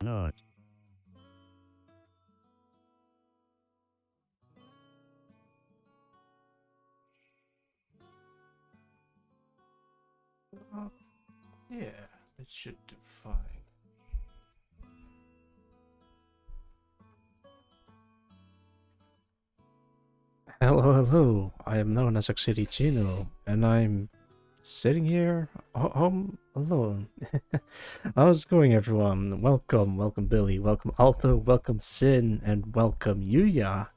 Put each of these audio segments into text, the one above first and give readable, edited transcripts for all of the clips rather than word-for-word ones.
No. Yeah, it should do fine. Hello, hello. I am known as Oxidi Chino, and I'm sitting here home alone. How's it going, everyone? Welcome, welcome Billy, welcome Alto, welcome Sin, and welcome Yuya.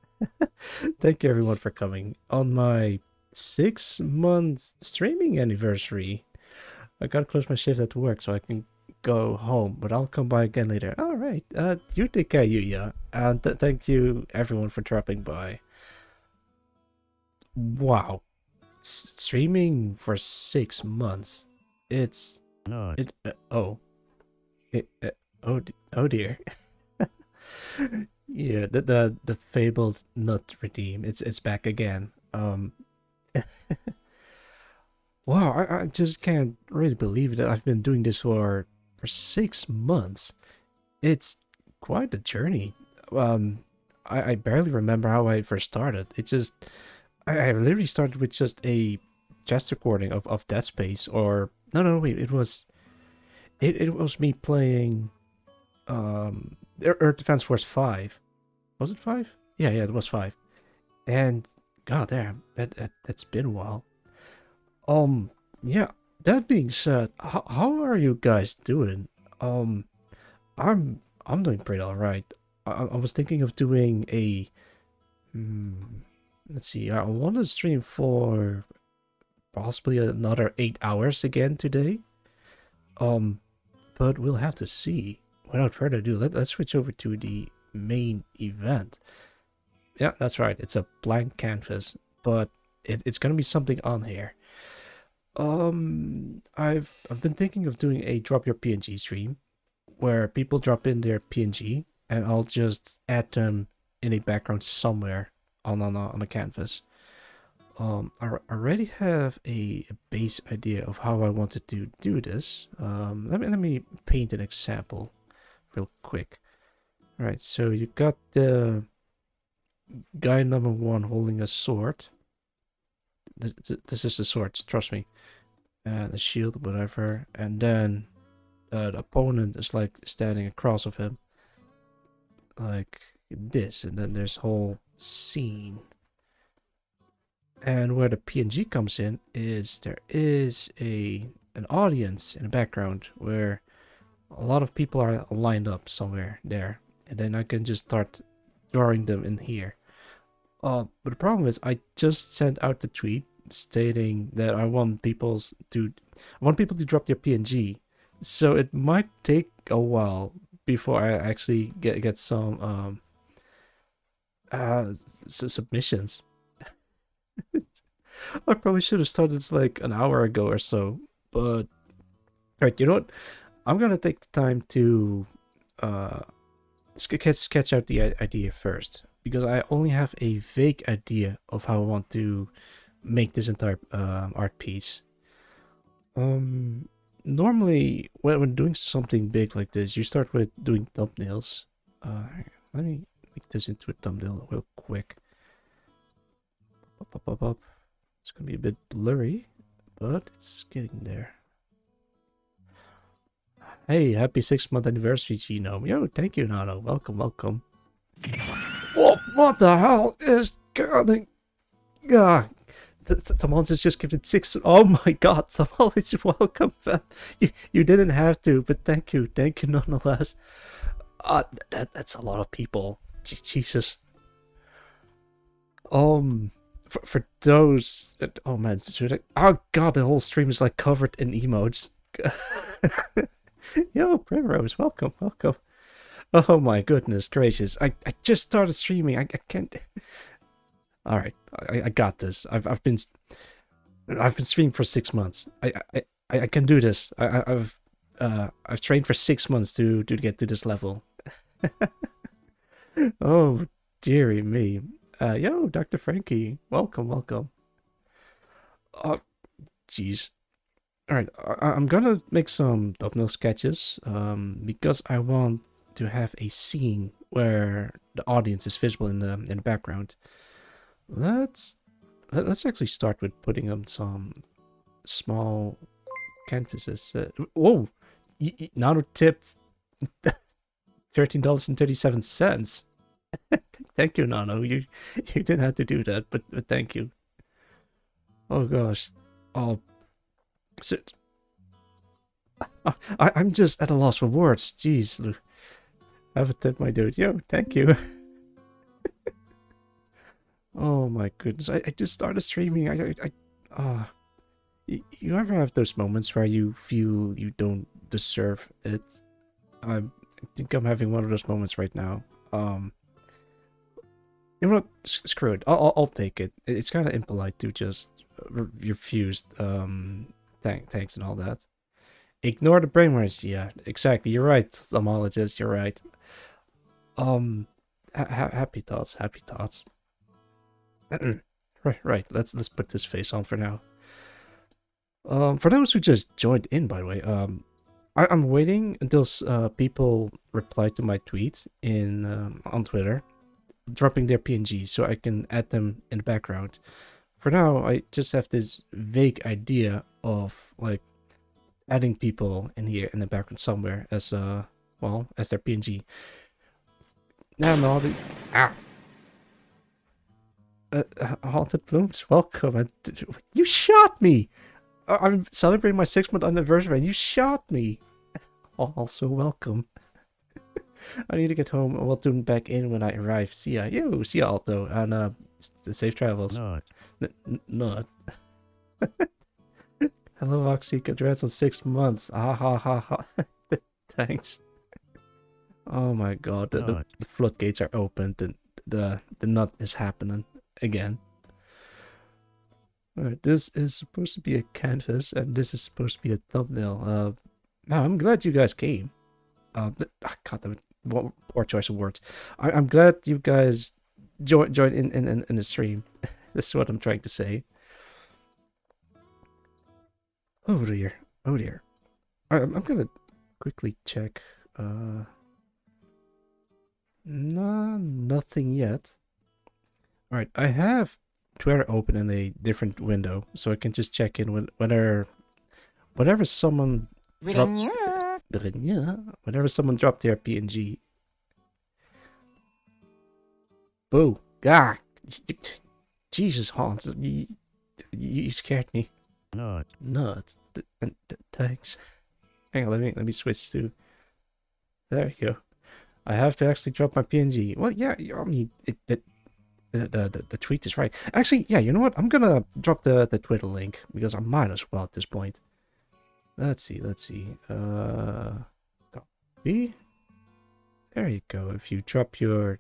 Thank you, everyone, for coming on my 6-month streaming anniversary. I gotta close my shift at work so I can go home, but I'll come by again later. All right, you take care, Yuya, and thank you, everyone, for dropping by. Wow, streaming for 6 months. It's No. it. It, oh dear. Yeah, the fabled nut redeem. It's back again. Wow, I just can't really believe that I've been doing this for 6 months. It's quite a journey. I barely remember how I first started. It just I literally started with just a chest recording of Dead Space, or no, wait, it was me playing Earth Defense Force 5. Was it 5? Yeah, it was 5. And god damn, that's been a while. Um yeah, that being said, how are you guys doing? Um I'm doing pretty all right. I was thinking of doing a hmm, let's see. I want to stream for possibly another 8 hours again today. Um, but we'll have to see. Without further ado, let's switch over to the main event. Yeah, that's right. It's a blank canvas, but it's gonna be something on here. I've been thinking of doing a drop your PNG stream where people drop in their PNG and I'll just add them in a background somewhere on a canvas. I already have a base idea of how I wanted to do this. Let me paint an example real quick. All right, so you got the guy number one holding a sword. This is the sword, trust me, and a shield, whatever. And then the opponent is like standing across of him, like this. And then there's whole scene. And where the PNG comes in is there is an audience in the background where a lot of people are lined up somewhere there, and then I can just start drawing them in here. But the problem is I just sent out the tweet stating that I want people to drop their PNG, so it might take a while before I actually get some submissions. I probably should have started like an hour ago or so. But alright, you know what? I'm gonna take the time to uh sketch out the idea first, because I only have a vague idea of how I want to make this entire art piece. Um, Normally when doing something big like this, you start with doing thumbnails. Let me make this into a thumbnail real quick. Up. It's gonna be a bit blurry, but it's getting there. Hey, happy 6-month anniversary, Genome. Yo, thank you, Nano. Welcome, welcome. What the hell is going? Ah, Tamons has just given 6. Oh my god, Tamons, welcome. You didn't have to, but thank you nonetheless. That's a lot of people. Jesus. Um, for those, oh man, oh god, the whole stream is like covered in emotes. Yo, Primrose, welcome, welcome. Oh my goodness gracious! I just started streaming. I can't. All right, I got this. I've been streaming for 6 months. I can do this. I've trained for 6 months to get to this level. Oh dearie me. Yo, Dr. Frankie, welcome, welcome. Oh, jeez. All right, I'm gonna make some thumbnail sketches. Because I want to have a scene where the audience is visible in the background. Let's actually start with putting on some small canvases. Whoa, Nano tipped $13.37. Thank you, Nano. You didn't have to do that, but thank you. Oh gosh. Oh, so, I'm just at a loss for words. Jeez, have a tip, my dude. Yo, thank you. Oh my goodness, I just started streaming. You ever have those moments where you feel you don't deserve it? I think I'm having one of those moments right now. You know what? Screw it. I'll take it. It's kind of impolite to just refuse thanks and all that. Ignore the brainwaves. Yeah, exactly. You're right, Thermologist. You're right. Happy thoughts. Happy thoughts. Right. Let's put this face on for now. For those who just joined in, by the way, I'm waiting until people reply to my tweet in on Twitter, dropping their PNGs so I can add them in the background. For now, I just have this vague idea of like adding people in here in the background somewhere as well as their PNG. Now, no, Haunted Blooms, welcome. You shot me. I'm celebrating my 6-month anniversary and you shot me. Also welcome. I need to get home. We'll tune back in when I arrive. See ya. Yo, see ya, Alto. And safe travels. Not. Hello, Oxy. Congrats on 6 months. Ha ha ha ha. Thanks. Oh my god. The floodgates are opened. The nut is happening again. Alright, this is supposed to be a canvas, and this is supposed to be a thumbnail. Now I'm glad you guys came. God damn it, poor choice of words. I'm glad you guys joined in the stream. This is what I'm trying to say. Oh dear, oh dear. Alright, I'm gonna quickly check. Nah, nothing yet. Alright, I have Twitter open in a different window, so I can just check in whenever someone whenever someone dropped their PNG. Boo! Ah, Jesus, Hans, you scared me. Not. Thanks. Hang on, let me switch to. There you go. I have to actually drop my PNG. Well, yeah, I mean the tweet is right. Actually, yeah, you know what? I'm gonna drop the Twitter link because I might as well at this point. Let's see. Copy. There you go. If you drop your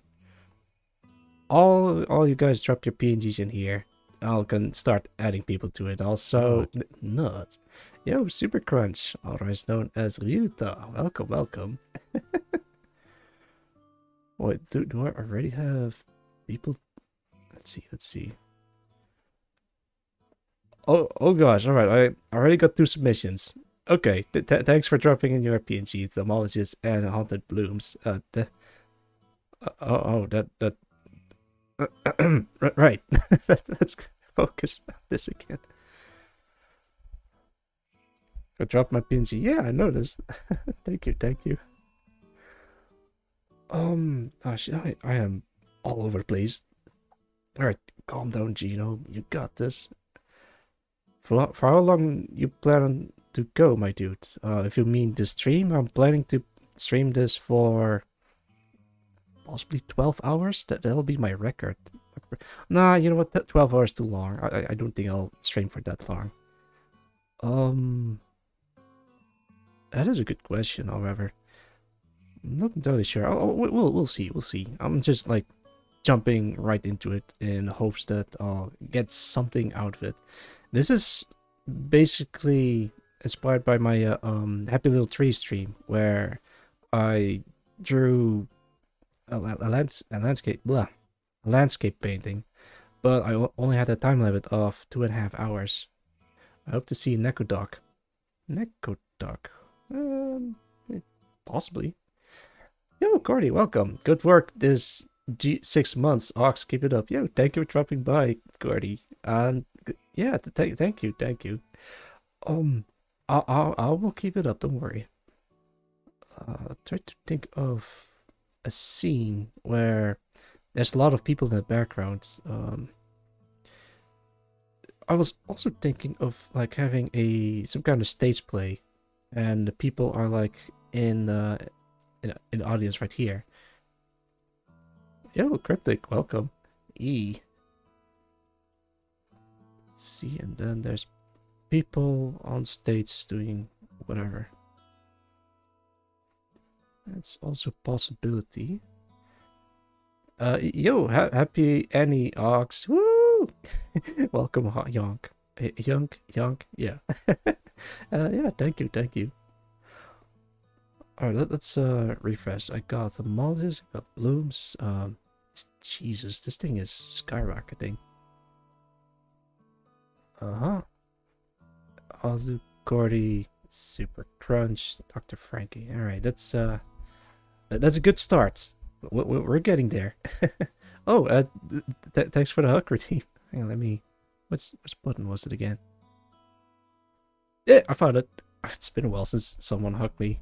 all you guys drop your PNGs in here, I can start adding people to it. Also, not. Yo, Super Crunch, otherwise known as Ryuta. Welcome. Wait, do I already have people? Let's see. Oh gosh, alright, I already got 2 submissions. Okay, thanks for dropping in your PNG, Thermologist and Haunted Blooms. That right. Let's focus on this again. I dropped my PNG. Yeah, I noticed. Thank you. Gosh, I am all over the place. Alright, calm down, Gino. You got this. For how long you plan to go, my dude? If you mean the stream, I'm planning to stream this for possibly 12 hours. That'll be my record. Nah, you know what? 12 hours too long. I don't think I'll stream for that long. That is a good question, however. I'm not entirely sure. We'll see. I'm just like jumping right into it in hopes that I'll get something out of it. This is basically inspired by my Happy Little Tree stream, where I drew a landscape painting, but I only had a time limit of 2.5 hours. I hope to see Nekodoc. Possibly. Yo, Cordy, welcome. Good work this 6 months. Ox, keep it up. Yo, thank you for dropping by, Cordy. And yeah, thank you, thank you. Um, I will keep it up. Don't worry. Try to think of a scene where there's a lot of people in the background. I was also thinking of like having some kind of stage play, and the people are like in the audience right here. Yo, Cryptic, welcome. E. Let's see, and then there's people on stage doing whatever. That's also a possibility. Yo, happy Annie Ox. Woo! Welcome, Yonk. Yonk, yeah. Yeah, thank you, thank you. Alright, let's refresh. I got the Maldives, I got blooms. Jesus, this thing is skyrocketing. Uh-huh. Azu, Cordy, Super Crunch, Dr. Frankie. Alright, that's a good start. We're getting there. Oh, thanks for the hug redeem. Hang on, let me... Which button was it again? Yeah, I found it. It's been a while since someone hugged me.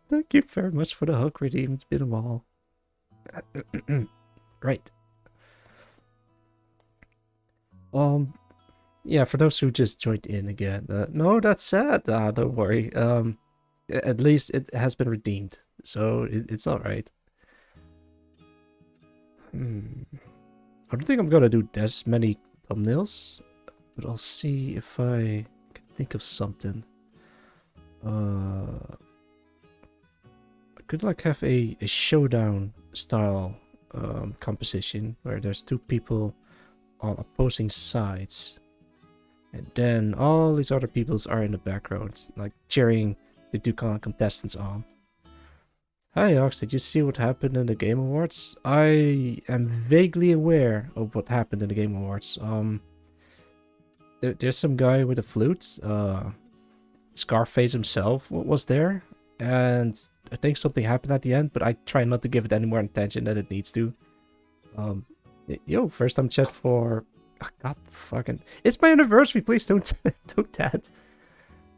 Thank you very much for the hug redeem. It's been a while. Right. Yeah, for those who just joined in again, no, that's sad. Don't worry. At least it has been redeemed, so it's all right. I don't think I'm gonna do this many thumbnails, but I'll see if I can think of something. I could like have a showdown style composition where there's two people on opposing sides, and then all these other peoples are in the background, like cheering the two contestants on. Hi Ox, did you see what happened in the Game Awards? I am vaguely aware of what happened in the Game Awards. There's some guy with a flute. Scarface himself was there, and I think something happened at the end, but I try not to give it any more attention than it needs to. Yo, first time chat for... Oh, God fucking... It's my anniversary, please don't do that.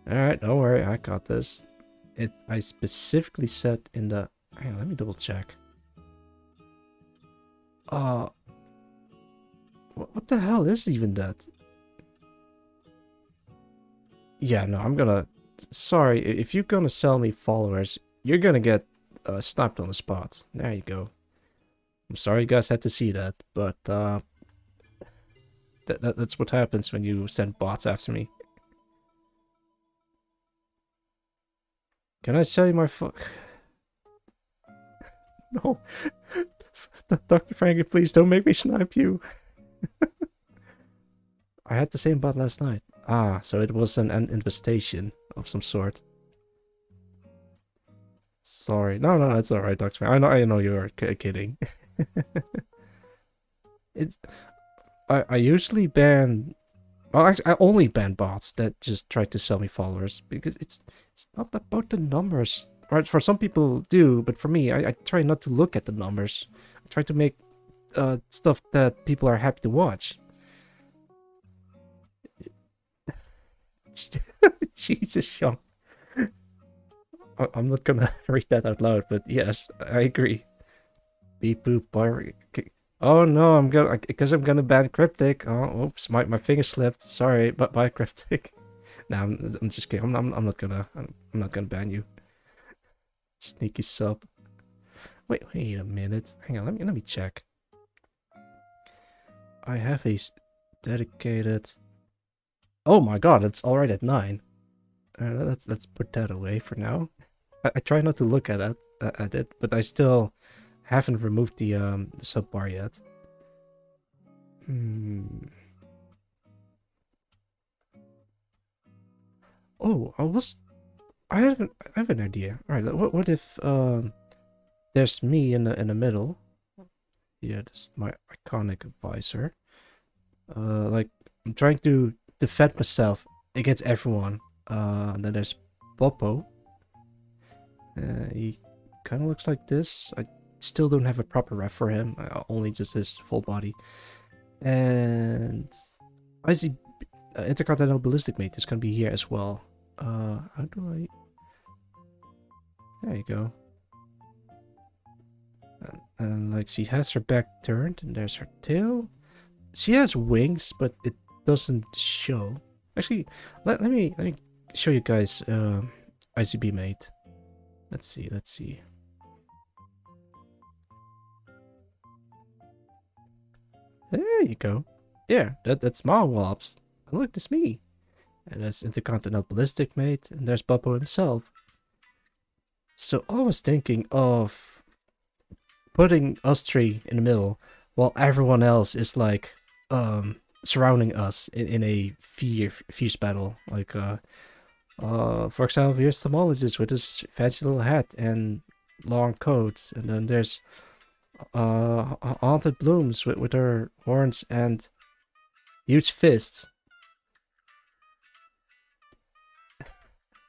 Alright, don't worry, I got this. I specifically said in the... Hang on, let me double check. What the hell is even that? Yeah, no, I'm gonna... Sorry, if you're gonna sell me followers, you're gonna get sniped on the spot. There you go. I'm sorry you guys had to see that, but that's what happens when you send bots after me. Can I sell you my No. Dr. Frankie, please don't make me snipe you. I had the same bot last night. Ah, so it was an infestation of some sort. Sorry. No, it's alright, Dr. Frankie. I know you're kidding. I usually ban... Well, actually, I only ban bots that just try to sell me followers, because it's not about the numbers. Right, for some people do, but for me, I try not to look at the numbers. I try to make stuff that people are happy to watch. Jesus, Sean. I'm not gonna read that out loud, but yes, I agree. Beep boop bar. Oh no, I'm gonna ban Cryptic. Oh, oops, my finger slipped. Sorry, but bye Cryptic. Nah, I'm just kidding. I'm not gonna ban you. Sneaky sub. Wait a minute. Hang on, let me check. I have a dedicated... Oh my god, it's alright at 9. Let's put that away for now. I try not to look at it, but I still haven't removed the sub bar yet. Oh, I have an idea. All right, what if there's me in the middle? Yeah, this is my iconic advisor. Like I'm trying to defend myself against everyone. And then there's Popo. He kind of looks like this. I still don't have a proper ref for him. Only just his full body. And I see Intercontinental Ballistic Mate is gonna be here as well. How do I? There you go. And like she has her back turned, and there's her tail. She has wings, but it doesn't show. Actually, let me show you guys ICB Mate. Let's see. There you go. Yeah, that's Mawwops. Look, that's me. And that's Intercontinental Ballistic Mate, and there's Bubbo himself. So I was thinking of putting us three in the middle, while everyone else is like surrounding us in a fierce battle. Like for example, here's Thermologist with his fancy little hat and long coat, and then there's Haunted Blooms with her horns and huge fists.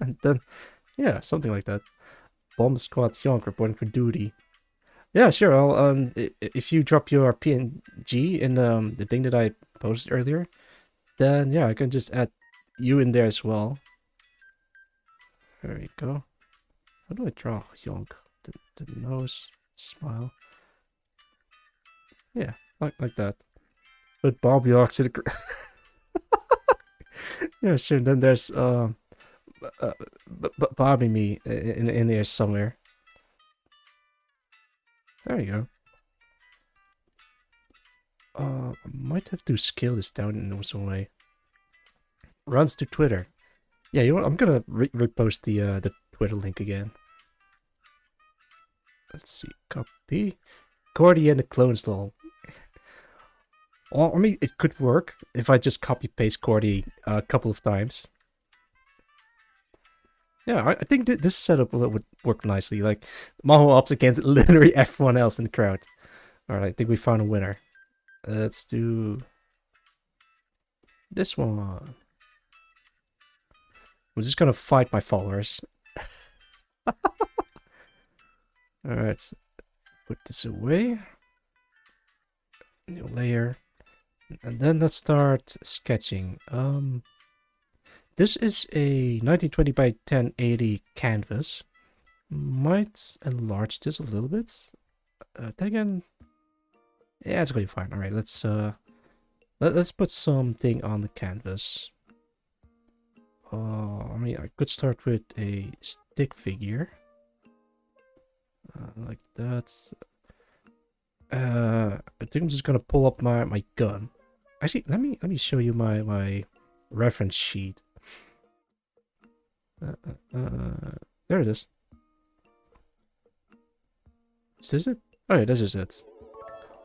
And then, yeah, something like that. Bomb Squad Yonk reporting for duty. Yeah, sure. I'll, if you drop your PNG in the thing that I posted earlier, then yeah, I can just add you in there as well. There you go. How do I draw Yonk? The nose, smile. Yeah, like that. Put Bob Yorks in the. Yeah, sure. Then there's Bobby me in there somewhere. There you go. I might have to scale this down in some way. Runs to Twitter. Yeah, you know what? I'm gonna repost the Twitter link again. Let's see. Copy. Cordy and the Clones lol. Well, I mean, it could work if I just copy paste Cordy a couple of times. Yeah, I think this setup would work nicely. Like, Mawwops against literally everyone else in the crowd. Alright, I think we found a winner. Let's do this one. I'm just gonna fight my followers. Alright, put this away. New layer. And then let's start sketching. This is a 1920 by 1080 canvas. Might enlarge this a little bit. Then again, yeah, it's going to be fine. All right, let's put something on the canvas. I mean, I could start with a stick figure, like that. I think I'm just gonna pull up my gun. Actually, let me show you my reference sheet. There it is. Is this it? Oh yeah, this is it.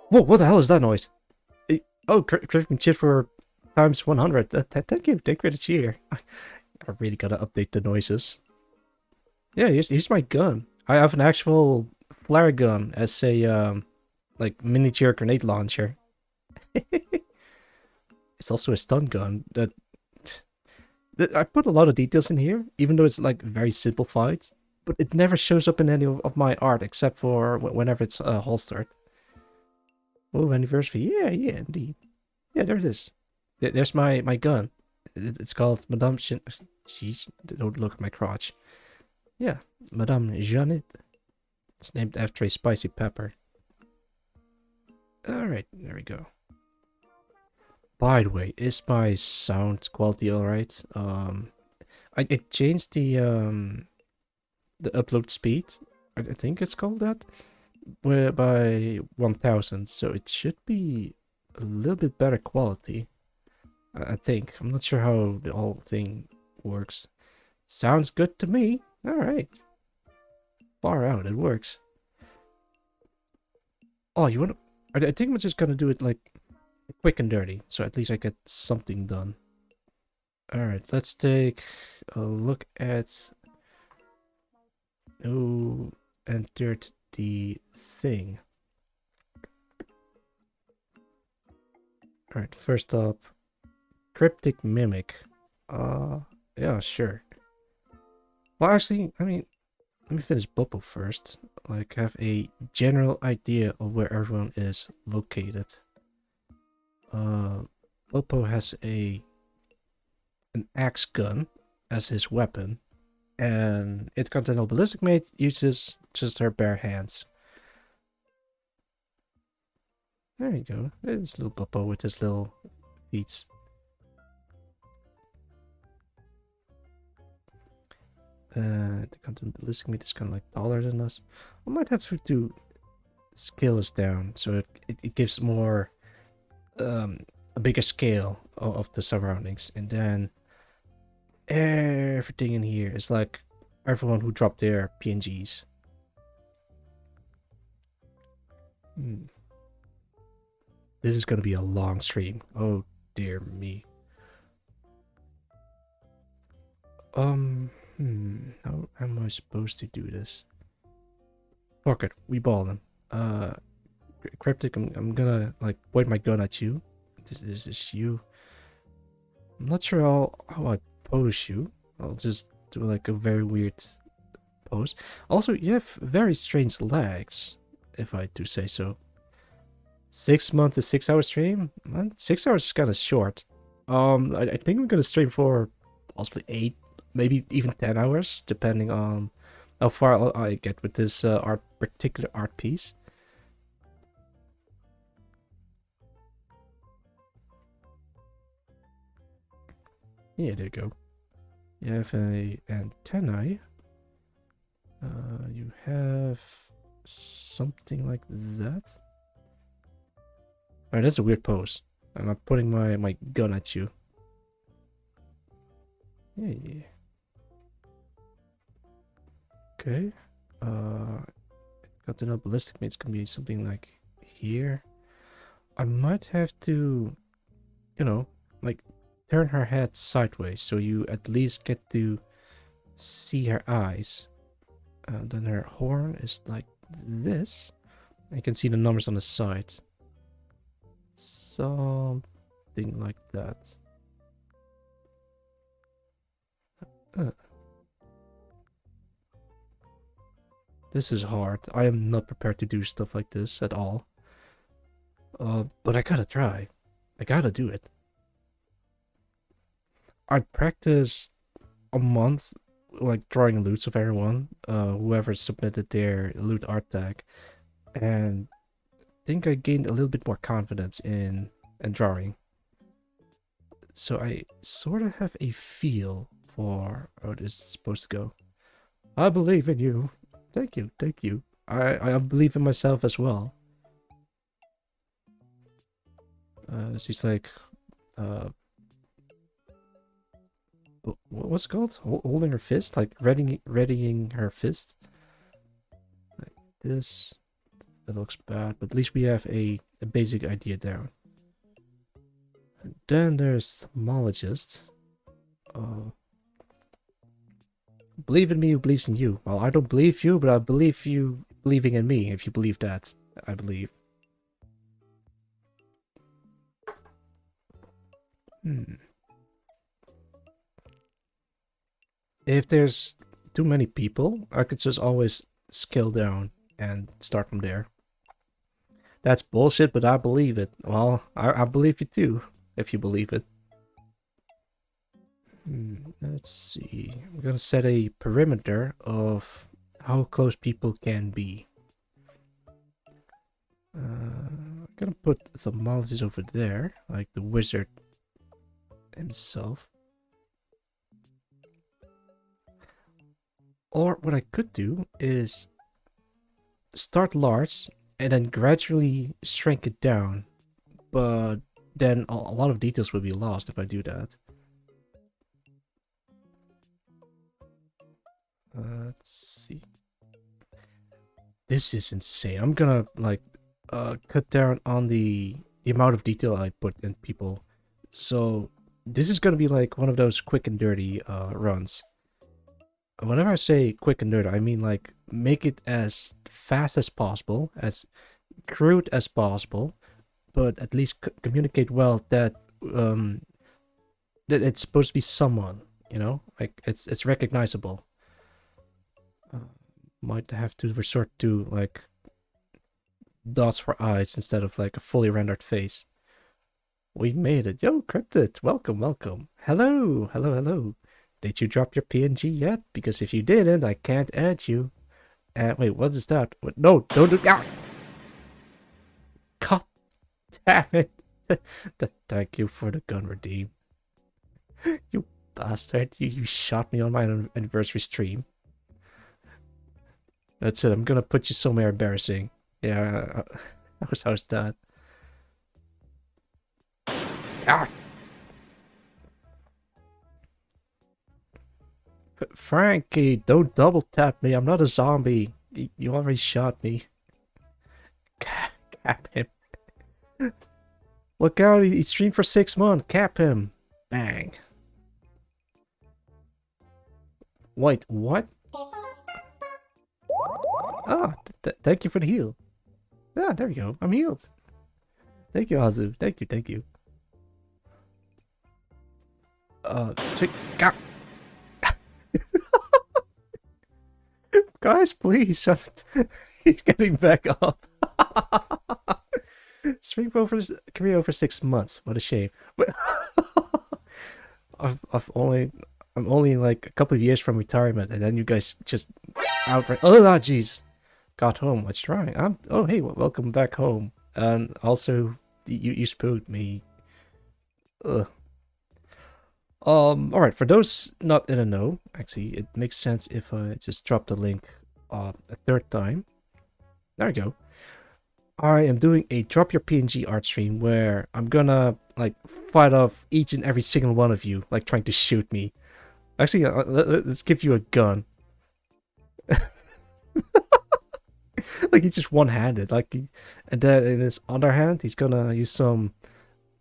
Whoa, what the hell is that noise? Oh, critical cheer for times 100. Thank you for the cheer. I really gotta update the noises. Yeah, here's my gun. I have an actual flare gun as a like miniature grenade launcher. It's also a stun gun that I put a lot of details in here, even though it's like very simplified. But it never shows up in any of my art except for whenever it's holstered. Oh, anniversary. Yeah, indeed. Yeah, there it is. There's my gun. It's called Madame Jeez, don't look at my crotch. Yeah, Madame Jeannette. It's named after a spicy pepper. Alright, there we go. By the way, is my sound quality alright? I changed the upload speed. I think it's called that. By 1000, so it should be a little bit better quality. I think. I'm not sure how the whole thing works. Sounds good to me. Alright. Far out, it works. Oh, you wanna... I think I'm just gonna do it like quick and dirty, so at least I get something done. Alright, let's take a look at who entered the thing. Alright, first up, Cryptic Mimic. Yeah, sure. Well, actually, I mean, let me finish Bubbo first. like have a general idea of where everyone is located. Popo has an axe gun as his weapon, and Intercontinental Ballistic Mate uses just her bare hands. There you go. There's little Popo with his little feet. The Continental Ballistic Mate is kind of like taller than us. I might have to scale this down so it gives more a bigger scale of the surroundings, and then everything in here is like everyone who dropped their PNGs. This is gonna be a long stream. Oh dear me. How am I supposed to do this? Fuck it, we ball them. Cryptic, I'm gonna like point my gun at you. This is you. I'm not sure how I pose you. I'll just do like a very weird pose. Also, you have very strange legs, if I do say so. 6 months to 6 hour stream? Man, 6 hours is kind of short. I think I'm gonna stream for possibly 8, maybe even 10 hours, depending on how far I get with this particular art piece. Yeah, there you go. You have a antennae. You have something like that. Alright, that's a weird pose. I'm putting my gun at you. Yeah. Okay. Got to know ballistic mate's gonna be something like here. I might have to, you know, like turn her head sideways so you at least get to see her eyes. Then her horn is like this. You can see the numbers on the side. Something like that. This is hard. I am not prepared to do stuff like this at all. But I gotta try. I gotta do it. I practiced a month, like drawing loots of everyone, whoever submitted their loot art tag, and I think I gained a little bit more confidence in drawing. So I sort of have a feel for how this is supposed to go. I believe in you. Thank you, thank you. I believe in myself as well. She's like, what's it called? Holding her fist, like readying her fist. Like this. That looks bad, but at least we have a basic idea down. And then there's Thermologist. Believe in me who believes in you. Well, I don't believe you, but I believe you believing in me, if you believe that. I believe. If there's too many people, I could just always scale down and start from there. That's bullshit, but I believe it. Well, I believe you too, if you believe it. Let's see. I'm gonna set a perimeter of how close people can be. I'm gonna put Thermologist over there, like the wizard himself. Or what I could do is start large and then gradually shrink it down. But then a lot of details will be lost if I do that. Let's see. This is insane. I'm gonna like cut down on the amount of detail I put in people. So this is gonna be like one of those quick and dirty runs. Whenever I say quick and dirty, I mean like make it as fast as possible, as crude as possible, but at least communicate well that that it's supposed to be someone, you know, like it's recognizable. Might have to resort to like dots for eyes instead of like a fully rendered face. We made it. Yo, Cryptid, welcome, welcome. Hello, hello, hello. Did you drop your PNG yet? Because if you didn't, I can't add you. Wait, what is that? What? No, don't do that. God damn it. Thank you for the gun redeem. You bastard. You shot me on my anniversary stream. That's it. I'm gonna put you somewhere embarrassing. Yeah, how's that? Ah! Frankie, don't double tap me. I'm not a zombie. You already shot me. Cap him. Look out, he streamed for 6 months. Cap him. Bang. Wait, what? Ah, thank you for the heal. Ah, there we go. I'm healed. Thank you, Azu. Thank you, thank you. Sweet. Guys, please. He's getting back up. Stream over career over 6 months. What a shame. But I'm only like a couple of years from retirement, and then you guys just outright. Oh, jeez. Got home. What's wrong? Oh, hey, welcome back home. And also, you spooked me. Ugh. Alright, for those not in the know, actually, it makes sense if I just drop the link a third time. There we go. I am doing a drop your PNG art stream where I'm gonna, like, fight off each and every single one of you, like, trying to shoot me. Actually, let's give you a gun. Like, he's just one-handed, like, and then in his other hand, he's gonna use some,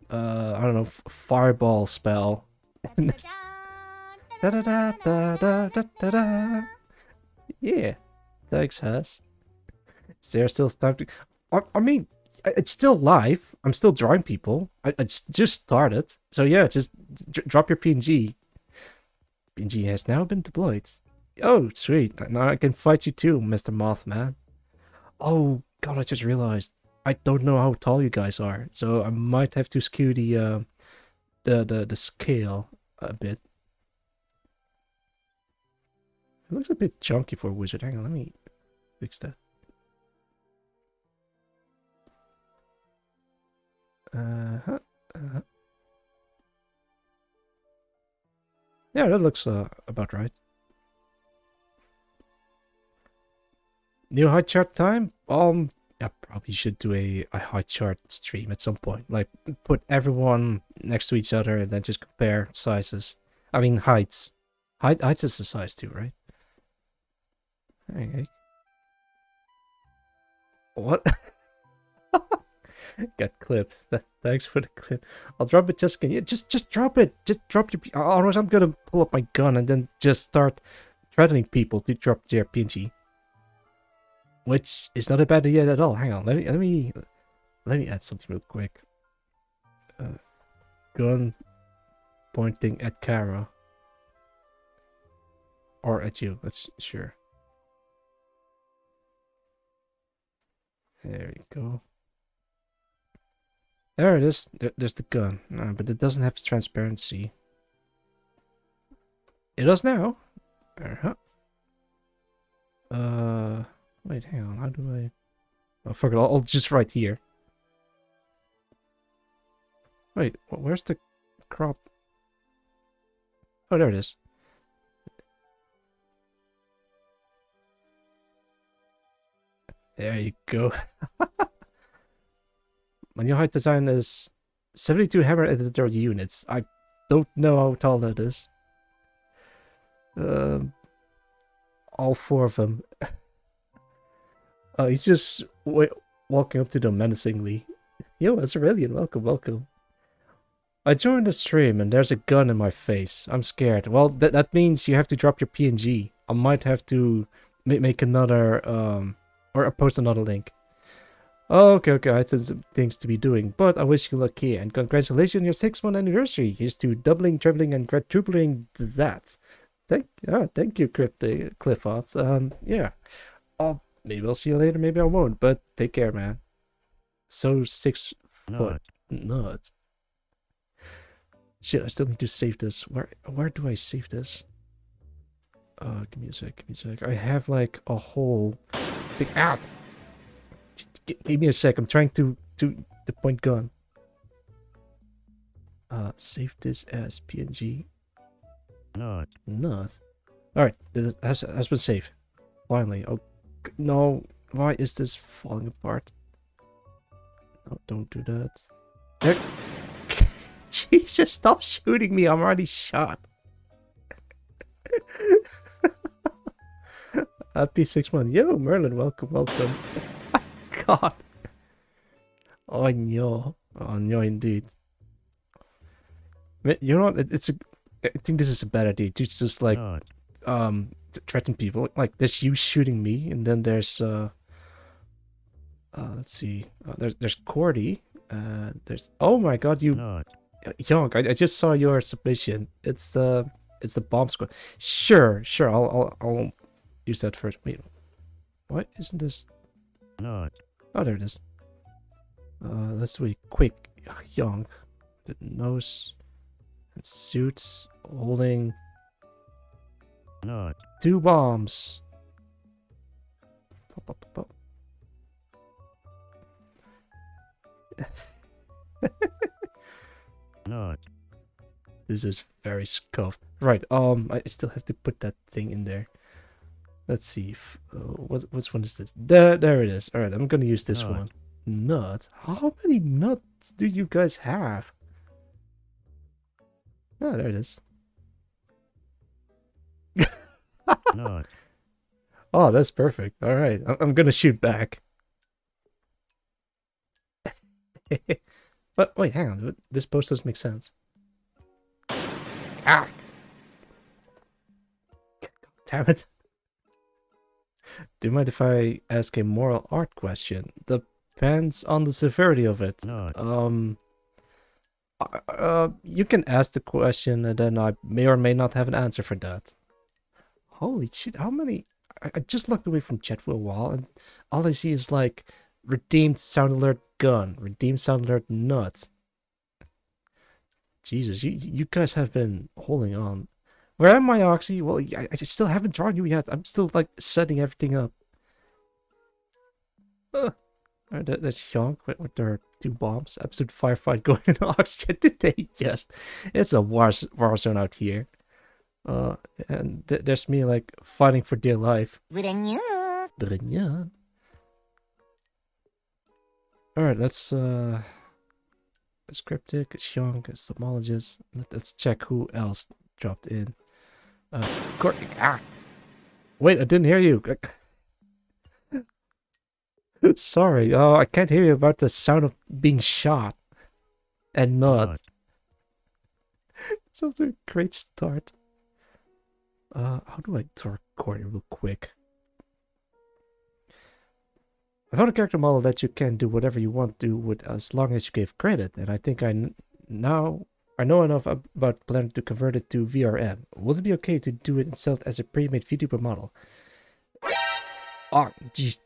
I don't know, fireball spell. Da da da da da da da da. Yeah, thanks, Hus. Is there still time to? I mean, it's still live. I'm still drawing people. It's just started. So yeah, just drop your PNG. PNG has now been deployed. Oh, sweet. Now I can fight you too, Mr. Mothman. Oh God, I just realized I don't know how tall you guys are, so I might have to skew the scale a bit. It looks a bit chunky for a wizard. Hang on, let me fix that. Yeah, that looks about right. New high chart time? I probably should do a high chart stream at some point. Like, put everyone next to each other and then just compare sizes. I mean, heights. Heights is a size too, right? Okay. What? Got clipped. Thanks for the clip. I'll drop it. Just drop it. Just drop your. Otherwise, I'm gonna pull up my gun and then just start threatening people to drop their PNG. Which is not a bad idea at all. Hang on. Let me add something real quick. Gun pointing at camera. Or at you. Let's sure. There you go. There it is. There's the gun. But it doesn't have transparency. It does now. Wait, hang on. How do I? Oh, fuck it. I'll just right here. Wait, where's the crop? Oh, there it is. There you go. My new height design is 72 hammer editor units. I don't know how tall that is. All 4 of them. He's just walking up to them menacingly. Yo, Azarelian, welcome, welcome. I joined the stream and there's a gun in my face. I'm scared. Well, that means you have to drop your PNG. I might have to make another, or post another link. Okay, I had some things to be doing, but I wish you luck here, and congratulations on your 6-month anniversary. Here's to doubling, trebling, and quadrupling that. Thank you, Cliff Art. Yeah. Oh, maybe I'll see you later, maybe I won't, but take care, man. So 6 foot nut. Shit, I still need to save this. Where do I save this? Give me a sec, give me a sec. I have like a whole big give me a sec. I'm trying to the point gun. Save this as PNG. Not. Alright, it has been saved. Finally. Oh no, why is this falling apart? No, don't do that. There. Jesus, stop shooting me. I'm already shot. Happy 6 months. Yo, Merlin, welcome, welcome. God. Oh no. Oh no, indeed. You know what? I think this is a bad idea. To just like, threaten people. Like, there's you shooting me, and then there's let's see. There's Cordy. There's. Oh my God, you. Young, I just saw your submission. It's the bomb squad. Sure. I'll use that first. Wait, what isn't this? Oh, there it is. Let's do a quick Young. The nose and suit holding 2 bombs. Pop. This is very scuffed. Right, I still have to put that thing in there. Let's see if, which one is this? There it is. Alright, I'm gonna use this one. Nut? How many nuts do you guys have? Oh, there it is. Oh, that's perfect. Alright, I'm gonna shoot back. But wait, hang on. This post doesn't make sense. Ah! Damn it. Do you mind if I ask a moral art question? Depends on the severity of it. You can ask the question and then I may or may not have an answer for that. Holy shit, how many? I just looked away from chat for a while and all I see is like redeemed sound alert gun, redeemed sound alert nut. Jesus, you guys have been holding on. Where am I, Oxy? Well, I still haven't drawn you yet. I'm still like setting everything up. That's Young with their 2 bombs. Absolute firefight going in Oxygen today. Yes, it's a war zone out here. And there's me like fighting for dear life. Brenya. Alright, let's Cryptic, it's Young, it's Thermologist. Let's check who else dropped in. Courtney. Wait, I didn't hear you. Sorry, I can't hear you about the sound of being shot. And not. So it's a great start. How do I torque Courtney real quick? I found a character model that you can do whatever you want to with as long as you give credit, and I think I know enough about Blender to convert it to VRM. Would it be okay to do it and sell it as a pre-made VTuber model? Oh, geez.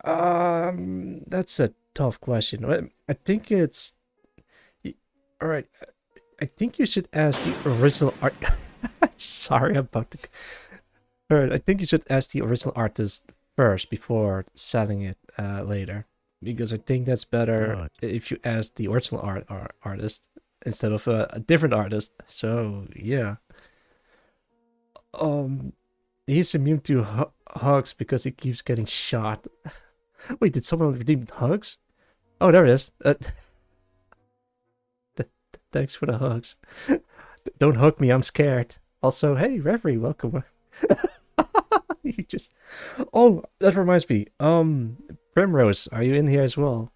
That's a tough question. I think it's... Alright, I think you should ask the original art... Sorry about the... Alright, I think you should ask the original artist first before selling it later, because I think that's better if you ask the original artist instead of a different artist. So yeah, he's immune to hugs because he keeps getting shot. Wait, did someone redeem hugs? Oh, there it is. Thanks for the hugs. Don't hug me, I'm scared. Also, hey Reverie, welcome. You just... Oh, that reminds me. Primrose, are you in here as well?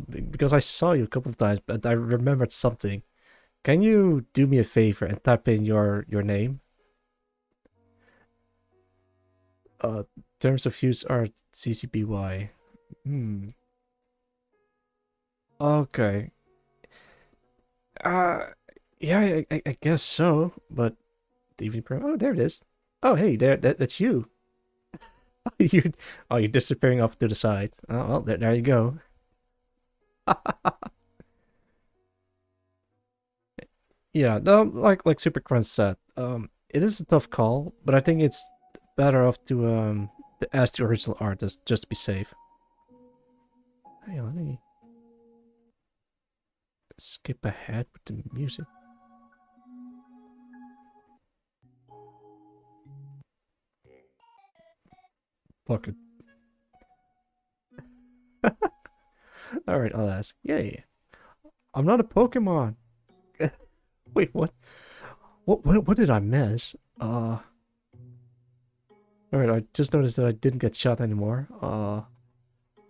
Because I saw you a couple of times, but I remembered something. Can you do me a favor and type in your name? Terms of use are CCBY. Okay. Yeah, I guess so, but... Oh, there it is. Oh, hey, that's you. you, oh, you're disappearing off to the side. Oh, well, there you go. Yeah, no, like Super Crunch said, it is a tough call, but I think it's better off to ask the original artist just to be safe. Hey, let me skip ahead with the music. Fuck it. All right, I'll ask. Yay! I'm not a Pokemon. Wait, what? What did I miss? All right, I just noticed that I didn't get shot anymore. All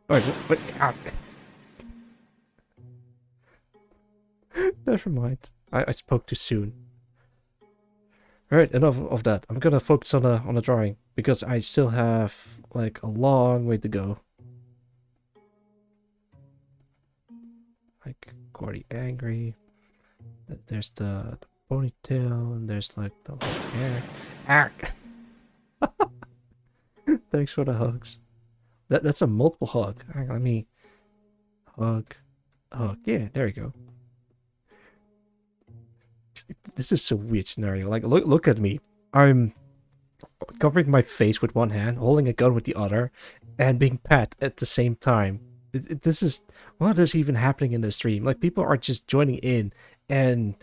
right, wait, ah, never mind. I spoke too soon. All right, enough of that. I'm gonna focus on the drawing because I still have like a long way to go. Like Gordy angry. There's the ponytail and there's like the hair. Ah! Thanks for the hugs. That's a multiple hug. Hang on, let me hug. Hug. Yeah, there you go. This is a weird scenario. Like, look at me. I'm covering my face with one hand, holding a gun with the other, and being pat at the same time. This is what is even happening in the stream. Like, people are just joining in and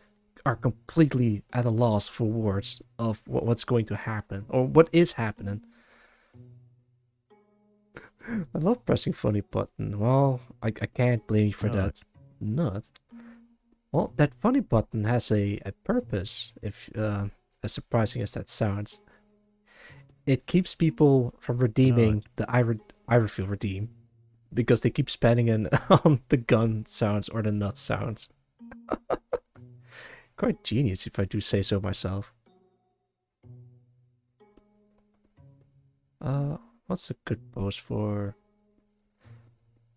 are completely at a loss for words of what's going to happen or what is happening. I love pressing funny button. Well, I can't blame you for that. Not. Well, that funny button has a purpose, if as surprising as that sounds. It keeps people from redeeming the I refeel redeem because they keep spamming in on the gun sounds or the nut sounds. Quite genius if I do say so myself. What's a good pose for?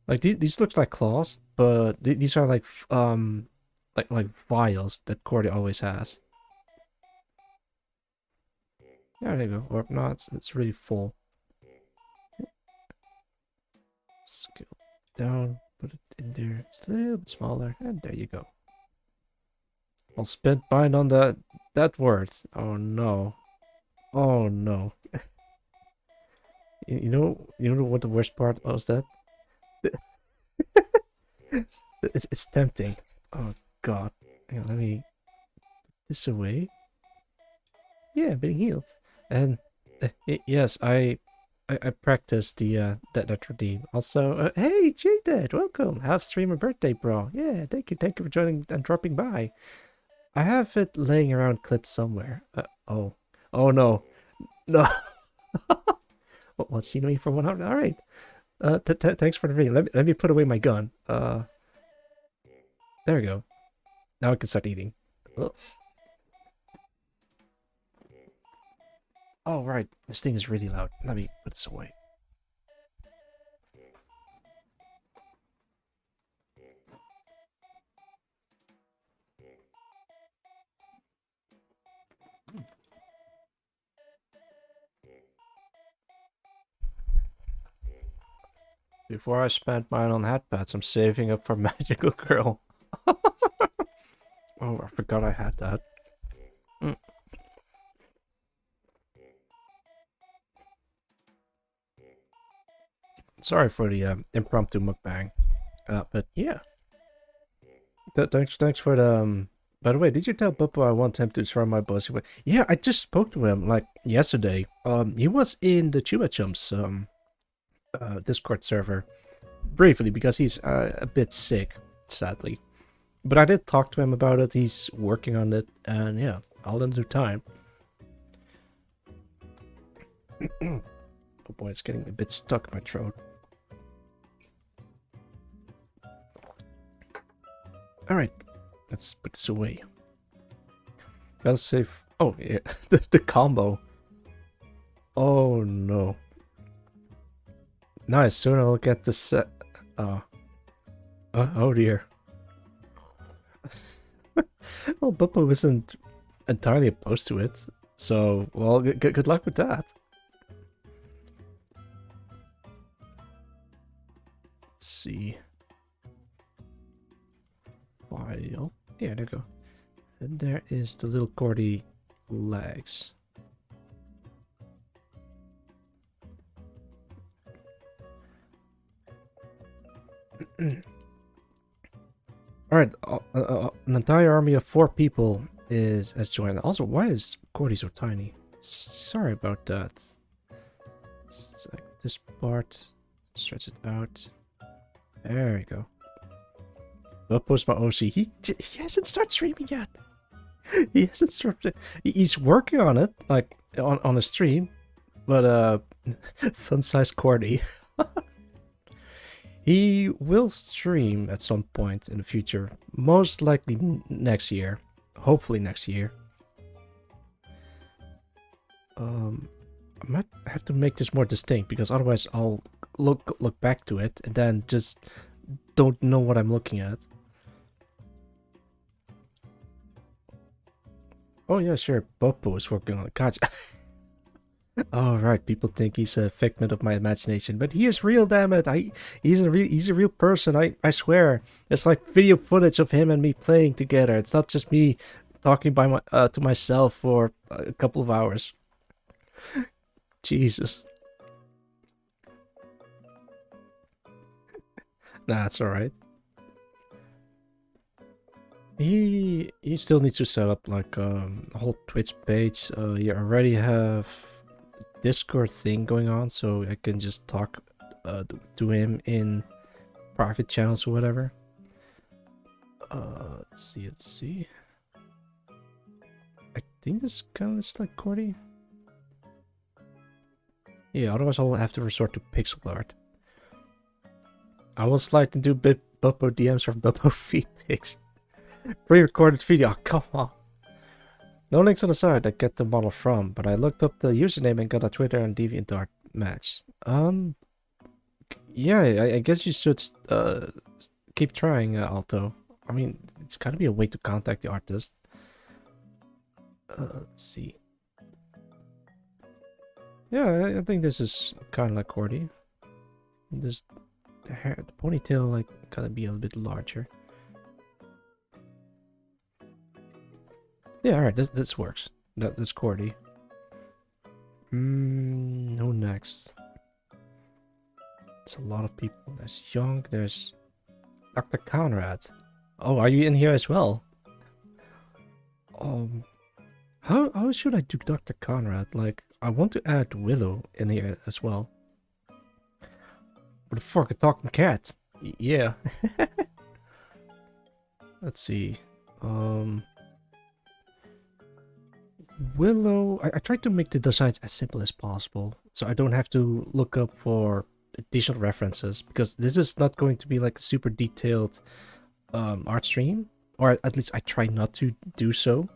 Like these look like claws, but these are like like vials that Cordy always has. Yeah, there you go. Or not, it's really full. Scale down, put it in there. It's a little bit smaller, and there you go. I'll spend mine on that word. Oh no. Oh no. You know what the worst part was that? It's tempting. Oh god. Hang on, let me put this away. Yeah, being healed. And yes, I practiced the that redeem. Also, hey J-Dad, welcome. Have streamer birthday, bro. Yeah, thank you for joining and dropping by. I have it laying around clipped somewhere. Oh no, no. What's seen me for 100? All right. Thanks for the reading. Let me put away my gun. There we go. Now I can start eating. Ugh. Oh right, this thing is really loud. Let me put this away. Before I spend mine on headpads, I'm saving up for Magical Girl. Oh, I forgot I had that. Sorry for the impromptu mukbang. But yeah. Thanks for the by the way, did you tell Bubba I want him to destroy my boss? Yeah, I just spoke to him like yesterday. He was in the Chuba Chumps Discord server briefly because he's a bit sick, sadly. But I did talk to him about it. He's working on it, and yeah, all in due time. Oh boy, it's getting a bit stuck in my throat. Alright, let's put this away. Gotta save. Oh, yeah, the combo. Oh no. Nice, soon I'll get the set. Oh dear. Well, Bubba wasn't entirely opposed to it, so, well, good luck with that. Yeah, there you go. And there is the little Cordy legs. Alright, an entire army of 4 people has joined. Also, why is Cordy so tiny? Sorry about that. It's like this part. Stretch it out. There we go. Uppost my OC. He hasn't started streaming yet. He hasn't started. He's working on it, like on a stream. But fun size Cordy. He will stream at some point in the future. Most likely next year. Hopefully next year. I might have to make this more distinct because otherwise I'll look back to it and then just don't know what I'm looking at. Oh yeah, sure. Boppo is working on it. Gotcha. Oh right, people think he's a figment of my imagination, but he is real. Damn it! He's a real person. I swear. It's like video footage of him and me playing together. It's not just me talking by to myself for a couple of hours. Jesus. Nah, it's all right. He still needs to set up like a whole Twitch page. You already have Discord thing going on, so I can just talk to him in private channels or whatever. Let's see. I think this kind of like Cordy. Yeah, otherwise I'll have to resort to pixel art. I will slide into Buppo DMs or Buppo feed pics. Pre-recorded video, come on. No links on the side I get the model from, but I looked up the username and got a Twitter and DeviantArt match. Yeah, I guess you should keep trying, Alto. I mean, it's gotta be a way to contact the artist. Let's see. Yeah, I think this is kind of like Cordy. This the hair, the ponytail, like gotta be a little bit larger. Yeah, all right, this works. That's Cordy. Who next? It's a lot of people. There's Young. There's Dr. Conrad. Oh, are you in here as well? How should I do Dr. Conrad? Like, I want to add Willow in here as well. What the fuck, a talking cat? Yeah. Let's see. Willow, I tried to make the designs as simple as possible, so I don't have to look up for additional references, because this is not going to be like a super detailed art stream, or at least I try not to do so.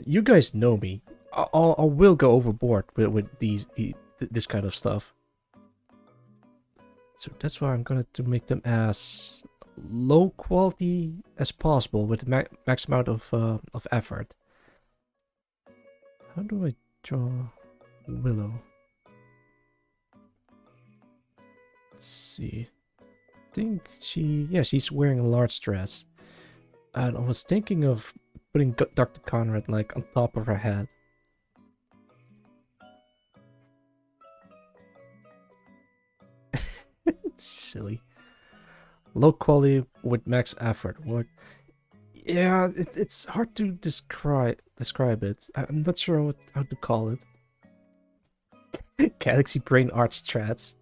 You guys know me. I will go overboard with this kind of stuff. So that's why I'm gonna to make them as low quality as possible with the max amount of effort. How do I draw Willow? Let's see. I think she's wearing a large dress. And I was thinking of putting Dr. Conrad like on top of her head. Silly. Low quality with max effort. What? Yeah, it's hard to describe it. I'm not sure how to call it. Galaxy Brain Art Strats.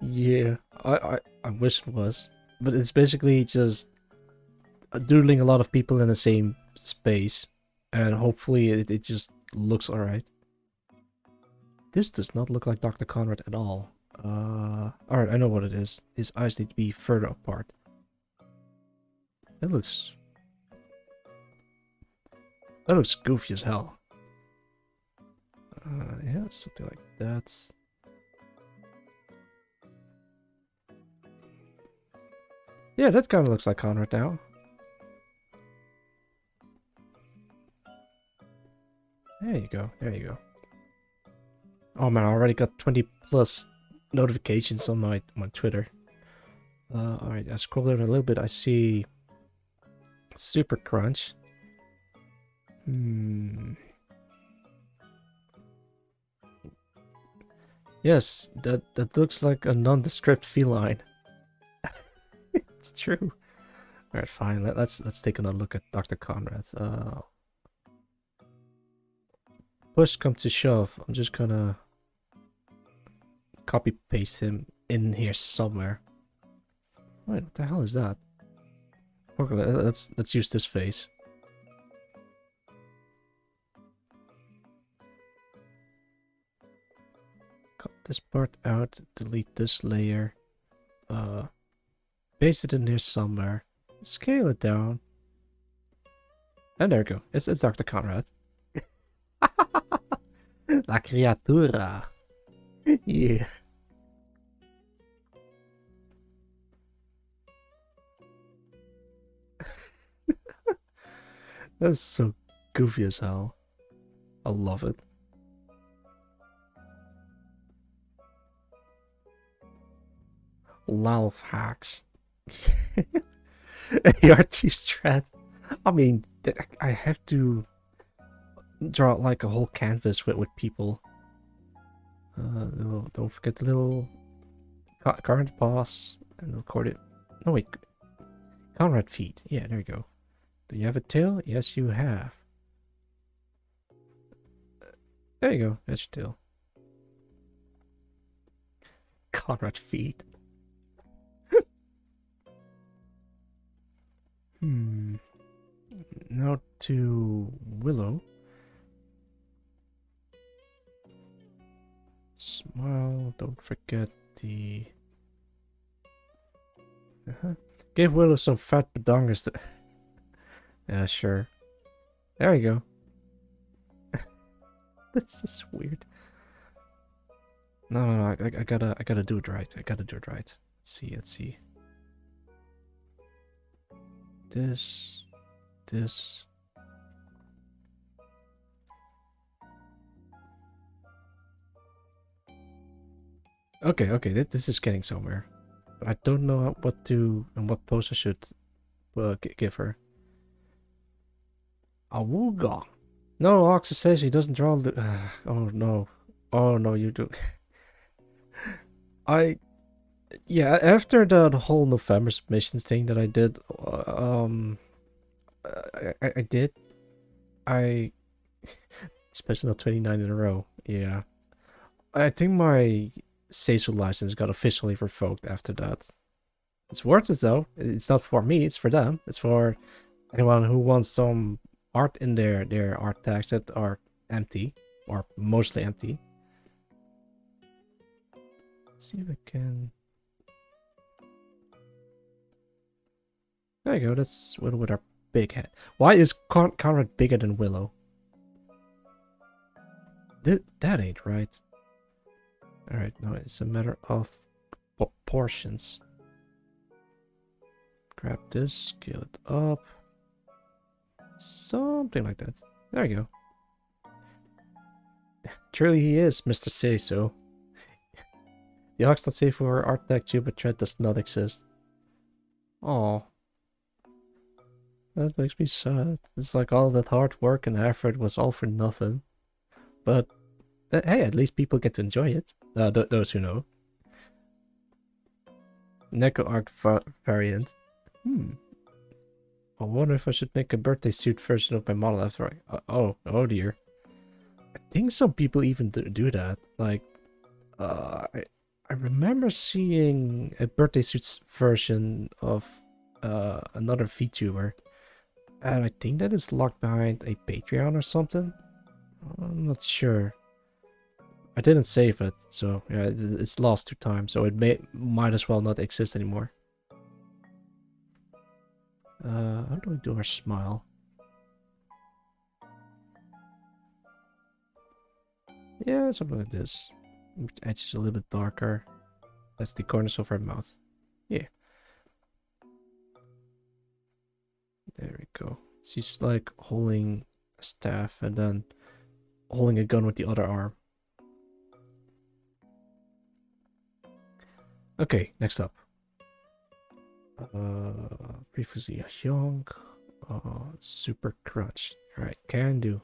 Yeah, I wish it was, but it's basically just doodling a lot of people in the same space, and hopefully it just looks alright. This does not look like Dr. Conrad at all. Alright, I know what it is. His eyes need to be further apart. That looks goofy as hell. Yeah, something like that. Yeah, that kind of looks like Conrad now. There you go. There you go. Oh man, I already got 20 plus notifications on my Twitter. Alright, I scroll down a little bit. I see Super Crunch. Yes, that looks like a nondescript feline. It's true. Alright, fine. Let's take another look at Dr. Conrad. Push come to shove, I'm just gonna copy paste him in here somewhere. Wait, what the hell is that? Okay, let's use this face. Cut this part out, delete this layer. Paste it in here somewhere. Scale it down. And there we go. It's Dr. Conrad. La criatura. Yeah. That's so goofy as hell. I love it. Lauf hacks. ART strat. I mean, I have to draw like a whole canvas with people. Don't forget the little current boss and record it. No wait, Conrad feet. Yeah, there you go. Do you have a tail? Yes, you have. There you go. That's your tail. Conrad feet. Now to Willow. Smile. Don't forget the. Give Willow some fat badongas. Yeah, sure. There you go. That's just weird. No. I gotta do it right. I gotta do it right. Let's see. This. Okay, this is getting somewhere. But I don't know what to and what pose I should give her. Awooga. No, Oxa says he doesn't draw the. Oh no, you do. Yeah, after the whole November submissions thing that I did, I did. Especially not 29 in a row. Yeah. I think my Seisu license got officially revoked after that. It's worth it though. It's not for me, it's for them. It's for anyone who wants some art in their art tags that are empty. Or mostly empty. Let's see if I can. There you go, that's Willow with our big head. Why is Conrad bigger than Willow? That ain't right. Alright, no, it's a matter of proportions. Grab this, scale it up. Something like that. There you go. Truly he is, Mr. Say So. The Ox not safe for art tag too, but thread does not exist. Oh. That makes me sad. It's like all that hard work and effort was all for nothing. But hey, at least people get to enjoy it. Those who know. Neko art variant. I wonder if I should make a birthday suit version of my model after I. Oh dear. I think some people even do that. Like, I remember seeing a birthday suits version of another VTuber. And I think that is locked behind a Patreon or something. I'm not sure. I didn't save it, so yeah, it's lost to time, so it might as well not exist anymore. How do we do our smile? Yeah, something like this. Edge is a little bit darker. That's the corners of her mouth. Yeah. There we go. She's like holding a staff and then holding a gun with the other arm. Okay, next up. Previously young. Super crunch. Alright, can do.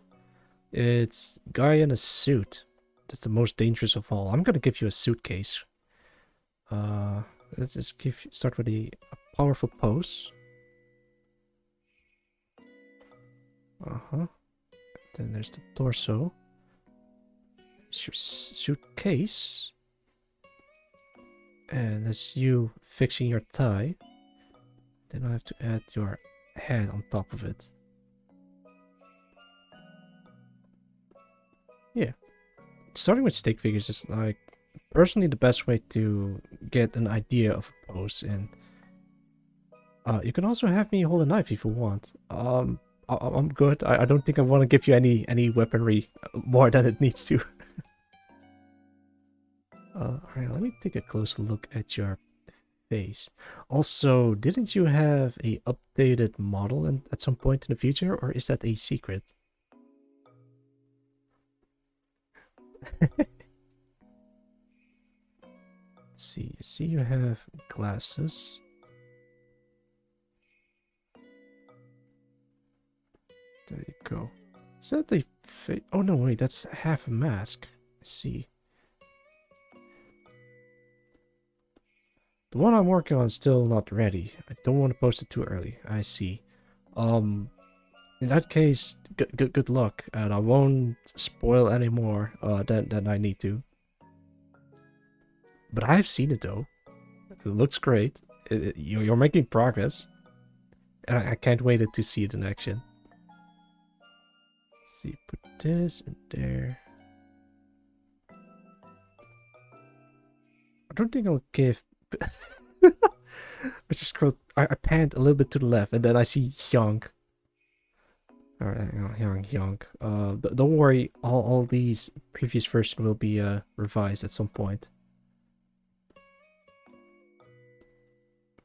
It's guy in a suit. That's the most dangerous of all. I'm gonna give you a suitcase. Let's just start with a powerful pose. Then there's the torso. It's your suitcase. And that's you fixing your tie. Then I have to add your head on top of it. Yeah. Starting with stick figures is like personally the best way to get an idea of a pose, and you can also have me hold a knife if you want. I'm good. I don't think I want to give you any weaponry more than it needs to. Alright, let me take a closer look at your face. Also, didn't you have a updated model at some point in the future, or is that a secret? Let's see. I see you have glasses. There you go. Is that a face? Oh no, wait, that's half a mask. I see. The one I'm working on is still not ready. I don't want to post it too early. I see. In that case, good luck, and I won't spoil any more than I need to. But I've seen it though. It looks great. You're making progress, and I can't wait to see it in action. Let's see, put this in there. I don't think I'll give. I just scrolled. I panned a little bit to the left, and then I see Hyung. Alright, Hyung. Don't worry. All these previous versions will be revised at some point.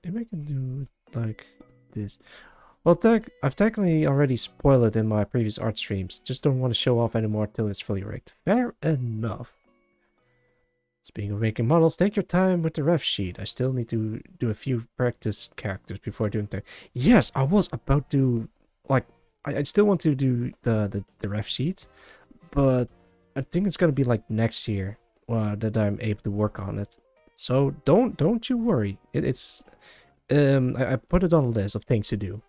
Maybe I can do it like this. Well, I've technically already spoiled it in my previous art streams. Just don't want to show off anymore till it's fully rigged. Fair enough. Speaking of making models, take your time with the ref sheet. I still need to do a few practice characters before doing that. Yes, I was about to, like, I still want to do the ref sheet, but I think it's gonna be like next year that I'm able to work on it. So don't you worry. I put it on a list of things to do.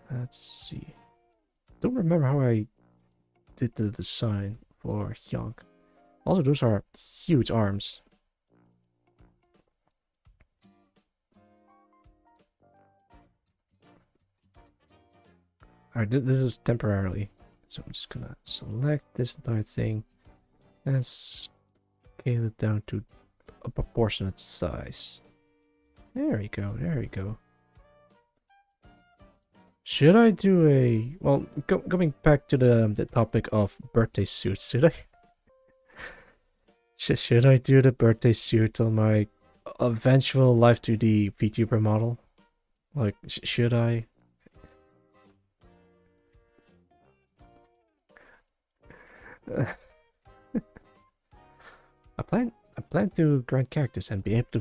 Let's see. Don't remember how I did the design for Hyung. Also, those are huge arms. Alright, this is temporarily. So I'm just gonna select this entire thing and scale it down to a proportionate size. There we go, there we go. Should I do a... Well, going back to the topic of birthday suits, should I... should I do the birthday suit on my eventual Live 2D VTuber model? Like, should I? I plan to grind characters and be able to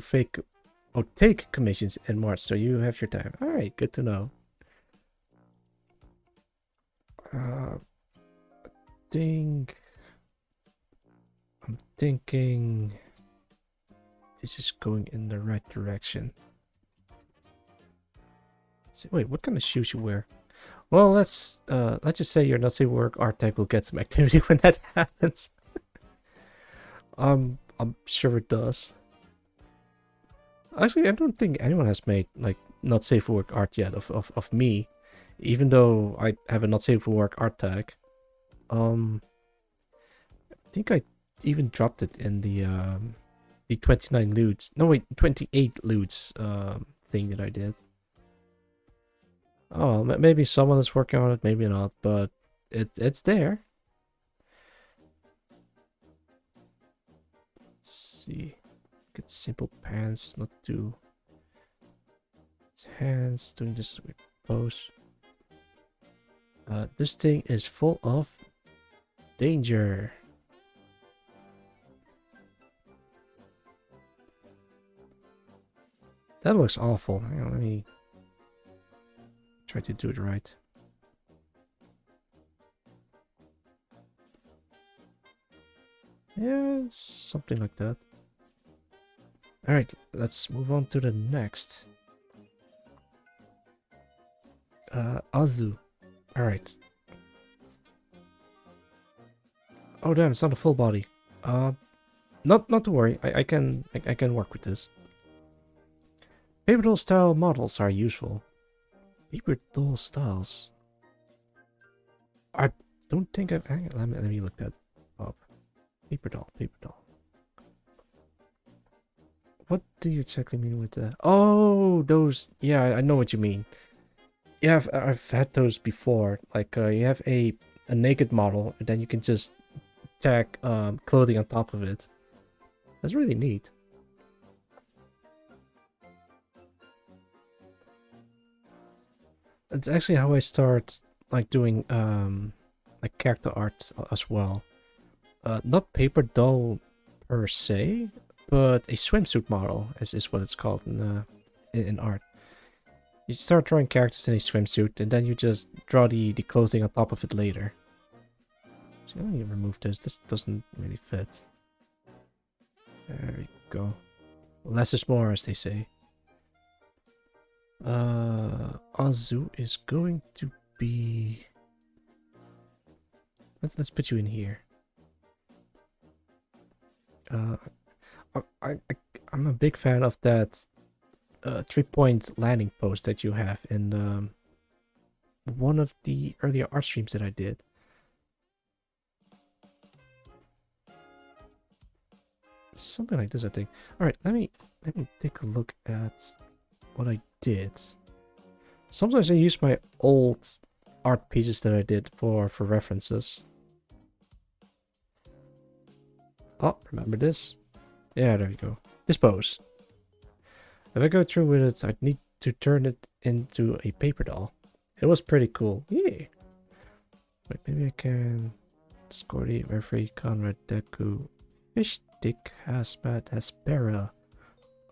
take commissions in March, so you have your time. Alright, good to know. I'm thinking this is going in the right direction. Wait, what kind of shoes you wear? Well, let's just say your not safe for work art tag will get some activity when that happens. I'm sure it does. Actually, I don't think anyone has made like not safe for work art yet of me, even though I have a not safe for work art tag. I think I even dropped it in the 29 loots. No wait, 28 loots thing that I did. Oh, maybe someone is working on it, maybe not, but it's there. Let's see. Get simple pants, not too. Hands doing this with pose. This thing is full of danger. That looks awful. Hang on, let me try to do it right. Yeah, it's something like that. Alright, let's move on to the next. Azu. Alright. Oh damn, it's not a full body. Not to worry. I can work with this. Paper doll style models are useful. Paper doll styles. I don't think I've. Hang on, let me look that up. Paper doll. What do you exactly mean with that? Oh, those. Yeah, I know what you mean. Yeah, I've had those before. Like you have a naked model, and then you can just tack clothing on top of it. That's really neat. It's actually how I start like doing like character art as well. Not paper doll per se, but a swimsuit model is what it's called in art. You start drawing characters in a swimsuit, and then you just draw the clothing on top of it later. So let me remove this. This doesn't really fit. There we go. Less is more, as they say. Azu is going to be. Let's put you in here. I'm a big fan of that 3-point landing post that you have in one of the earlier art streams that I did. Something like this, I think. All right, let me take a look at what I did. Sometimes I use my old art pieces that I did for references. Oh, remember this? Yeah, there we go. This pose. If I go through with it, I'd need to turn it into a paper doll. It was pretty cool. Yeah. Wait, maybe I can. Scotty, Referee, Conrad, Deku, Fish Stick, Hazmat, Hespera.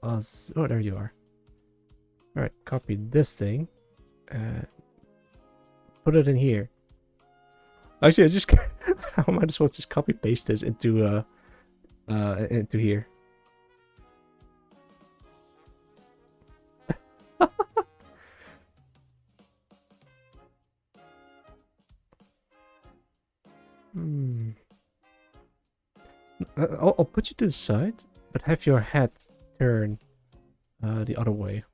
Oh, there you are. Alright, copy this thing. Put it in here. Actually, I just I might as well just copy paste this into here. I'll put you to the side, but have your head turn the other way.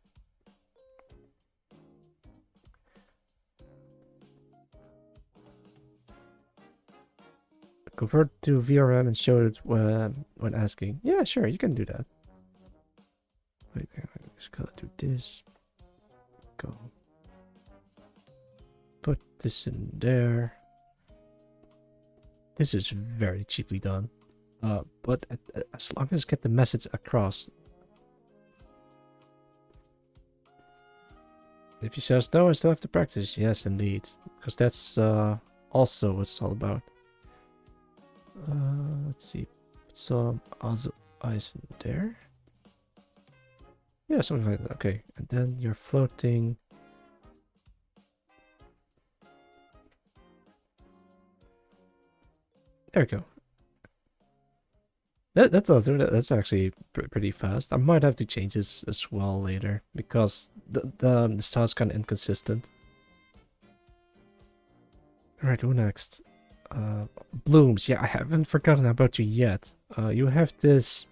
Convert to VRM and show it when asking. Yeah, sure, you can do that. Wait, I just gotta do this. Go. Put this in there. This is very cheaply done. But as long as get the message across. If he says no, I still have to practice. Yes, indeed. Because that's also what it's all about. Let's see. Put some eyes in there. Yeah, something like that. Okay, and then you're floating. There we go. That's awesome. That's actually pretty fast. I might have to change this as well later because the style's kind of inconsistent. All right, who next? Blooms. Yeah, I haven't forgotten about you yet. You have this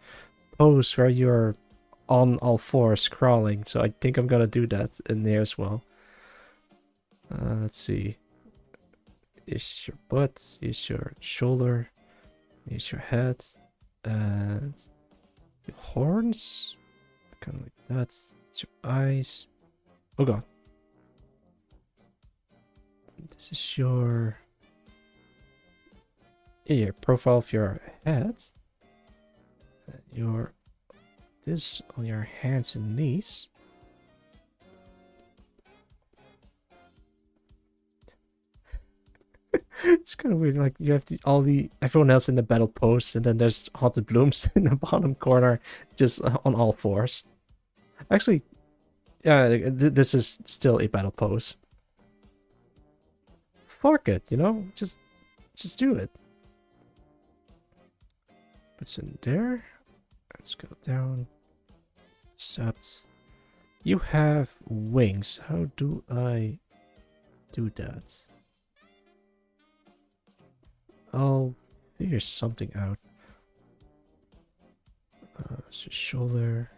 pose where you're on all fours crawling, so I think I'm gonna do that in there as well. Let's see. Is your butt? Is your shoulder? Is your head? And your horns, kind of like that. It's your eyes. Oh god. This is your profile of your head. Your this on your hands and knees. It's kind of weird, like you have everyone else in the battle pose, and then there's Haunted Blooms in the bottom corner, just on all fours. Actually, Yeah, this is still a battle pose. Fuck it, you know? Just do it. What's in there? Let's go down. Accept. You have wings. How do I do that? I'll figure something out. So shoulder.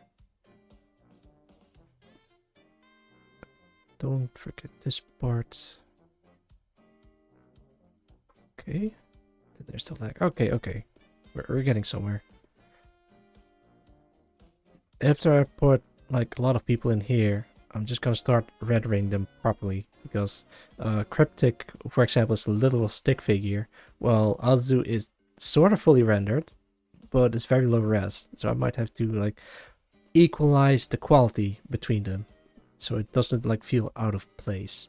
Don't forget this part. Okay. Then there's the leg. Okay, okay. We're getting somewhere. After I put like a lot of people in here, I'm just gonna start rendering them properly because Cryptic, for example, is a little stick figure, while Azu is sort of fully rendered, but it's very low res, so I might have to like equalize the quality between them so it doesn't like feel out of place.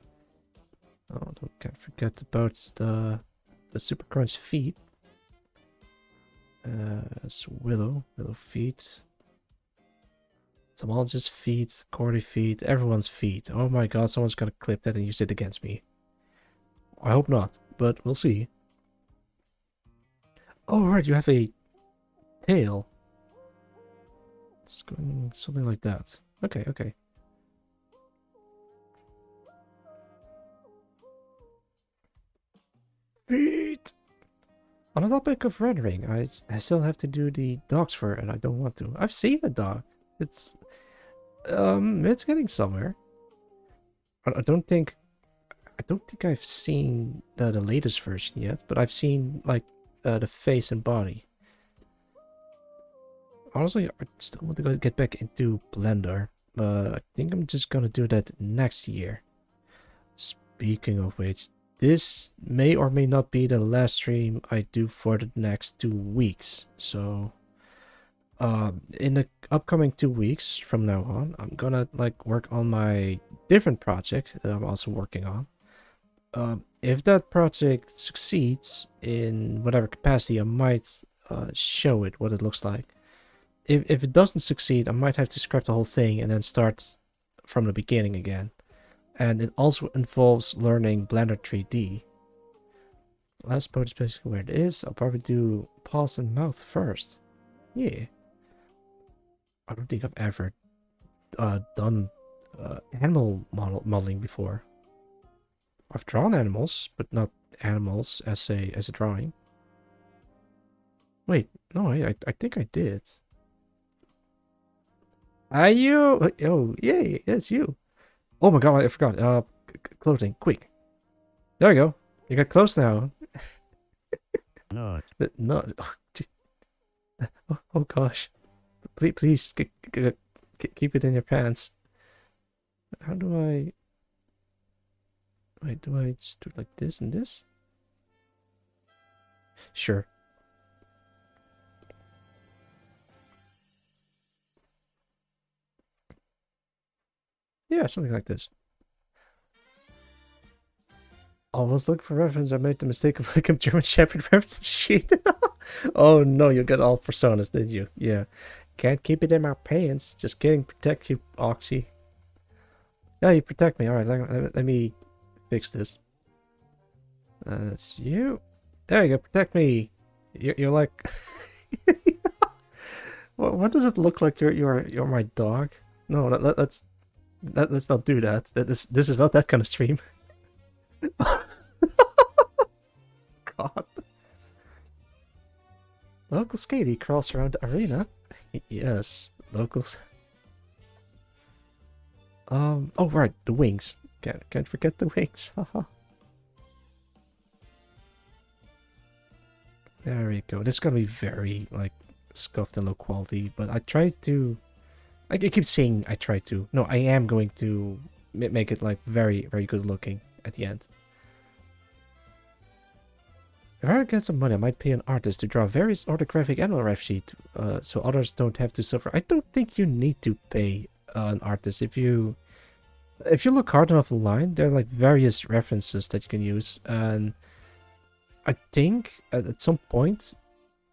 Oh, can't forget about the Super Crunch feet. It's Willow feet. Somologist feet, Cordy feet, everyone's feet. Oh my god, someone's gonna clip that and use it against me. I hope not, but we'll see. Oh right, you have a tail. It's going something like that. Okay, okay. Feet! On the topic of rendering, I still have to do the dog's fur and I don't want to. I've seen a dog. It's getting somewhere. I don't think I've seen the latest version yet, but I've seen like the face and body. Honestly, I still want to go get back into Blender, but I think I'm just gonna do that next year. Speaking of which, this may or may not be the last stream I do for the next 2 weeks. So, in the upcoming 2 weeks from now on, I'm gonna like work on my different project that I'm also working on. If that project succeeds in whatever capacity, I might show it what it looks like. If it doesn't succeed, I might have to scrap the whole thing and then start from the beginning again. And it also involves learning Blender 3D. Last part is basically where it is. I'll probably do paws and mouth first. Yeah. I don't think I've ever done animal modeling before. I've drawn animals, but not animals as a drawing. Wait, no, I think I did. Are you? Oh, yay, it's you. Oh my god, I forgot. Clothing, quick. There we go. You got clothes now. No. No. Oh gosh. Please keep it in your pants. How do I... Wait, do I just do it like this and this? Sure. Yeah, something like this. I was looking for reference. I made the mistake of looking German Shepherd reference sheet. Oh no, you got all personas, did you? Yeah. Can't keep it in my pants. Just kidding. Protect you, Oxy. Yeah, you protect me. Alright, let me fix this. That's you. There you go. Protect me. You're like... what does it look like? You're my dog? No, let's not do that. This is not that kind of stream. God. Local skatey crawls around the arena. Yes, locals. Oh right, the wings. Can't forget the wings. Haha. There we go. This is gonna be very like scuffed and low quality, but I try to. I keep saying I try to. No, I am going to make it like very good looking at the end. If I ever get some money, I might pay an artist to draw various orthographic and a ref sheet, so others don't have to suffer. I don't think you need to pay an artist. If you look hard enough online, there are like various references that you can use, and I think at some point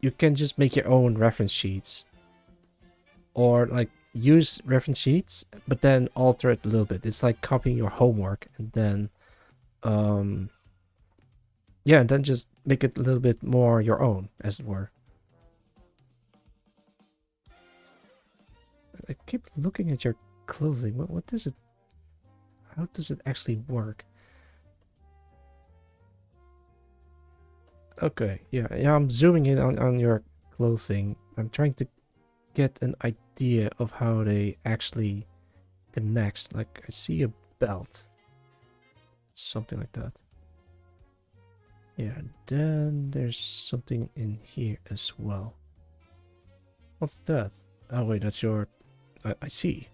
you can just make your own reference sheets, or like use reference sheets, but then alter it a little bit. It's like copying your homework and then, yeah, and then just make it a little bit more your own, as it were. I keep looking at your clothing. What is it? How does it actually work? Okay, yeah, I'm zooming in on your clothing. I'm trying to get an idea of how they actually connect. Like, I see a belt. Something like that. Yeah, and then there's something in here as well. What's that? Oh wait, that's your... I see.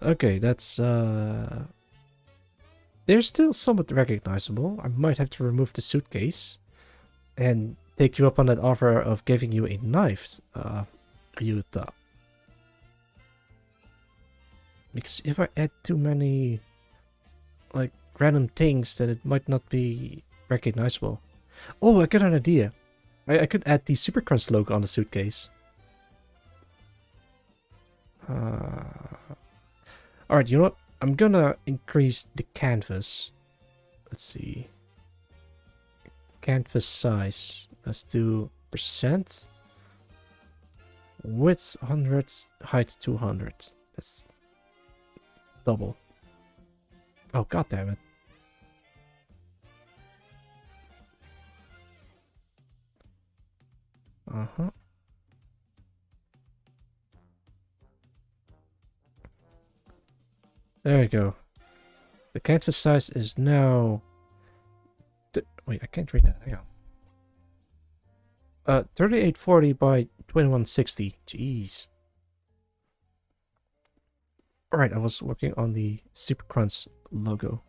Okay, that's they're still somewhat recognizable. I might have to remove the suitcase and take you up on that offer of giving you a knife, Ryuta. Because if I add too many, like, random things, then it might not be recognizable. Oh, I got an idea. I could add the Super Crunch logo on the suitcase. Alright, you know what? I'm gonna increase the canvas. Let's see. Canvas size. Let's do percent. Width 100, height 200. That's double. Oh, god damn it. Uh-huh. There we go. The canvas size is now... Wait, I can't read that. Hang on. 3840 by 2160. Jeez. Alright, I was working on the Super Crunch logo.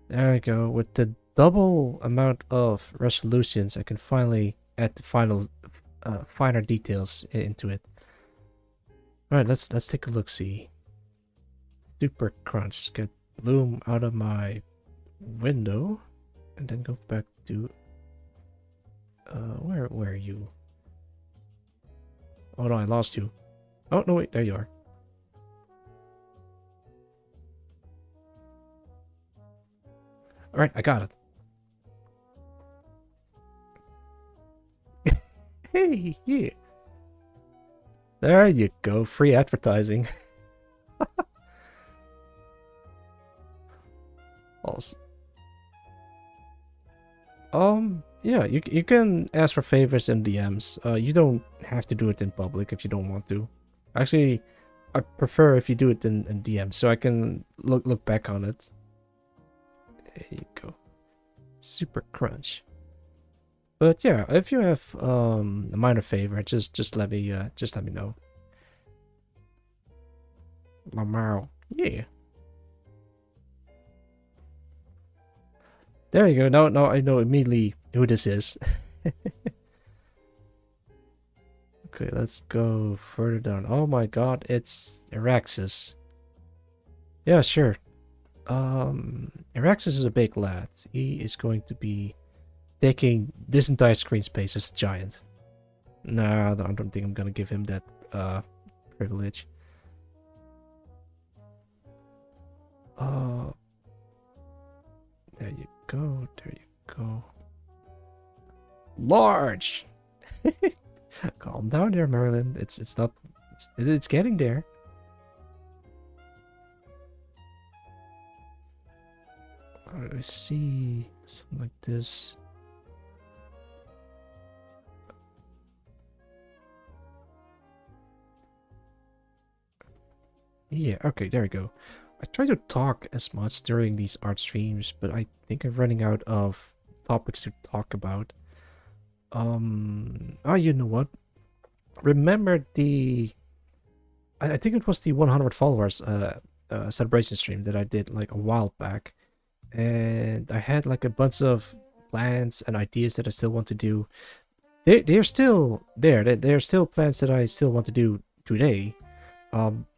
There we go. With the double amount of resolutions, I can finally add the final finer details into it. Alright, let's take a look. See, Super Crunch. Get Bloom out of my window, and then go back to where are you? Oh no, I lost you. Oh no, wait, there you are. Alright, I got it. Hey, yeah. There you go, free advertising. Also, yeah, you can ask for favors in DMs. You don't have to do it in public if you don't want to. Actually, I prefer if you do it in DMs so I can look back on it. There you go. Super Crunch. But yeah, if you have a minor favor, just let me know. Mamao. Yeah. There you go. Now I know immediately who this is. Okay, let's go further down. Oh my god, it's Araxis. Yeah, sure. Araxis is a big lad. He is going to be taking this entire screen space as a giant. Nah, I don't think I'm gonna give him that privilege. There you go, there you go. Large! Calm down there, Marilyn. It's not... It's getting there. I see something like this. Yeah, okay, there we go. I try to talk as much during these art streams, but I think I'm running out of topics to talk about. Oh, you know what? Remember the... I think it was the 100 followers celebration stream that I did like a while back. And I had like a bunch of plans and ideas that I still want to do. They're still there. They're still plans that I still want to do today.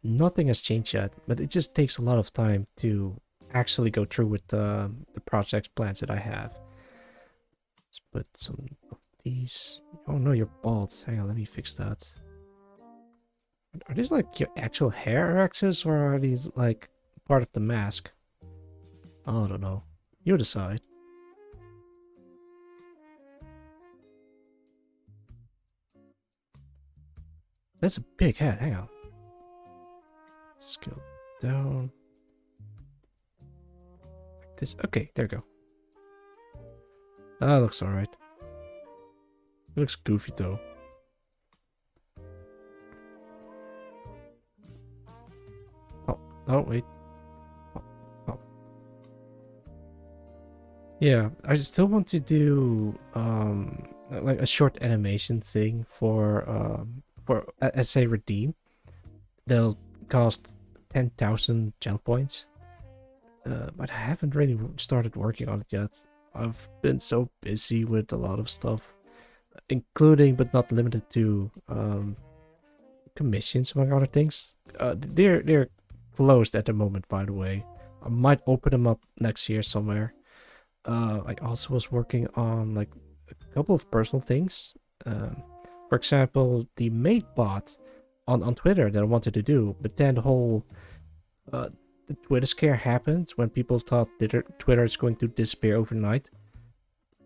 Nothing has changed yet, but it just takes a lot of time to actually go through with the project plans that I have. Let's put some of these. Oh no, you're bald. Hang on, let me fix that. Are these like your actual hair axes, or are these like part of the mask? I don't know. You decide. That's a big head. Hang on. Let's go down. Like this. Okay, there we go. That looks alright. It looks goofy though. Oh, wait. Oh. Yeah, I still want to do like a short animation thing for SA Redeem. That'll cost 10,000 gel points. But I haven't really started working on it yet. I've been so busy with a lot of stuff, including but not limited to commissions, among other things. They're closed at the moment, by the way. I might open them up next year somewhere. I also was working on like a couple of personal things. For example, the mate bot on Twitter that I wanted to do, but then the whole the Twitter scare happened when people thought Twitter is going to disappear overnight.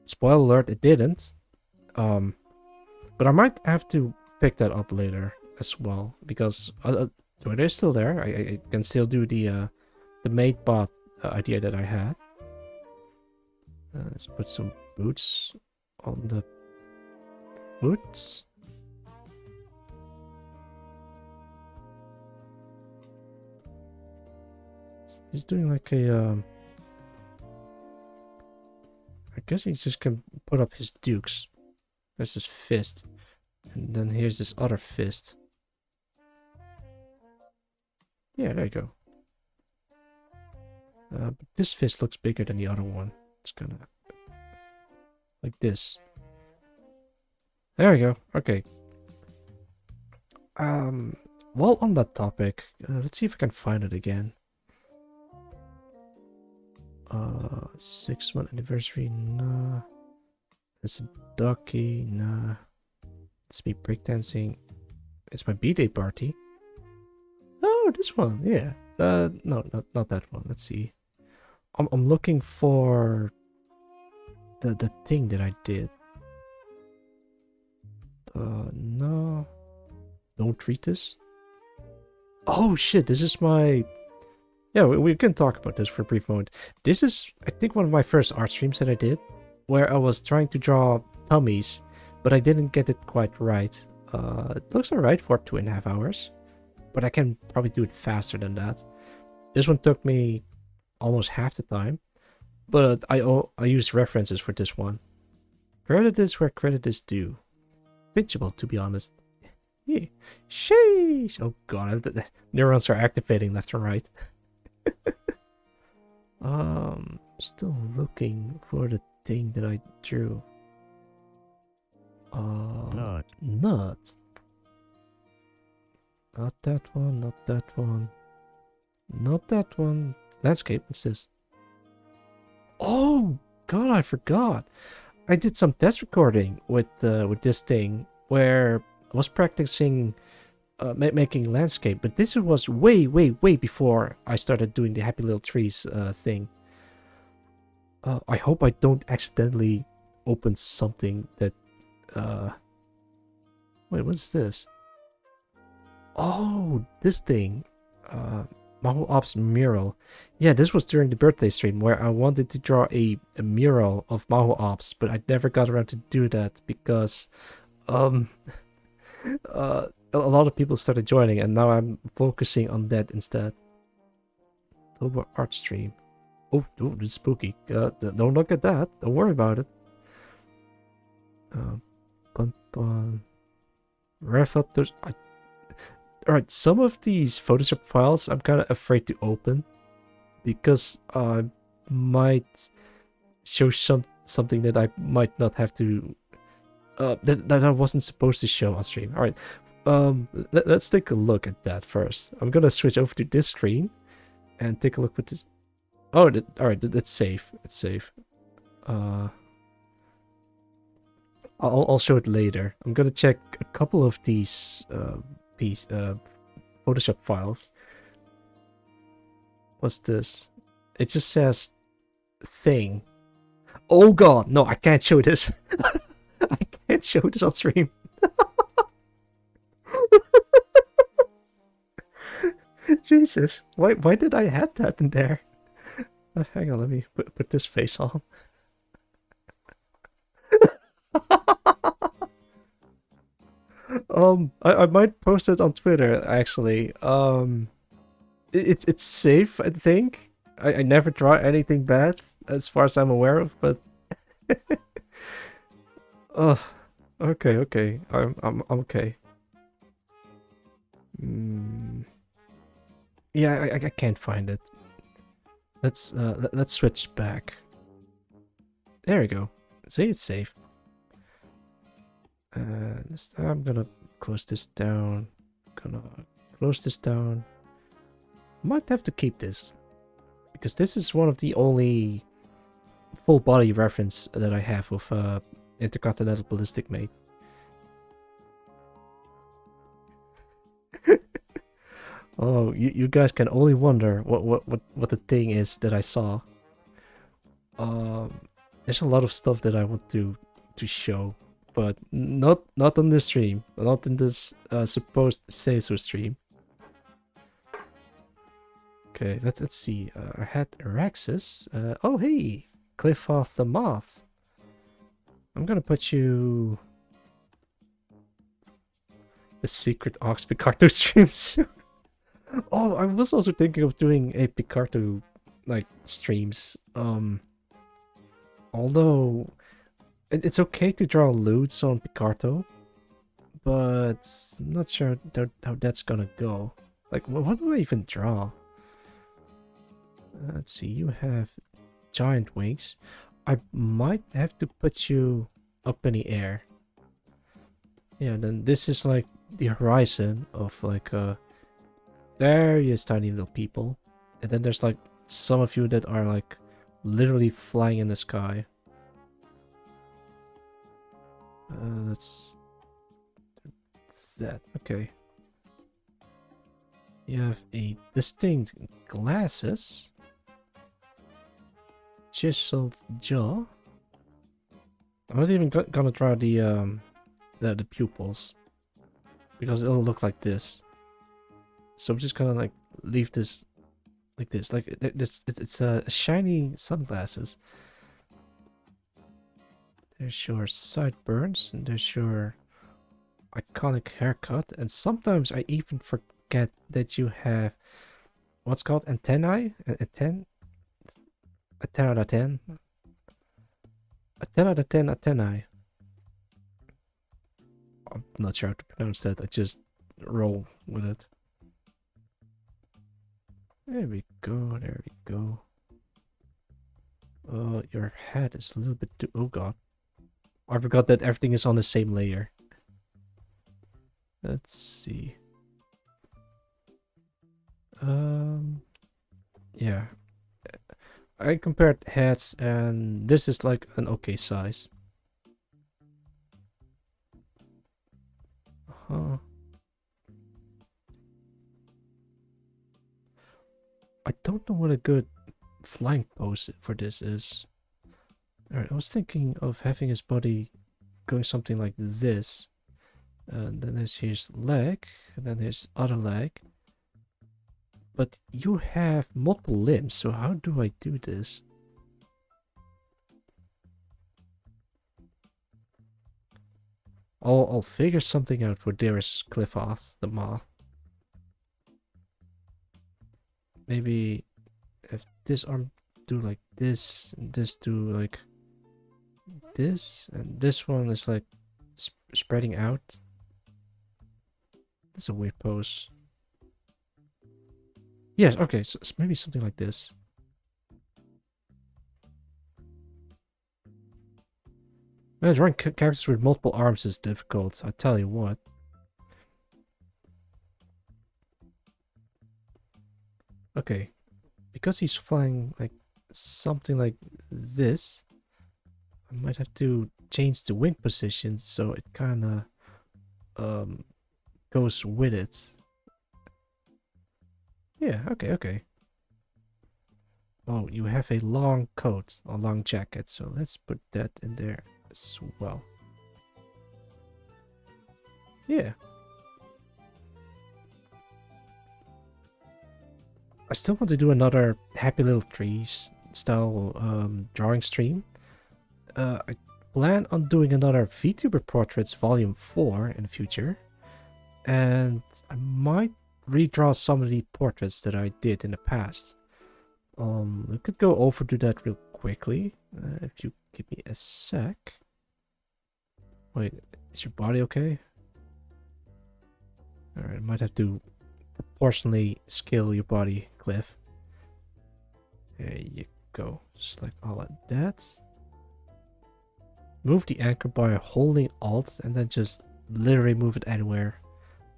Spoiler alert, it didn't. But I might have to pick that up later as well, because Twitter is still there. I can still do the mate bot idea that I had. Let's put some boots on the boots. He's doing like a I guess he just can put up his dukes. There's his fist. And then here's this other fist. Yeah, there you go. But this fist looks bigger than the other one. It's gonna... like this. There we go. Okay. While on that topic, let's see if I can find it again. 6-month anniversary, nah. It's a ducky, nah. It's me breakdancing. It's my B-day party. Oh, this one, yeah. No, not that one. Let's see. I'm looking for the thing that I did. No. Don't treat this. Oh shit, this is my... Yeah, we can talk about this for a brief moment. This is, I think, one of my first art streams that I did, where I was trying to draw tummies, but I didn't get it quite right. It looks alright for 2.5 hours, but I can probably do it faster than that. This one took me almost half the time, but I used references for this one. Credit is where credit is due. Pinchable, to be honest. Yeah. Sheesh! Oh god, the neurons are activating left and right. Still looking for the thing that I drew. Nut. Not that one, not that one. Not that one. Landscape, what's this? Oh god, I forgot. I did some test recording with this thing where I was practicing making landscape, but this was way before I started doing the Happy Little Trees thing. I hope I don't accidentally open something that wait, what's this? Oh, this thing. Maho Ops mural. Yeah, this was during the birthday stream where I wanted to draw a mural of Maho Ops, but I never got around to do that because a lot of people started joining, and now I'm focusing on that instead. October art stream. Oh, this is spooky. Don't look at that. Don't worry about it. Bun. Rev up those. Alright, some of these Photoshop files I'm kind of afraid to open because I might show something that I might not have to. That I wasn't supposed to show on stream. Alright, let's take a look at that first. I'm gonna switch over to this screen and take a look with this. Oh, alright, that's safe. It's safe. I'll show it later. I'm gonna check a couple of these Photoshop files. What's this? It just says thing. Oh god, no, I can't show this. I can't show this on stream. Jesus, why did I have that in there? Hang on, let me put this face on. I might post it on Twitter actually. It's safe, I think. I never draw anything bad as far as I'm aware of, but oh, okay. I'm okay. Yeah, I can't find it. Let's switch back. There we go. See, it's safe. I'm gonna close this down. Gonna close this down. Might have to keep this because this is one of the only full body reference that I have of Intercontinental Ballistic Mate. Oh, you guys can only wonder what the thing is that I saw. There's a lot of stuff that I want to show, but not on this stream, not in this supposed say so stream. Okay, let's see. I had Araxis. Oh hey, Cliffoth the Moth. I'm gonna put you the secret Ox Picarto stream soon. Oh, I was also thinking of doing a Picarto like streams. Although it's okay to draw loots on Picarto, but I'm not sure how that's gonna go. Like, what do I even draw? Let's see. You have giant wings. I might have to put you up in the air. Yeah, then this is like the horizon of like various tiny little people, and then there's like some of you that are like literally flying in the sky. That's that. Okay. You have a distinct glasses, chiseled jaw. I'm not even gonna draw the pupils because it'll look like this. So I'm just gonna like leave this like this. Like it's a shiny sunglasses. There's your sideburns, and there's your iconic haircut, and sometimes I even forget that you have what's called antennae. A 10 out of 10. A 10 out of 10 antennae. I'm not sure how to pronounce that. I just roll with it. There we go. There we go. Your head is a little bit too. Oh god. I forgot that everything is on the same layer. Let's see. Yeah. I compared heads, and this is like an okay size. I don't know what a good flying pose for this is. Alright, I was thinking of having his body going something like this. And then there's his leg, and then his other leg. But you have multiple limbs, so how do I do this? I'll figure something out for dearest Cliffoth, the moth. Maybe if this arm do like this, and this do like this, and this one is like spreading out. That's a weird pose. Yes, okay, so maybe something like this. Man, drawing characters with multiple arms is difficult, I tell you what. Okay, because he's flying like something like this, I might have to change the wing position so it kind of goes with it. Yeah, okay, okay. Oh, you have a long coat, a long jacket, so let's put that in there as well. Yeah. I still want to do another Happy Little Trees style drawing stream. I plan on doing another VTuber Portraits Volume 4 in the future. And I might redraw some of the portraits that I did in the past. We could go over to that real quickly, if you give me a sec. Wait, is your body okay? Alright, I might have to proportionally scale your body, Cliff. There you go. Select all of that. Move the anchor by holding Alt and then just literally move it anywhere.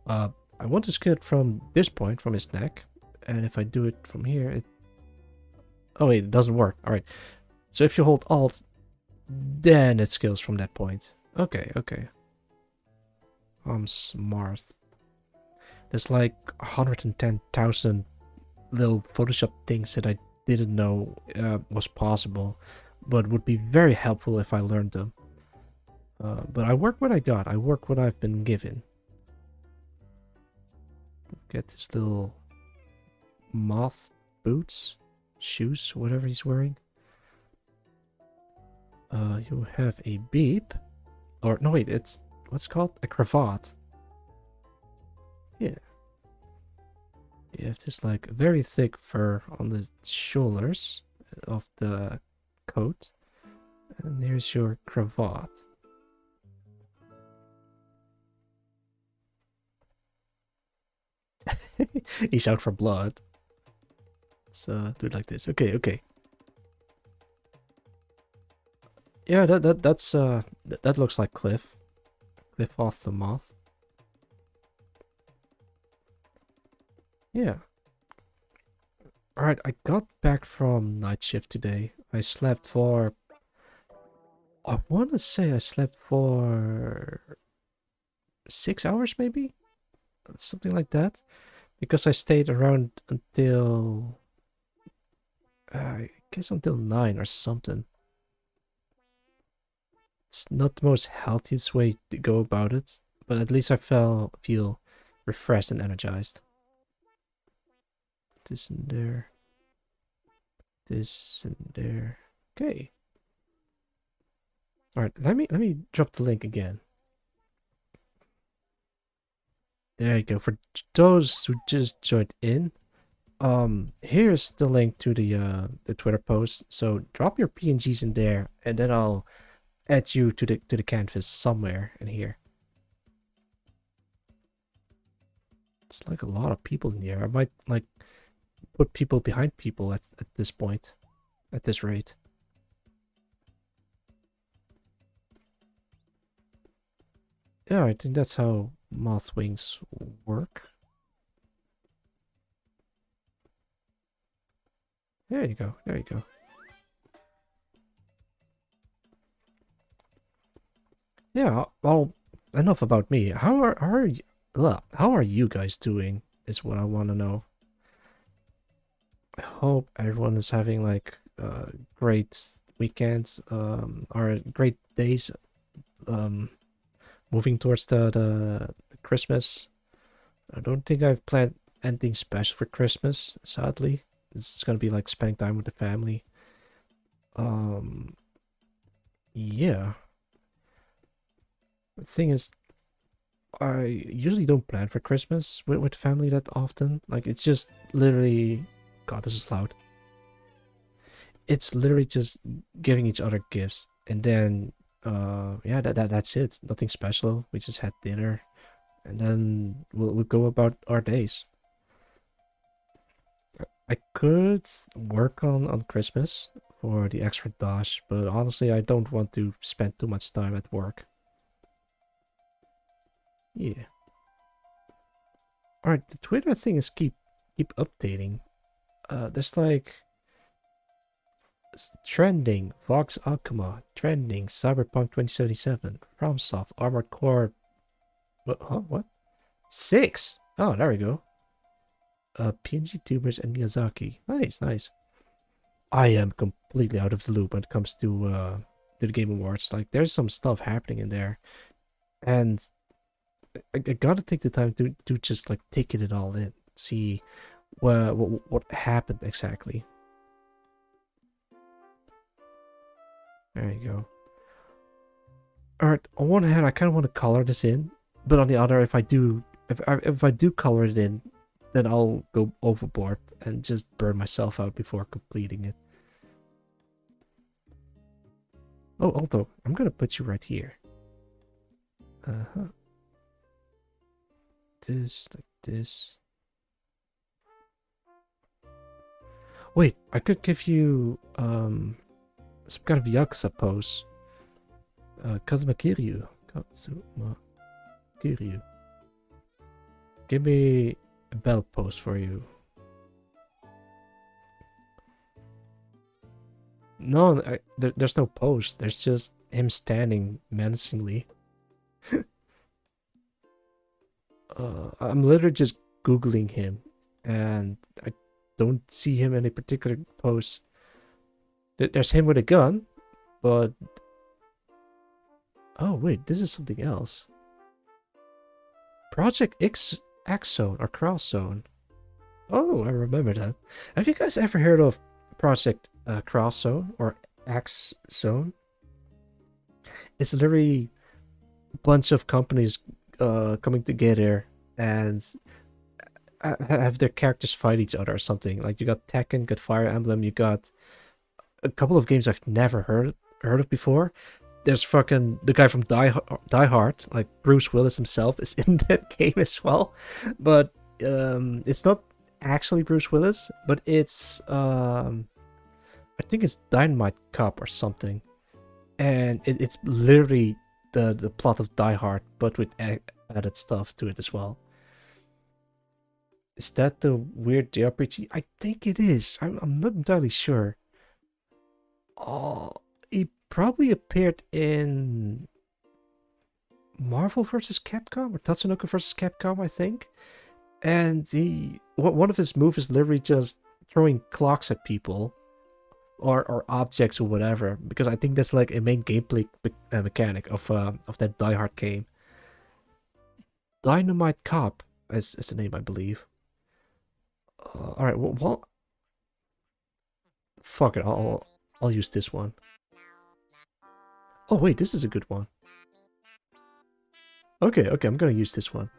I want to scale it from this point, from his neck. And if I do it from here, it... Oh wait, it doesn't work. Alright. So if you hold Alt, then it scales from that point. Okay, okay. I'm smart. There's like 110,000 little Photoshop things that I didn't know was possible, but would be very helpful if I learned them. But I work what I got. I work what I've been given. Get this little moth boots, shoes, whatever he's wearing. You have a beep. Or, no wait, it's, what's it called? A cravat. Yeah. You have this like very thick fur on the shoulders of the coat. And here's your cravat. He's out for blood. Let's do it like this. Okay, okay. Yeah, that looks like Cliff. Cliff off the moth. Yeah. Alright, I got back from night shift today. I slept for... I want to say I slept for 6 hours maybe? Something like that. Because I stayed around until... I guess until 9 or something. It's not the most healthiest way to go about it, but at least I feel refreshed and energized. This in there. This in there. Okay. Alright, let me drop the link again. There you go. For those who just joined in, here's the link to the Twitter post. So drop your PNGs in there, and then I'll add you to the canvas somewhere in here. It's like a lot of people in here. I might like put people behind people at this point, at this rate. Yeah, I think that's how moth wings work. There you go. There you go. Yeah, well, enough about me. How are you guys doing is what I want to know. I hope everyone is having like great weekends or great days moving towards the Christmas. I don't think I've planned anything special for Christmas, sadly. It's gonna be like spending time with the family. Yeah. The thing is, I usually don't plan for Christmas with family that often. Like, it's just literally... God, this is loud. It's literally just giving each other gifts. And then, yeah, that's it. Nothing special. We just had dinner. And then we'll go about our days. I could work on Christmas for the extra dosh, but honestly, I don't want to spend too much time at work. Yeah. Alright, the Twitter thing is keep updating. There's like Trending, Vox Akuma. Trending, Cyberpunk 2077. FromSoft, Armored Core. What? Huh? What? 6! Oh, there we go. PNG Tubers and Miyazaki. Nice, nice. I am completely out of the loop when it comes to the Game Awards. Like, there's some stuff happening in there, and I gotta take the time to just like take it all in, see what happened exactly. There you go. Alright, on one hand, I kind of want to color this in, but on the other, if I do color it in, then I'll go overboard and just burn myself out before completing it. Oh, Alto, I'm gonna put you right here. This, like this. Wait, I could give you some kind of Yakuza pose. Kazuma Kiryu. Kazuma Kiryu. Give me a bell pose for you. No, there's no pose. There's just him standing menacingly. I'm literally just Googling him, and I don't see him in a particular pose. There's him with a gun, but... Oh, wait, this is something else. Project X Zone or Cross Zone. Oh, I remember that. Have you guys ever heard of Project Cross Zone or X Zone? It's literally a bunch of companies coming together and have their characters fight each other or something. Like, you got Tekken, got Fire Emblem, you got a couple of games I've never heard of before. There's fucking the guy from Die Hard, like Bruce Willis himself is in that game as well. But it's not actually Bruce Willis, but it's I think it's Dynamite Cop or something. And it's literally the plot of Die Hard, but with added stuff to it as well. Is that the weird JRPG? I think it is. I'm not entirely sure. Oh, he probably appeared in Marvel vs. Capcom or Tatsunoko vs. Capcom, I think. And one of his moves is literally just throwing clocks at people or objects or whatever, because I think that's like a main gameplay mechanic of that Die Hard game. Dynamite Cop is the name, I believe. All right, well, fuck it, I'll use this one. Oh wait, this is a good one. Okay, I'm gonna use this one.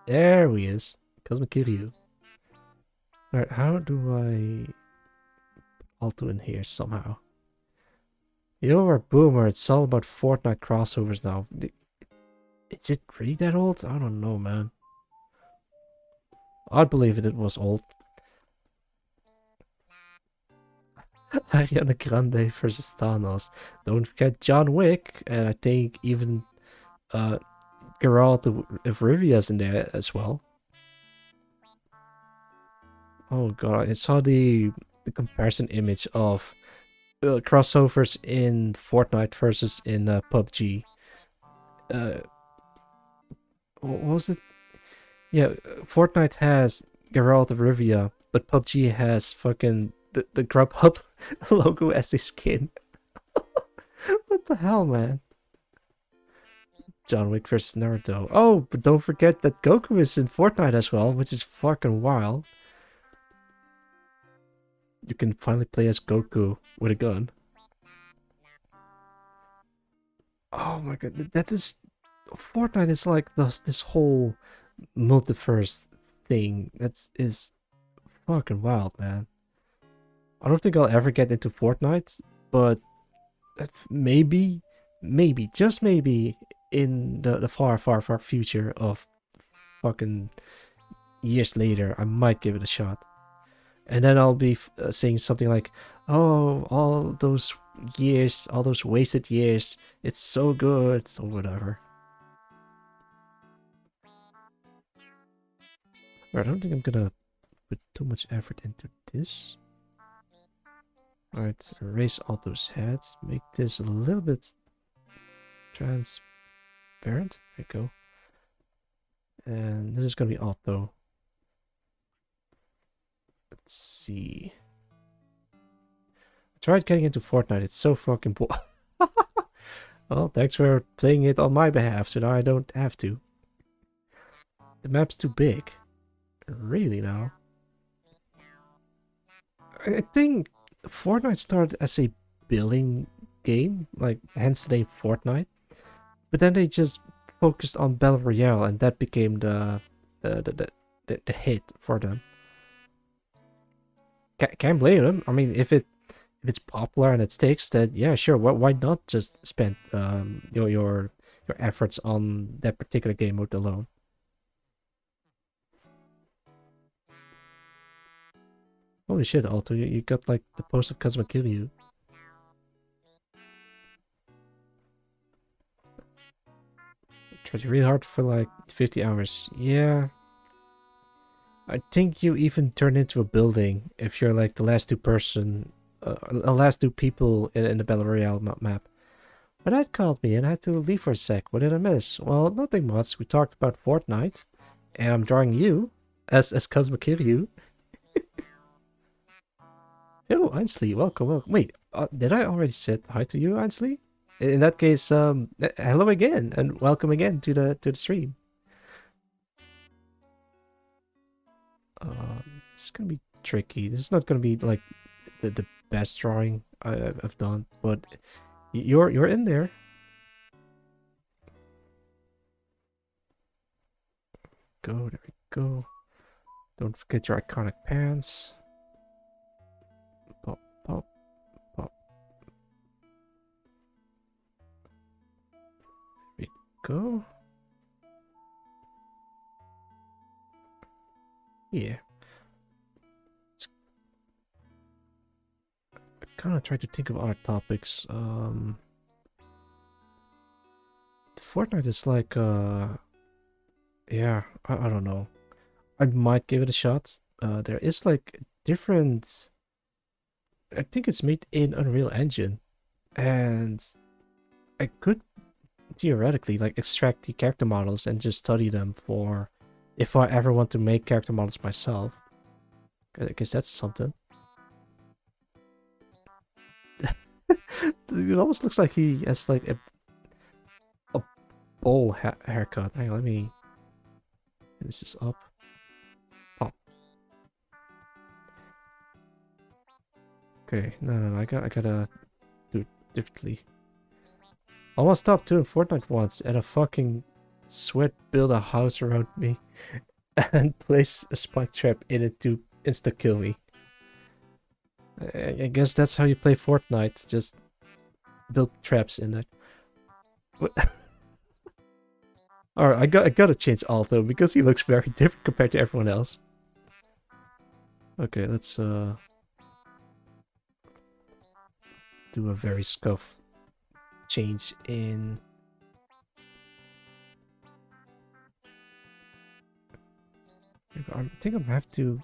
There he is, Kazuma Kiryu. Alright, how do I Alto in here somehow? You're a boomer, it's all about Fortnite crossovers now. Is it really that old? I don't know, man. I'd believe it was old. Ariana Grande versus Thanos. Don't forget John Wick, and I think even Geralt of Rivia's in there as well. Oh god, I saw the comparison image of crossovers in Fortnite versus in PUBG. What was it? Yeah, Fortnite has Geralt of Rivia, but PUBG has fucking the Grubhub logo as a skin. What the hell, man? John Wick versus Naruto. Oh, but don't forget that Goku is in Fortnite as well, which is fucking wild. You can finally play as Goku with a gun. Oh my god, that is... Fortnite is like this whole multiverse thing that is fucking wild, man. I don't think I'll ever get into Fortnite, but maybe, just maybe, in the far future of fucking years later, I might give it a shot. And then I'll be saying something like, oh, all those years, all those wasted years, it's so good, or whatever. I don't think I'm gonna put too much effort into this. Alright, erase all those heads. Make this a little bit transparent. There you go. And this is gonna be auto. Let's see. I tried getting into Fortnite. It's so fucking boring. Well, thanks for playing it on my behalf, so now I don't have to. The map's too big. Really now? I think Fortnite started as a building game, like hence the name Fortnite. But then they just focused on Battle Royale, and that became the hit for them. Can't blame them. I mean, if it's popular and it sticks, then yeah, sure. Why not just spend your efforts on that particular game mode alone? Holy shit, Alto, you got like the post of Kazuma Kiryu. Tried really hard for like 50 hours. Yeah. I think you even turn into a building if you're like the last two people in the Battle Royale map. But that called me and I had to leave for a sec. What did I miss? Well, nothing much. We talked about Fortnite. And I'm drawing you as Kazuma Kiryu. Yo, Ainsley, welcome. Wait, did I already say hi to you, Ainsley? In that case, hello again and welcome again to the stream. It's gonna be tricky. This is not gonna be like the best drawing I've done, but you're in there. There we go. Don't forget your iconic pants. Pop. There we go. Yeah. I kind of try to think of other topics. Fortnite is like, yeah, I don't know. I might give it a shot. There is like different. I think it's made in Unreal Engine, and I could theoretically like extract the character models and just study them for if I ever want to make character models myself. I guess that's something. It almost looks like he has like a bowl haircut. Hang on, let me finish this up. Pop. Okay, no, I gotta do it differently. I almost stopped doing Fortnite once and a fucking sweat build a house around me and place a spike trap in it to insta-kill me. I guess that's how you play Fortnite, just build traps in it. Alright, I gotta change Alto because he looks very different compared to everyone else. Okay, let's do a very scuff change in. I think I'm gonna have to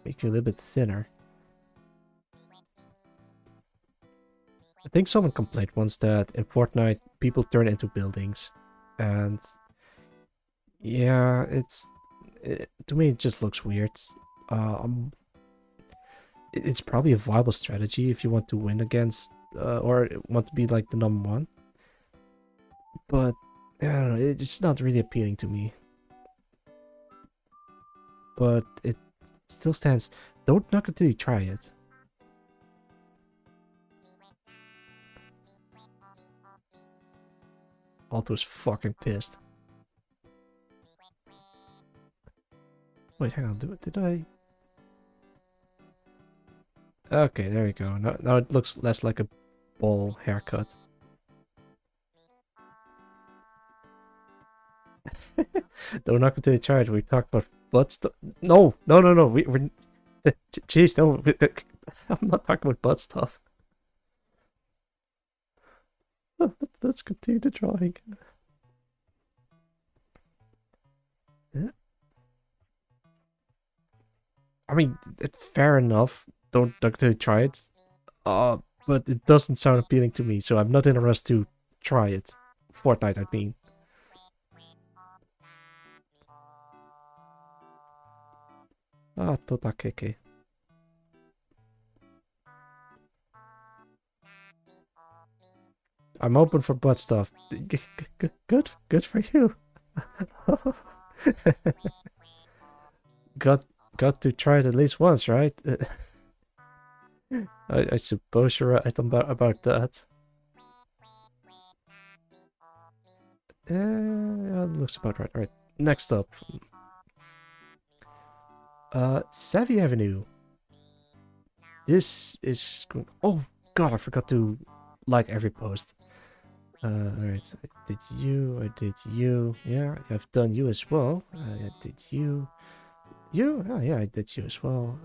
make you a little bit thinner. I think someone complained once that in Fortnite people turn into buildings, and yeah, to me it just looks weird. It's probably a viable strategy if you want to win against or want to be like the number one, but I don't know, it's not really appealing to me. But it still stands. Don't knock until you try it. Alto's fucking pissed. Wait, hang on. Did I? Okay, there we go. Now it looks less like a ball haircut. Don't knock until you try it. We talked about butt stuff. No. We're. Jeez, no. I'm not talking about butt stuff. Let's continue the drawing. Yeah. I mean, it's fair enough. Don't really try it. But it doesn't sound appealing to me, so I'm not in a rush to try it. Fortnite, I mean. Ah, Tota Keke. I'm open for butt stuff. Good for you. got got to try it at least once, right? I suppose you're right about that. Looks about right. Alright, next up. Savvy Avenue. This is going... Oh god, I forgot to like every post. Alright, I did you, I did you. Yeah, I've done you as well. I did you. You? Oh yeah, I did you as well.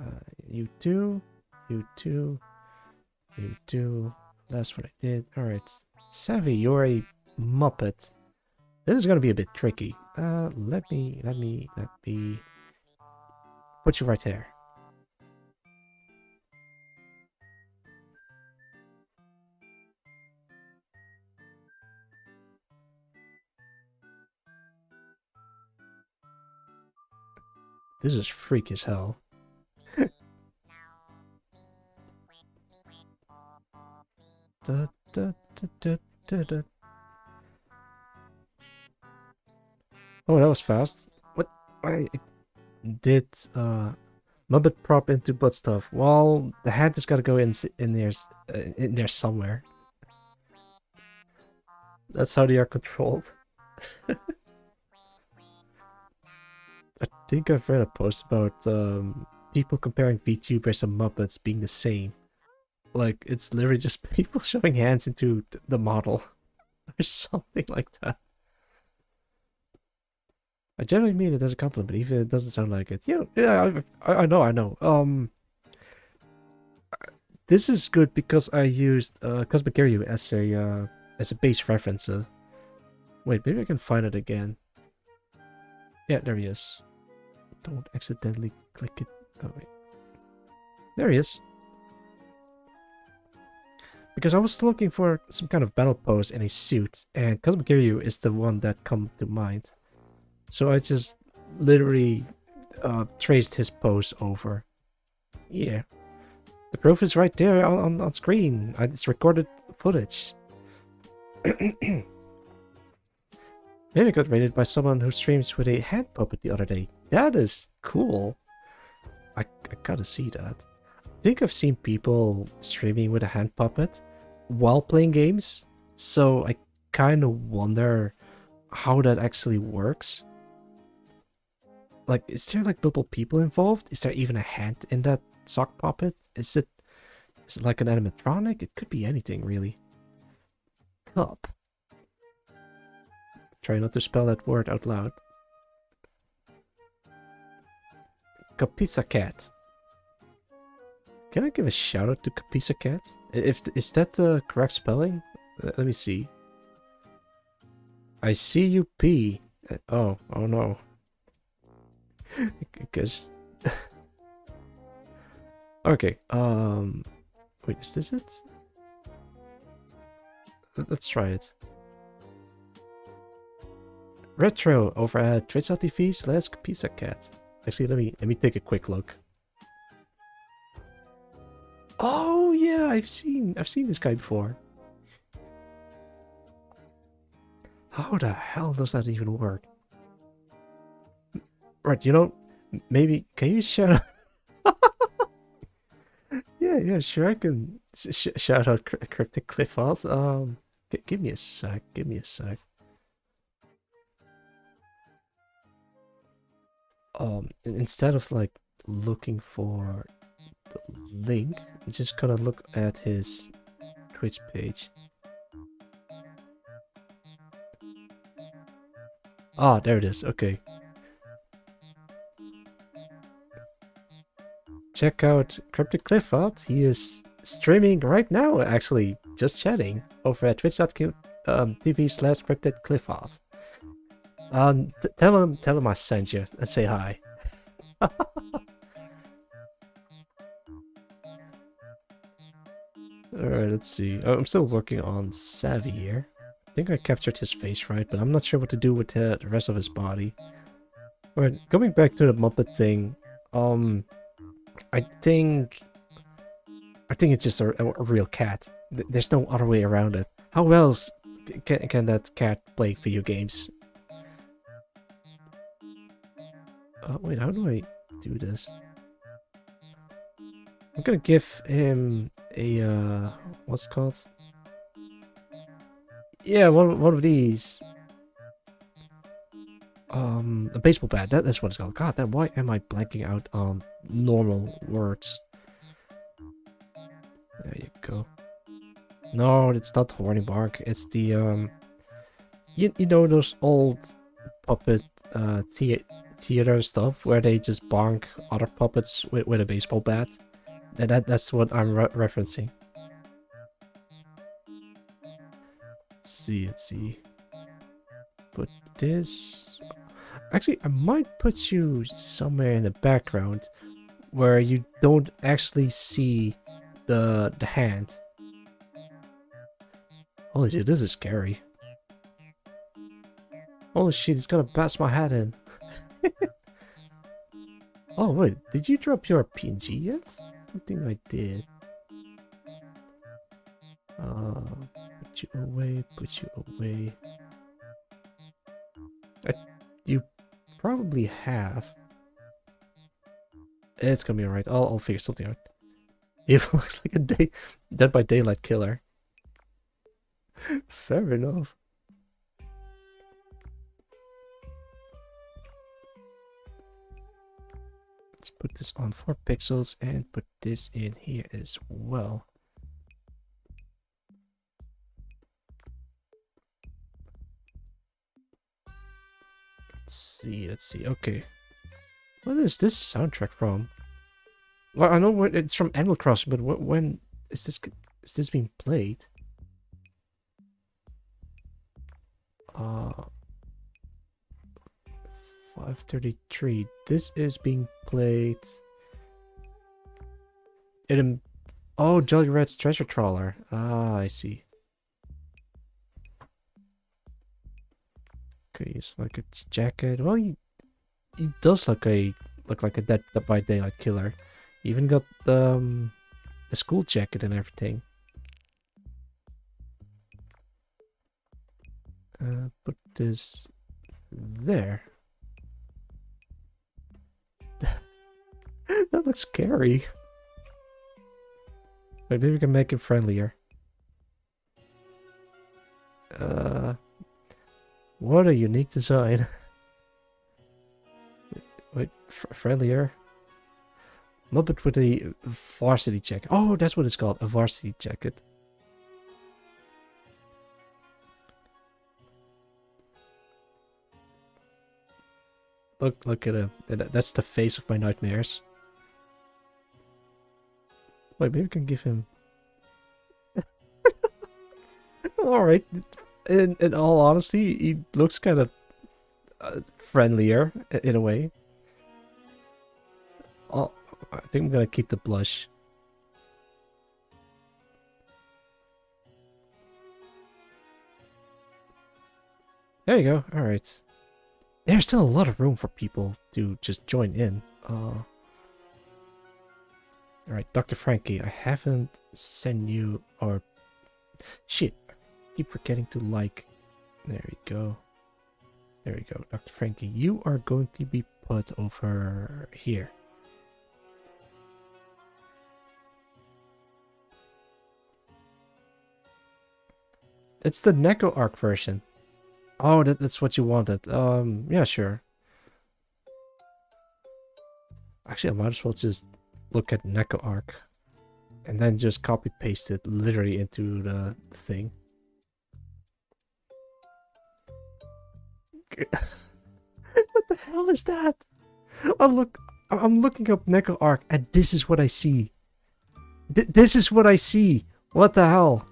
You too. You too. You too. That's what I did. Alright. Savvy, you're a Muppet. This is gonna be a bit tricky. Let me put you right there. This is freak as hell. Da, da, da, da, da, da. Oh, that was fast. What? I did Muppet prop into butt stuff. Well, the hand has got to go in there somewhere. That's how they are controlled. I think I've read a post about people comparing VTubers and Muppets being the same. Like, it's literally just people shoving hands into the model. Or something like that. I generally mean it as a compliment, even if it doesn't sound like it. Yeah, I know. This is good because I used Cosmic Kiryu as a base reference. Wait, maybe I can find it again. Yeah, there he is. Don't accidentally click it. Oh wait, there he is. Because I was looking for some kind of battle pose in a suit, and Cosmic Kiryu is the one that come to mind. So I just literally traced his pose over. Yeah. The proof is right there on screen. It's recorded footage. Maybe I got rated by someone who streams with a hand puppet the other day. That is cool. I gotta see that. I think I've seen people streaming with a hand puppet while playing games. So I kind of wonder how that actually works. Like, is there like multiple people involved? Is there even a hand in that sock puppet? Is it like an animatronic? It could be anything, really. Cup. Try not to spell that word out loud. Capisa Cat. Can I give a shout out to Capisa Cat? Is that the correct spelling? Let me see. I see you P. Oh no. Because okay, wait, is this it? Let's try it. Retro over at twitch.tv/Capisa Cat. Actually, let me take a quick look. Oh yeah, I've seen this guy before. How the hell does that even work? Right, you know, maybe can you shout out? yeah, sure, I can shout out Cryptic Cliff House. Give me a sec. Instead of like looking for the link, I'm just gonna look at his Twitch page. Ah, there it is. Okay. Check out Cryptic Clifford. He is streaming right now, actually, just chatting over at twitch.tv/Cryptic Clifford. Tell him I sent you and say hi. Alright, let's see. Oh, I'm still working on Savvy here. I think I captured his face right, but I'm not sure what to do with the rest of his body. Alright, going back to the Muppet thing. I think it's just a real cat. There's no other way around it. How else can that cat play video games? Wait, how do I do this? I'm gonna give him a what's it called? Yeah, one of these. A baseball bat. That's what it's called. God, why am I blanking out on normal words? There you go. No, it's not horny bark. It's the you know those old puppet theater stuff where they just bonk other puppets with a baseball bat. And that's what I'm referencing. Let's see. Put this. Actually, I might put you somewhere in the background where you don't actually see the hand. Holy shit, this is scary. Holy shit, he's gonna bash my head in. Oh wait, did you drop your PNG yet? I don't think I did. Put you away, put you away. You probably have. It's gonna be alright. I'll figure something out. He looks like a Dead by Daylight killer. Fair enough. Let's put this on 4 pixels and put this in here as well. Let's see. Okay. What is this soundtrack from? Well, I know it's from Animal Crossing, but when is this being played? 5:33. This is being played oh, Jolly Red's Treasure Trawler. Ah, I see. Okay, it's like a jacket. Well, he does look like a Dead by Daylight killer. He even got the school jacket and everything. Put this there. That looks scary. Wait, maybe we can make it friendlier. What a unique design. Wait, friendlier? Muppet with a varsity jacket. Oh, that's what it's called, a varsity jacket. Look at him. That's the face of my nightmares. Wait, maybe we can give him... Alright. In all honesty, he looks kind of friendlier in a way. Oh, I think I'm gonna keep the blush. There you go. Alright. There's still a lot of room for people to just join in. Alright, Dr. Frankie, I haven't sent you or... Shit, I keep forgetting to like. There we go. There we go. Dr. Frankie, you are going to be put over here. It's the Neko Arc version. Oh, that's what you wanted. Yeah, sure. Actually, I might as well just look at Neko Arc and then just copy paste it literally into the thing. What the hell is that? Oh look, I'm looking up Neko Arc and this is what I see. This is what I see. What the hell?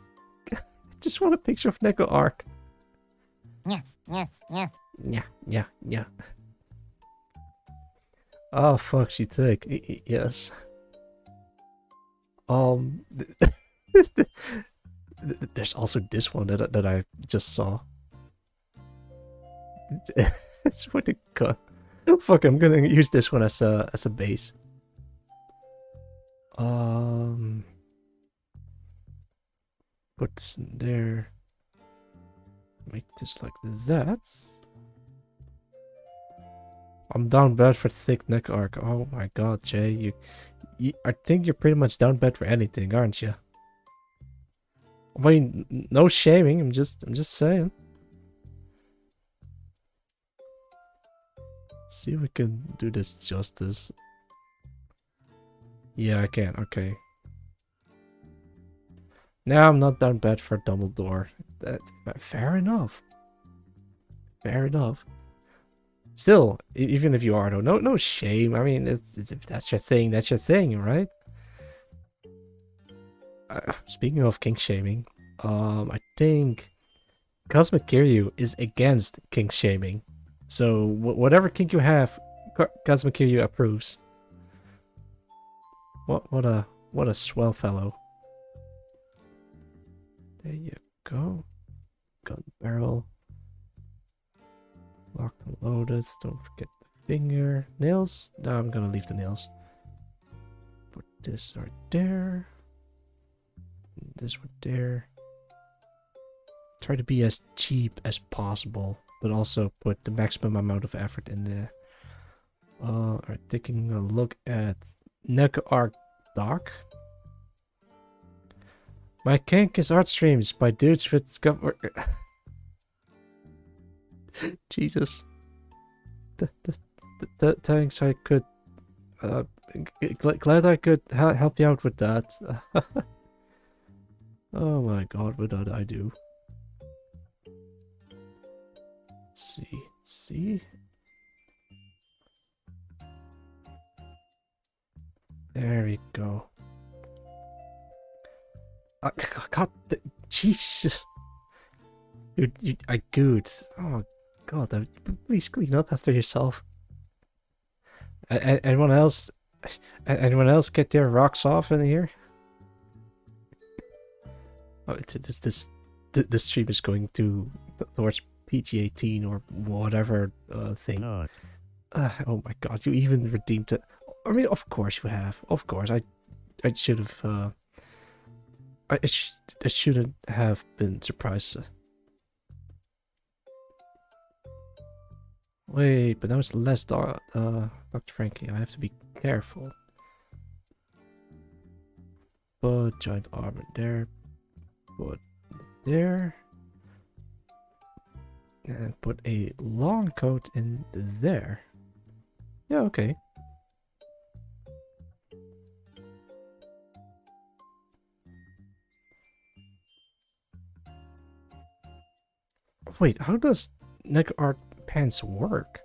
I just want a picture of Neko Arc. Yeah. Oh fuck, she took. Yes. There's also this one that I just saw. It's what the god. Fuck, I'm gonna use this one as a base. Put this in there. Make this like that. I'm down bad for thick neck arc. Oh my god, Jay, I think you're pretty much down bad for anything, aren't you? I mean, no shaming. I'm just saying. Let's see if we can do this justice. Yeah, I can. Okay. Now I'm not down bad for Dumbledore. Fair enough. Fair enough. Still, even if you are though, no shame. I mean, if that's your thing, that's your thing, right? Speaking of kink shaming, I think Cosmic Kiryu is against kink shaming. So whatever kink you have, Cosmic Kiryu approves. What a swell fellow. There you go. Gun barrel. Locked and loaded. Don't forget the finger. Nails? No, I'm gonna leave the nails. Put this right there. This right there. Try to be as cheap as possible, but also put the maximum amount of effort in there. Alright, taking a look at neck arc dock. My kink is art streams by dudes with Jesus. Thanks, I could. Glad I could help you out with that. Oh my god, what did I do? Let's see. There we go. God, jeez. I good. Oh god, please clean up after yourself. Anyone else? Anyone else get their rocks off in here? Oh, this stream is going towards PG-18 or whatever thing. Not. Oh my god, you even redeemed it. I mean, of course you have. Of course, I should have. I shouldn't have been surprised. Wait, but now it's less Dr. Frankie. I have to be careful. Put giant armor there. Put there. And put a long coat in there. Yeah, okay. Wait, how does neck art pants work?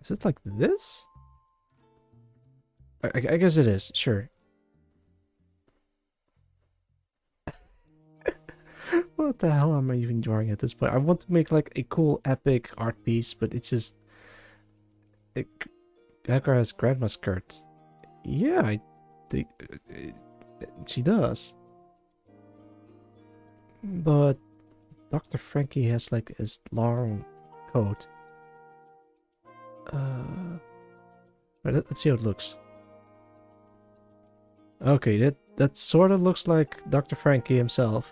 Is it like this? I guess it is, sure. What the hell am I even drawing at this point? I want to make like a cool epic art piece, but it's just... Necker has grandma skirts. Yeah, I think... she does. But... Dr. Frankie has like his long coat. Let's see how it looks. Okay, that sort of looks like Dr. Frankie himself.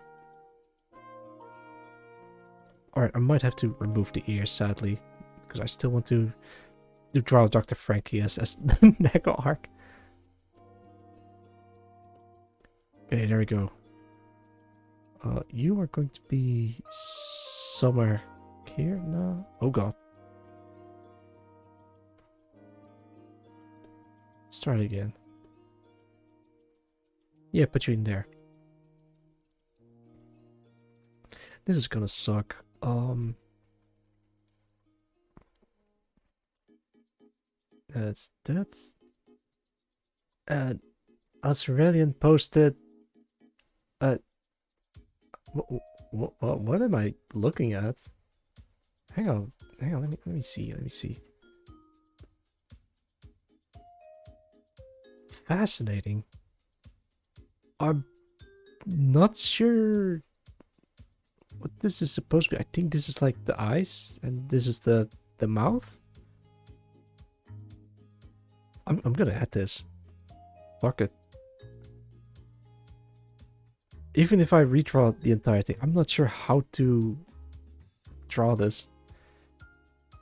Alright, I might have to remove the ears, sadly, because I still want to draw Dr. Frankie as the Mega Arc. Okay, there we go. You are going to be somewhere here now. Oh god. Start again. Yeah, put you in there. This is gonna suck. That's that. Australian posted. What am I looking at? Hang on. Let me see. Fascinating. I'm not sure what this is supposed to be. I think this is like the eyes, and this is the mouth. I'm gonna add this. Fuck it. Even if I redraw the entire thing, I'm not sure how to draw this.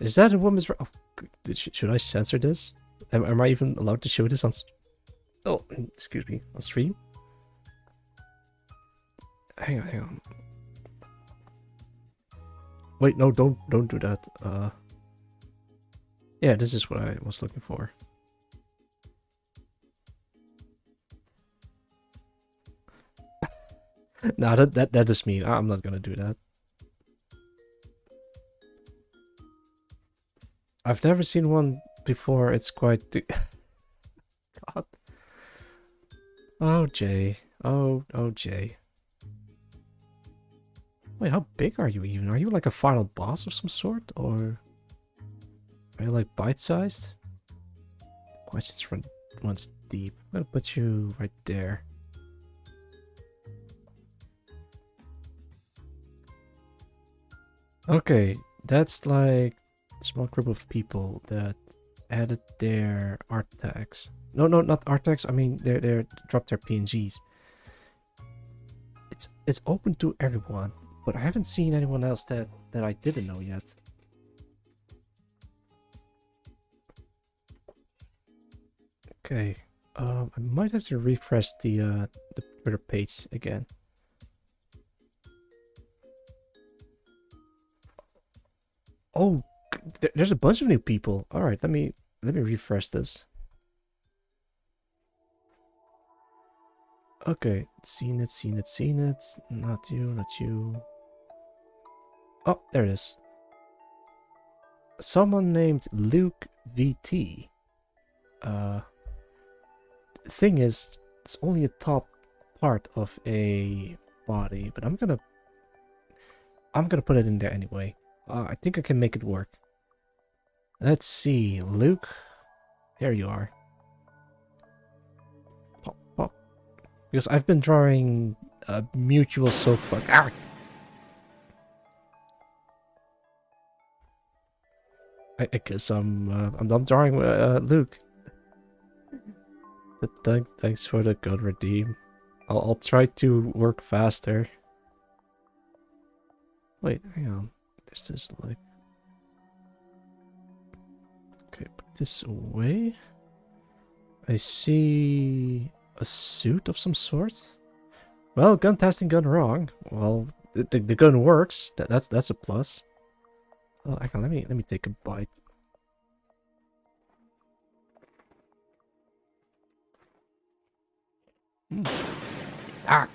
Is that a woman's? Oh, should I censor this? Am I even allowed to show this on? Oh, excuse me, on stream. Hang on. Wait, no, don't do that. Yeah, this is what I was looking for. Nah, that is mean. I'm not gonna do that. I've never seen one before. It's quite. God. Oh, Jay. Oh, Jay. Wait, how big are you even? Are you like a final boss of some sort? Or are you like bite-sized? Questions runs deep. I'm gonna put you right there. Okay, that's like a small group of people that added their art tags. No, not art tags. I mean, they dropped their PNGs. It's open to everyone, but I haven't seen anyone else that I didn't know yet. Okay, I might have to refresh the Twitter page again. Oh, there's a bunch of new people. All right, let me refresh this. Okay, seen it. Not you. Oh, there it is. Someone named Luke VT. Thing is, it's only a top part of a body, but I'm gonna put it in there anyway. I think I can make it work. Let's see, Luke. There you are. Pop. Because I've been drawing mutual so far. Ah! I guess I'm drawing Luke. Thanks for the god redeem. I'll try to work faster. Wait, hang on. There's this like. Okay, put this away. I see a suit of some sort. Well, gun testing gone wrong. Well, the gun works. That's a plus. Oh, hang on. Let me take a bite. Ah.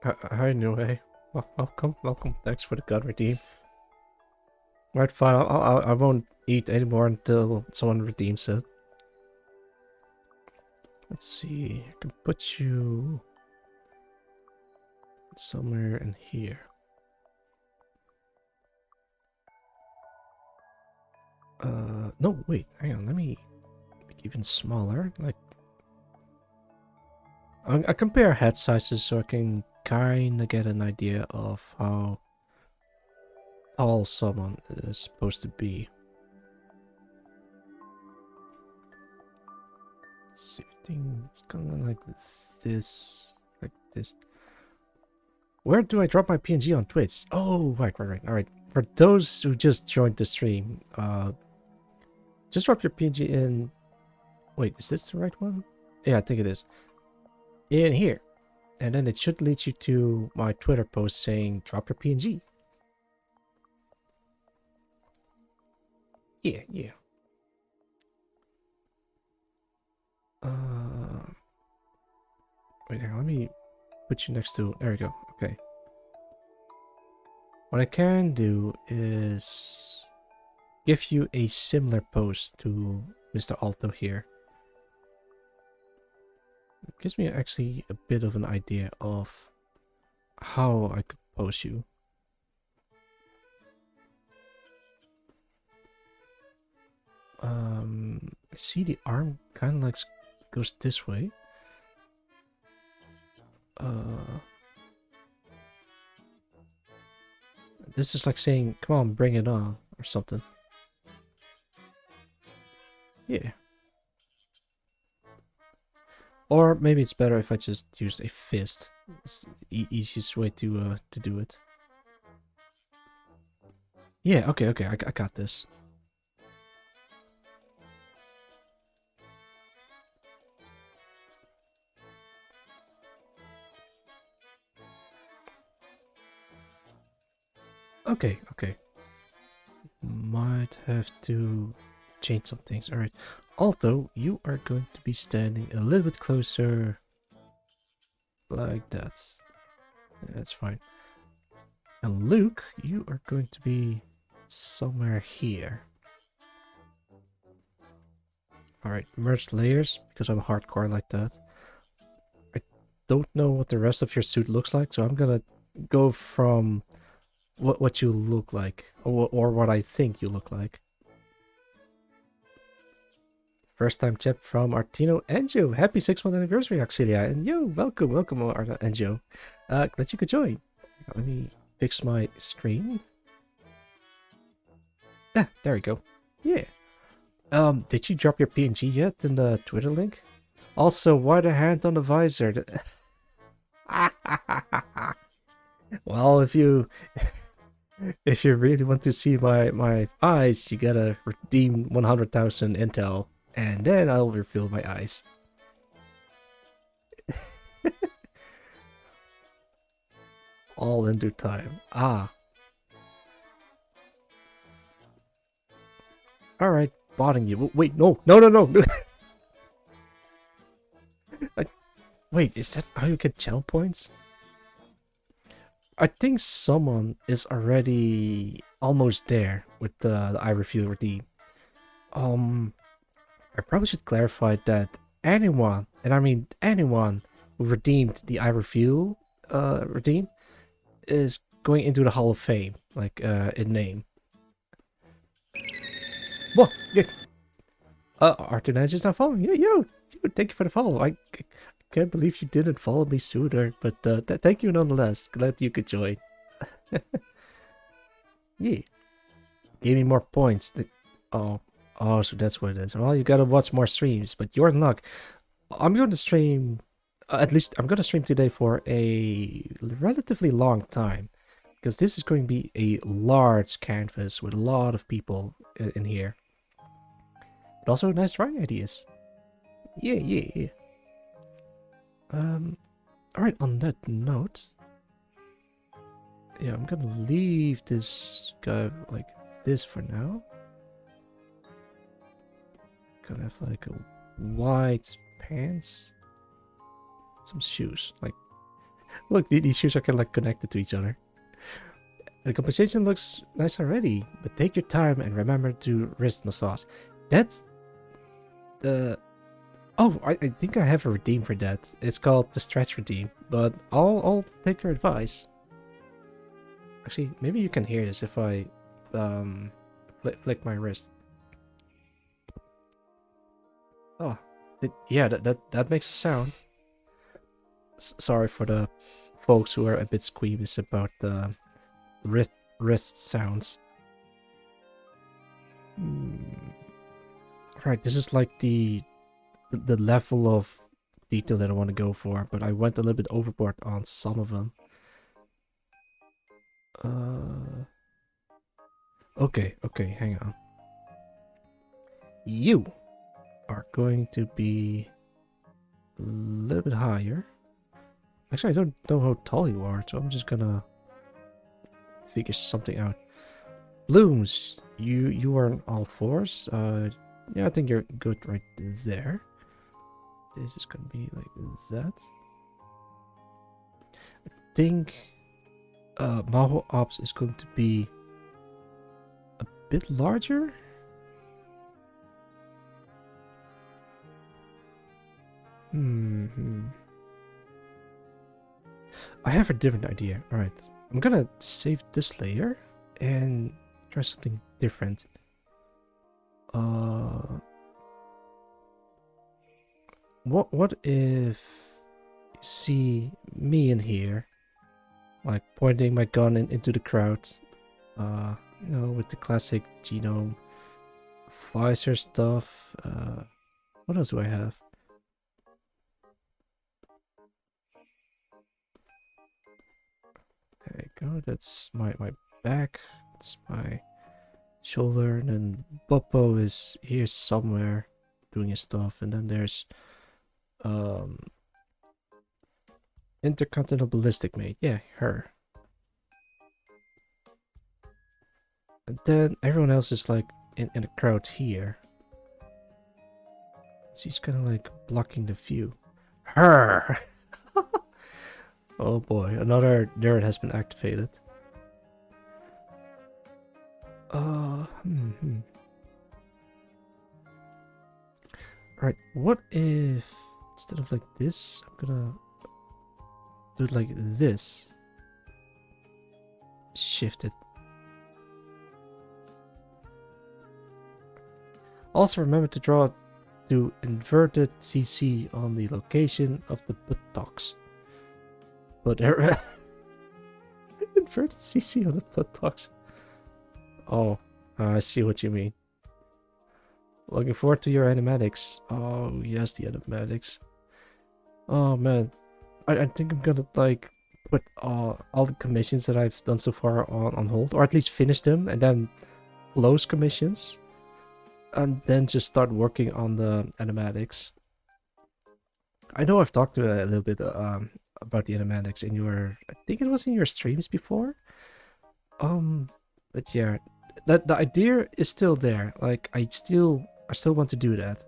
Hi, Nue. Welcome. Thanks for the gun redeem. Right, fine. I won't eat anymore until someone redeems it. Let's see. I can put you somewhere in here. No, wait. Hang on. Let me make it even smaller. Like, I compare head sizes so I can kind of get an idea of how tall someone is supposed to be. Let's see, I think it's kind of like this, Where do I drop my PNG on Twitch? Oh, right. All right. For those who just joined the stream, just drop your PNG in. Wait, is this the right one? Yeah, I think it is. In here. And then it should lead you to my Twitter post saying drop your PNG. Yeah. Wait, hang on, let me put you next to. There we go. Okay. What I can do is give you a similar post to Mr. Alto here. It gives me actually a bit of an idea of how I could pose you. I see the arm kind of like goes this way. This is like saying, come on, bring it on, or something. Yeah. Or maybe it's better if I just use a fist. It's the easiest way to do it. Yeah, okay, I got this. Okay. Might have to change some things. Alright. Alto, you are going to be standing a little bit closer. Like that. That's fine. And Luke, you are going to be somewhere here. Alright, merge layers, because I'm hardcore like that. I don't know what the rest of your suit looks like, so I'm gonna go from what you look like, or what I think you look like. First time chat from Artino Enjo. Happy 6-month anniversary, Auxilia. And yo, welcome, Enjo. Glad you could join. Let me fix my screen. Ah, there we go. Yeah. Did you drop your PNG yet in the Twitter link? Also, why the hand on the visor? Well, if you really want to see my eyes, you gotta redeem 100,000 intel, and then I'll refill my eyes. All in due time. Ah. Alright, botting you. Wait, no. Wait, is that how you get channel points? I think someone is already almost there with the I refuel redeem. I probably should clarify that anyone, and I mean anyone, who redeemed the I refuel redeem is going into the Hall of Fame, like in name. What? Yeah. Artunaj is not following you. Yo, thank you for the follow. I can't believe you didn't follow me sooner, but thank you nonetheless. Glad you could join. Yeah. Gave me more points. Oh, so that's what it is. Well, you gotta watch more streams, but you're in luck. I'm going to stream, at least I'm going to stream today for a relatively long time, because this is going to be a large canvas with a lot of people in here. But also nice drawing ideas. Yeah. Alright, on that note, yeah, I'm gonna leave this guy like this for now. Gonna have like a white pants, some shoes. Like, look, these shoes are kind of like connected to each other. The composition looks nice already, but take your time and remember to wrist massage. That's the... Oh, I think I have a redeem for that. It's called the stretch redeem, but I'll take your advice. Actually, maybe you can hear this if I flick my wrist. Oh, yeah, that makes a sound. Sorry for the folks who are a bit squeamish about the wrist sounds. Right, this is like the level of detail that I want to go for, but I went a little bit overboard on some of them. Okay, hang on. You are going to be a little bit higher. Actually, I don't know how tall you are, so I'm just gonna figure something out. Blooms, you are on all fours. Yeah, I think you're good right there. This is gonna be like that. I think Maho Ops is going to be a bit larger. I have a different idea. Alright, I'm gonna save this layer and try something different. What if you see me in here, like pointing my gun into the crowd, you know, with the classic genome Pfizer stuff. What else do I have? There you go. That's my back. That's my shoulder. And then Boppo is here somewhere doing his stuff. And then there's Intercontinental Ballistic Mate. Yeah, her. And then everyone else is like in a crowd here. She's kind of like blocking the view. Her! Oh boy, another nerd has been activated. Alright, what if instead of like this, I'm gonna do it like this. Shift it. Also remember to draw to inverted CC on the location of the buttocks. But inverted CC on the buttocks. Oh, I see what you mean. Looking forward to your animatics. Oh yes, the animatics. Oh man, I think I'm gonna like put all the commissions that I've done so far on hold, or at least finish them and then close commissions. And then just start working on the animatics. I know I've talked to a little bit about the animatics in your, I think it was in your streams before. But yeah, the idea is still there. Like I still want to do that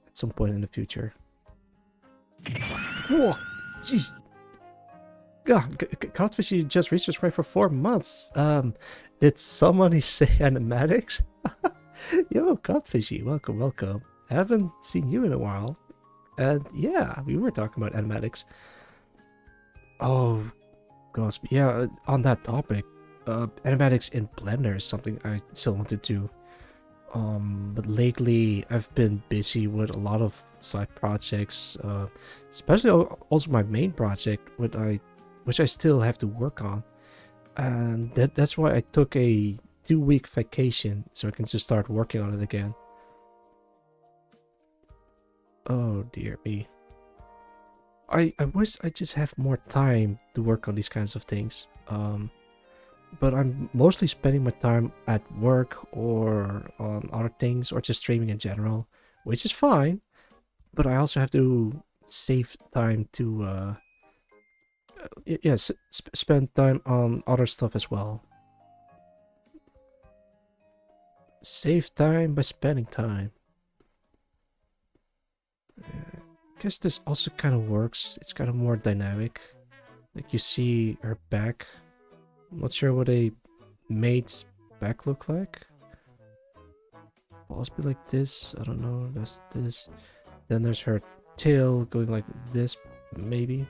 at some point in the future. Whoa, jeez. God, Codfishy just researched right for 4 months. Did somebody say animatics? Yo, Codfishy, welcome, welcome. I haven't seen you in a while. And yeah, we were talking about animatics. Oh, gosh, yeah, on that topic, animatics in Blender is something I still want to do. But lately I've been busy with a lot of side projects, especially also my main project, which I still have to work on. And that's why I took a 2-week vacation so I can just start working on it again. Oh dear me. I wish I just have more time to work on these kinds of things. But I'm mostly spending my time at work or on other things or just streaming in general, which is fine. But I also have to save time to spend time on other stuff as well. Save time by spending time. I guess this also kind of works. It's kind of more dynamic. Like you see her back. I'm not sure what a mate's back look like. Possibly like this. I don't know. That's this. Then there's her tail going like this, maybe.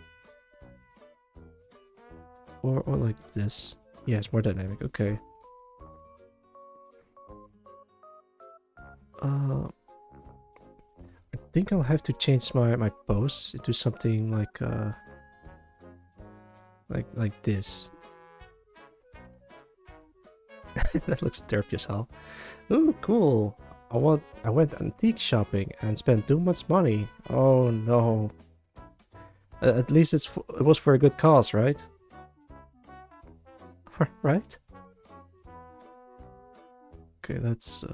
Or like this. Yeah, it's more dynamic. Okay. I think I'll have to change my pose into something like this. That looks derpy as hell. Ooh, cool. I went antique shopping and spent too much money. Oh no. At least it was for a good cause, right? Right? Okay, let's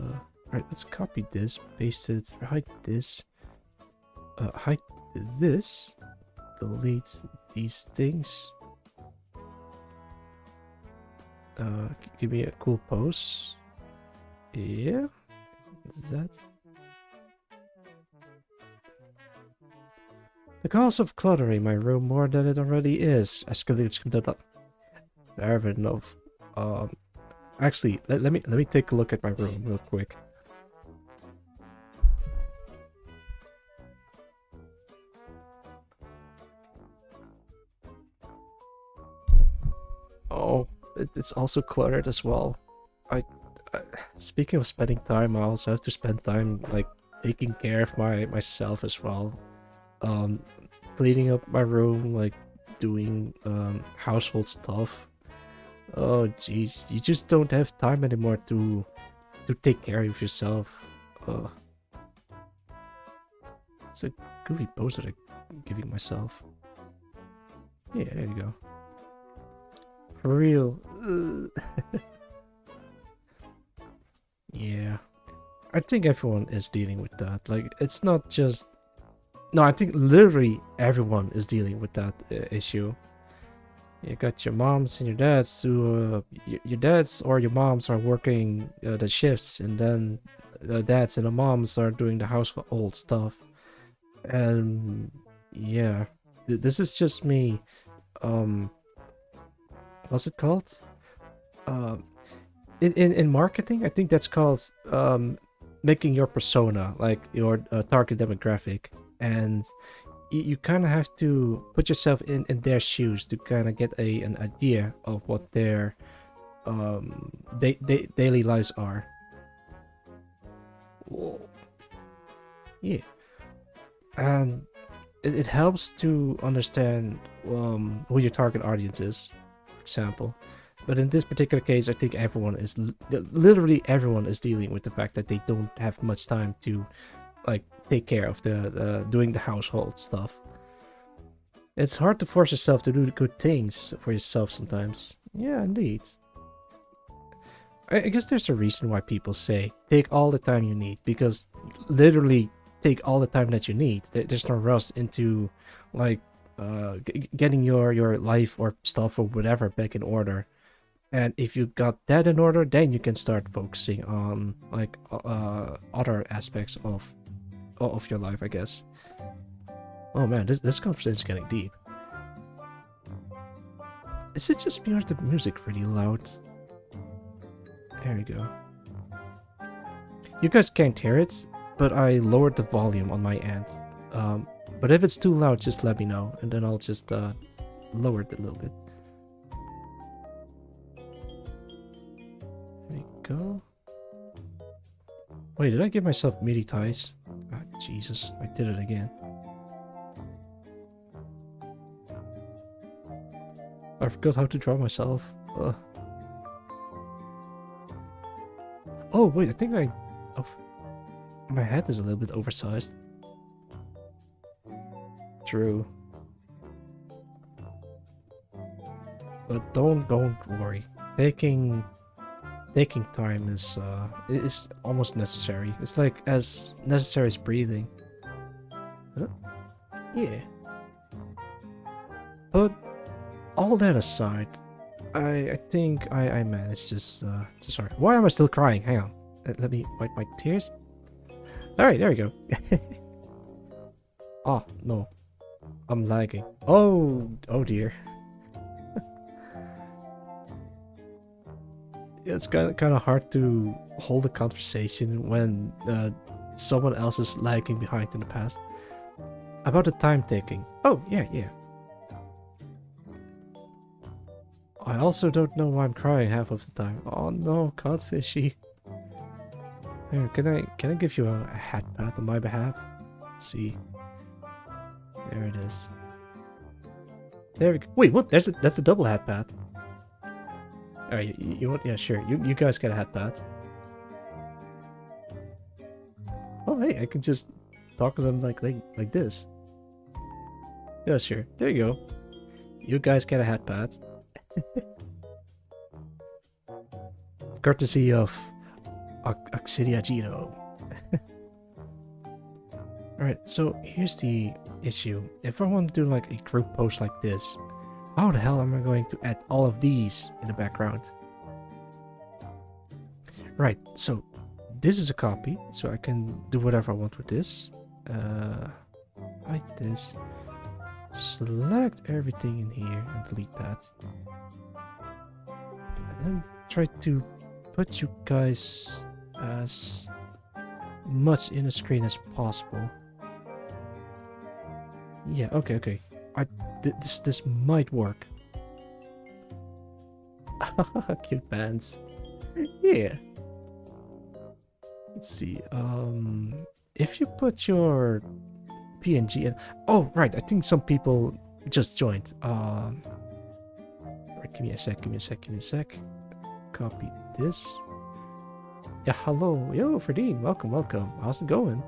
right, let's copy this, paste it, hide this, hide this, delete these things. Give me a cool pose. Yeah, is that? Because of cluttering my room more than it already is. Fair enough. Actually, let me take a look at my room real quick. Oh, it's also cluttered as well. Speaking of spending time, I also have to spend time like taking care of myself as well. um, cleaning up my room, like doing household stuff. Oh jeez, you just don't have time anymore to take care of yourself. It's a goofy pose that I'm giving myself. Yeah, there you go. For real. Yeah. I think everyone is dealing with that. Like, it's not just... No, I think literally everyone is dealing with that issue. You got your moms and your dads who... your dads or your moms are working the shifts, and then the dads and the moms are doing the household stuff. And yeah, this is just me. What's it called? In marketing, I think that's called making your persona, like your target demographic, and you kind of have to put yourself in their shoes to kind of get an idea of what their daily lives are. Whoa. Yeah, and it helps to understand who your target audience is, for example. But in this particular case, I think everyone is literally everyone is dealing with the fact that they don't have much time to like take care of the doing the household stuff. It's hard to force yourself to do the good things for yourself sometimes. Yeah, indeed. I guess there's a reason why people say take all the time you need, because literally take all the time that you need. There's no rush into like getting your life or stuff or whatever back in order. And if you got that in order, then you can start focusing on like other aspects of your life, I guess. Oh man, this conversation is getting deep. Is it just me or is the music really loud? There we go. You guys can't hear it, but I lowered the volume on my end. But if it's too loud, just let me know, and then I'll just lower it a little bit. There we go. Wait, did I give myself MIDI ties? Ah, Jesus, I did it again. I forgot how to draw myself. Ugh. Oh, wait, I think my head is a little bit oversized. True. But don't worry. Taking time is almost necessary. It's like as necessary as breathing. Huh? Yeah. But all that aside, I think I managed this. Sorry. Why am I still crying? Hang on. Let me wipe my tears. Alright, there we go. Oh, no. I'm lagging. Oh dear. It's kind of hard to hold a conversation when someone else is lagging behind in the past. About the time taking. Oh, yeah. I also don't know why I'm crying half of the time. Oh no, Codfishy. Here, can I give you a hat pat on my behalf? Let's see. There it is. There we go. Wait, what? That's a double hat pat. Alright, you want? Yeah, sure. You guys get a hat pat. Oh, hey, I can just talk to them like this. Yeah, sure. There you go. You guys get a hat pat. Courtesy of Oxidia Gino. Alright, so here's the issue. If I want to do like a group post like this, how the hell am I going to add all of these in the background? Right, so this is a copy, so I can do whatever I want with this. Like this. Select everything in here and delete that. And then try to put you guys as much in the screen as possible. Yeah, okay. This might work. Cute pants. Yeah. Let's see. If you put your PNG and oh right, I think some people just joined. Right, give me a sec. Copy this. Yeah, hello, yo, Ferdine, welcome. How's it going?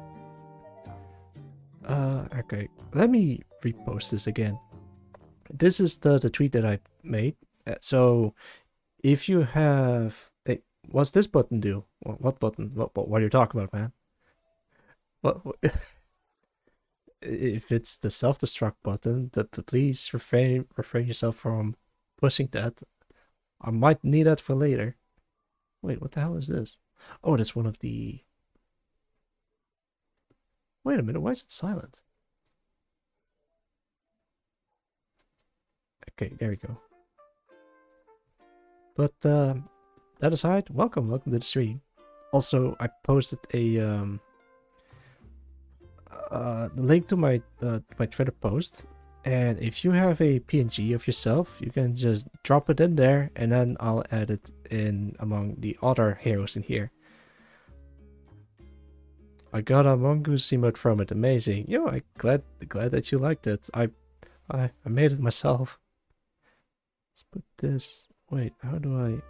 Okay, let me repost this again. This is the tweet that I made. So if you have, hey, what's this button do? What button? What are you talking about, man? What? If it's the self-destruct button, but please refrain yourself from pushing that. I might need that for later. Wait, what the hell is this? Oh, that's one of the. Wait a minute, why is it silent? Okay, there we go. But that aside, welcome to the stream. Also, I posted a link to my my Twitter post, and if you have a PNG of yourself, you can just drop it in there, and then I'll add it in among the other heroes in here. I got a mongoose emote from it. Amazing. Yo, I glad that you liked it. I made it myself. Let's put this. Wait, how do I?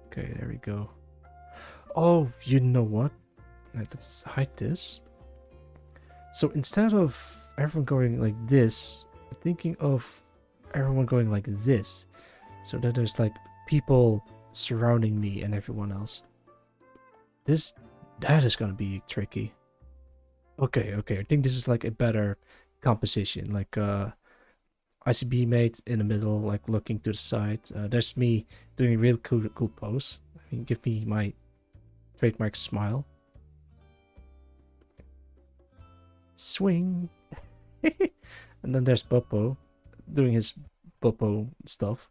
Okay, there we go. Oh, you know what? Let's hide this. So instead of everyone going like this, I'm thinking of everyone going like this, so that there's like people surrounding me and everyone else. That is gonna be tricky. Okay, I think this is like a better composition, like ICB mate in the middle, like looking to the side. There's me doing a real cool pose. I mean, give me my trademark smile. Swing. And then there's Boppo doing his Boppo stuff.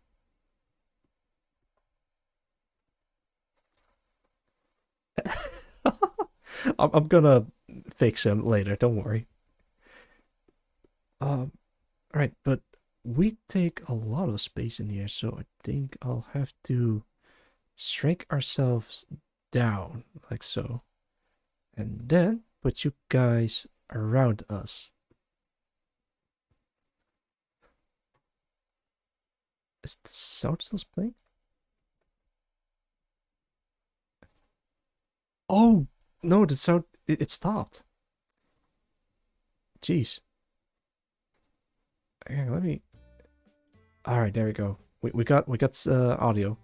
I'm gonna fix him later, don't worry. Alright, but we take a lot of space in here, so I think I'll have to shrink ourselves down, like so. And then put you guys around us. Is the sound still playing? Oh, no, the sound, it stopped. Jeez. Hang on, let me... Alright, there we go. We got audio.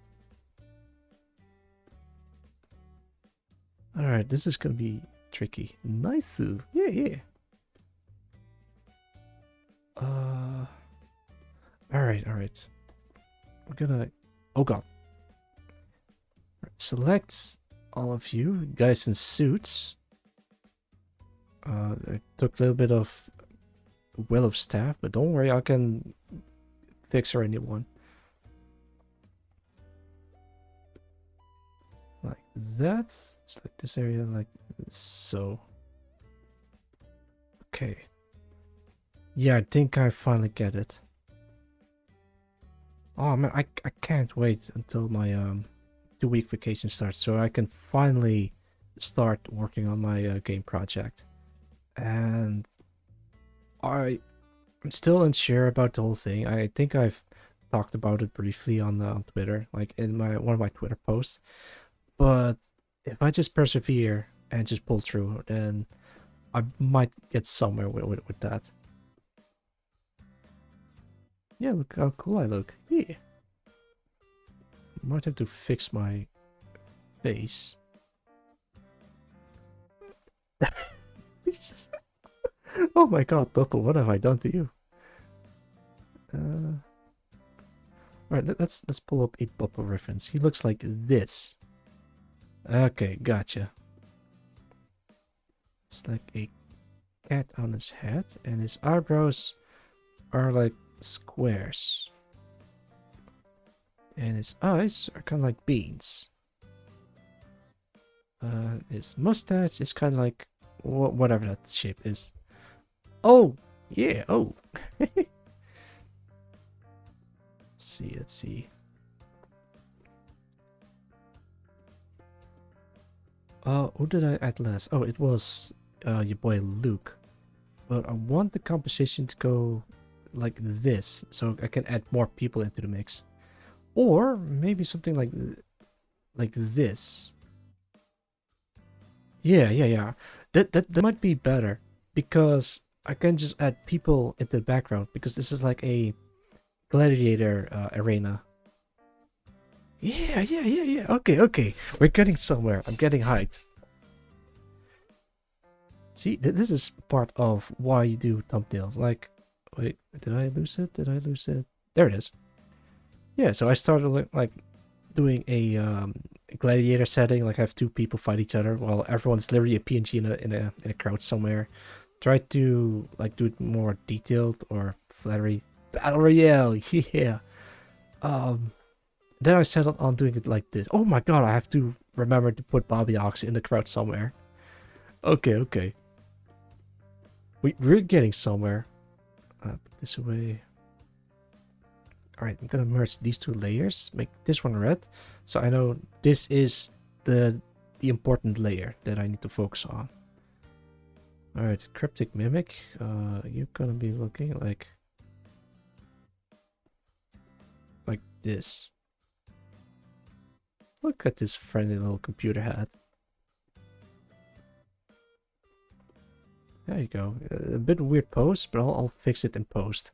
Alright, this is gonna be tricky. Nice. Yeah. Alright. I'm gonna... Oh god. Select all of you guys in suits. I took a little bit of will of staff, but don't worry, I can fix or anyone. Like that. Select this area like so. Okay. Yeah, I think I finally get it. Oh man, I can't wait until my 2-week vacation starts so I can finally start working on my game project. And I'm still unsure about the whole thing. I think I've talked about it briefly on Twitter, like in one of my Twitter posts. But if I just persevere and just pull through, then I might get somewhere with that. Yeah, look how cool I look. Yeah. Might have to fix my face. Oh my god, Bubble, what have I done to you? Alright, let's pull up a Bubble reference. He looks like this. Okay, gotcha. It's like a cat on his head, and his eyebrows are like squares. And his eyes are kind of like beans. His mustache is kind of like whatever that shape is. Oh, yeah, oh. Let's see. Who did I add last? Oh, it was your boy Luke, but I want the composition to go like this, so I can add more people into the mix, or maybe something like this. Yeah. That might be better because I can just add people into the background because this is like a gladiator arena. Yeah. Okay. We're getting somewhere. I'm getting hyped. See, this is part of why you do thumbnails. Like, wait, did I lose it? There it is. Yeah, so I started like doing a gladiator setting. Like, I have two people fight each other while everyone's literally a PNG in a crowd somewhere. Try to like do it more detailed or flattery. Battle Royale, yeah. Then I settled on doing it like this. Oh my god, I have to remember to put Bobby Ox in the crowd somewhere. Okay. We're getting somewhere. Put this away. Alright, I'm gonna merge these two layers. Make this one red. So I know this is the important layer that I need to focus on. Alright, Cryptic Mimic. You're gonna be looking like this. Look at this friendly little computer hat. There you go. A bit weird pose, but I'll fix it in post.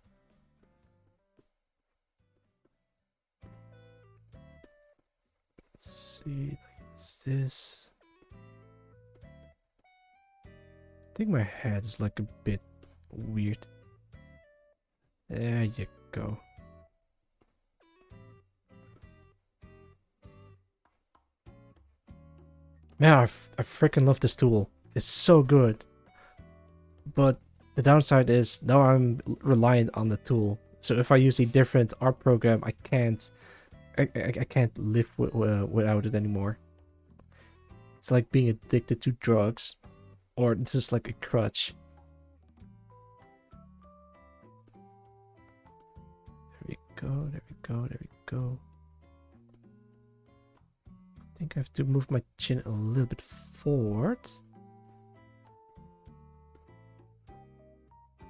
Let's see, like this. I think my head is like a bit weird. There you go. Man, I freaking love this tool. It's so good. But the downside is now I'm reliant on the tool. So if I use a different art program, I can't live without it anymore. It's like being addicted to drugs, or this is like a crutch. There we go. I think I have to move my chin a little bit forward.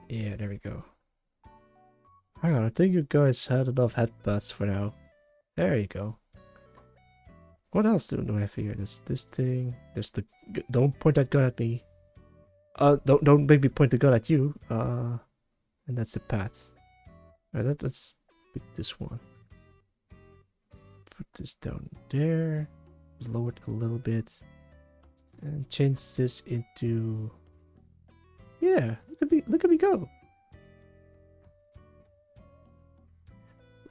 Yeah, there we go. Hang on, I think you guys had enough headbutts for now. There you go. What else do I have here? There's this thing. There's the... Don't point that gun at me. Don't make me point the gun at you. And that's the path. Alright, let's pick this one. Put this down there. Lower it a little bit. And change this into... Yeah, look at me go.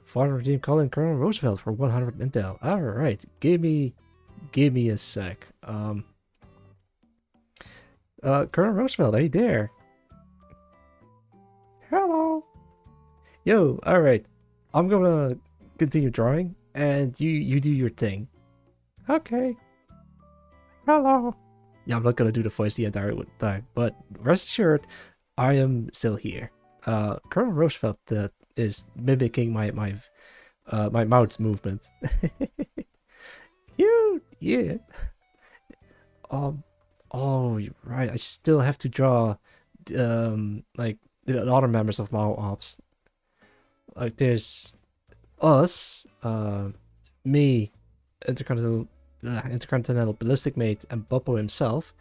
Father redeemed Colin Colonel Roosevelt for 100 intel. Alright, give me a sec. Colonel Roosevelt, are you there? Hello. Yo, alright. I'm gonna continue drawing and you do your thing. Okay. Hello. Yeah, I'm not gonna do the voice the entire time, but rest assured, I am still here. Colonel Roosevelt is mimicking my mouth movement. Cute, yeah. Oh, you're right. I still have to draw, like the other members of Mao Ops. Like there's us, me, Intercontinental Ballistic Mate, and Boppo himself,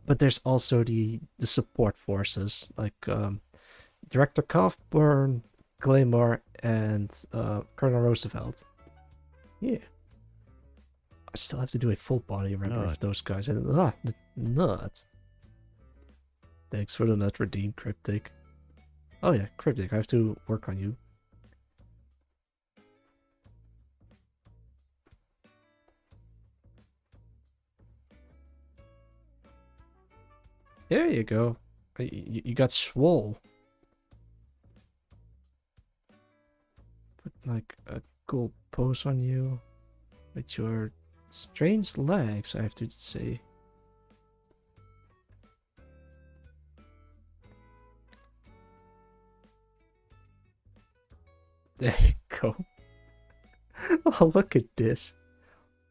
but there's also the support forces like Director Kaufburn, Claymore, and Colonel Roosevelt. Yeah, I still have to do a full body render of those guys. And the nut. Thanks for the nut redeem, Cryptic. Oh yeah, Cryptic. I have to work on you. There you go. You got swole. Put like a cool pose on you. With your strange legs, I have to say. There you go. Oh, look at this.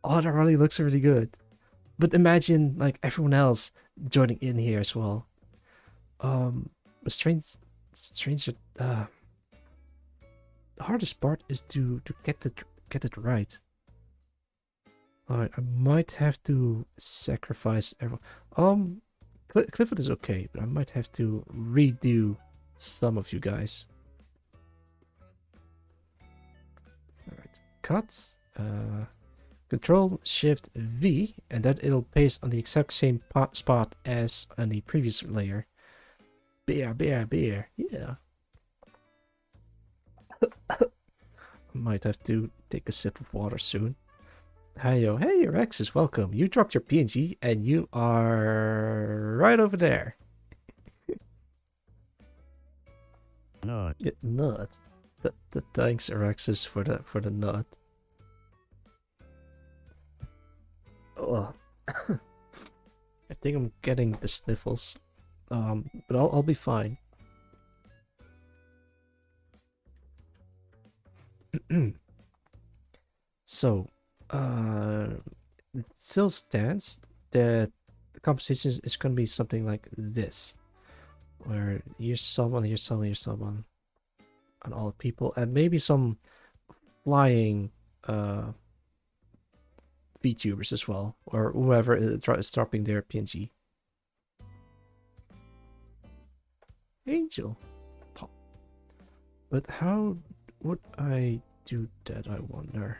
Oh, that really looks really good. But imagine like everyone else joining in here as well. But strange. The hardest part is to get it right. Alright, I might have to sacrifice everyone. Clifford is okay, but I might have to redo some of you guys. Alright, cut. Control Shift V, and that it'll paste on the exact same spot as on the previous layer. Beer. Yeah. Might have to take a sip of water soon. Hey Rexus, welcome. You dropped your PNG and you are right over there. Nut. Yeah, nut. Thanks Rexus for the nut. Oh. I think I'm getting the sniffles. But I'll be fine. So, it still stands that the composition is going to be something like this, where here's someone, on all the people, and maybe some flying VTubers as well, or whoever is dropping their PNG. Angel pop. But how would I do that, I wonder?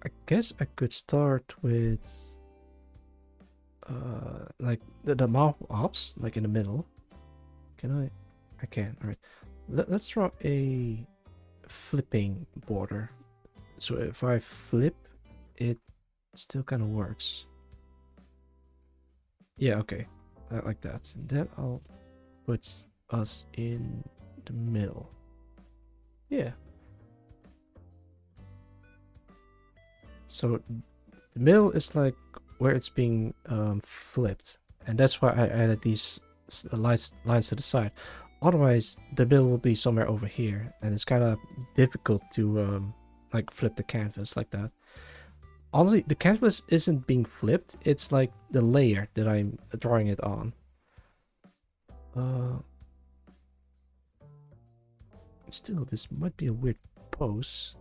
I guess I could start with like the mob ops, like in the middle. Can I? I can. All right. Let's draw a flipping border. So if I flip, it still kind of works. Yeah, okay. Like that. And then I'll put us in the middle. Yeah. So the middle is like where it's being flipped. And that's why I added these lines to the side. Otherwise, the middle will be somewhere over here. And it's kind of difficult to like flip the canvas like that. Honestly, the canvas isn't being flipped. It's like the layer that I'm drawing it on. Still, this might be a weird pose.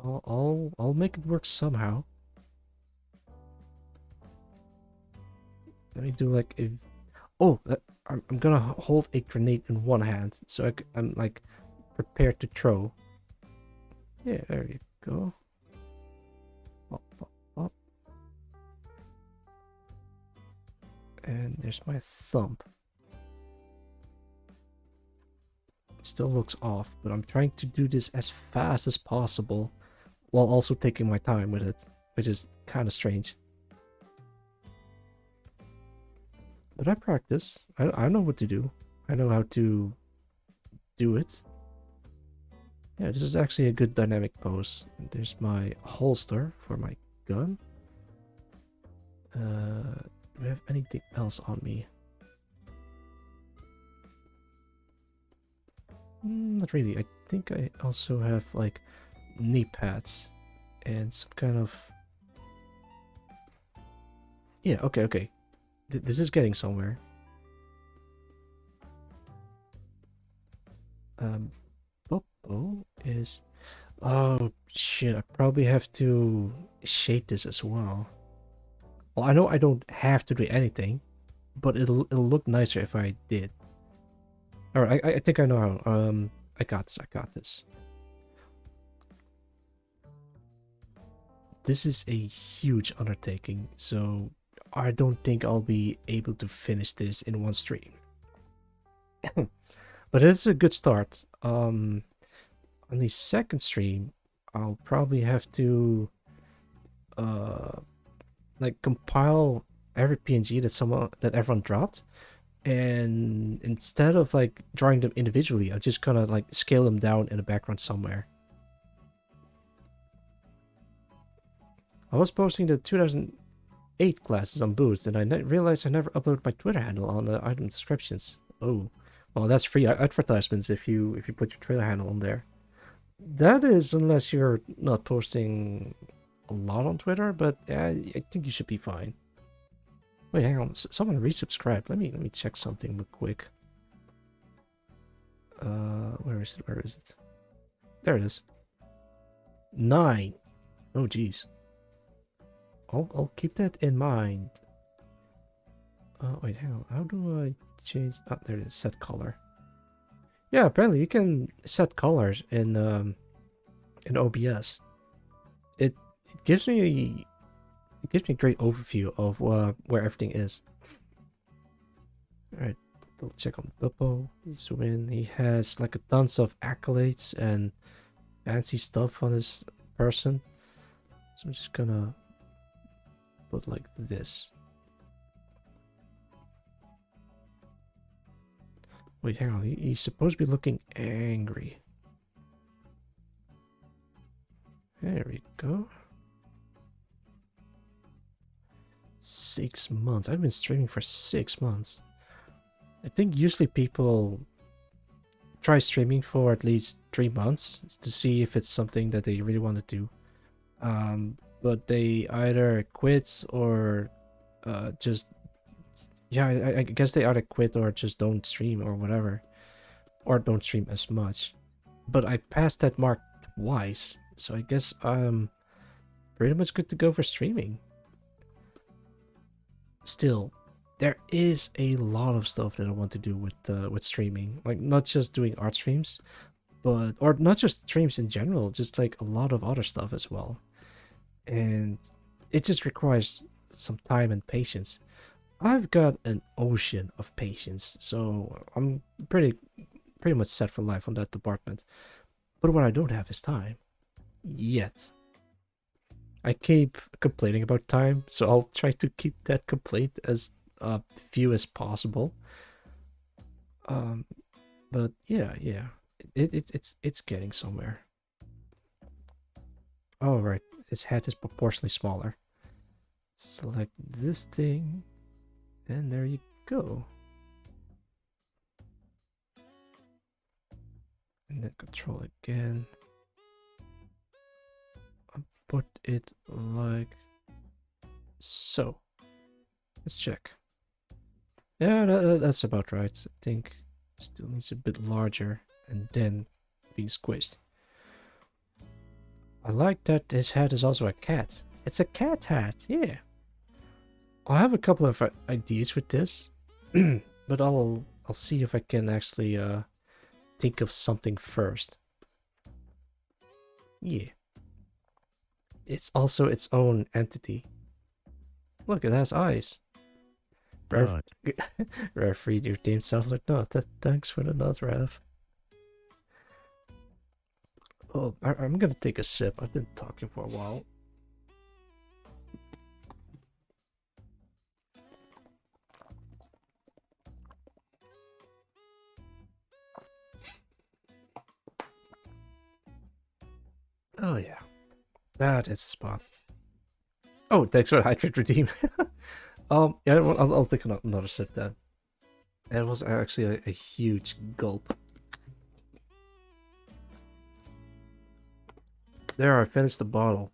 I'll make it work somehow. Let me do like a... Oh, I'm gonna hold a grenade in one hand, so I'm like prepared to throw. Yeah, there you go. Pop, pop, pop. And there's my thumb. It still looks off, but I'm trying to do this as fast as possible while also taking my time with it, which is kind of strange. But I practice. I know what to do. I know how to do it. Yeah, this is actually a good dynamic pose. And there's my holster for my gun. Do I have anything else on me? Not really. I think I also have like knee pads and some kind of... Yeah, okay. This is getting somewhere. Popo is... Oh shit, I probably have to shape this as well. Well, I know I don't have to do anything, but it'll look nicer if I did. Alright, I think I know how. I got this. This is a huge undertaking, so I don't think I'll be able to finish this in one stream. But it's a good start. On the second stream, I'll probably have to like compile every PNG that everyone dropped, and instead of like drawing them individually, I'm just gonna like scale them down in the background somewhere. I was posting the 2008 classes on Boost, and I realized I never uploaded my Twitter handle on the item descriptions. Oh, well, that's free advertisements if you put your Twitter handle on there. That is, unless you're not posting a lot on Twitter, but I think you should be fine. Wait, hang on. Someone resubscribed. Let me check something real quick. Where is it? Where is it? There it is. 9. Oh, geez. I'll keep that in mind. Wait, hang on. How do I change? Oh, there it is. Set color. Yeah, apparently you can set colors in OBS. It gives me a great overview of where everything is. All right, we'll check on Bippo. Zoom in. He has like a tons of accolades and fancy stuff on his person. So I'm just gonna put like this. Wait, hang on. He's supposed to be looking angry. There we go. 6 months. I've been streaming for 6 months. I think usually people try streaming for at least 3 months to see if it's something that they really want to do. But they either quit or just, yeah, I guess they either quit or just don't stream or whatever, or don't stream as much. But I passed that mark twice, so I guess I'm pretty much good to go for streaming. Still, there is a lot of stuff that I want to do with streaming, like not just doing art streams, but or not just streams in general, just like a lot of other stuff as well. And it just requires some time and patience. I've got an ocean of patience, so I'm pretty much set for life on that department. But what I don't have is time. Yet. I keep complaining about time, so I'll try to keep that complaint as few as possible. But yeah, it's getting somewhere. Oh right, his head is proportionally smaller. Select this thing, and there you go. And then control again. Put it like so. Let's check. Yeah, that's about right. I think it still needs a bit larger and then being squished. I like that his hat is also a cat. It's a cat hat, yeah. I have a couple of ideas with this, but I'll see if I can actually think of something first. Yeah. It's also its own entity. Look, it has eyes. Good. Referee, your team sounds like no. Thanks for the nod, Rev. Oh, I'm gonna take a sip. I've been talking for a while. Oh yeah, that is the spot. Oh, thanks for the hydrate redeem. Yeah, I'll take another sip then. It was actually a huge gulp. There, I finished the bottle.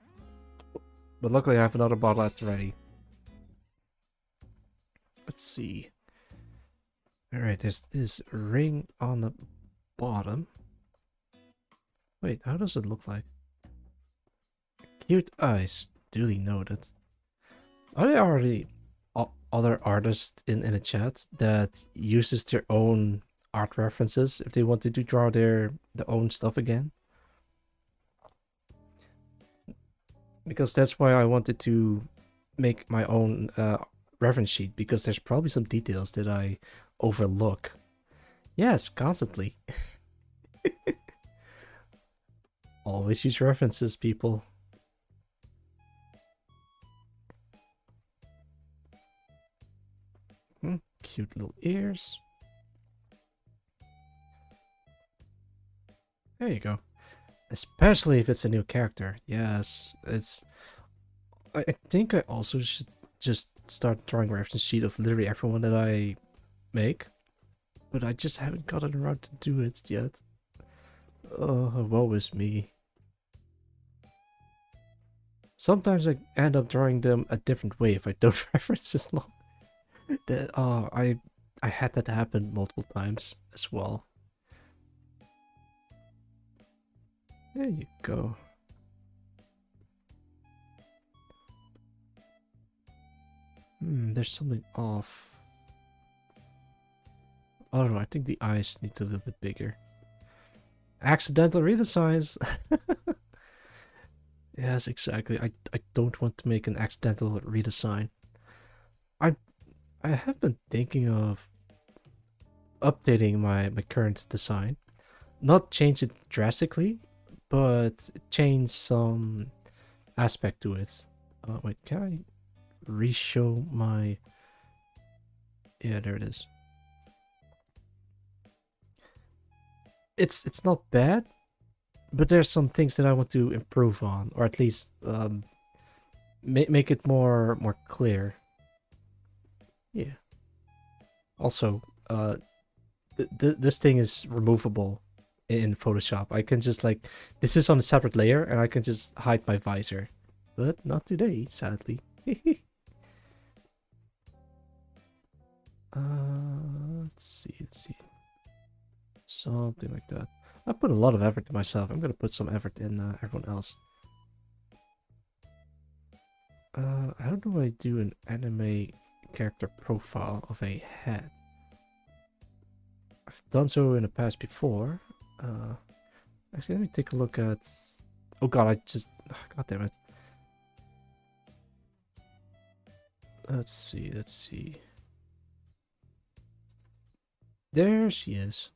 But luckily I have another bottle at the ready. Let's see. Alright, there's this ring on the bottom. Wait, how does it look like? Cute eyes. Duly noted. Are there already other artists in the chat that uses their own art references if they wanted to draw their own stuff again? Because that's why I wanted to make my own reference sheet, because there's probably some details that I overlook. Yes, constantly. Always use references, people. Cute little ears. There you go. Especially if it's a new character. Yes, it's... I think I also should just start drawing a reference sheet of literally everyone that I make. But I just haven't gotten around to do it yet. Oh, woe is me. Sometimes I end up drawing them a different way if I don't reference this long. I had that happen multiple times as well. There you go. There's something off. I don't know, I think the eyes need to be a little bit bigger. Accidental redesigns. Yes, exactly. I don't want to make an accidental redesign. I I have been thinking of updating my current design. Not change it drastically, but change some aspect to it. Wait, can I re-show my... Yeah, there it is. It's not bad, but there's some things that I want to improve on, or at least make it more clear. Yeah. Also, this thing is removable in Photoshop. I can just like, this is on a separate layer, and I can just hide my visor, but not today, sadly. Let's see. Something like that. I put a lot of effort in myself. I'm gonna put some effort in everyone else. How do I do an anime character profile of a head? I've done so in the past before. Actually, let me take a look at... Oh god, God damn it. Let's see. There she is.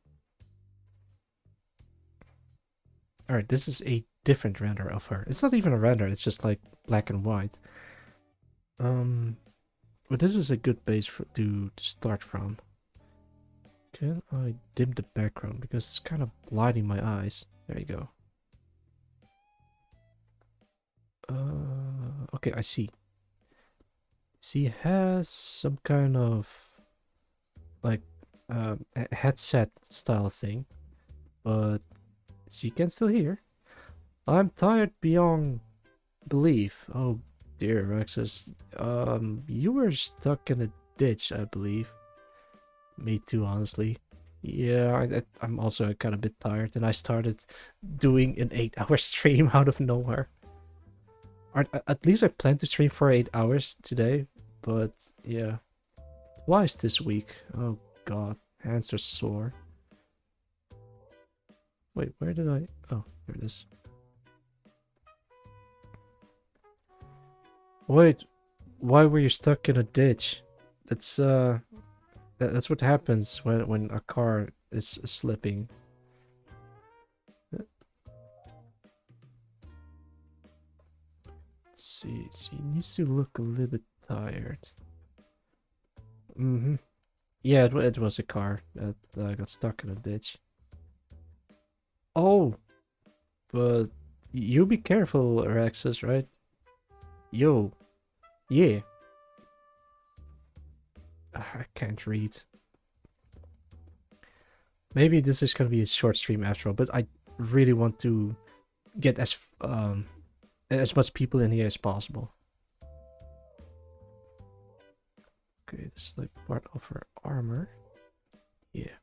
Alright, this is a different render of her. It's not even a render, it's just like black and white. But this is a good base to start from. Can I dim the background because it's kind of blinding my eyes? There you go. Okay, I see. She has some kind of like a headset style thing, but she can still hear. I'm tired beyond belief. Oh dear, Rexus. You were stuck in a ditch, I believe. Me too, honestly. Yeah, I'm also kind of a bit tired, and I started doing an 8-hour stream out of nowhere. At least I plan to stream for 8 hours today, but yeah. Twice this week. Oh god, hands are sore. Wait, where did I... Oh, there it is. Wait, why were you stuck in a ditch? That's that's what happens when a car is slipping. Let's see, she needs to look a little bit tired. Yeah, it was a car that got stuck in a ditch. Oh, but you be careful, Araxis, right? Yo, yeah. I can't read. Maybe this is gonna be a short stream after all, but I really want to get as much people in here as possible. Okay, this is like part of her armor. Yeah.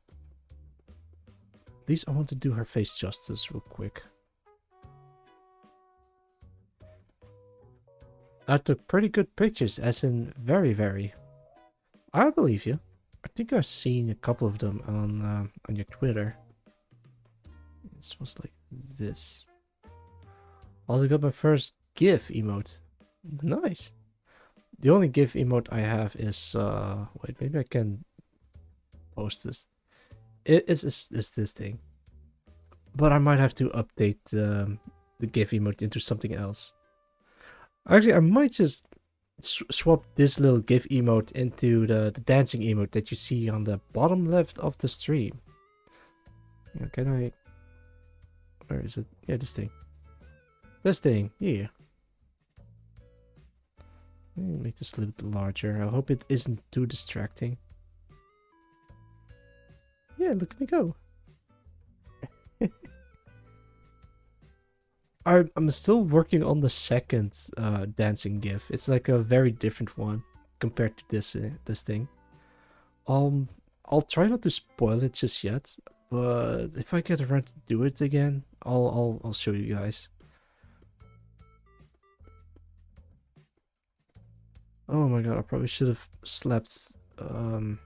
At least I want to do her face justice real quick. I took pretty good pictures, as in very. I believe you. I think I've seen a couple of them on your Twitter. This was like this. Also got my first GIF emote. Nice. The only GIF emote I have is wait, maybe I can post this. It's this thing. But I might have to update the GIF emote into something else. Actually, I might just swap this little GIF emote into the dancing emote that you see on the bottom left of the stream. Yeah, can I... Where is it? Yeah, this thing. This thing, yeah. Make this a little bit larger. I hope it isn't too distracting. Yeah, look at me go. I'm still working on the second dancing GIF. It's like a very different one compared to this thing. Um, I'll try not to spoil it just yet, but if I get around to do it again, I'll show you guys. Oh my god, I probably should have slept a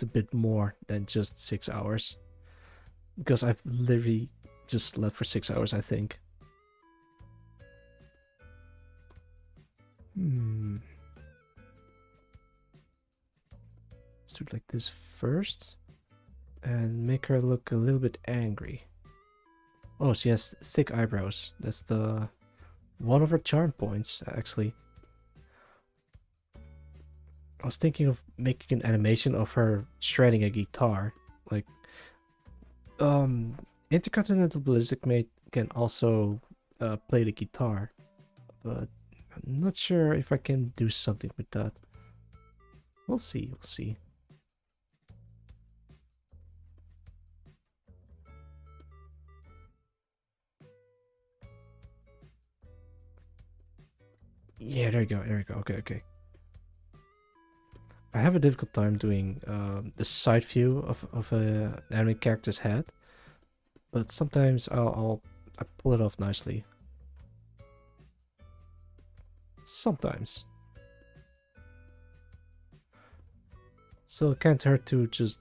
bit more than just 6 hours, because I've literally just slept for 6 hours, I think. Let's do it like this first and make her look a little bit angry. Oh, she has thick eyebrows. That's the one of her charm points, actually. I was thinking of making an animation of her shredding a guitar. Like, Intercontinental Ballistic Mate can also play the guitar, but I'm not sure if I can do something with that. We'll see, we'll see. Yeah, there you go, there you go. Okay, okay. I have a difficult time doing the side view of an anime character's head, but sometimes I pull it off nicely. Sometimes. So it can't hurt to just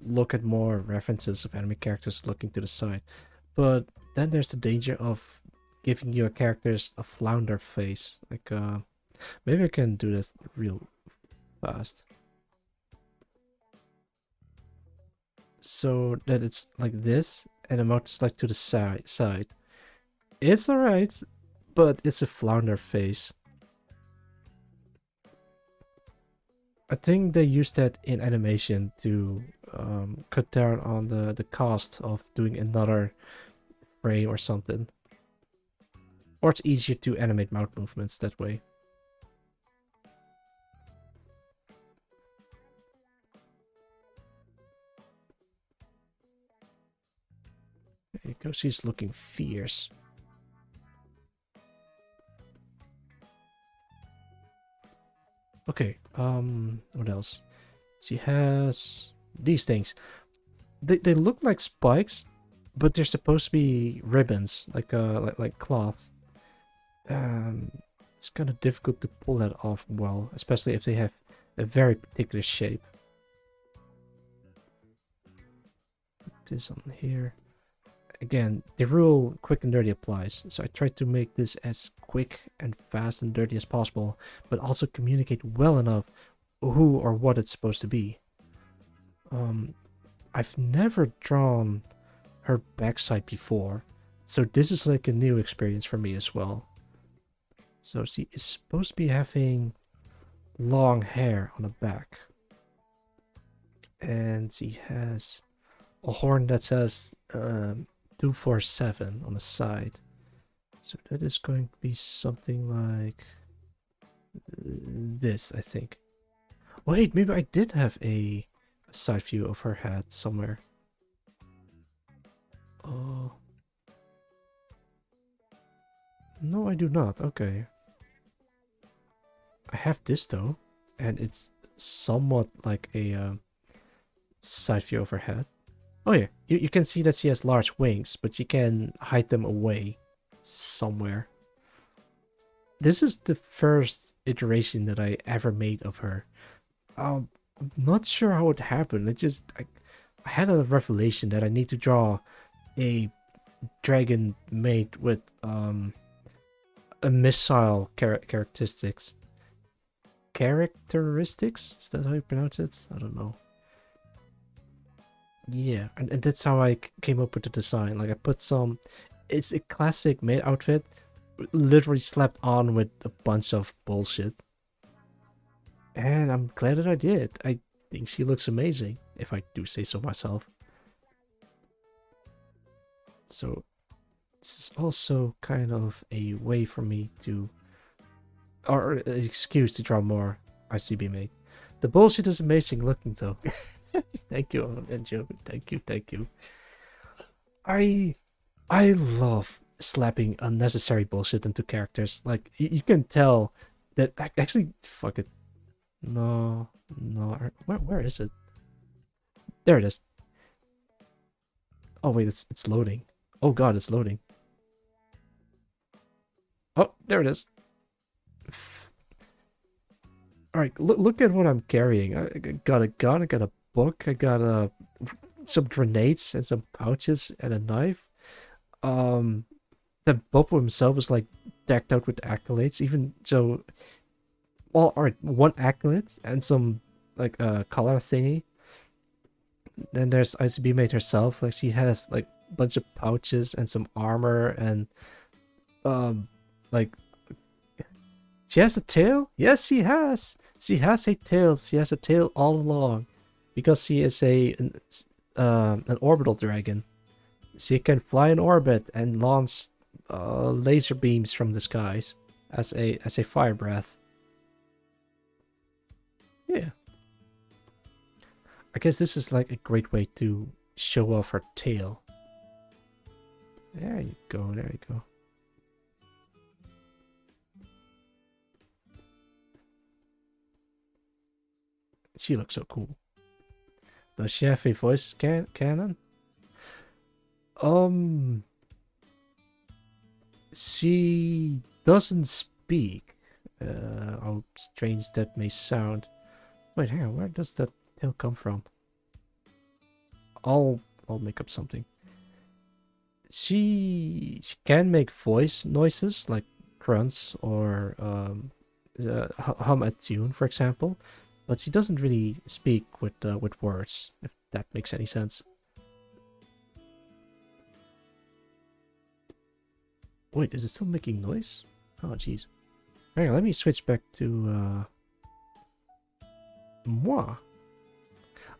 look at more references of anime characters looking to the side. But then there's the danger of giving your characters a flounder face. Like, maybe I can do that real fast. So that it's like this, and the mouth is like to the side. It's alright, but it's a flounder face. I think they used that in animation to cut down on the cost of doing another frame or something. Or it's easier to animate mouth movements that way. There you go, she's looking fierce. Okay, what else? She has these things. They look like spikes, but they're supposed to be ribbons, like cloth. It's kind of difficult to pull that off well, especially if they have a very particular shape. Put this on here. Again, the rule quick and dirty applies, so I tried to make this as quick and fast and dirty as possible, but also communicate well enough who or what it's supposed to be. I've never drawn her backside before, so this is like a new experience for me as well. So she is supposed to be having long hair on the back, and she has a horn that says 247 on the side. So that is going to be something like this, I think. Wait, maybe I did have a side view of her head somewhere. Oh. No, I do not. Okay. I have this though, and it's somewhat like a side view of her head. Oh yeah, you can see that she has large wings, but she can hide them away somewhere. This is the first iteration that I ever made of her. I'm not sure how it happened. I had a revelation that I need to draw a dragon made with a missile characteristics. Characteristics? Is that how you pronounce it? I don't know. Yeah, and that's how I came up with the design. Like I put some, it's a classic maid outfit, literally slapped on with a bunch of bullshit. And I'm glad that I did. I think she looks amazing, if I do say so myself. So this is also kind of a way for me to, or an excuse to draw more ICB mate. The bullshit is amazing looking though. Thank you, Enjo. Thank you, thank you. I love slapping unnecessary bullshit into characters. Like you can tell that actually, fuck it. No, no. Where is it? There it is. Oh wait, it's loading. Oh god, it's loading. Oh, there it is. All right, look at what I'm carrying. I got a gun. I got a book. I got some grenades and some pouches and a knife. Um, then Bobo himself is like decked out with accolades. Even so, well, all right, one accolade and some like collar thingy. Then there's ICB Mate herself. Like she has like a bunch of pouches and some armor and like she has a tail. Yes, she has. She has a tail. She has a tail all along, because she is an orbital dragon. She can fly in orbit and launch laser beams from the skies as a fire breath. Yeah. I guess this is like a great way to show off her tail. There you go, there you go. She looks so cool. Does she have a voice cannon? She doesn't speak. How strange that may sound. Wait, hang on, where does that tail come from? I'll make up something. She can make voice noises like grunts or hum a tune, for example, but she doesn't really speak with words, if that makes any sense. Wait, is it still making noise? Oh, jeez. Hang on, let me switch back to moi.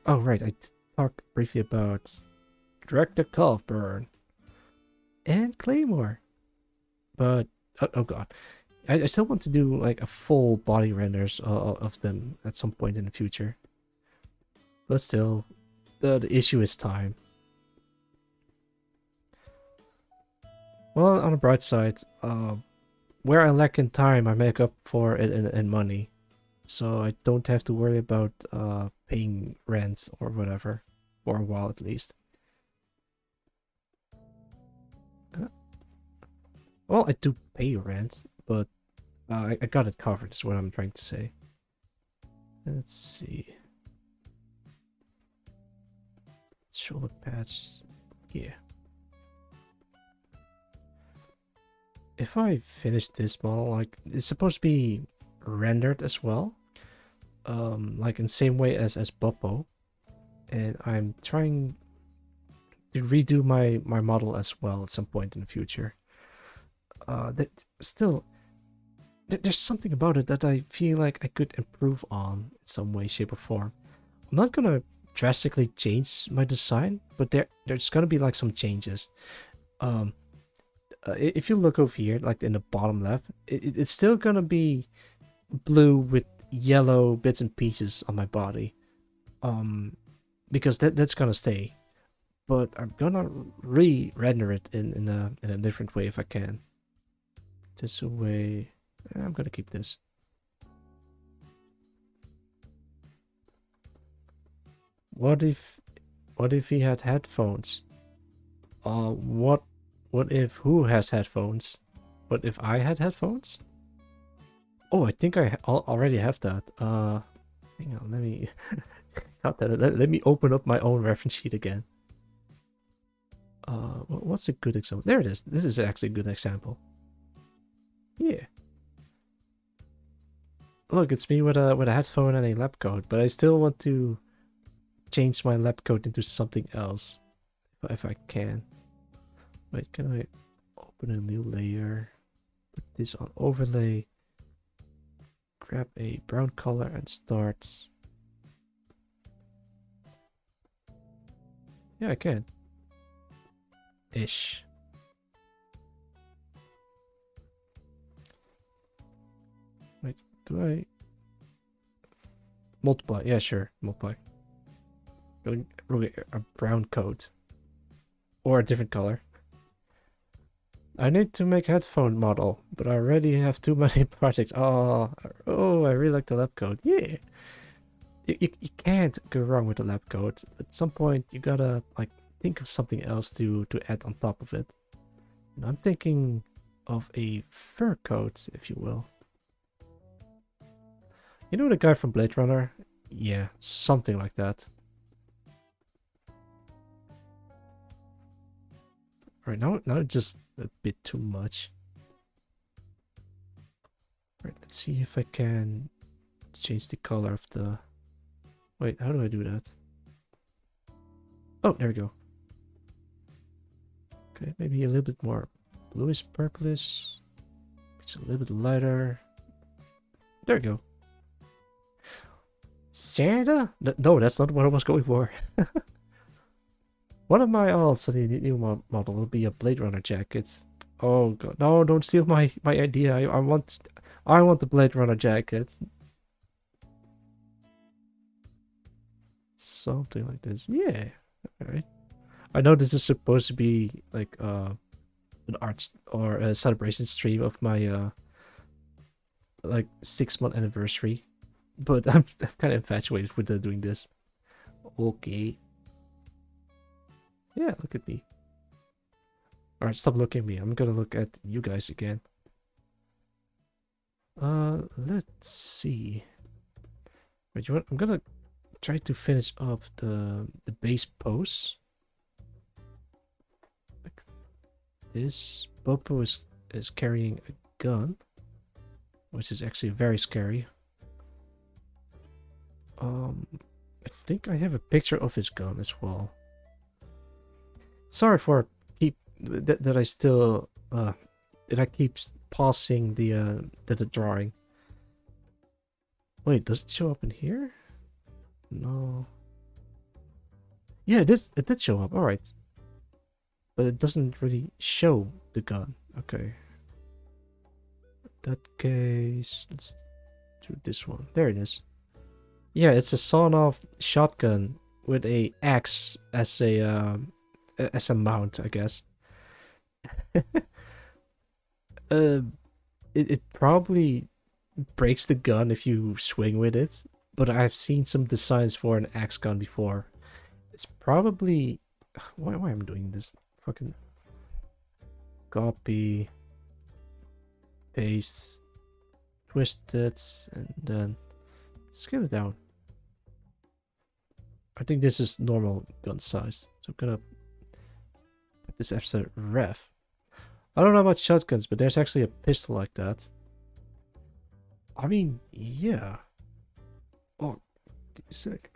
Oh, right, I talked briefly about Director Calfburn and Claymore, but oh god, I still want to do like a full body renders of them at some point in the future. But still, the issue is time. Well, on the bright side, where I lack in time, I make up for it in money. So I don't have to worry about paying rents or whatever, for a while at least. Well, I do pay rent, but I got it covered, is what I'm trying to say. Let's see. Shoulder pads. Yeah. If I finish this model, like, it's supposed to be rendered as well. Like in the same way as Boppo. And I'm trying to redo my model as well at some point in the future. That still, there's something about it that I feel like I could improve on in some way, shape, or form. I'm not gonna drastically change my design, but there's gonna be like some changes. If you look over here, like in the bottom left, it's still gonna be blue with yellow bits and pieces on my body, because that's gonna stay. But I'm gonna re-render it in a different way if I can. This way, I'm gonna keep this. What if he had headphones? What if who has headphones? What if I had headphones? Oh, I think I already have that. Hang on, let me cut that. Let me open up my own reference sheet again. What's a good example? There it is. This is actually a good example. Yeah. Look, it's me with a headphone and a lab coat, but I still want to change my lab coat into something else, if I can. Wait, can I open a new layer? Put this on overlay. Grab a brown color and start. Yeah, I can. Ish. Wait, do I multiply? Yeah, sure, multiply. Going a brown coat or a different color. I need to make headphone model, but I already have too many projects. Oh, I really like the lab coat. Yeah. You can't go wrong with the lab coat. At some point, you gotta, like, think of something else to add on top of it. And I'm thinking of a fur coat, if you will. You know the guy from Blade Runner? Yeah, something like that. Alright, now it's just a bit too much. Alright, let's see if I can change the color of the... Wait, how do I do that? Oh, there we go. Okay, maybe a little bit more bluish purplish. It's a little bit lighter. There we go. Santa? No, that's not what I was going for. One of my alts in the new model will be a Blade Runner jacket. Oh god, no! Don't steal my idea. I want the Blade Runner jacket. Something like this. Yeah. All right. I know this is supposed to be like an art or a celebration stream of my like 6-month anniversary, but I'm kind of infatuated with doing this. Okay. Yeah, look at me. Alright, stop looking at me. I'm gonna look at you guys again. Let's see. Wait, I'm gonna try to finish up the base pose. Like this. Bobo is carrying a gun, which is actually very scary. I think I have a picture of his gun as well. Sorry for that I still that I keep pausing the drawing. Wait, does it show up in here? No. Yeah, it did show up. All right, but it doesn't really show the gun. Okay. In that case, let's do this one. There it is. Yeah, it's a sawn-off shotgun with a axe as a mount, I guess. It probably breaks the gun if you swing with it, but I've seen some designs for an axe gun before. It's probably why am I doing this? Fucking copy, paste, twist it, and then scale it down. I think this is normal gun size, so I'm gonna put this after ref. I don't know about shotguns, but there's actually a pistol like that. I mean, yeah. Oh, give me a sec.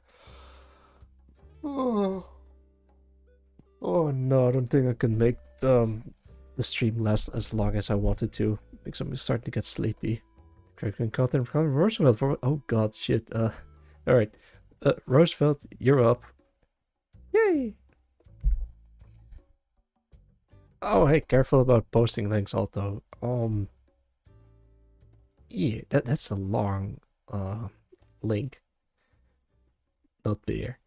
Oh. Oh no, I don't think I can make the stream last as long as I wanted to, because I'm starting to get sleepy. Correct content from Roosevelt for oh god shit. Alright. Roosevelt, you're up. Yay! Oh hey, careful about posting links also. Yeah, that's a long link. Not beer.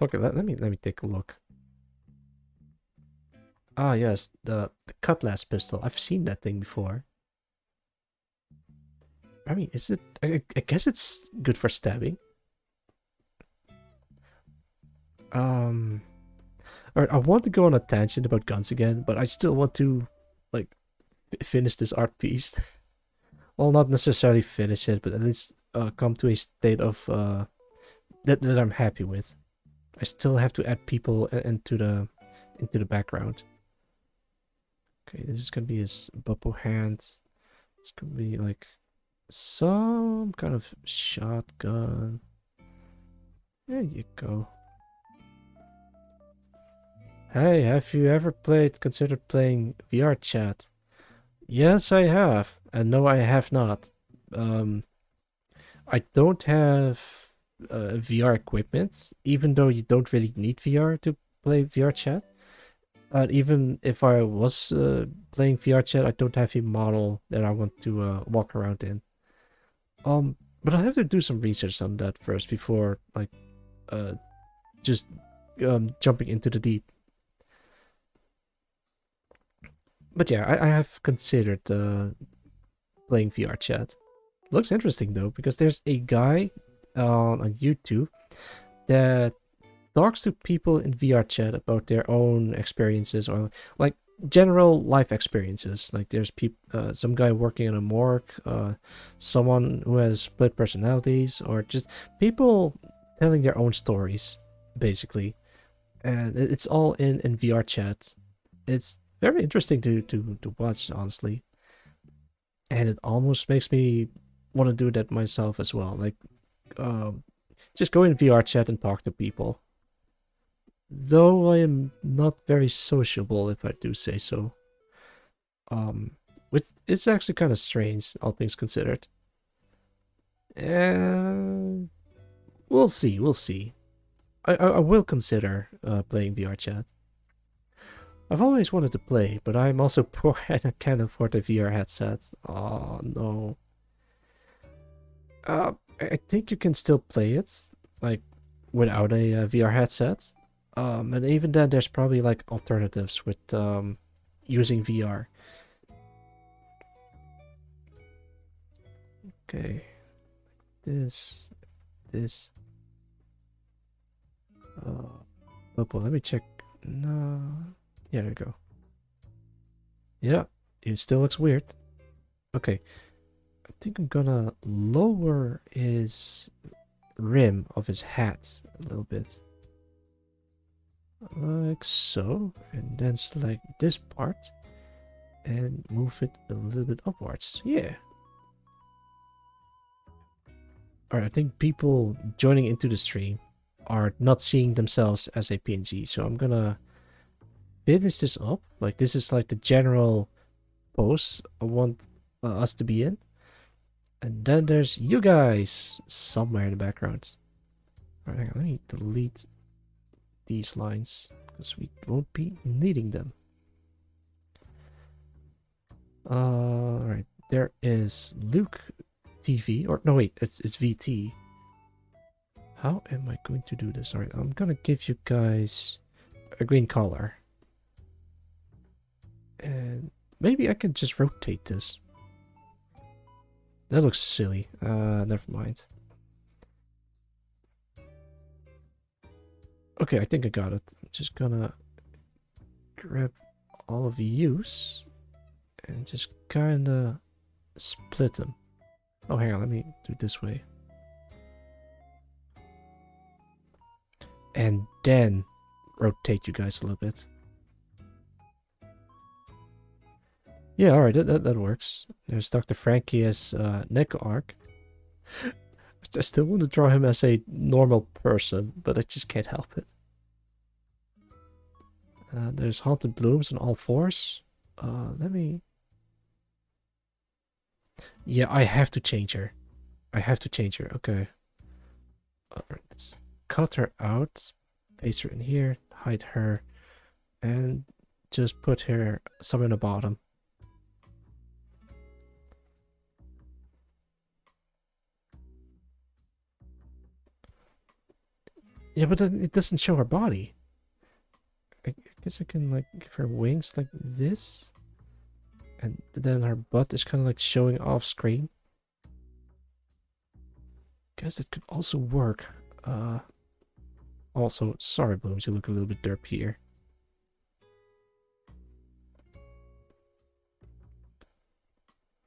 Okay, let me take a look. Ah yes, the cutlass pistol. I've seen that thing before. I mean, is it? I guess it's good for stabbing. Alright, I want to go on a tangent about guns again, but I still want to, like, finish this art piece. Well, not necessarily finish it, but at least come to a state of that I'm happy with. I still have to add people into the background. Okay, this is gonna be his bubble hands. It's gonna be like some kind of shotgun. There you go. Hey, have you ever considered playing VR chat? Yes, I have. And no, I have not. I don't have VR equipment, even though you don't really need VR to play VR chat. Even if I was playing VR chat, I don't have a model that I want to walk around in. But I have to do some research on that first before, like, just jumping into the deep. But yeah, I have considered playing VR chat. Looks interesting though, because there's a guy on YouTube that talks to people in VR chat about their own experiences or like general life experiences. Like there's some guy working in a morgue, someone who has split personalities, or just people telling their own stories, basically. And it's all in VR chat. It's very interesting to watch, honestly, and it almost makes me want to do that myself as well. Like, um, just go in VR chat and talk to people. Though I am not very sociable, if I do say so. Which it's actually kind of strange, all things considered. And we'll see, we'll see. I will consider playing VR chat. I've always wanted to play, but I'm also poor and I can't afford a VR headset. Oh no. I think you can still play it, like without a VR headset. And even then, there's probably like alternatives with using VR. Okay, this. Bubble. Let me check. No. Yeah, there you go. Yeah, it still looks weird. Okay, I think I'm gonna lower his rim of his hat a little bit. Like so. And then select this part and move it a little bit upwards. Yeah. Alright, I think people joining into the stream are not seeing themselves as a PNG, so I'm gonna finish this up. Like, this is like the general pose I want us to be in. And then there's you guys somewhere in the background. Alright, let me delete these lines because we won't be needing them. Alright, there is Luke TV, or no wait, it's VT. How am I going to do this? Alright, I'm gonna give you guys a green color. And maybe I can just rotate this. That looks silly. Never mind. Okay, I think I got it. I'm just gonna grab all of yous and just kinda split them. Oh, hang on, let me do it this way. And then rotate you guys a little bit. Yeah, alright, that works. There's Dr. Frankie as Neko Arc. I still want to draw him as a normal person, but I just can't help it. There's Haunted Blooms on all fours. Let me... Yeah, I have to change her. I have to change her, okay. Let's cut her out, paste her in here, hide her, and just put her somewhere in the bottom. Yeah, but then it doesn't show her body. I guess I can like give her wings like this. And then her butt is kind of like showing off screen. Guess that could also work. Also, sorry Blooms, you look a little bit derp here.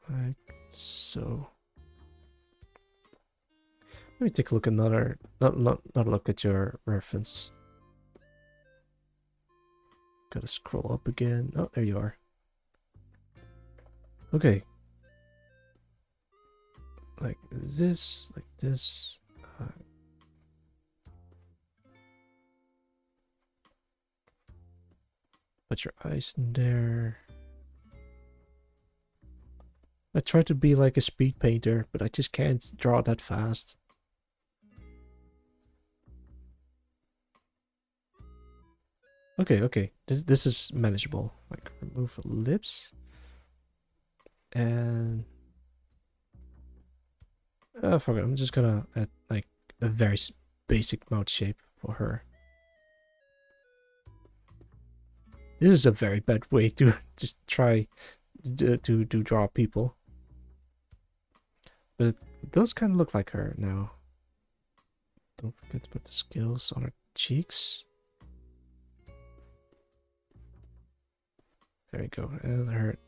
Like so. Let me take a look another not look at your reference. Gotta scroll up again. Oh, there you are. Okay. Like this, like this. Put your eyes in there. I try to be like a speed painter, but I just can't draw that fast. Okay, okay. This is manageable. Like remove lips. And fuck it. I'm just gonna add like a very basic mouth shape for her. This is a very bad way to just try to draw people. But it does kind of look like her now. Don't forget to put the skills on her cheeks. There we go. And her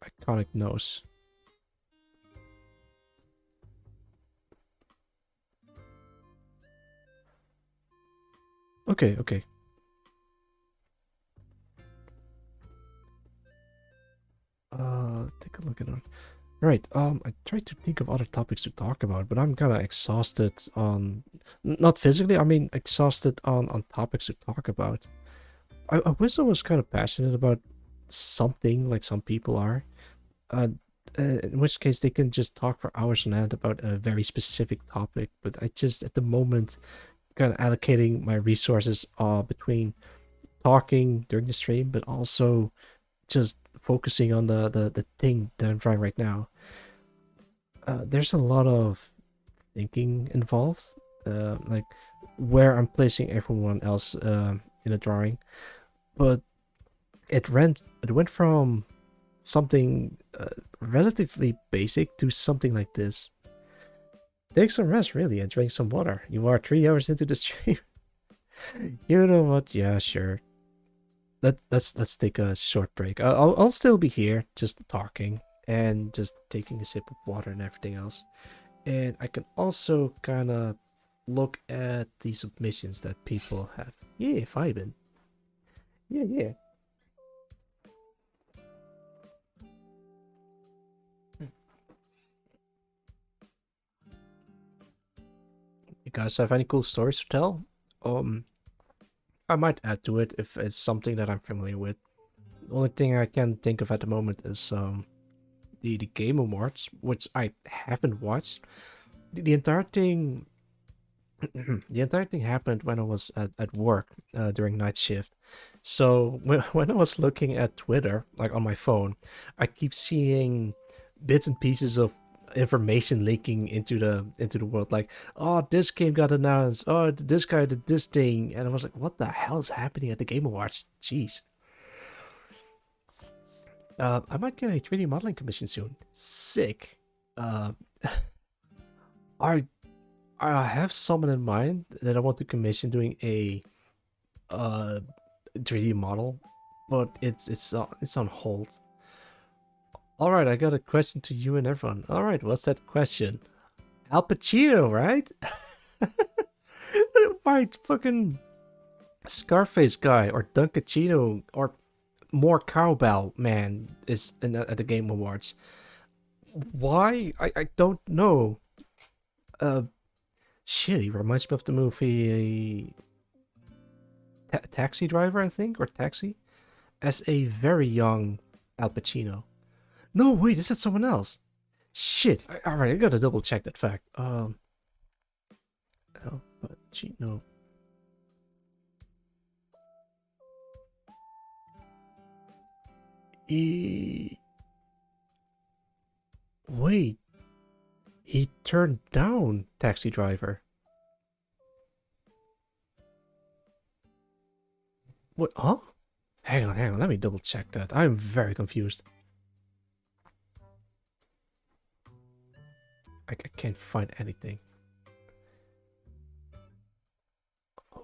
iconic nose. Okay, okay. Take a look at it. Right, I tried to think of other topics to talk about, but I'm kind of exhausted on, not physically, I mean exhausted on topics to talk about. I wish I was kind of passionate about something like some people are. Uh, in which case they can just talk for hours on end about a very specific topic, but I just, at the moment, kind of allocating my resources between talking during the stream, but also just focusing on the thing that I'm trying right now. There's a lot of thinking involved, like where I'm placing everyone else in a drawing, but it went from something relatively basic to something like this. Take some rest, really, and drink some water. You are 3 hours into the stream. You know what? Yeah, sure. Let's take a short break. I'll still be here, just talking and just taking a sip of water and everything else. And I can also kind of look at the submissions that people have. Yeah, Fibin. Yeah, yeah. You guys have any cool stories to tell? I might add to it if it's something that I'm familiar with. The only thing I can think of at the moment is the Game Awards, which I haven't watched. The entire thing, the entire thing happened when I was at work during night shift. So when I was looking at Twitter, like on my phone, I keep seeing bits and pieces of information leaking into the world, like, oh, this game got announced, oh, this guy did this thing, and I was like, what the hell is happening at the Game Awards? Jeez. I might get a 3D modeling commission soon. Sick. I I have someone in mind that I want to commission doing a 3D model, but it's on hold. All right, I got a question to you and everyone. All right, what's that question? Al Pacino, right? Right, fucking Scarface guy or Dunkachino or more cowbell man is at the Game Awards. Why? I don't know. Shit, he reminds me of the movie Taxi Driver, I think, or Taxi, as a very young Al Pacino. No, wait, is that someone else? Shit. Alright, I gotta double check that fact. Al Pacino. Wait. He turned down Taxi Driver. What? Huh? Hang on. Let me double check that. I'm very confused. I can't find anything.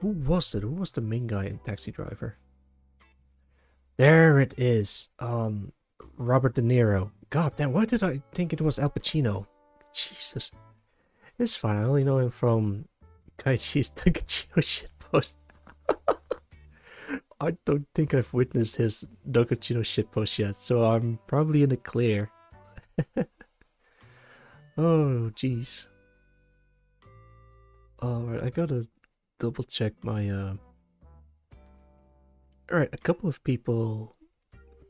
Who was it? Who was the main guy in Taxi Driver? There it is. Robert De Niro. God damn, why did I think it was Al Pacino? Jesus. It's fine. I only know him from Kaichi's Dunkachino shitpost. I don't think I've witnessed his Dunkachino shitpost yet, so I'm probably in the clear. Oh, jeez. Alright, I gotta double check my, Alright, a couple of people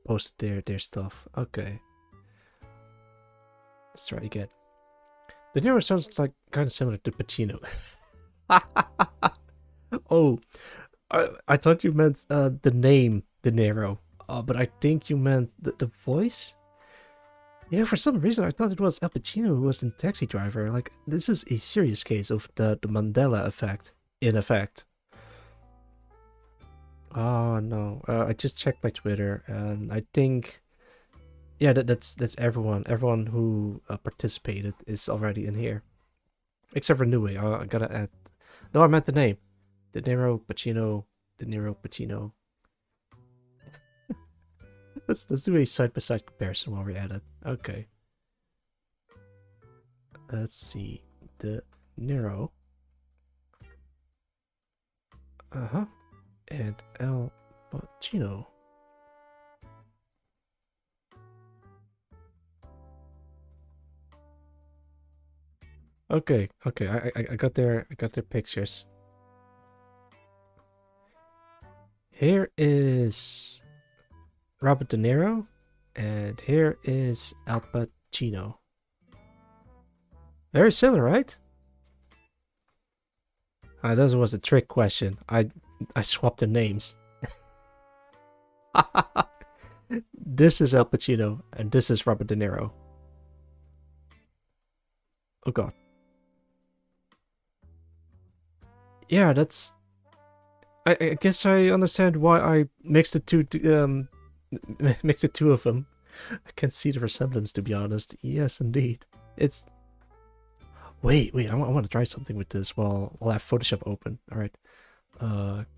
posted their stuff. Okay. Let's try again. De Niro sounds like kind of similar to Pacino. Oh, I thought you meant the name De Niro, but I think you meant the voice? Yeah, for some reason I thought it was Al Pacino who was in Taxi Driver. Like, this is a serious case of the Mandela effect, in effect. Oh no, I just checked my Twitter, and I think yeah, that's everyone. Everyone who participated is already in here, except for Nue. I gotta add. No, I meant the name. De Niro Pacino. De Niro Pacino. Let's do a side by side comparison while we're at it. Okay. Let's see. De Niro. Uh-huh. And Al Pacino. Okay, okay. I got their pictures. Here is Robert De Niro, and here is Al Pacino. Very similar, right? That was a trick question. I swapped the names. This is Al Pacino, and this is Robert De Niro. Oh god. Yeah, that's. I guess I understand why I mixed the two. Mixed the two of them. I can see the resemblance, to be honest. Yes, indeed. It's. Wait. I want to try something with this while I have Photoshop open. All right.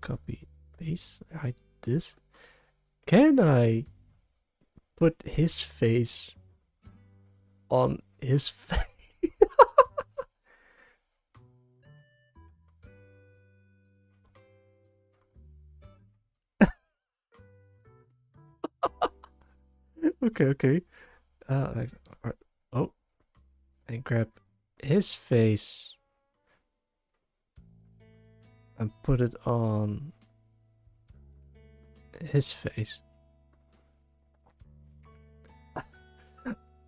Copy, paste, hide this. Can I put his face on his face? Okay. Uh, oh, and grab his face and put it on his face.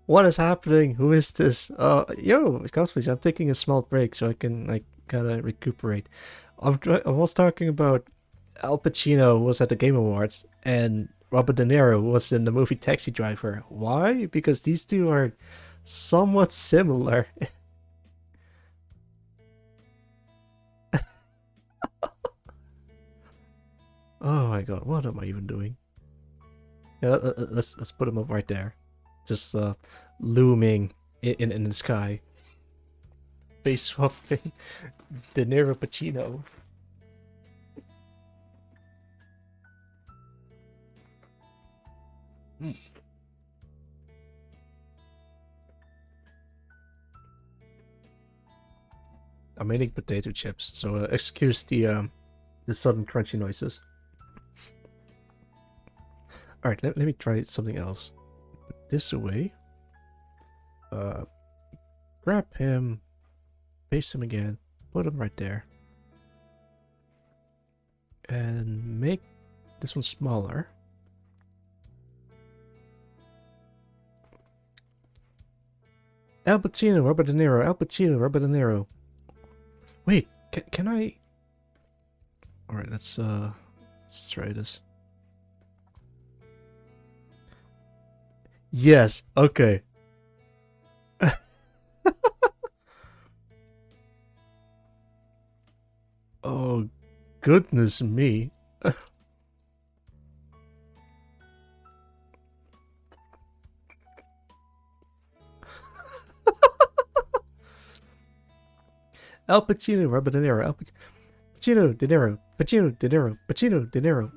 What is happening? Who is this? Yo, Cosplay, I'm taking a small break so I can like kind of recuperate. I was talking about Al Pacino was at the Game Awards and Robert De Niro was in the movie Taxi Driver. Why? Because these two are somewhat similar. Oh my god, what am I even doing? Yeah, let's put him up right there, just looming in the sky. Face swapping De Niro Pacino. Mm. I'm eating potato chips, so excuse the sudden crunchy noises. All right, let me try something else. Put this away. Uh, grab him, paste him again, put him right there, and make this one smaller. Al Pacino, Robert De Niro, Al Pacino, Robert De Niro. Wait, can I? All right, let's try this. Yes, okay. Oh, goodness me. Al Pacino, Robert De Niro, Al Pacino, De Niro, Pacino, De Niro, Pacino, De Niro.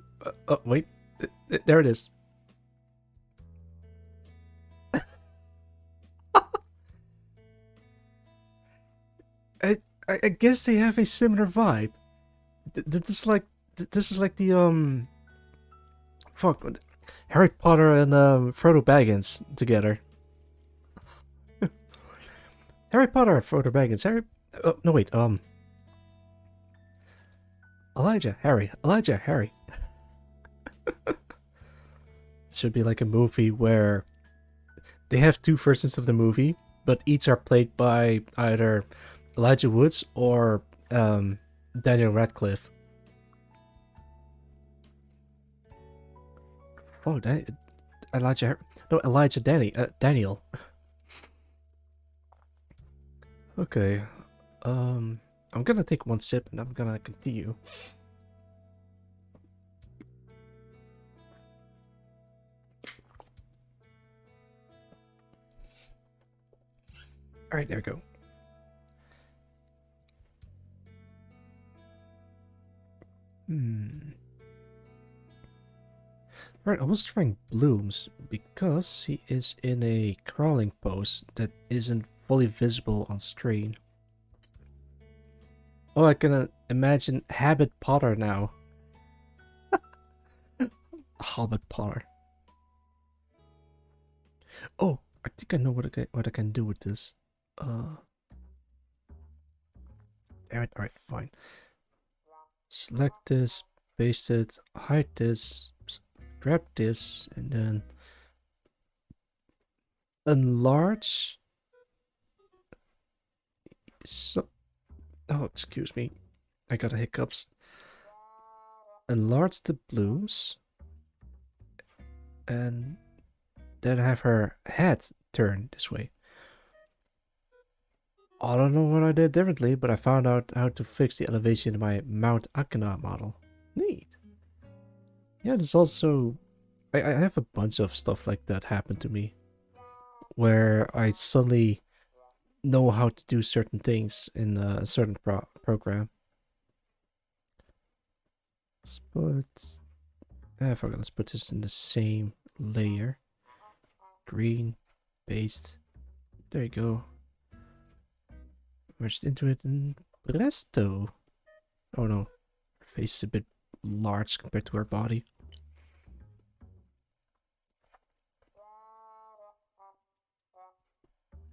Oh, wait. There it is. I, I guess they have a similar vibe. This is like the fuck, Harry Potter and Frodo Baggins together. Harry Potter and Frodo Baggins. Oh, no wait. Elijah Harry. Should be like a movie where they have two versions of the movie, but each are played by either Elijah Woods or Daniel Radcliffe. Oh, Daniel. Okay. I'm gonna take one sip and I'm gonna continue. Alright, there we go. Alright, I was trying Blooms because he is in a crawling pose that isn't fully visible on screen. Oh, I can imagine Habit Potter now. Hobbit Potter. Oh, I think I know what I can do with this. Damn it. Alright, fine. Select this, paste it, hide this, grab this, and then enlarge. So, oh, excuse me, I got hiccups. Enlarge the blooms, and then have her head turn this way. I don't know what I did differently, but I found out how to fix the elevation in my Mount Akina model. Neat. Yeah, there's also... I have a bunch of stuff like that happen to me. Where I suddenly know how to do certain things in a certain program. Let's put... I forgot, let's put this in the same layer. Green, paste. There you go. Merged into it and presto. Oh no, her face is a bit large compared to her body.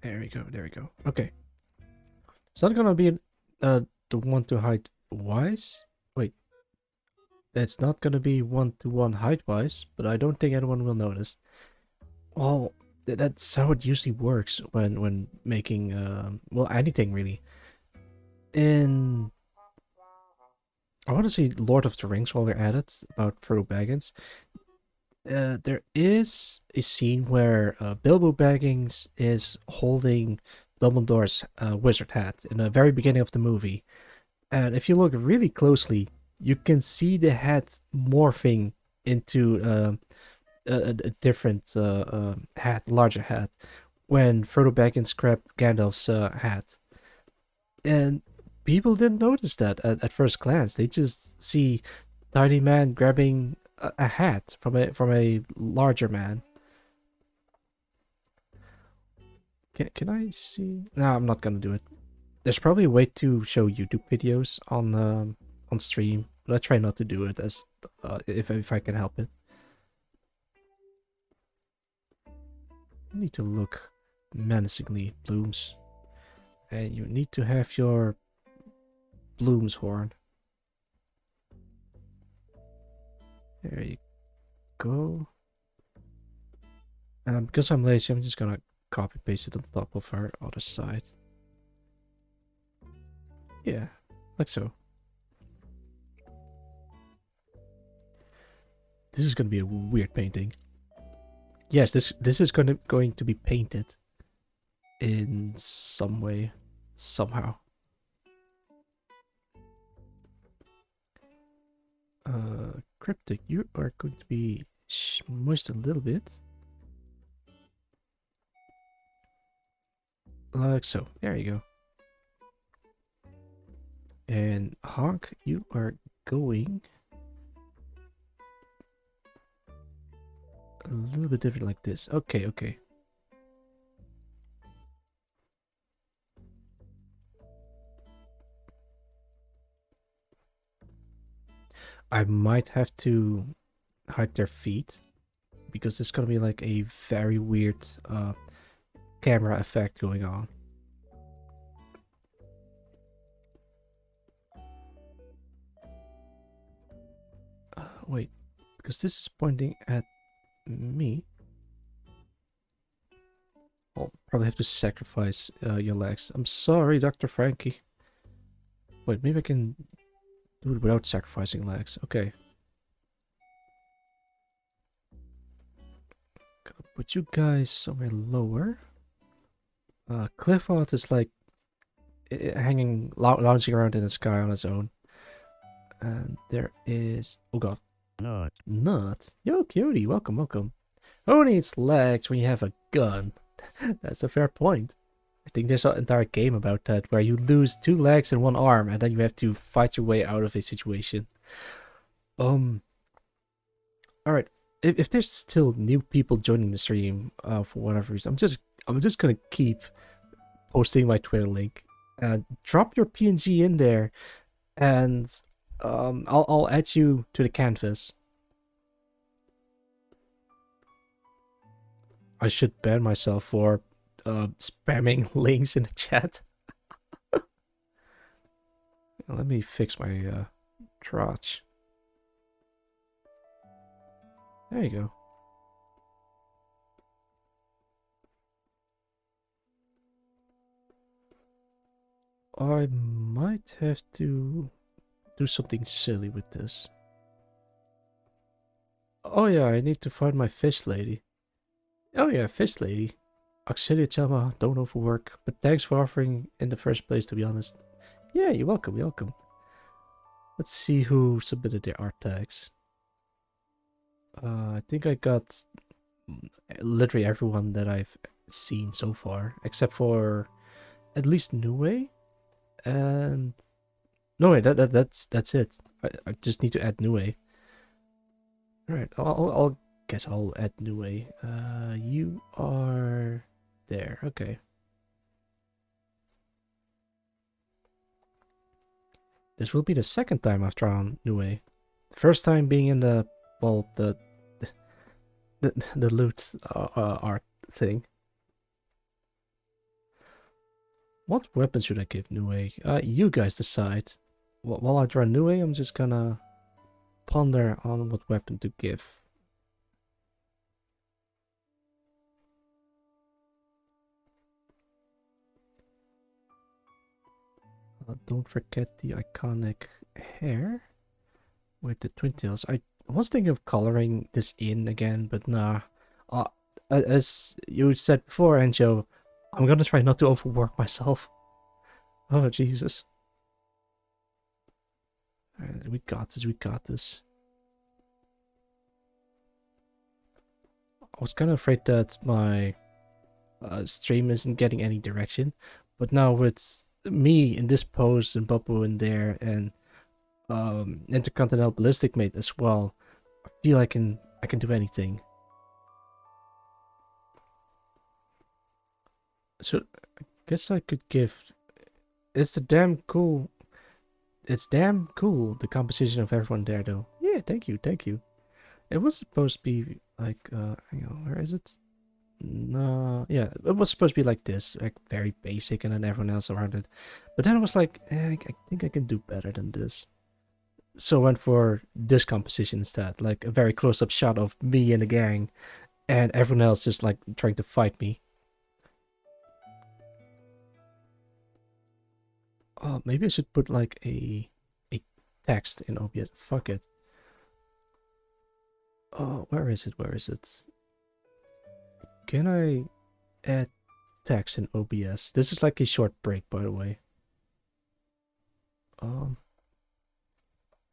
There we go, there we go. Okay. It's not gonna be the one to height wise. Wait. It's not gonna be one-to-one height wise, but I don't think anyone will notice. Well, that's how it usually works when making well, anything really. In I want to say Lord of the Rings while we're at it, about Frodo Baggins. There is a scene where Bilbo Baggins is holding Dumbledore's wizard hat in the very beginning of the movie. And if you look really closely, you can see the hat morphing into a different hat, larger hat, when Frodo Baggins grabbed Gandalf's hat. And people didn't notice that at first glance. They just see tiny man grabbing a hat from a larger man. Can I see? No, I'm not gonna do it. There's probably a way to show YouTube videos on stream, but I try not to do it as if I can help it. You need to look menacingly, Blooms, and you need to have your Bloom's horn. There you go. Because I'm lazy, I'm just gonna copy paste it on top of her other side. Yeah, like so. This is gonna be a weird painting. Yes, this is going to be painted in some way, somehow. Cryptic, you are going to be smushed a little bit. Like so. There you go. And Honk, you are going a little bit different like this. Okay, okay. I might have to hide their feet because it's gonna be like a very weird camera effect going on. Wait, because this is pointing at me. I'll probably have to sacrifice your legs. I'm sorry, Dr. Frankie. Wait, maybe I can do it without sacrificing legs. Okay. Gonna put you guys somewhere lower. Clifford is like hanging, lounging around in the sky on his own. And there is... Oh god. Nut. Nut? Yo, cutie, welcome, welcome. Who needs legs when you have a gun? That's a fair point. I think there's an entire game about that where you lose 2 legs and 1 arm, and then you have to fight your way out of a situation. All right. If there's still new people joining the stream, for whatever reason, I'm just gonna keep posting my Twitter link. Drop your PNG in there, and I'll add you to the canvas. I should ban myself for spamming links in the chat. Let me fix my crotch. There you go. I might have to do something silly with this. Oh yeah, I need to find my fish lady. Oh yeah, fish lady. Auxilia Chama, don't overwork, but thanks for offering in the first place, to be honest. Yeah, you're welcome, you're welcome. Let's see who submitted their art tags. I think I got literally everyone that I've seen so far, except for at least Nue. And no, wait, that's it. I just need to add Nue. Alright, I'll guess I'll add Nue. You are there, okay. This will be the second time I've drawn Nue. First time being in the, well, the loot art thing. What weapon should I give Nue? You guys decide. While I draw Nue, I'm just gonna ponder on what weapon to give. Don't forget the iconic hair with the twin tails. I was thinking of coloring this in again, but nah. As you said before, Anjo, I'm gonna try not to overwork myself. Oh, Jesus. Alright, we got this, we got this. I was kind of afraid that my stream isn't getting any direction, but now with me in this pose and Bubble in there and Intercontinental Ballistic Mate as well, I feel I can do anything. So I guess I could give. It's damn cool. It's damn cool, the composition of everyone there, though. Yeah, thank you, thank you. It was supposed to be like, hang on, where is it? No, yeah, it was supposed to be like this, like very basic, and then everyone else around it. But then I was like, I think I can do better than this. So I went for this composition instead, like a very close-up shot of me and the gang, and everyone else just like trying to fight me. Oh, maybe I should put like a text in OBS. Fuck it. Oh, where is it? Where is it? Can I add text in OBS? This is like a short break, by the way.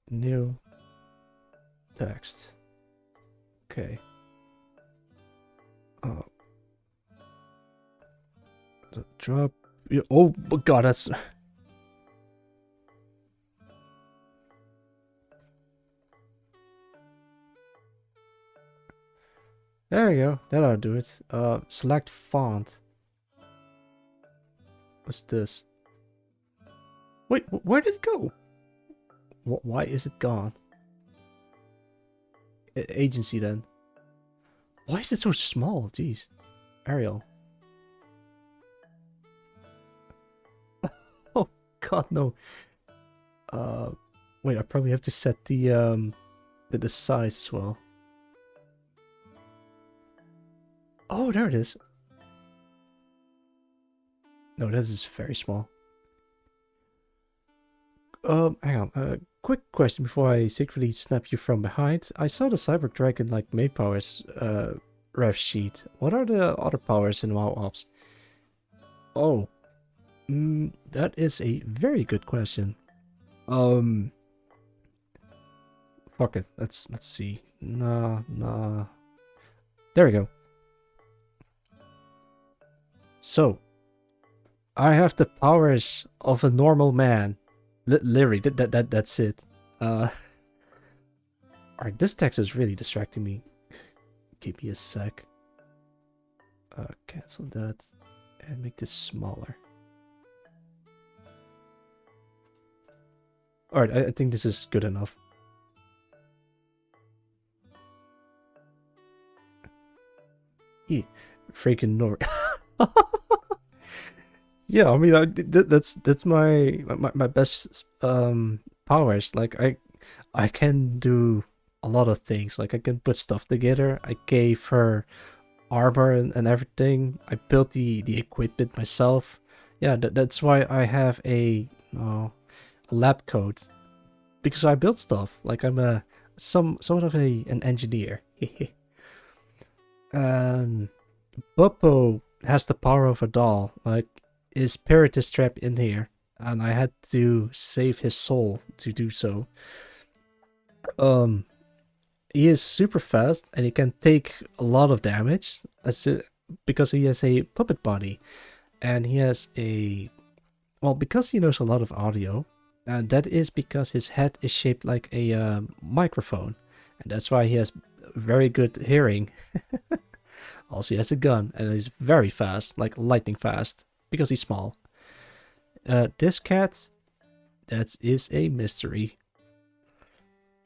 New text. Okay. Drop. Oh my god, that's. There you go. That'll do it. Select font. What's this? Wait, where did it go? Why is it gone? Agency then. Why is it so small? Jeez. Arial. Oh god, no. Wait, I probably have to set the size as well. Oh, there it is. No, that is very small. Hang on. Quick question before I secretly snap you from behind. I saw the Cyber Dragon like mate powers ref sheet. What are the other powers in WoW Ops? Oh, that is a very good question. Fuck it. Let's see. Nah. There we go. So, I have the powers of a normal man. Literally, that's it. Uh, alright, this text is really distracting me. Give me a sec. Cancel that and make this smaller. Alright, I think this is good enough. Freaking Nor. Yeah, I mean, that's my best powers. Like I can do a lot of things. Like I can put stuff together. I gave her armor and everything. I built the equipment myself. Yeah, that's why I have a lab coat, because I built stuff. Like I'm a somewhat of an engineer. And Boppo has the power of a doll. Like his spirit is trapped in here, and I had to save his soul to do so. Um, he is super fast and he can take a lot of damage because he has a puppet body, and he has a because he knows a lot of audio, and that is because his head is shaped like a microphone, and that's why he has very good hearing. Also, he has a gun and he's very fast, like lightning fast, because he's small. This cat, that is a mystery.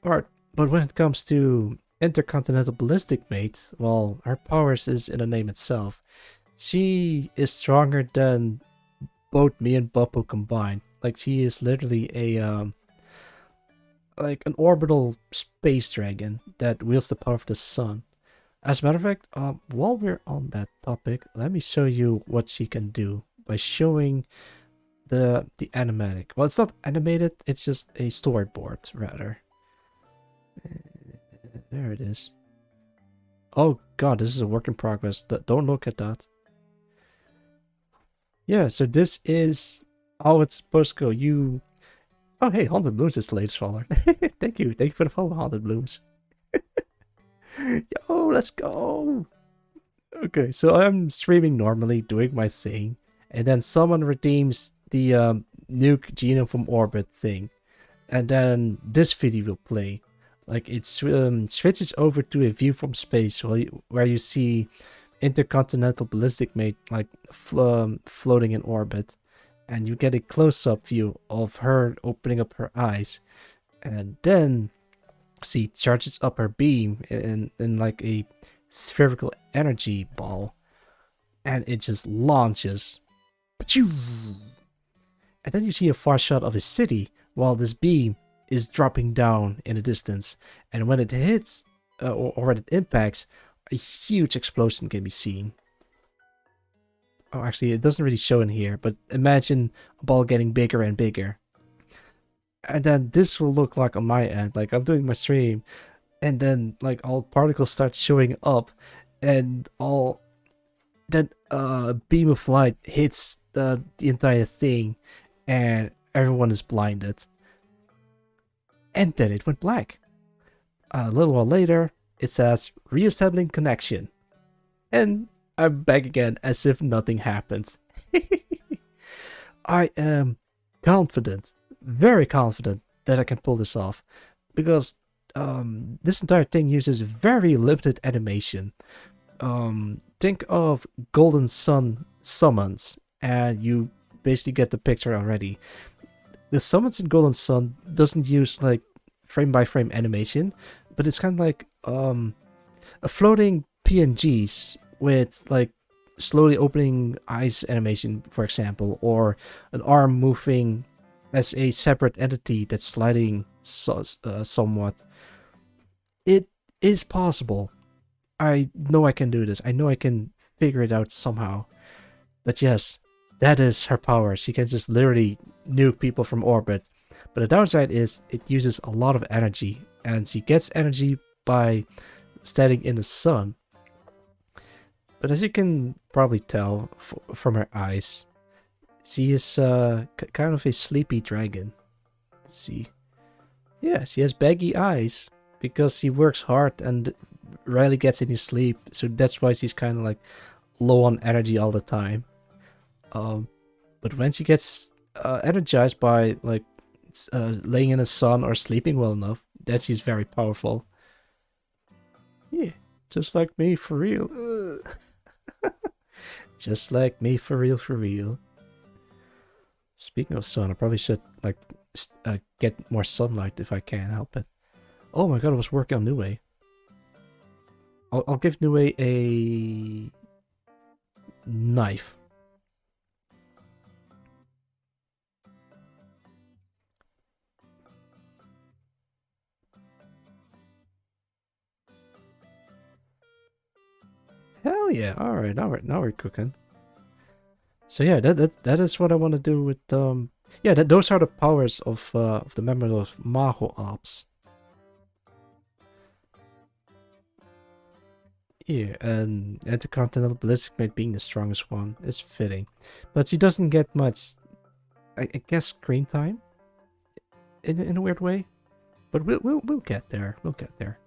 Alright, but when it comes to Intercontinental Ballistic Mate, well, her powers is in the name itself. She is stronger than both me and Boppo combined. Like, she is literally a like an orbital space dragon that wields the power of the sun. As a matter of fact, while we're on that topic, let me show you what she can do by showing the animatic. Well, it's not animated; it's just a storyboard, rather. There it is. Oh god, this is a work in progress. Don't look at that. Yeah, so this is how it's supposed to go. Oh hey, Haunted Blooms is the latest follower. Thank you for the follow, Haunted Blooms. Yo, let's go. Okay, so I'm streaming normally, doing my thing, and then someone redeems the nuke genome from orbit thing, and then this video will play. Like it switches over to a view from space, where you see Intercontinental Ballistic Mate like floating in orbit, and you get a close-up view of her opening up her eyes, and then she charges up her beam in like a spherical energy ball, and it just launches. And then you see a far shot of a city while this beam is dropping down in the distance, and when it hits or when it impacts, a huge explosion can be seen. Oh, actually, it doesn't really show in here, but imagine a ball getting bigger and bigger. And then this will look like on my end, like I'm doing my stream, and then like all particles start showing up, and then a beam of light hits the entire thing, and everyone is blinded. And then it went black. A little while later, it says re-establishing connection, and I'm back again as if nothing happened. I am confident, very confident that I can pull this off, because this entire thing uses very limited animation. Think of Golden Sun summons, and you basically get the picture already. The summons in Golden Sun doesn't use like frame by frame animation, but it's kind of like a floating PNGs with like slowly opening eyes animation, for example, or an arm moving as a separate entity that's sliding somewhat. It is possible. I know I can do this. I know I can figure it out somehow. But yes, that is her power. She can just literally nuke people from orbit. But the downside is it uses a lot of energy, and she gets energy by standing in the sun. But as you can probably tell from her eyes, she is kind of a sleepy dragon. Let's see. Yeah, she has baggy eyes because she works hard and rarely gets any sleep. So that's why she's kind of like low on energy all the time. But when she gets energized by like laying in the sun or sleeping well enough, then she's very powerful. Yeah, just like me for real. Just like me for real, for real. Speaking of sun, I probably should like get more sunlight if I can help it. Oh my god, I was working on Nue. I'll give Nue a knife. Hell yeah! All right, now we're cooking. So yeah, that is what I want to do with yeah, those are the powers of the members of Maho Ops. Yeah, and Intercontinental Ballistic Mate being the strongest one is fitting, but she doesn't get much, I guess, screen time in a weird way. But we'll get there. We'll get there.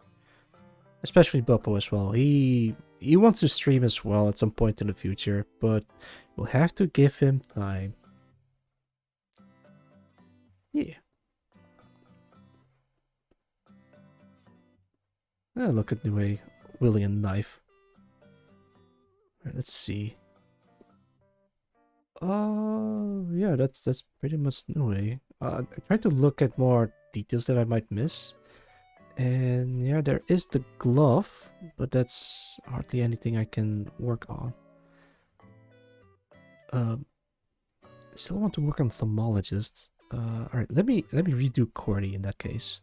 Especially Bubbo as well. He wants to stream as well at some point in the future, but we'll have to give him time. Yeah. Look at Nue wielding a knife. Right, let's see. Oh, yeah, that's pretty much Nue. I tried to look at more details that I might miss. And yeah, there is the glove, but that's hardly anything I can work on. Still want to work on Thermologist. Alright, let me redo Cordy in that case.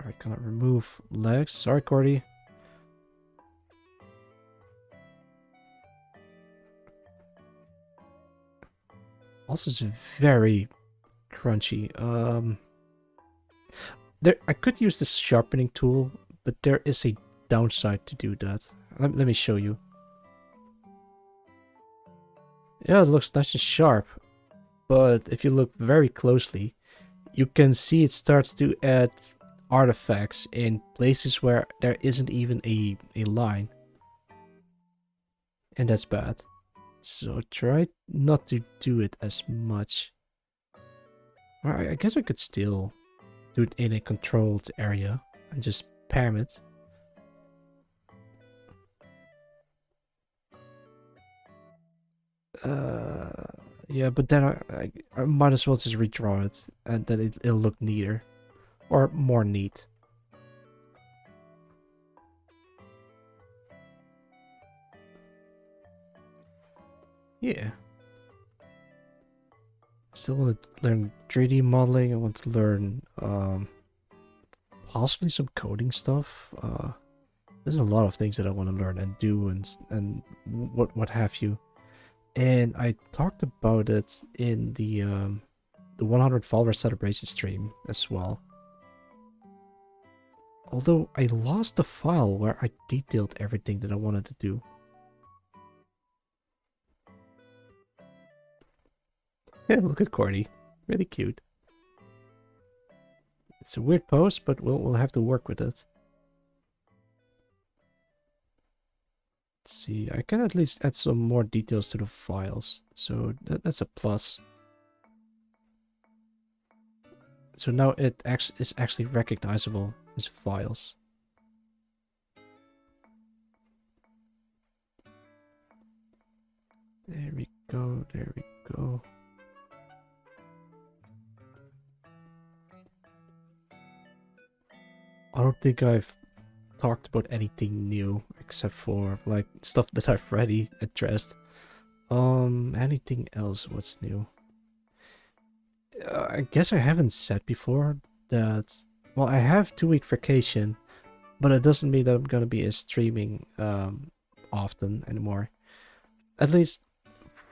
Alright, gonna remove legs. Sorry, Cordy. Also, it's very crunchy. I could use this sharpening tool, but there is a downside to do that. Let me show you. Yeah, it looks nice and sharp, but if you look very closely, you can see it starts to add artifacts in places where there isn't even a line. And that's bad. So try not to do it as much. Or I guess I could still do it in a controlled area and just spam it. Yeah, but then I might as well just redraw it, and then it'll look neater. Or more neat. Yeah. Still want to learn 3D modeling. I want to learn possibly some coding stuff. There's a lot of things that I want to learn and do and what have you. And I talked about it in the 100 follower celebration stream as well. Although I lost the file where I detailed everything that I wanted to do. Yeah, look at Cordy. Really cute. It's a weird pose, but we'll have to work with it. Let's see, I can at least add some more details to the files, so that's a plus. So now it is actually recognizable as files. There we go, there we go. I don't think I've talked about anything new except for like stuff that I've already addressed. Anything else? What's new? I guess I haven't said before that. Well, I have 2-week vacation, but it doesn't mean that I'm gonna be streaming often anymore. At least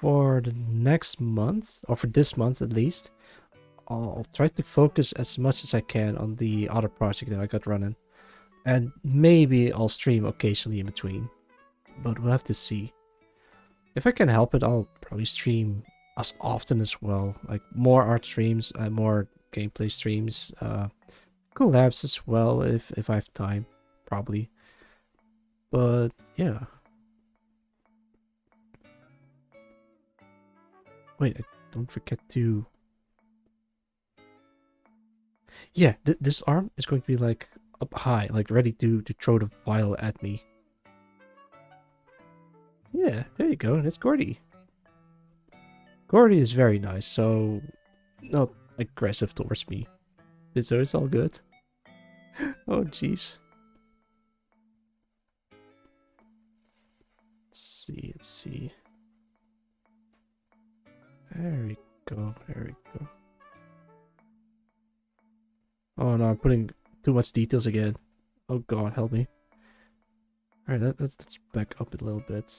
for the next month, or for this month at least. I'll try to focus as much as I can on the other project that I got running. And maybe I'll stream occasionally in between. But we'll have to see. If I can help it, I'll probably stream as often as well. Like more art streams, more gameplay streams. Collabs as well if I have time. Probably. But yeah. Wait, don't forget to... Yeah, this arm is going to be like up high, like ready to throw the vial at me. Yeah, there you go. That's Gordy. Gordy is very nice, so not aggressive towards me. So it's all good. Oh, jeez. Let's see. There we go, there we go. Oh no, I'm putting too much details again. Oh god, help me. Alright, let's back up a little bit.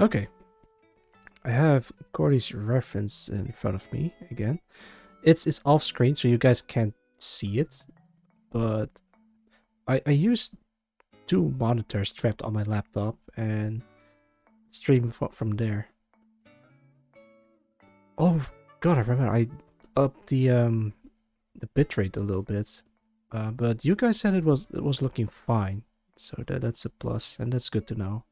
Okay. I have Cordy's reference in front of me again. It's off screen so you guys can't see it, but I used 2 monitors strapped on my laptop and stream from there. Oh god, I remember I upped the bitrate a little bit, but you guys said it was looking fine, so that's a plus, and that's good to know.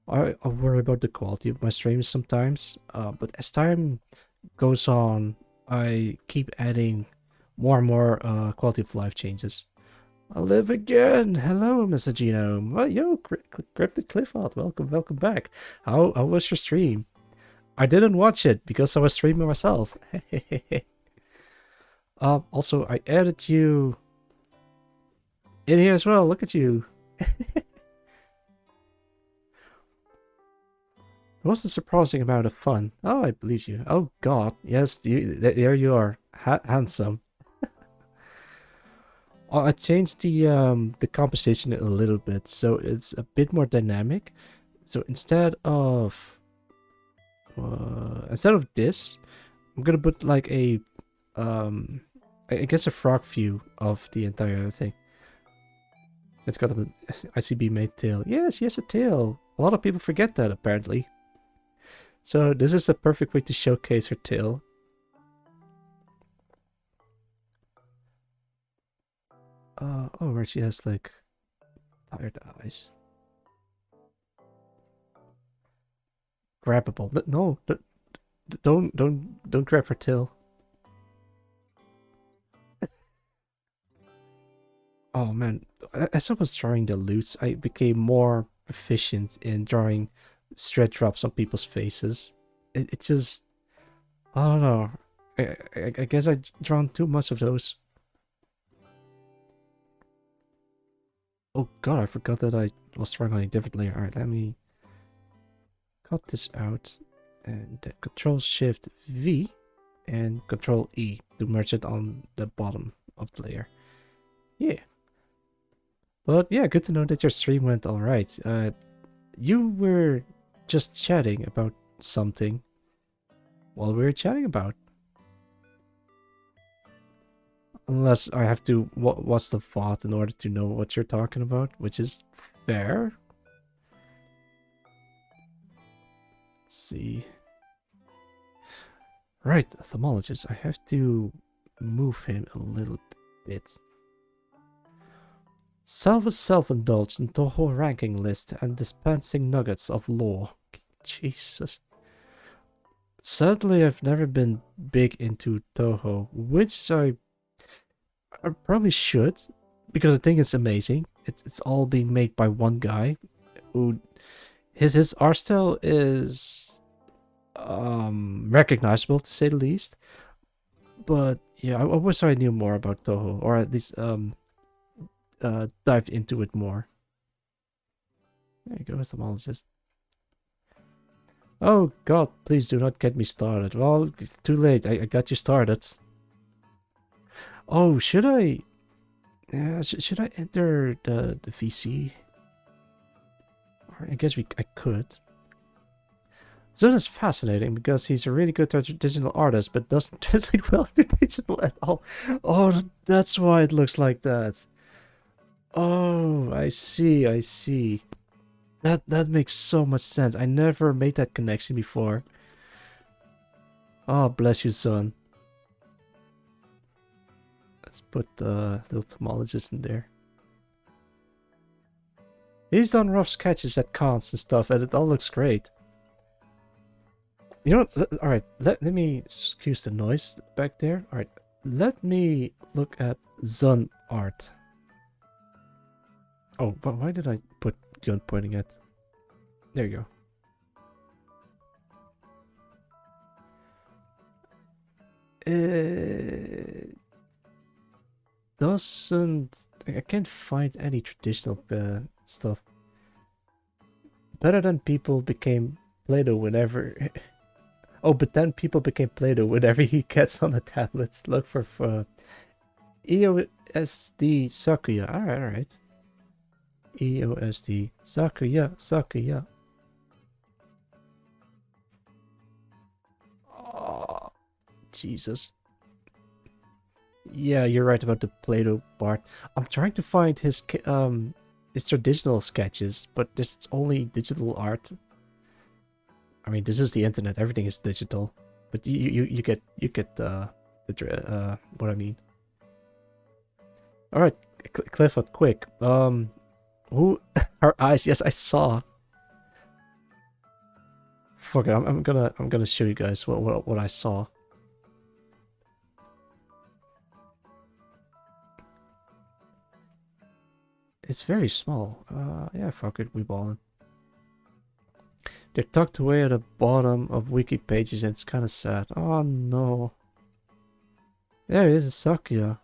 I worry about the quality of my streams sometimes, but as time goes on, I keep adding more and more quality of life changes. I live again! Hello, Mr. Genome! Well, yo, Cryptic Clifford, welcome back. How was your stream? I didn't watch it because I was streaming myself. Also, I added you in here as well. Look at you. It was a surprising amount of fun. Oh, I believe you. Oh god, yes, there you are, handsome. I changed the composition a little bit, so it's a bit more dynamic. So instead of this, I'm gonna put like a I guess a frog view of the entire thing. It's got an ICB made tail. Yes, yes, a tail. A lot of people forget that apparently. So this is a perfect way to showcase her tail. Oh, where she has like tired eyes. Grabbable. No, don't grab her tail. Oh man, as I was drawing the loots, I became more proficient in drawing straight drops on people's faces. It just, I don't know. I guess I drawn too much of those. Oh god, I forgot that I was drawing on a different layer. Alright, let me cut this out and Control Shift V and Control E to merge it on the bottom of the layer. Yeah. But yeah, good to know that your stream went alright. You were just chatting about something. What we were chatting about? Unless I have to watch the VOD in order to know what you're talking about, which is fair. Let's see. Right, ophthalmologist. I have to move him a little bit. Self is self-indulged in Toho ranking list and dispensing nuggets of lore. Jesus. Sadly, I've never been big into Toho, which I probably should, because I think it's amazing. It's all being made by one guy, who his art style is recognizable to say the least. But yeah, I wish I knew more about Toho, or at least dived into it more. There you go, ophthalmologist. Oh god, please do not get me started. Well, it's too late. I got you started. Oh, should I? Should I enter the VC? Or I guess I could. Zun is fascinating because he's a really good digital artist, but doesn't translate well to digital at all. Oh, that's why it looks like that. Oh, I see, I see. That makes so much sense. I never made that connection before. Oh, bless you, son. Let's put little Tomologist in there. He's done rough sketches at cons and stuff, and it all looks great. You know what? Alright, let me excuse the noise back there. Alright, let me look at Zun art. Oh, but why did I put gun pointing at? There you go. Doesn't... I can't find any traditional stuff. Better than people became Play-Doh whenever... Oh, but then people became Play-Doh whenever he gets on a tablet. Look for EOSD Sakuya. Alright. EOSD Sakuya. Oh, Jesus. Yeah, you're right about the Play-Doh part. I'm trying to find his traditional sketches, but there's only digital art. I mean, this is the internet. Everything is digital, but you get what I mean. All right, Clifford, quick. Who? Her eyes? Yes, I saw. Fuck it. I'm gonna show you guys what I saw. It's very small. Yeah, fuck it, we ballin'. They're tucked away at the bottom of wiki pages and it's kind of sad. Oh no. There it is, Sakuya.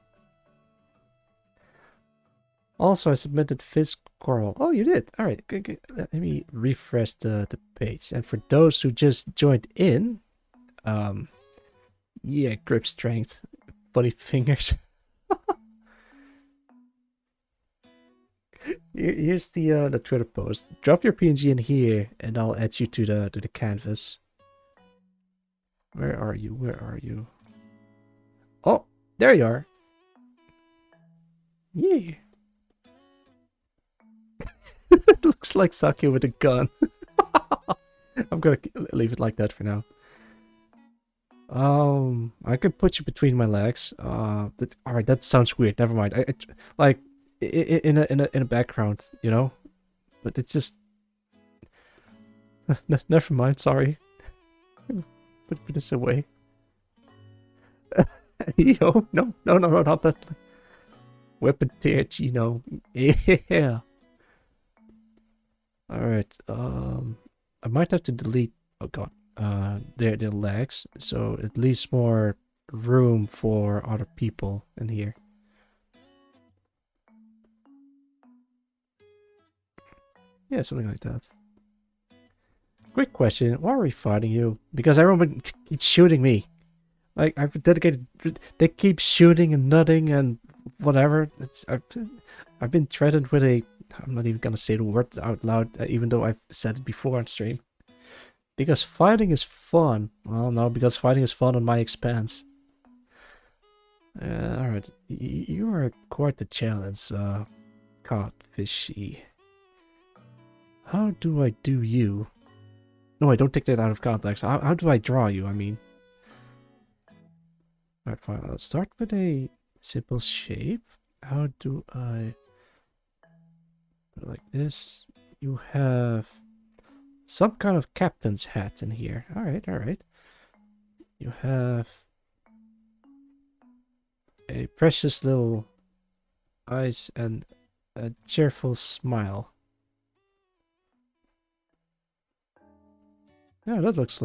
Also, I submitted Fizz Coral. Oh, you did? Alright, let me refresh the page. And for those who just joined in, yeah, grip strength, funny fingers. Here's the Twitter post. Drop your PNG in here, and I'll add you to the canvas. Where are you? Where are you? Oh, there you are. Yeah. It looks like Saki with a gun. I'm gonna leave it like that for now. I could put you between my legs. But all right, that sounds weird. Never mind. I like. In a background, you know, but it's just never mind. Sorry, put this away. Yo, no, not that. Weapon tier, Gino. Yeah. All right. I might have to delete. Oh god. Their legs, so it leaves more room for other people in here. Yeah, something like that. Quick question, why are we fighting you? Because everyone keeps shooting me. Like, I've dedicated... They keep shooting and nutting and whatever. I've been threatened with a... I'm not even gonna say the word out loud, even though I've said it before on stream. Because fighting is fun. Well, no, because fighting is fun on my expense. Alright, you are quite the challenge, Codfishy. How do I do you? No, I don't take that out of context. How do I draw you, I mean? Alright, fine. Let's start with a simple shape. How do I... Put it like this. You have some kind of captain's hat in here. Alright, alright. You have a precious little eyes and a cheerful smile. Yeah, that looks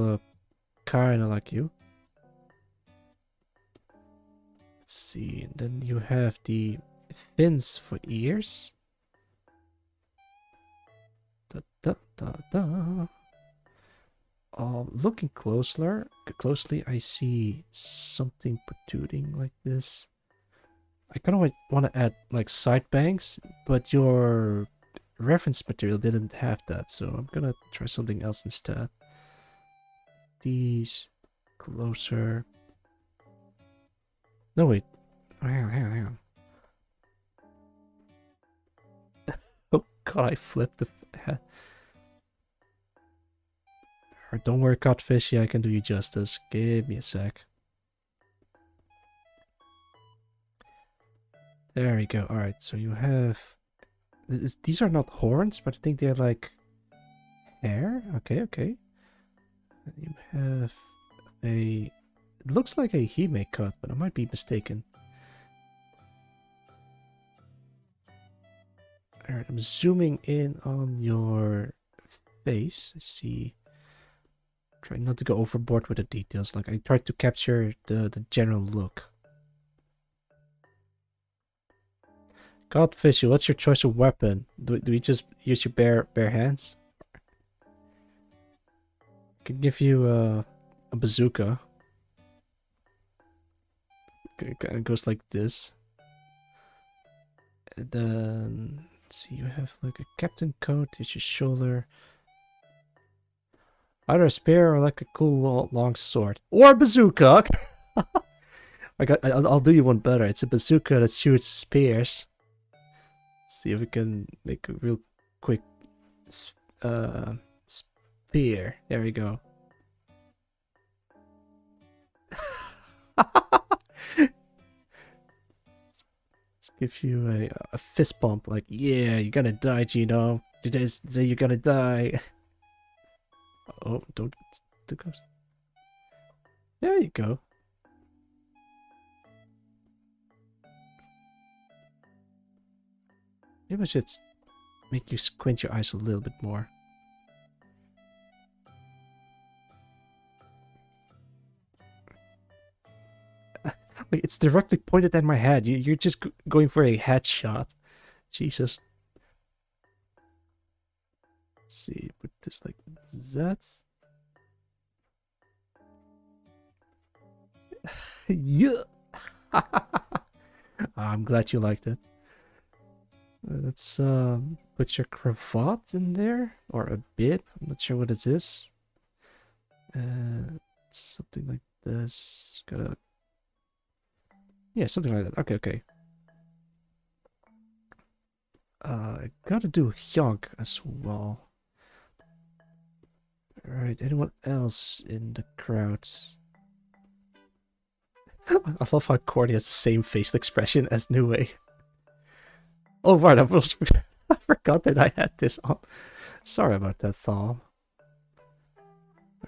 kind of like you. Let's see, and then you have the fins for ears. Da da da da. Looking closely, I see something protruding like this. I kind of want to add like side bangs, but your reference material didn't have that, so I'm gonna try something else instead. These closer. No, wait. Hang on. Oh god, I flipped the hat. Don't worry, Codfishy, I can do you justice. Give me a sec. There we go. All right, so you have these are not horns, but I think they're like hair. Okay, okay. You have a. It looks like a Hime cut, but I might be mistaken. All right, I'm zooming in on your face. I see. Try not to go overboard with the details. Like I tried to capture the general look. Godfishy, what's your choice of weapon? Do we just use your bare hands? I can give you a bazooka. It kind of goes like this. And then let's see, you have like a captain coat. Here's your shoulder. Either a spear or like a cool long sword or a bazooka. I'll do you one better. It's a bazooka that shoots spears. Let's see if we can make a real quick spear. There we go. Let's give you a fist bump. Like, yeah, you're gonna die, Gino. Today you're gonna die. Oh, don't go. There you go. Maybe I should make you squint your eyes a little bit more. Like, it's directly pointed at my head. You're just going for a headshot. Jesus. Let's see, put this like that. Yeah. I'm glad you liked it. Let's put your cravat in there, or a bib. I'm not sure what it is. Something like this. Yeah, something like that. Okay, okay. I gotta do Hyunk as well. Alright, anyone else in the crowd? I love how Cordy has the same facial expression as Nue. Oh, right, I forgot that I had this on. Sorry about that, Thal.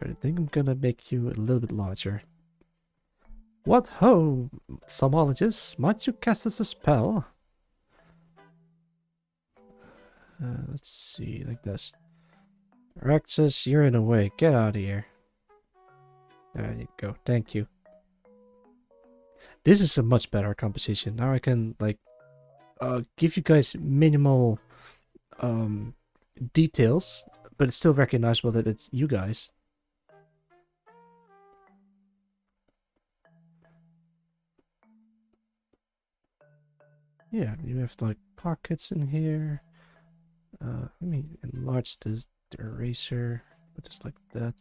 I think I'm gonna make you a little bit larger. What ho, Thermologist, might you cast us a spell? Let's see, like this. Rexus, you're in the way. Get out of here. There you go. Thank you. This is a much better composition. Now I can, like, give you guys minimal details, but it's still recognizable that it's you guys. Yeah, you have like pockets in here. Let me enlarge the eraser. Put this like that.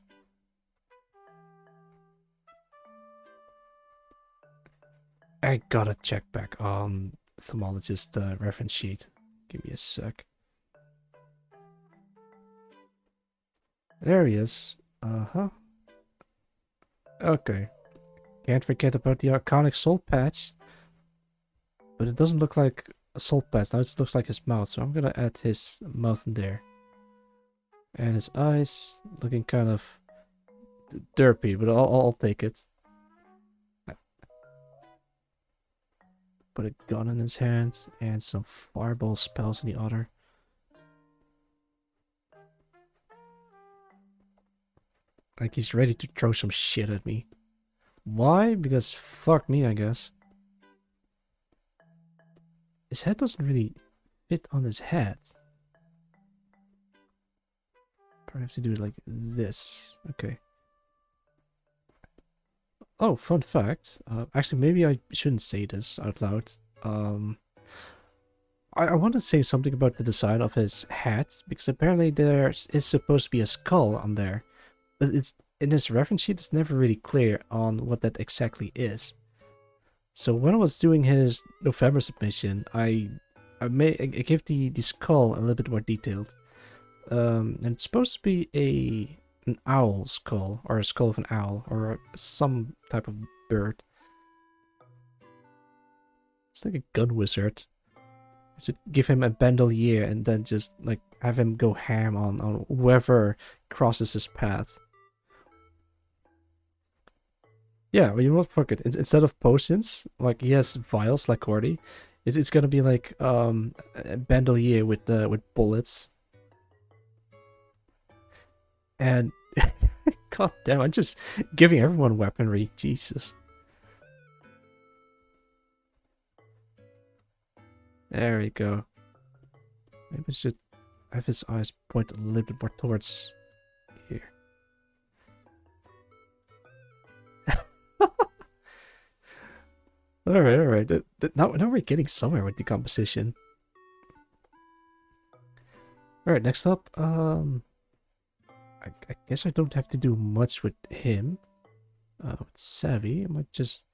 I gotta check back on Thermologist reference sheet. Give me a sec. There he is. Uh-huh. Okay. Can't forget about the Arcanic Soul Patch. But it doesn't look like a soul patch. Now it looks like his mouth. So I'm gonna add his mouth in there. And his eyes looking kind of derpy, but I'll take it. Put a gun in his hand and some fireball spells in the other. Like he's ready to throw some shit at me. Why? Because fuck me, I guess. His head doesn't really fit on his head. Probably have to do it like this. Okay. Oh, fun fact. Actually, maybe I shouldn't say this out loud. I want to say something about the design of his hat, because apparently there is supposed to be a skull on there. But it's in his reference sheet, it's never really clear on what that exactly is. So when I was doing his November submission, I gave the skull a little bit more detailed. And it's supposed to be an owl skull, or a skull of an owl, or some type of bird. It's like a gun wizard. You should give him a bandolier and then just like have him go ham on whoever crosses his path. Yeah, well, you know what? Fuck it. Instead of potions, like he has vials like Cordy. It's gonna be like a bandolier with bullets. And god damn, I'm just giving everyone weaponry. Jesus. There we go. Maybe I should have his eyes point a little bit more towards here. Alright. Now we're getting somewhere with the composition. Alright, next up, I guess I don't have to do much with him. With Savvy, I might just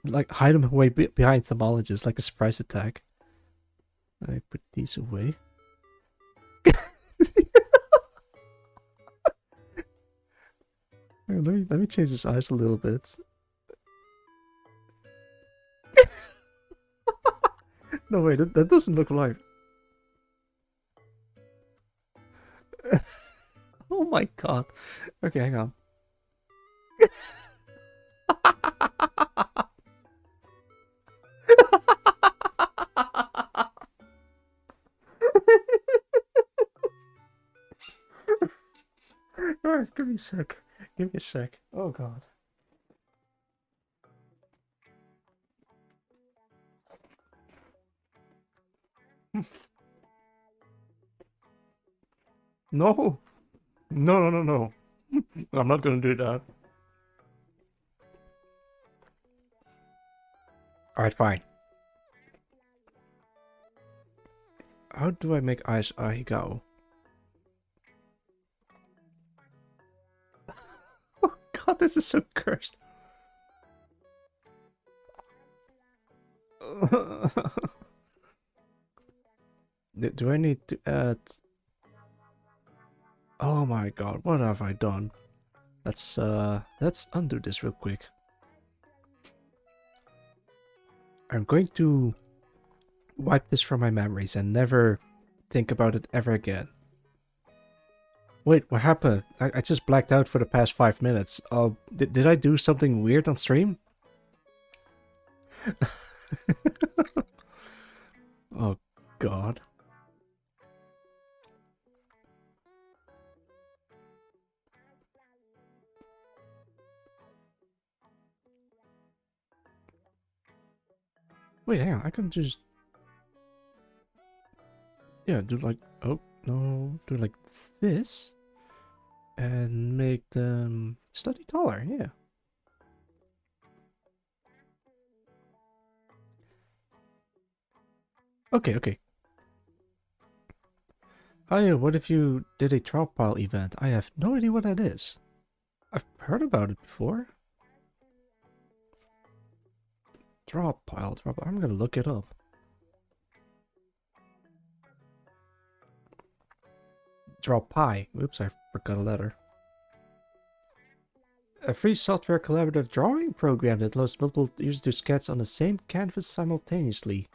like hide him away behind Thermologist, like a surprise attack. I put these away. Let me change his eyes a little bit. No wait, that doesn't look like. Oh my god. Okay, hang on. Alright, give me a sec. Give me a sec. Oh god. No! No. I'm not gonna do that. Alright, fine. How do I make Eyes Eye go? Oh god, this is so cursed. Do I need to add... Oh my god, what have I done? Let's undo this real quick. I'm going to wipe this from my memories and never think about it ever again. Wait, what happened? I just blacked out for the past 5 minutes. Did I do something weird on stream? Oh god. Wait, hang on, I can just... Yeah, do like... Oh, no, do like this. And make them slightly taller, yeah. Okay. Oh yeah, what if you did a drop pile event? I have no idea what that is. I've heard about it before. Drop pile. I'm gonna look it up. Drop pie. Oops, I forgot a letter. A free software collaborative drawing program that allows multiple users to sketch on the same canvas simultaneously.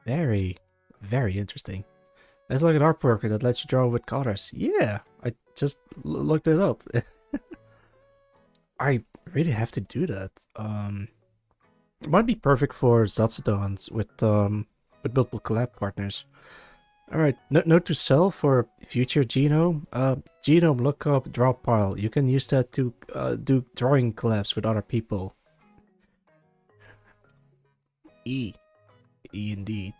Very interesting. It's like an art program that lets you draw with colors. Yeah, I just looked it up. I really have to do that. It might be perfect for Zatsudons with multiple collab partners. Alright, note to self for future Genome. Genome, look up drop pile. You can use that to do drawing collabs with other people. E indeed.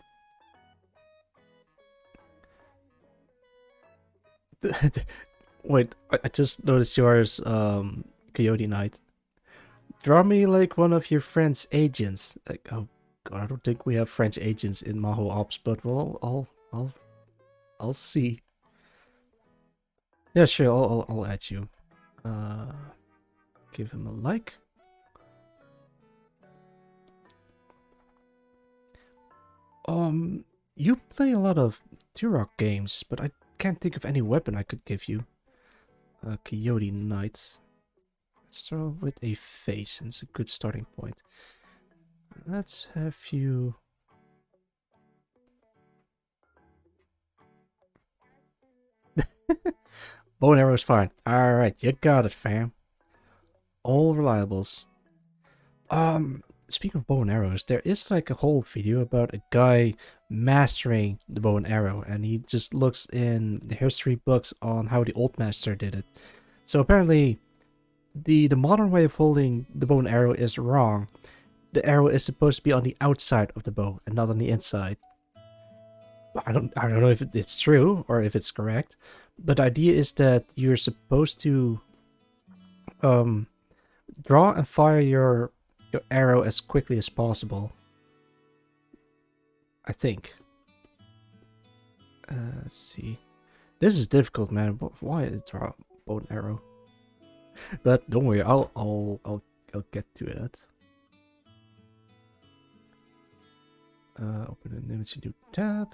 Wait, I just noticed yours, Coyote Knight. Draw me like one of your French agents. Like, oh god, I don't think we have French agents in Maho Ops, but well, I'll see. Yeah, sure, I'll add you. Give him a like. You play a lot of Turok games, but I can't think of any weapon I could give you. Coyote Knight. Let's start with a face, and it's a good starting point. Let's have you... Bow and arrow is fine. Alright, you got it, fam. All reliables. Speaking of bow and arrows, there is like a whole video about a guy mastering the bow and arrow, and he just looks in the history books on how the old master did it. So apparently, the modern way of holding the bow and arrow is wrong. The arrow is supposed to be on the outside of the bow and not on the inside. I don't know if it's true or if it's correct, but the idea is that you're supposed to draw and fire your arrow as quickly as possible. I think. Let's see. This is difficult, man. Why draw bow and arrow? But don't worry, I'll get to that. Open an image, new tab.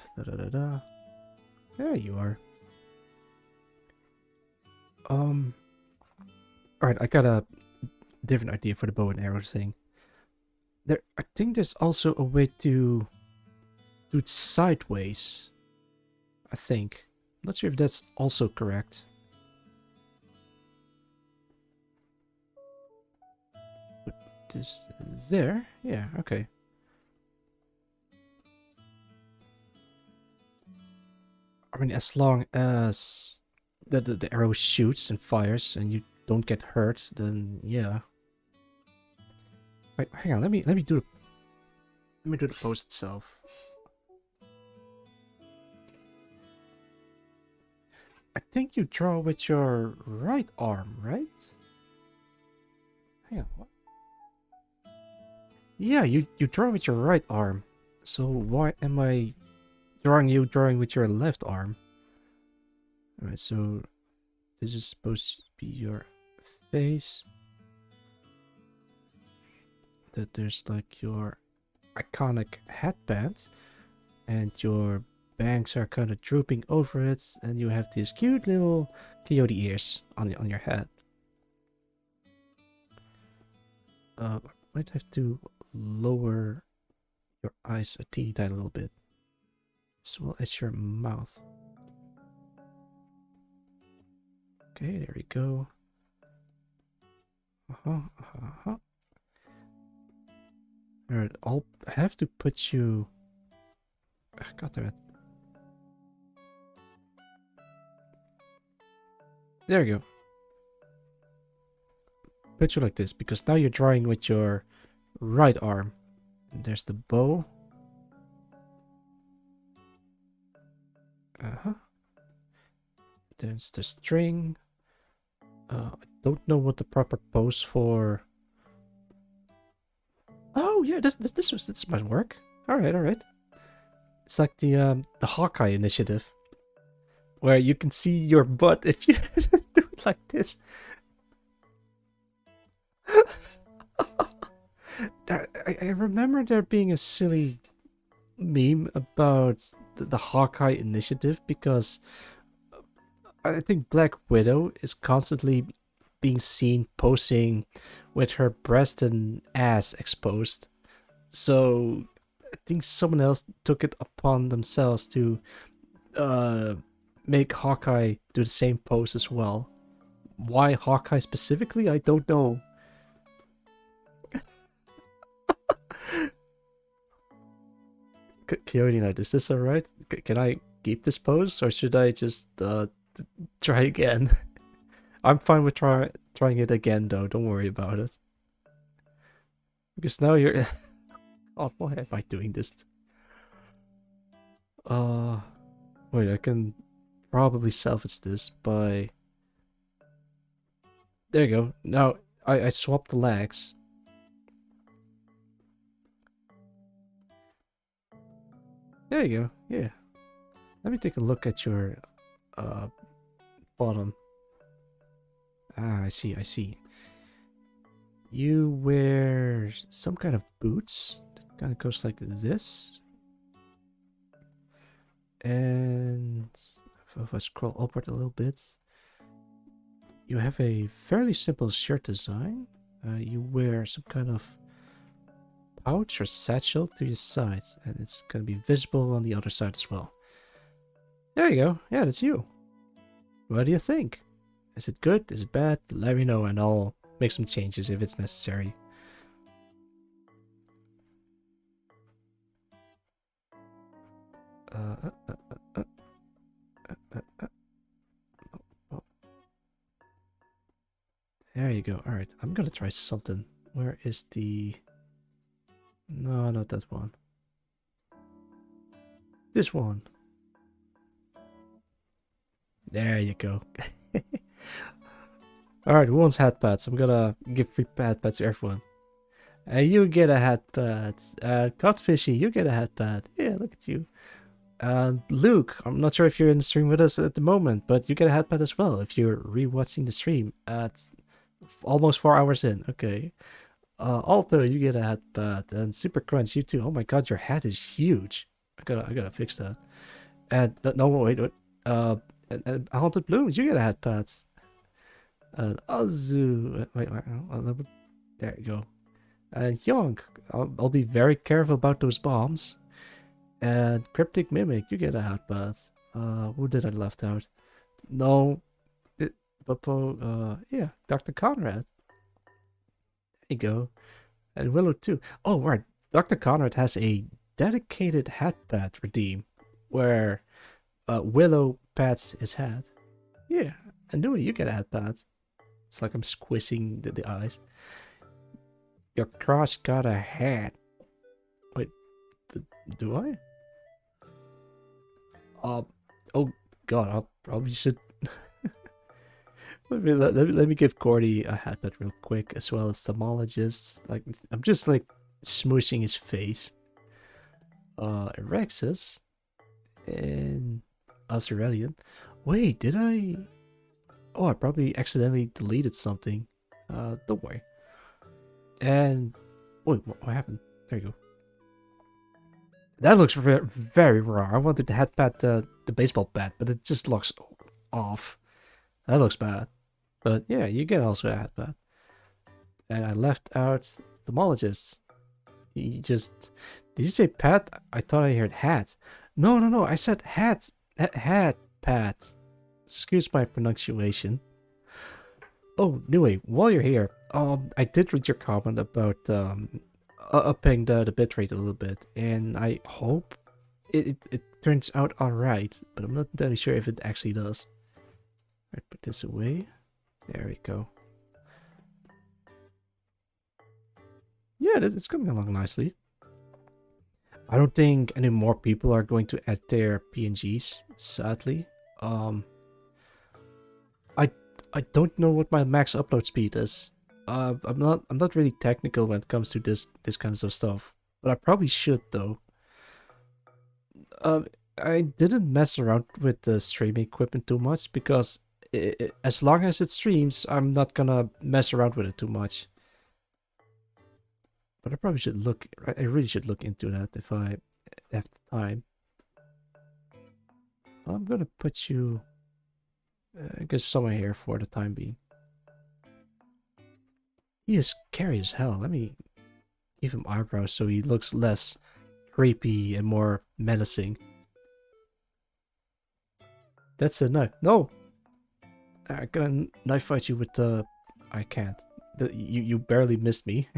There you are. Alright, I got a different idea for the bow and arrow thing. I think there's also a way to do it sideways. I think. I'm not sure if that's also correct. Put this there. Yeah, okay. I mean, as long as the arrow shoots and fires and you don't get hurt, then yeah. Wait, hang on. Let me do the pose itself. I think you draw with your right arm, right? Hang on, what? Yeah, you draw with your right arm. So why am I drawing with your left arm? Alright, so this is supposed to be your face. That there's like your iconic headband, and your bangs are kind of drooping over it, and you have these cute little coyote ears on your head. I might have to lower your eyes a teeny tiny little bit, as well as your mouth. Okay, there we go. Alright, I'll have to put you... God damn it. There we go. Put you like this, because now you're drawing with your right arm. And there's the bow. There's the string. I don't know what the proper pose for... Oh yeah, this might work. Alright. It's like the Hawkeye initiative, where you can see your butt if you do it like this. I remember there being a silly meme about the Hawkeye initiative, because I think Black Widow is constantly being seen posing with her breast and ass exposed. So I think someone else took it upon themselves to make Hawkeye do the same pose as well. Why Hawkeye specifically? I don't know. Coyote Knight, is this alright? Can I keep this pose, or should I just try again? I'm fine with trying it again though, don't worry about it. Because now you're... Oh, why am I doing this? Wait, I can probably salvage this by... There you go. Now, I swapped the legs. There you go, yeah. Let me take a look at your bottom. Ah, I see. You wear some kind of boots that kind of goes like this. And if I scroll upward a little bit, you have a fairly simple shirt design. You wear some kind of pouch or satchel to your side, and it's gonna be visible on the other side as well. There you go. Yeah, that's you. What do you think? Is it good? Is it bad? Let me know and I'll make some changes if it's necessary. There you go. Alright, I'm gonna try something. Where is the... No, not that one. This one. There you go. Alright, who wants hat pads? I'm gonna give free hat pads to everyone. You get a hat pad. Codfishy, you get a hat pad. Yeah, look at you. Luke, I'm not sure if you're in the stream with us at the moment, but you get a hat pad as well if you're rewatching the stream at almost 4 hours in. Okay. Alto, you get a hat pad, and Super Crunch, you too. Oh my god, your hat is huge. I gotta fix that. And no, wait. And Haunted Blooms, you get a hat pad. And Azu, wait, there you go. And Yonk, I'll be very careful about those bombs. And Cryptic Mimic, you get a hat pad. Who did I left out? No, yeah, Dr. Conrad. There you go. And Willow too. Oh, right. Dr. Conrad has a dedicated hat pad redeem where Willow pats his hat. Yeah, I knew it. You get a hat pad. It's like I'm squishing the eyes. Your crush got a hat. Wait, do I? Oh god, I probably should. let me give Cordy a hat pad real quick, as well as Thermologist. Like, I'm just like smooshing his face. Erexus and Azraelian. Wait, did I? Oh, I probably accidentally deleted something. Don't worry. And wait, what happened? There you go. That looks very wrong. I wanted to hat pat the baseball bat, but it just looks off. That looks bad. But yeah, you get also a hat pat. And I left out Thermologist. You just... Did you say pat? I thought I heard hat. No. I said hat. Hat pat. Excuse my pronunciation. Oh, anyway, while you're here, I did read your comment about upping the bitrate a little bit, and I hope it turns out alright, but I'm not entirely sure if it actually does. Alright, put this away. There we go. Yeah, it's coming along nicely. I don't think any more people are going to add their PNGs, sadly. I don't know what my max upload speed is. I'm not really technical when it comes to this kinds of stuff, but I probably should though. I didn't mess around with the streaming equipment too much because as long as it streams, I'm not gonna mess around with it too much. But I probably should look. I really should look into that if I have the time. I'm gonna put you. I guess somewhere here for the time being. He is scary as hell. Let me give him eyebrows so he looks less creepy and more menacing. That's a knife. No! I'm gonna knife fight you with the... I can't. You barely missed me.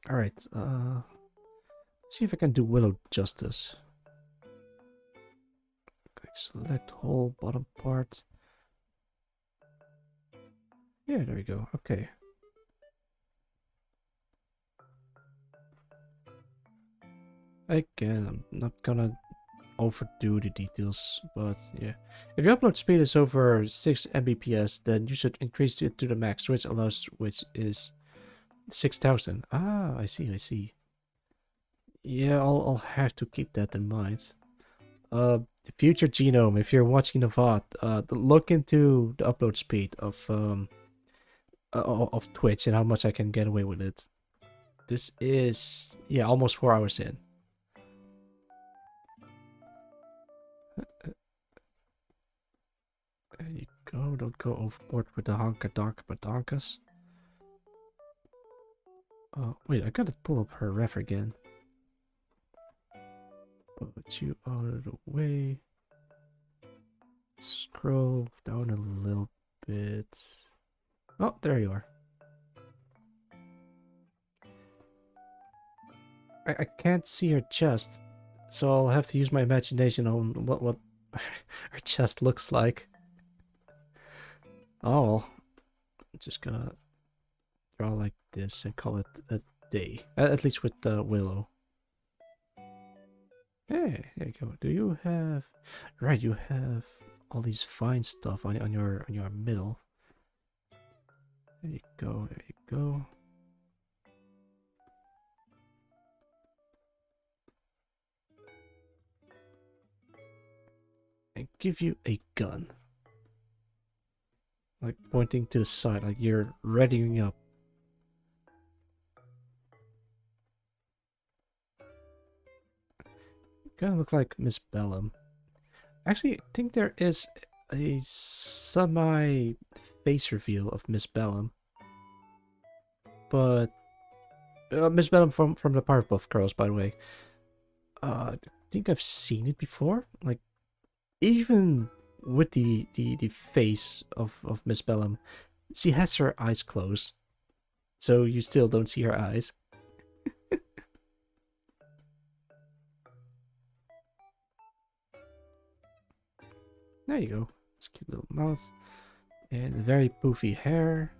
Alright, let's see if I can do Willow justice. Click select whole bottom part. Yeah, there we go. Okay. Again, I'm not gonna overdo the details, but yeah. If your upload speed is over 6 Mbps, then you should increase it to the max, which is 6,000. Ah, I see. Yeah, I'll have to keep that in mind. Future Genome, if you're watching the VOD, look into the upload speed of Twitch and how much I can get away with it. This is, yeah, almost 4 hours in. There you go, don't go overboard with the honka donka badonkas. Oh, wait, I gotta pull up her ref again. Put you out of the way. Scroll down a little bit. Oh, there you are. I can't see her chest, so I'll have to use my imagination on what her chest looks like. Oh, well, I'm just gonna draw like this and call it a day. At least with Willow. Hey, there you go. Do you have... Right, you have all these fine stuff on your middle. There you go, there you go. And give you a gun. Like pointing to the side, like you're readying up. Kind of look like Miss Bellum. Actually, I think there is a semi face reveal of Miss Bellum. But Miss Bellum from the Powerpuff Girls, by the way. I think I've seen it before. Like even with the face of Miss Bellum, she has her eyes closed, so you still don't see her eyes. There you go. It's a cute little mouth. And very poofy hair.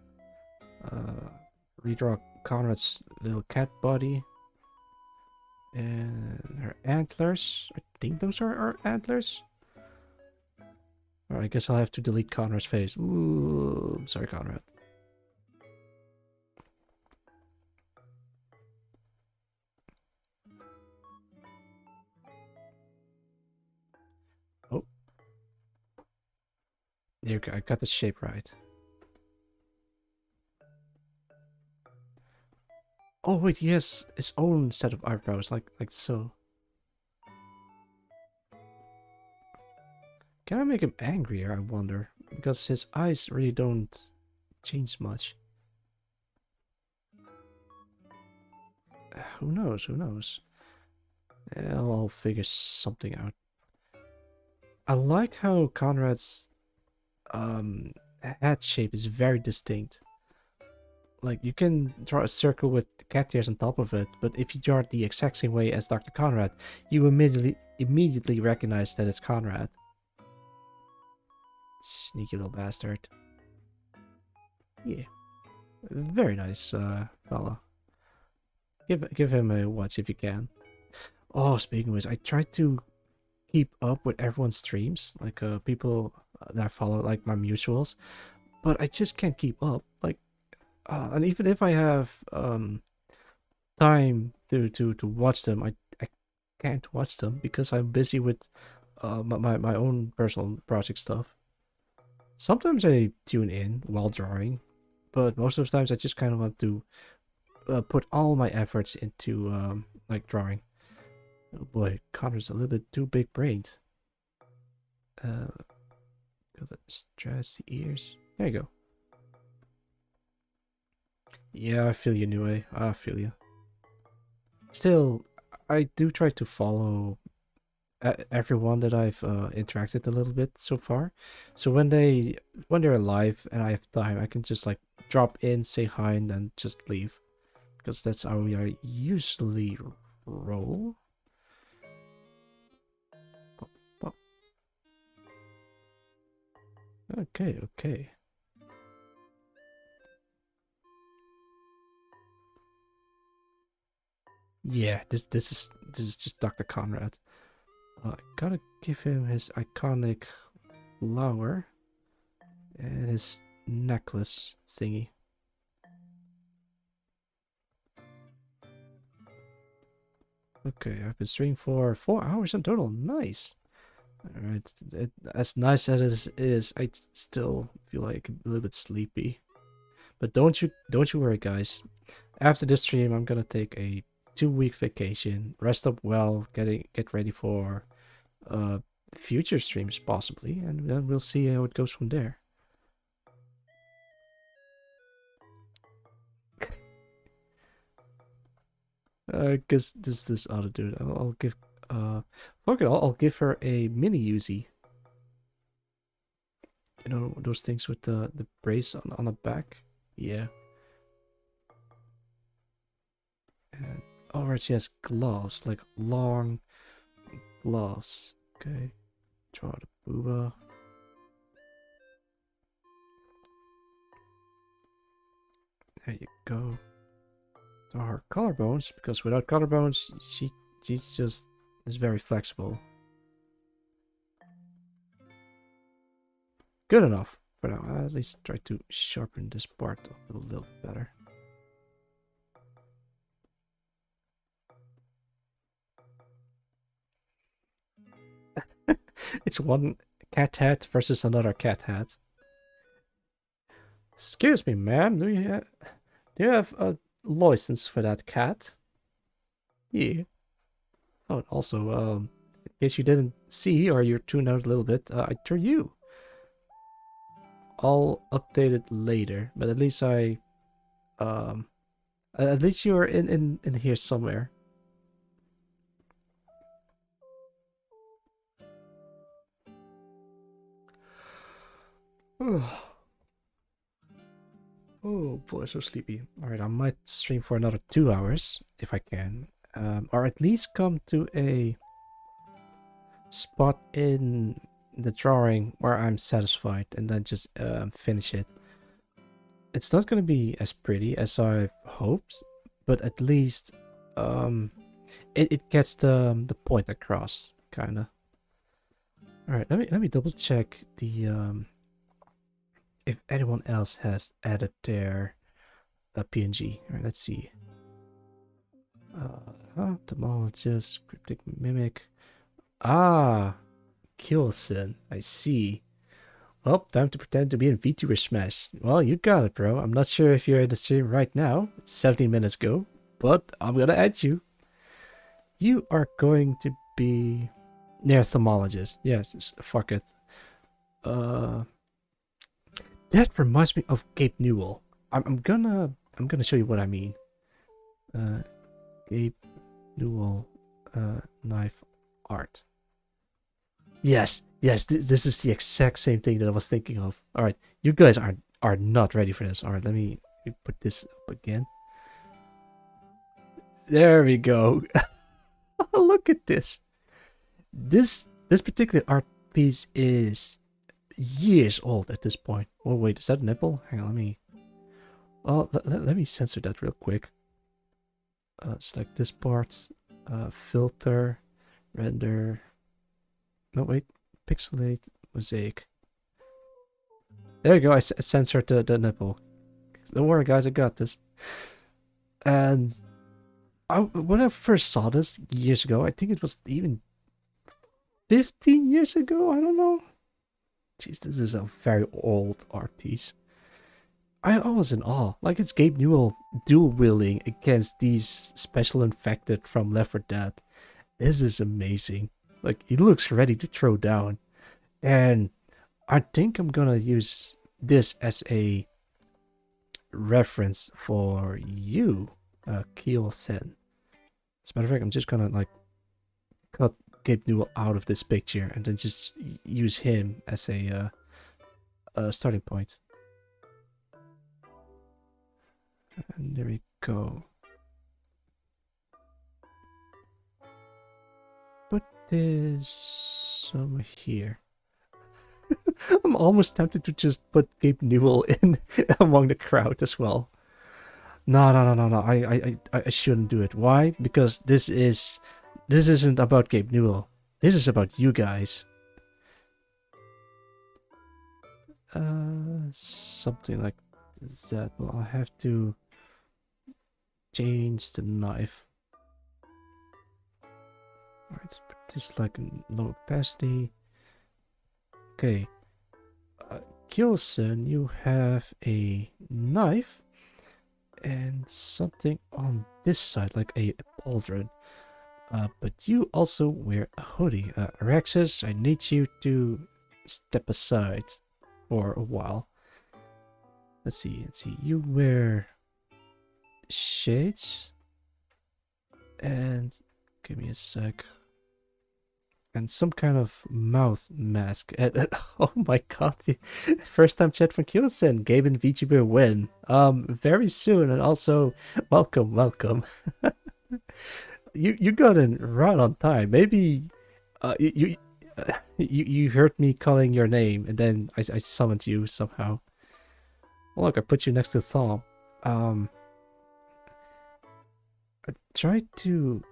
Redraw Conrad's little cat body. And her antlers. I think those are her antlers. Alright, I guess I'll have to delete Conrad's face. Ooh, sorry, Conrad. Oh. There you go. I got the shape right. Oh wait, he has his own set of eyebrows, like so. Can I make him angrier, I wonder? Because his eyes really don't change much. Who knows, who knows? I'll figure something out. I like how Conrad's head shape is very distinct. Like, you can draw a circle with cat ears on top of it, but if you draw it the exact same way as Dr. Conrad, you immediately recognize that it's Conrad. Sneaky little bastard. Yeah. Very nice, fella. Give him a watch if you can. Oh, speaking of which, I try to keep up with everyone's streams, like people that I follow, like my mutuals, but I just can't keep up. Like, and even if I have time to watch them, I can't watch them because I'm busy with my own personal project stuff. Sometimes I tune in while drawing, but most of the times I just kind of want to put all my efforts into like drawing. Oh boy, Connor's a little bit too big brained. Gotta stretch the ears. There you go. Yeah, I feel you, Nue. I feel you. Still, I do try to follow everyone that I've interacted a little bit so far. So when they're live and I have time, I can just like drop in, say hi, and then just leave, because that's how I usually roll. Pop, pop. Okay, okay. Yeah, this is just Dr. Conrad. I gotta give him his iconic flower and his necklace thingy. Okay, I've been streaming for 4 hours in total. Nice. Alright, as nice as it is, I still feel like a little bit sleepy. But don't you worry, guys. After this stream, I'm gonna take a 2-week vacation, rest up well, get ready for future streams possibly, and then we'll see how it goes from there. Cause this other dude. I'll give fuck it. I'll give her a mini Uzi. You know those things with the brace on the back. Yeah. And alright, she has gloves, like long gloves. Okay. Draw the booba. There you go. Draw her collarbones, because without collarbones, she's just is very flexible. Good enough for now. I'll at least try to sharpen this part up a little better. It's one cat hat versus another cat hat. Excuse me, ma'am. Do you have a license for that cat? Yeah. Oh, and also, in case you didn't see or you're tuned out a little bit, I drew you. I'll update it later, but at least at least you're in here somewhere. Oh boy, so sleepy. Alright, I might stream for another 2 hours if I can. Or at least come to a spot in the drawing where I'm satisfied and then just finish it. It's not going to be as pretty as I hoped, but at least it gets the point across, kind of. All right, let me double check the if anyone else has added their PNG. All right, let's see. Entomologist, cryptic mimic. Ah, Kilson. I see. Well, time to pretend to be in VTuber Smash. Well, you got it, bro. I'm not sure if you're in the stream right now. It's 17 minutes ago, but I'm gonna add you. You are going to be near Thermologist. Yeah, just fuck it. That reminds me of Gabe Newell. I'm gonna show you what I mean. Gabe Newell knife art. Yes, this is the exact same thing that I was thinking of. All right, you guys are not ready for this. All right, let me put this up again. There we go. Look at this. This particular art piece is years old at this point. Oh wait, is that a nipple? Hang on, let me. Oh, let me censor that real quick. Select this part. Filter, render. No wait, pixelate, mosaic. There you go. I censored the nipple. Don't worry, guys. I got this. And when I first saw this years ago, I think it was even 15 years ago. I don't know. Jeez, this is a very old art piece. I was in awe. Like, it's Gabe Newell dual wielding against these special infected from Left 4 Dead. This is amazing. Like, he looks ready to throw down. And I think I'm gonna use this as a reference for you, Keel Sen. As a matter of fact, I'm just gonna like cut Gabe Newell out of this picture and then just use him as a starting point. And there we go. Put this over here. I'm almost tempted to just put Gabe Newell in among the crowd as well. No. I shouldn't do it. Why? Because this isn't about Gabe Newell. This is about you guys. Something like that. Well, I'll have to change the knife. Alright, put this like in low opacity. Okay. Kilson, you have a knife and something on this side, like a pauldron. But you also wear a hoodie. Rexus, I need you to step aside for a while. Let's see. You wear shades. And give me a sec. And some kind of mouth mask. And, oh my god, the first time chat from Kyosen. Gabe and VTuber win. Very soon, and also welcome, welcome. You got in right on time. Maybe you heard me calling your name, and then I summoned you somehow. Look, I put you next to Thom. I tried to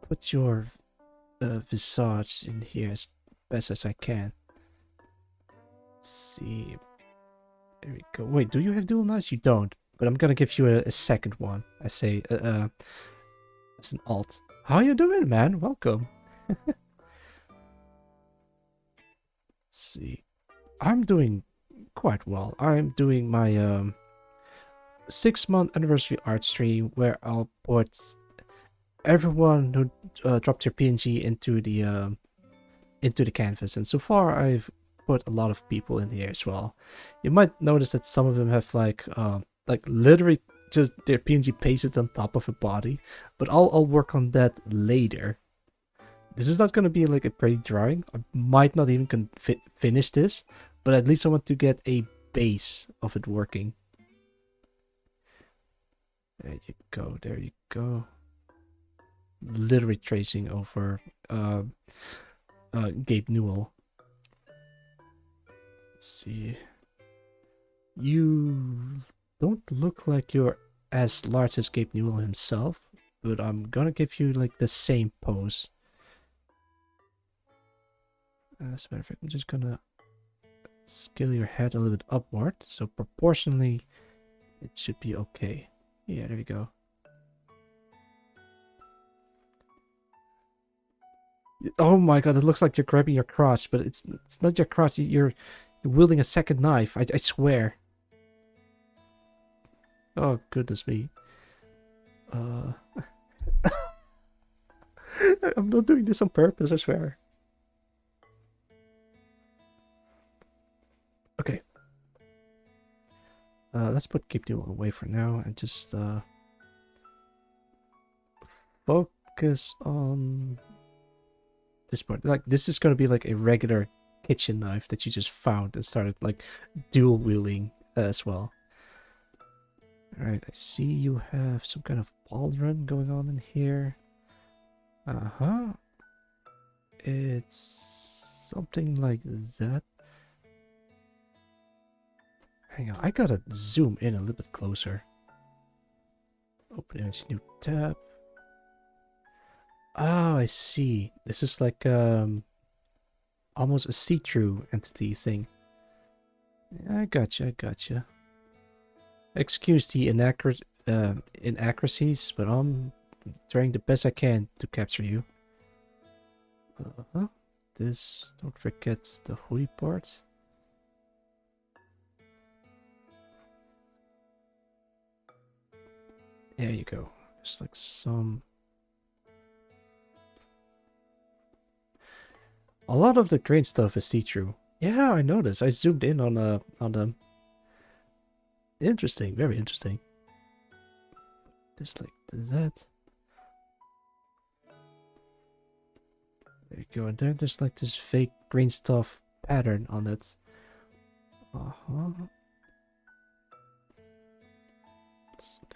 put your visage in here as best as I can. Let's see. There we go. Wait, do you have dual knives? You don't. But I'm gonna give you a second one. I say, as an alt. How you doing, man? Welcome. Let's see. I'm doing quite well. I'm doing my 6-month anniversary art stream where I'll put everyone who dropped their PNG into the canvas, and so far I've put a lot of people in here as well. You might notice that some of them have like literally just their PNG pasted on top of a body, but I'll work on that later. This is not going to be like a pretty drawing. I might not even finish this, but at least I want to get a base of it working. There you go, there you go. Literally tracing over Gabe Newell. Let's see. You don't look like you're as large as Gabe Newell himself, but I'm gonna give you like the same pose. As a matter of fact, I'm just gonna scale your head a little bit upward, so proportionally it should be okay. Yeah, there we go. Oh my god, it looks like you're grabbing your cross, but it's not your cross. You're wielding a second knife. I swear. Oh goodness me. I'm not doing this on purpose, I swear. Okay. Let's put Gabe Newell away for now and just focus on this part. Like, this is gonna be like a regular kitchen knife that you just found and started like dual wielding as well. Alright, I see you have some kind of pauldron going on in here. Uh-huh. It's something like that. Hang on, I gotta zoom in a little bit closer. Open image, new tab. Oh, I see. This is like almost a see-through entity thing. I gotcha, I gotcha. Excuse the inaccuracies, but I'm trying the best I can to capture you. This, don't forget the hoodie part. There you go. Just like some... A lot of the green stuff is see-through. Yeah, I noticed. I zoomed in on them. Interesting, very interesting. Just like that. There you go. And then there's like this fake green stuff pattern on it. Something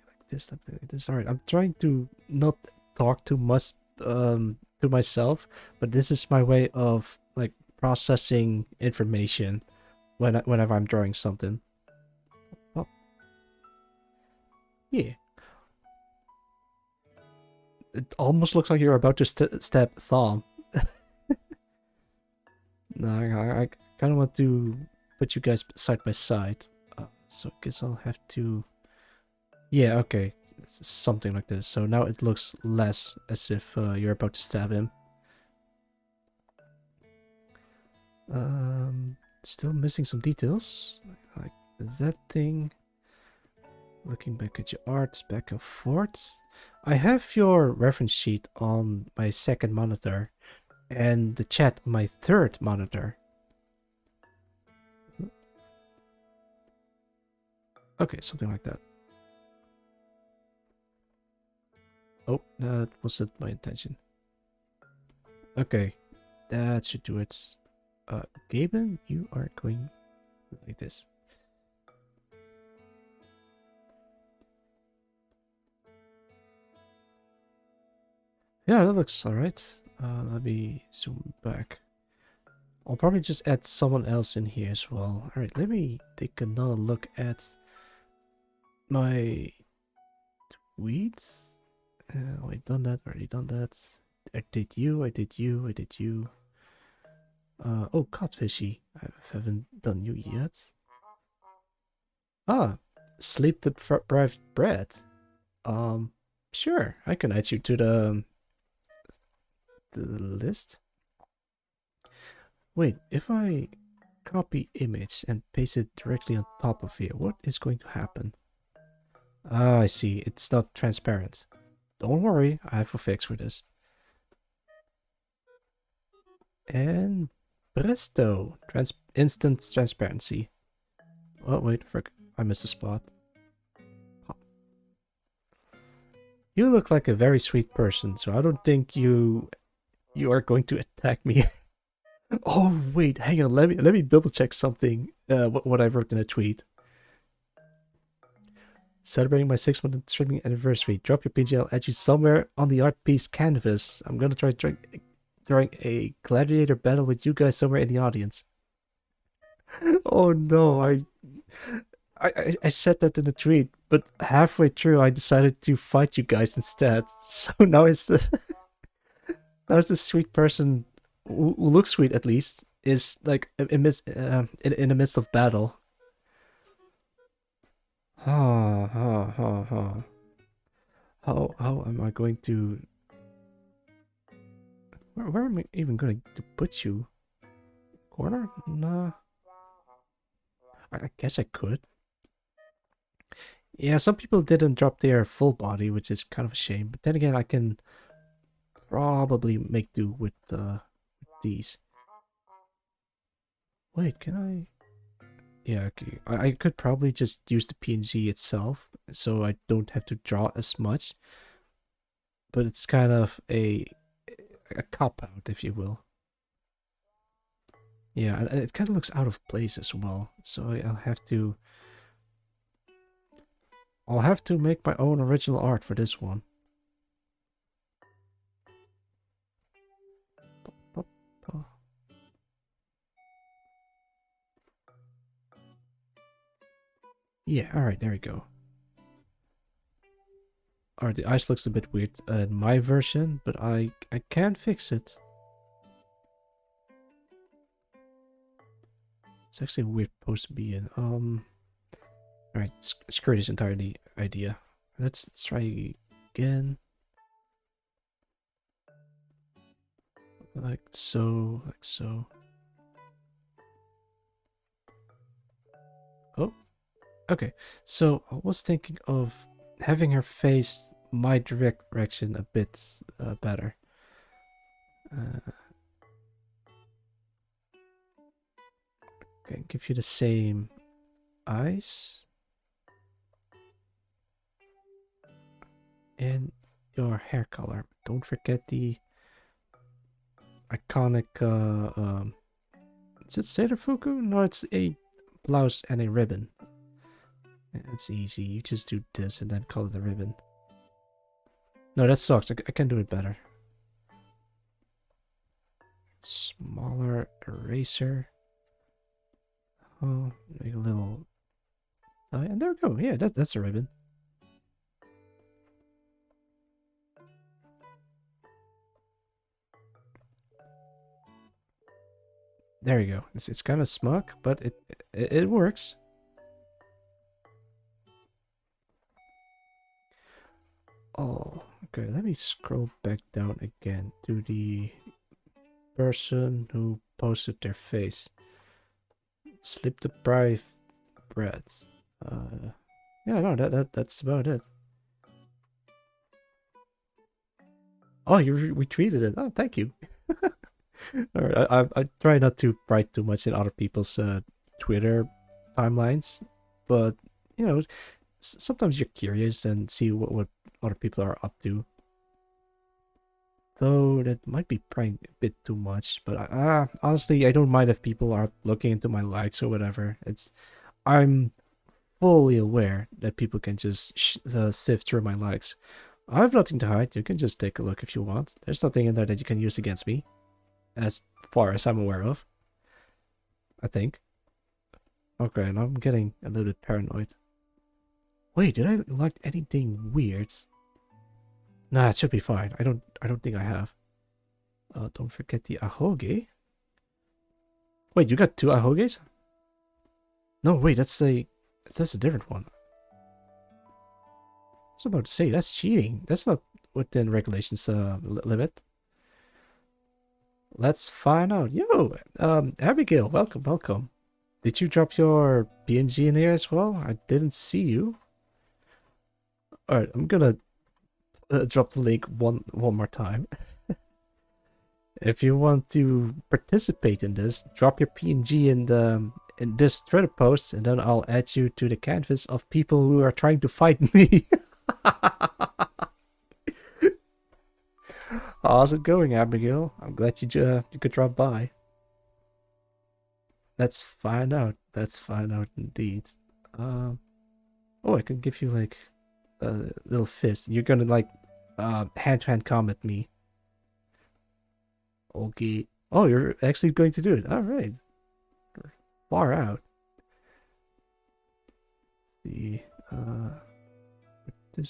like this, something like this. Alright, I'm trying to not talk too much to myself, but this is my way of like processing information whenever I'm drawing something. Oh. Yeah. It almost looks like you're about to stab Thom. No, I kind of want to put you guys side by side. So I guess I'll have to... Yeah, okay. It's something like this. So now it looks less as if you're about to stab him. Still missing some details. Like that thing. Looking back at your art, back and forth. I have your reference sheet on my second monitor and the chat on my third monitor. Okay, something like that. Oh, that wasn't my intention. Okay, that should do it. Gaben, you are going like this. Yeah, that looks alright. Let me zoom back. I'll probably just add someone else in here as well. Alright, let me take another look at my tweets. I done that, already done that. I did you, I did you, I did you. Oh, Codfishy. I haven't done you yet. Ah, Sleep Deprived Bread. Sure, I can add you to the list. Wait, if I copy image and paste it directly on top of here, what is going to happen? Ah, I see. It's not transparent. Don't worry, I have a fix for this. And presto, instant transparency. Oh wait, frick, I missed a spot. You look like a very sweet person, so I don't think you are going to attack me. Oh wait, hang on. Let me double check something. What I wrote in a tweet. Celebrating my 6-month streaming anniversary. Drop your PG. I'll add you somewhere on the art piece canvas. I'm gonna try drawing a gladiator battle with you guys somewhere in the audience. Oh no, I said that in a tweet, but halfway through I decided to fight you guys instead. So now it's the sweet person who looks sweet at least is like in the midst of battle. How am I going to? Where am I even going to put you? Corner? Nah. I guess I could. Yeah, some people didn't drop their full body, which is kind of a shame. But then again, I can probably make do with these. Wait, can I? Yeah, okay. I could probably just use the PNG itself, so I don't have to draw as much. But it's kind of a cop out, if you will. Yeah, and it kind of looks out of place as well. So I'll have to make my own original art for this one. Yeah, alright, there we go. Alright, the ice looks a bit weird in my version, but I can fix it. It's actually a weird pose to be in. Alright, screw this entire idea. Let's try again. Like so, like so. Oh, okay. So I was thinking of having her face my direction a bit better. Okay, give you the same eyes. And your hair color. Don't forget the iconic is it Sailor Fuku? No, it's a blouse and a ribbon. It's easy. You just do this and then color the ribbon. No, that sucks. I can do it better. Smaller eraser. Oh, make a little. And there we go. Yeah, that's a ribbon. There you go. It's kind of smug, but it works. Oh, okay. Let me scroll back down again to the person who posted their face. Sleep deprived bread. Yeah, no, that's about it. Oh, you retweeted it. Oh, thank you. All right, I try not to write too much in other people's Twitter timelines, but you know, sometimes you're curious and see what other people are up to. though that might be probably a bit too much. But honestly, I don't mind if people are looking into my likes or whatever. I'm fully aware that people can just sift through my likes. I have nothing to hide. You can just take a look if you want. There's nothing in there that you can use against me, as far as I'm aware of. I think. Okay, now I'm getting a little bit paranoid. Wait, did I like anything weird? Nah, it should be fine. I don't think I have. Don't forget the ahoge. Wait, you got 2 ahoges? No, wait, that's a different one. I was about to say that's cheating. That's not within regulations limit. Let's find out. Yo, Abigail, welcome, welcome. Did you drop your PNG in here as well? I didn't see you. All right, I'm gonna drop the link one more time. If you want to participate in this, drop your PNG in this Twitter post, and then I'll add you to the canvas of people who are trying to fight me. How's it going, Abigail? I'm glad you could drop by. Let's find out. Let's find out indeed. Oh, I can give you like a little fist. You're gonna like hand-to-hand combat me. Okay. Oh, you're actually going to do it. All right. Far out. Let's see.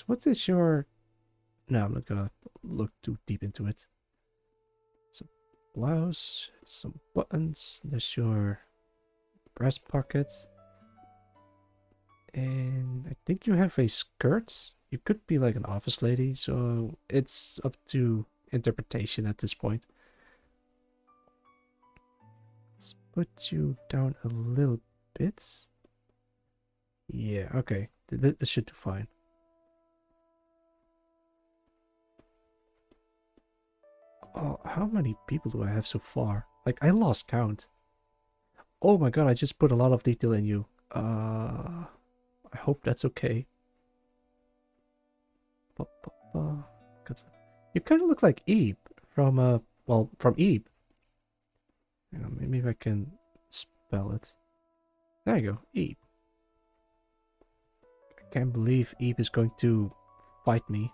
What is your? No, I'm not gonna look too deep into it. It's a blouse, some buttons. There's your breast pocket, and I think you have a skirt. You could be like an office lady, so it's up to interpretation at this point. Let's put you down a little bit. Yeah, okay. This should do fine. Oh, how many people do I have so far? Like, I lost count. Oh my god, I just put a lot of detail in you. I hope that's okay. You kind of look like Eve from, from Eve. Maybe if I can spell it. There you go, Eve. I can't believe Eve is going to fight me.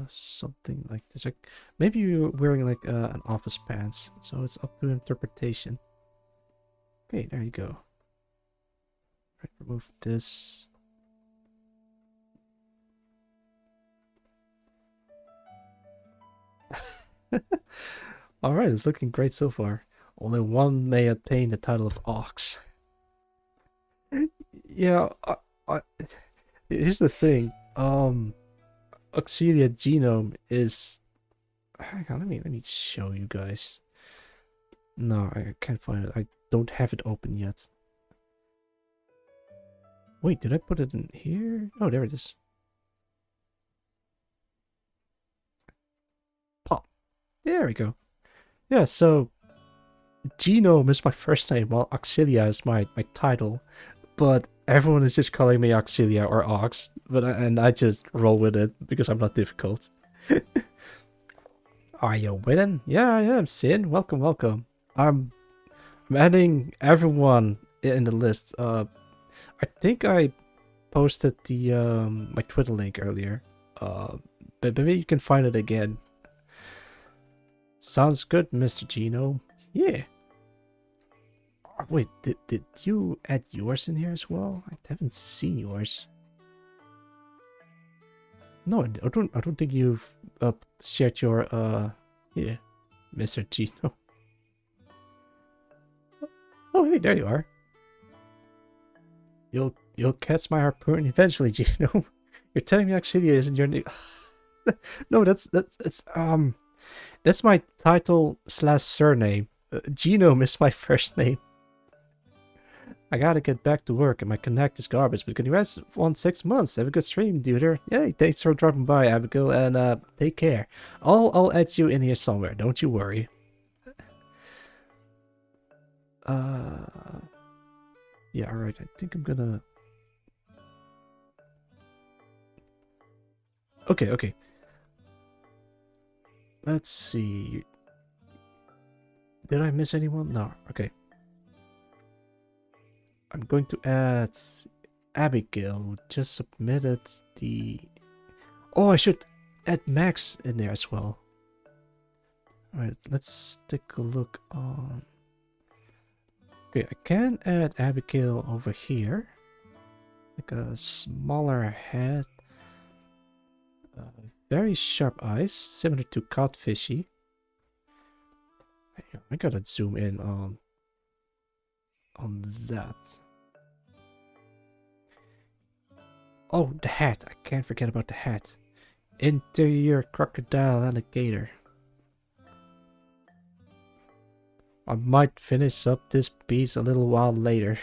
Something like this. Like maybe you're wearing like an office pants, so it's up to interpretation. Okay, there you go. Right, remove this. All right, it's looking great so far. Only one may obtain the title of Ox. Yeah, here's the thing. Auxilia genome is. Hang on, let me show you guys. No, I can't find it. I don't have it open yet. Wait, did I put it in here? Oh, there it is. Pop. There we go. Yeah, so genome is my first name, while Auxilia is my title. But everyone is just calling me Auxilia or Ox, and I just roll with it because I'm not difficult. Are you winning? Yeah, I am, Sin. Welcome, welcome. I'm adding everyone in the list. I think I posted the my Twitter link earlier. But maybe you can find it again. Sounds good, Mr. Gino. Yeah. Wait, did you add yours in here as well? I haven't seen yours. No, I don't think you've shared your yeah, Mr. Gino. Oh, hey, there you are. You'll catch my harpoon eventually, Gino. You're telling me Auxilia isn't your name? No, that's my title / surname. Genome is my first name. I gotta get back to work and my connect is garbage, but congrats on 6 months. Have a good stream, duder. Yay, thanks for dropping by, Abigail, and take care. I'll add you in here somewhere, don't you worry. Yeah, alright, I think I'm gonna... Okay, okay. Let's see. Did I miss anyone? No. Okay. I'm going to add Abigail, who just submitted the... Oh, I should add Max in there as well. Alright, let's take a look on... Okay, I can add Abigail over here. Like a smaller head. Very sharp eyes, similar to Codfishy. I gotta zoom in on that. Oh, the hat. I can't forget about the hat. Interior crocodile alligator. I might finish up this piece a little while later.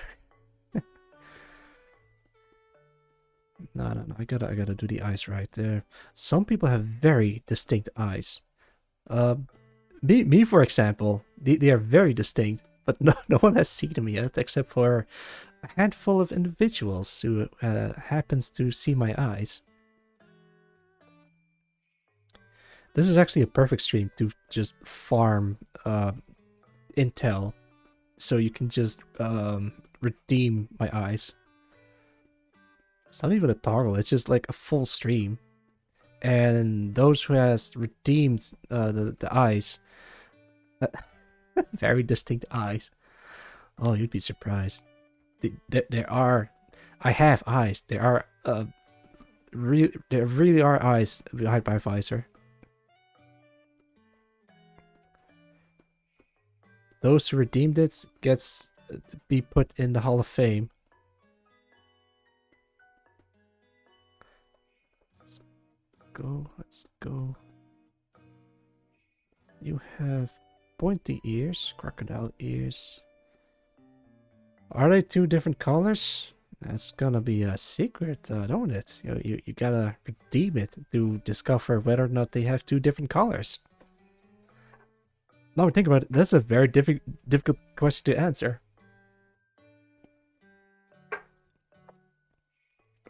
No. I gotta do the eyes right there. Some people have very distinct eyes. Me for example, they are very distinct, but no one has seen them yet, except for a handful of individuals who happens to see my eyes. This is actually a perfect stream to just farm intel, so you can just redeem my eyes. It's not even a toggle, it's just like a full stream. And those who has redeemed the eyes, very distinct eyes. Oh, you'd be surprised. There are, I have eyes. There really are eyes behind my visor. Those who redeemed it gets to be put in the Hall of Fame. Let's go. You have pointy ears, crocodile ears. Are they two different colors? That's gonna be a secret, don't it? You gotta redeem it to discover whether or not they have two different colors. Now think about it, that's a very difficult question to answer.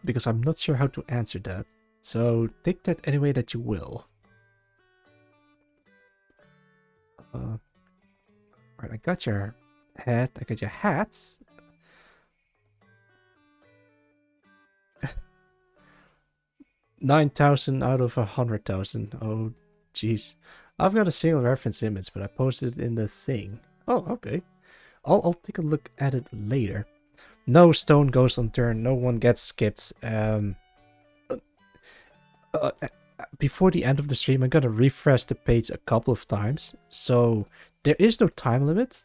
Because I'm not sure how to answer that. So take that any way that you will. Right, I got your hat. I got your hats. 9,000 out of 100,000. Oh, jeez. I've got a single reference image, but I posted it in the thing. Oh, okay. I'll take a look at it later. No stone goes unturned. No one gets skipped. Before the end of the stream, I'm gonna refresh the page a couple of times. So there is no time limit.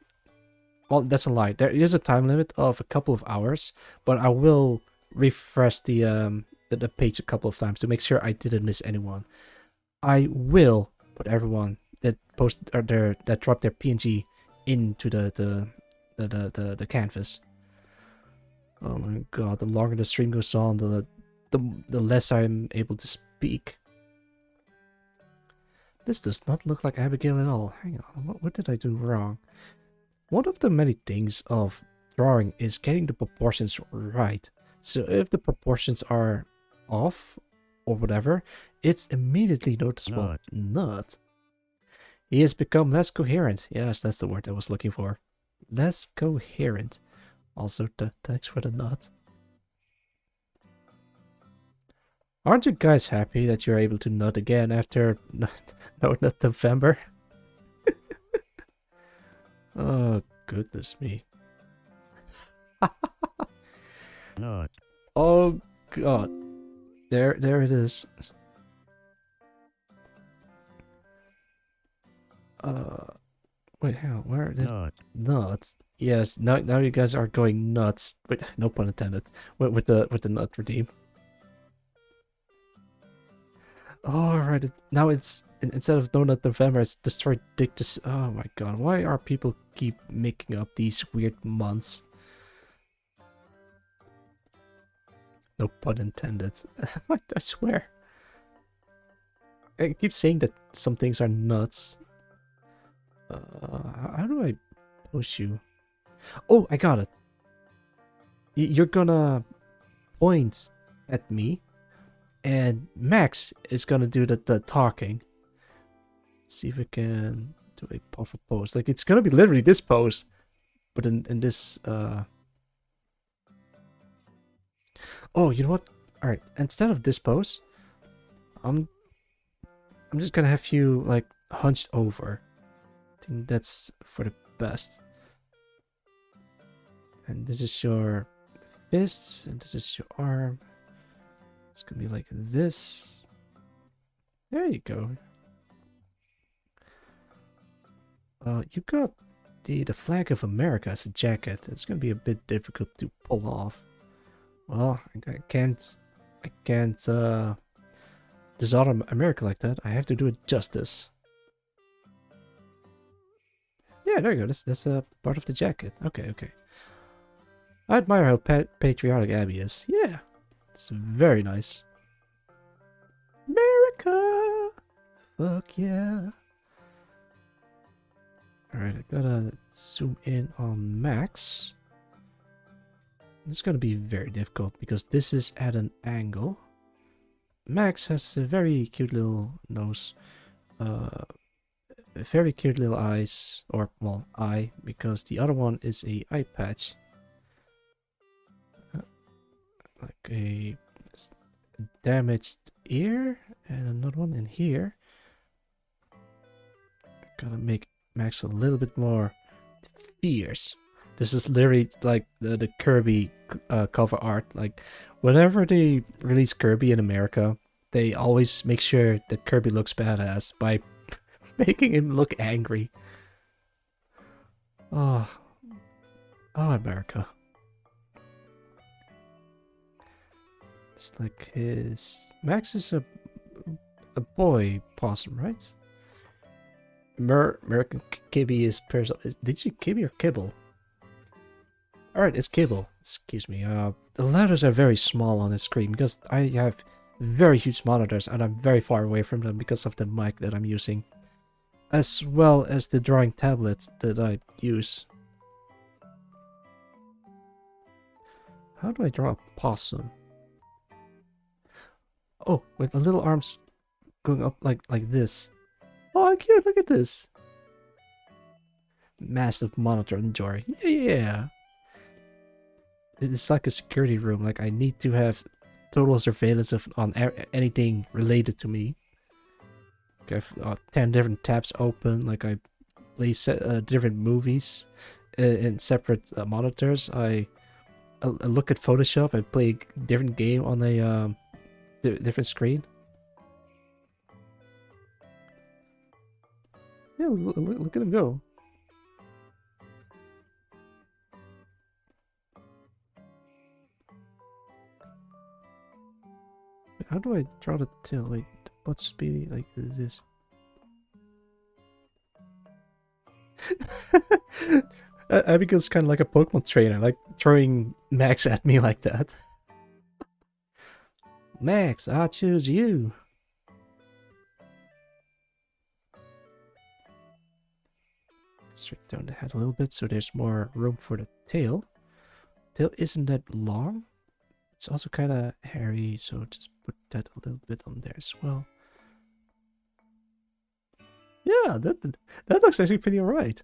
Well, that's a lie. There is a time limit of a couple of hours, but I will refresh the page a couple of times to make sure I didn't miss anyone. I will put everyone that posted or that dropped their PNG into the canvas. Oh my god! The longer the stream goes on, the less I'm able to speak. This does not look like Abigail at all. Hang on, what did I do wrong? One of the many things of drawing is getting the proportions right. So if the proportions are off or whatever, it's immediately noticeable. Not. He has become less coherent. Yes, that's the word I was looking for. Less coherent. Also, thanks for the nut. Aren't you guys happy that you're able to nut again after not November? Oh, goodness me. Nut. Oh, God. There it is. Wait, hang on. Where did... Nuts. Yes, now you guys are going nuts. Wait, no pun intended. With the nut redeem. Alright, now it's instead of Donut November, it's Destroy Dictus. Oh my god, why are people keep making up these weird months? No pun intended. I swear. I keep saying that some things are nuts. How do I push you? Oh, I got it. You're gonna point at me. and Max is gonna do the talking. Let's see if we can do a powerful pose. Like, it's gonna be literally this pose, but in this oh, you know what? All right, instead of this pose, I'm just gonna have you like hunched over. I think that's for the best. And this is your fists, and this is your arm. It's gonna be like this. There you go. You got the flag of America as a jacket. It's gonna be a bit difficult to pull off. Well, I can't dishonor America like that. I have to do it justice. Yeah, there you go. That's a part of the jacket. Okay, okay. I admire how patriotic Abby is. Yeah, it's very nice. America! Fuck yeah. Alright, I gotta zoom in on Max. It's gonna be very difficult because this is at an angle. Max has a very cute little nose. Very cute little eyes. Or, well, eye, because the other one is a eye patch. Like a damaged ear and another one in here. Gotta make Max a little bit more fierce. This is literally like the Kirby cover art. Like, whenever they release Kirby in America, they always make sure that Kirby looks badass by making him look angry. Oh, America. It's like his Max is a boy possum, right? American Kibby is person. Did you Kibby or Kibble? Alright, it's Kibble. Excuse me. The letters are very small on the screen because I have very huge monitors and I'm very far away from them because of the mic that I'm using, as well as the drawing tablet that I use. How do I draw a possum? Oh, with the little arms going up like this. Oh, cute! Look at this. Massive monitor enjoy. Yeah. It's like a security room. Like, I need to have total surveillance on anything related to me. I have 10 different tabs open. Like, I play different movies in separate monitors. I look at Photoshop and play a different game on a different screen. Yeah, look at him go. How do I draw the tail? Wait, what's speedy like this? Abigail's kind of like a Pokemon trainer, like throwing Max at me like that. Max, I choose you. Straight down the head a little bit so there's more room for the tail. Tail isn't that long. It's also kind of hairy, so just put that a little bit on there as well. Yeah, that looks actually pretty alright.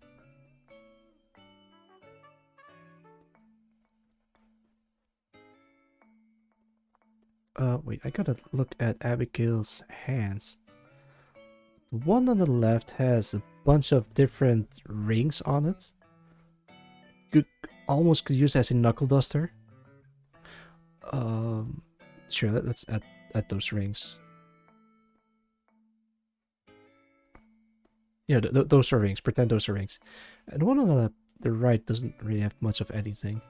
Wait, I gotta look at Abigail's hands. The one on the left has a bunch of different rings on it. You almost could use as a knuckle duster. Sure, let's add those rings. Yeah, those are rings. Pretend those are rings. And the one on the right doesn't really have much of anything.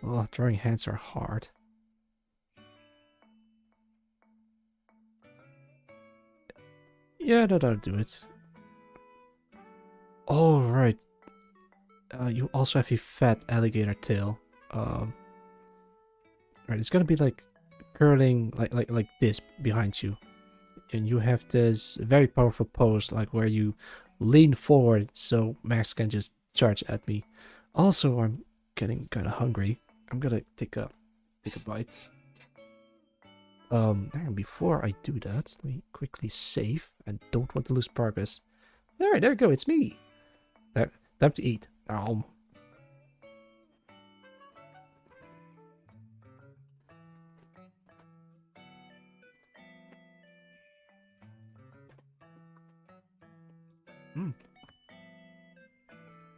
Oh, drawing hands are hard. Yeah, that'll do it. Oh, right. You also have a fat alligator tail. Right, it's gonna be like curling like this behind you. And you have this very powerful pose, like where you lean forward so Max can just charge at me. Also, I'm getting kind of hungry. I'm gonna take a take a bite. Before I do that, let me quickly save. I don't want to lose progress. Alright, there we go, it's me. There, time to eat.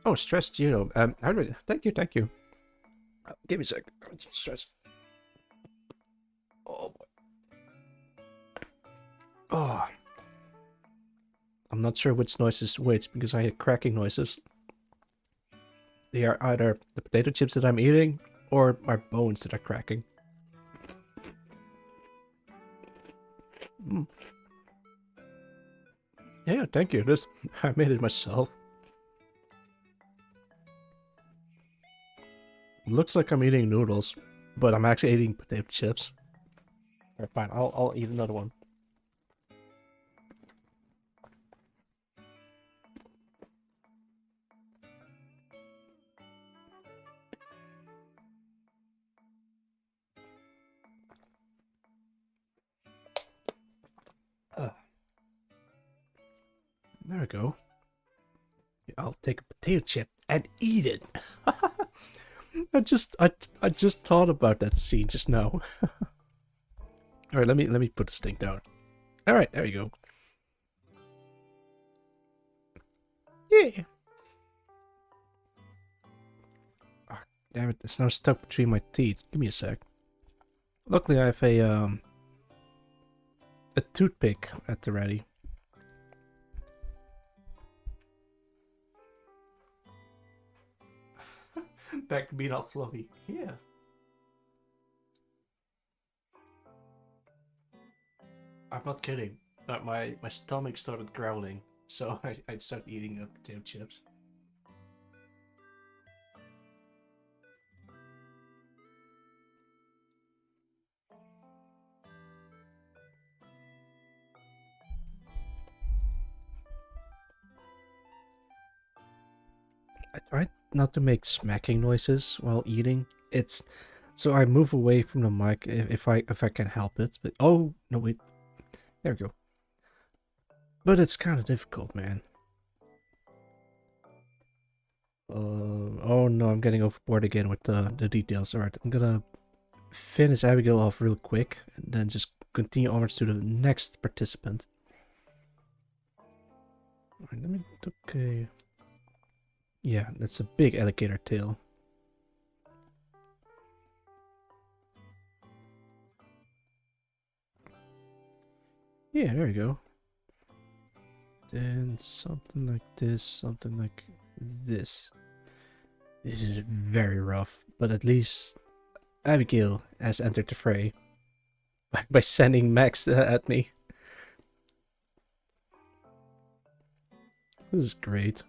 Oh, stressed, you know. How do I... Thank you. Give me a sec. I'm so stressed. Oh boy. Oh. I'm not sure which noise is which because I hear cracking noises. They are either the potato chips that I'm eating or my bones that are cracking. Yeah, thank you. I made it myself. It looks like I'm eating noodles, but I'm actually eating potato chips. Alright, fine. I'll eat another one. There we go. I'll take a potato chip and eat it. I just thought about that scene just now. All right, let me put this thing down. All right, there you go. Yeah. Oh, damn it! It's now stuck between my teeth. Give me a sec. Luckily, I have a toothpick at the ready. Back to being all fluffy. Yeah. I'm not kidding. My stomach started growling, so I started eating potato chips. I tried not to make smacking noises while eating. It's so I move away from the mic if I can help it. But oh no, wait, there we go. But it's kind of difficult, man. Oh no, I'm getting overboard again with the details. Alright, I'm gonna finish Abigail off real quick and then just continue onwards to the next participant. Alright, let me look. Okay. Yeah, that's a big alligator tail. Yeah, there you go. Then something like this, something like this. This is very rough, but at least Abigail has entered the fray by sending Max at me. This is great.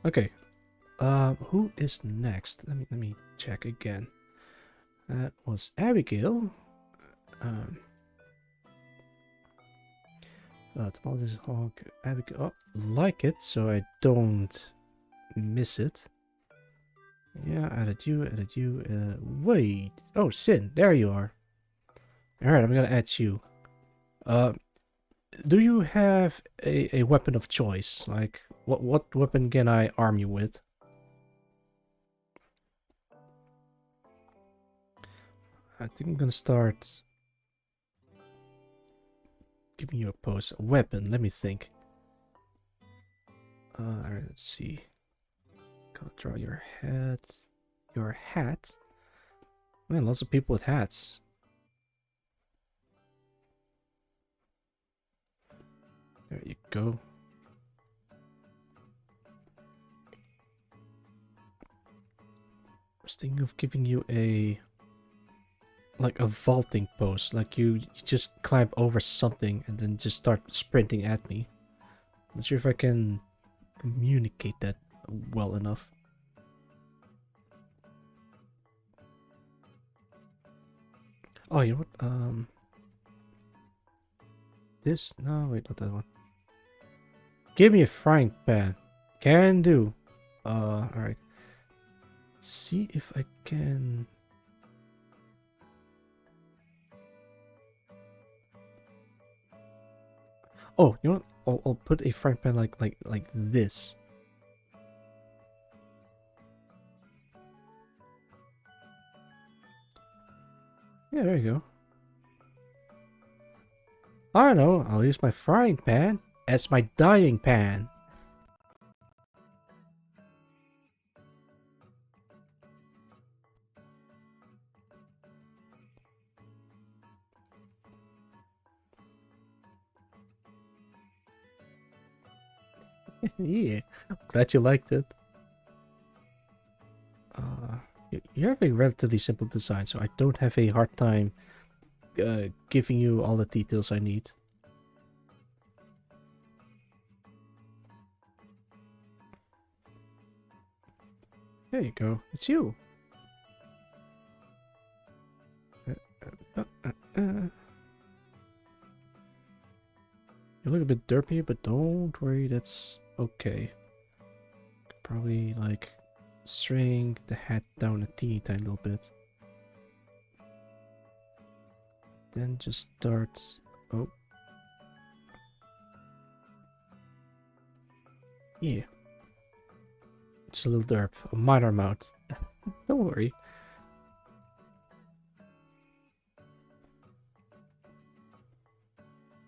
Okay. Who is next? Let me check again. That was Abigail. Tomatoes, hog, Abigail. Oh, like it, so I don't miss it. Yeah, added you. Wait. Oh, Sin, there you are. Alright, I'm gonna add you. Do you have a weapon of choice? Like, what weapon can I arm you with? I think I'm gonna start giving you a pose. A weapon, let me think. Alright, let's see. Gonna draw your head. Your hat? Man, lots of people with hats. There you go. I was thinking of giving you a vaulting pose, like you just climb over something and then just start sprinting at me. I'm not sure if I can communicate that well enough. Oh, you know what? This? No, wait, not that one. Give me a frying pan. Can do. Alright. See if I can... Oh, you know what? I'll put a frying pan like this. Yeah, there you go. I don't know, I'll use my frying pan as my dyeing pan. Yeah, glad you liked it. You have a relatively simple design, so I don't have a hard time giving you all the details I need. There you go. It's you. You look a bit derpy, but don't worry, that's okay. Probably like shrink the head down a teeny tiny little bit. Then just start. Oh. Yeah. It's a little derp, a minor amount. Don't worry.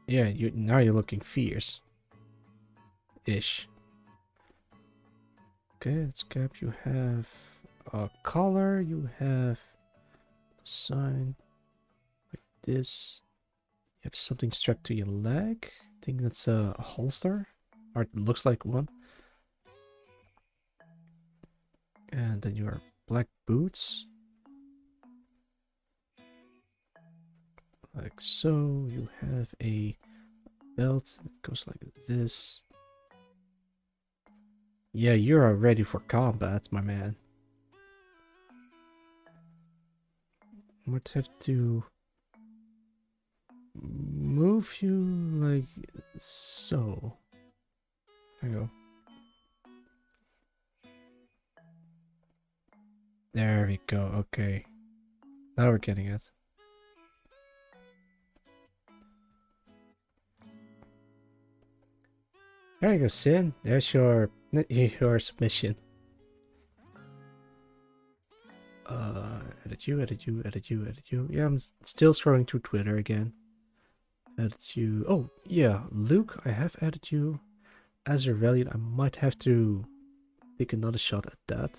Yeah, now you're looking fierce. Ish. Okay, let's cap. You have a collar, you have a sign like this. You have something strapped to your leg. I think that's a holster, or it looks like one. And then your black boots. Like so. You have a belt that goes like this. Yeah, you are ready for combat, my man. I might have to move you like so. There you go. There we go. Okay. Now we're getting it. There you go, Sin. There's your submission. Edit you, edit you, edit you, edit you. Yeah, I'm still scrolling through Twitter again. Edit you. Oh, yeah, Luke, I have added you. As a Rebellion, I might have to take another shot at that.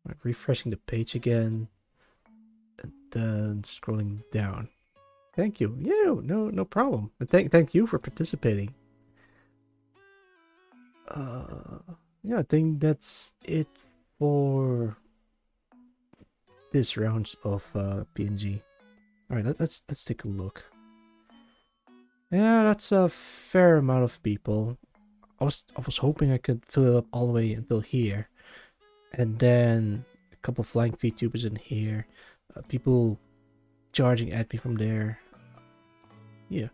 Right, refreshing the page again. And then scrolling down. Thank you. Yeah, no problem. And thank you for participating. Yeah, I think that's it for this round of PNG. All right, let's take a look. Yeah, that's a fair amount of people. I was hoping I could fill it up all the way until here, and then a couple flying VTubers in here, people charging at me from there. Yeah.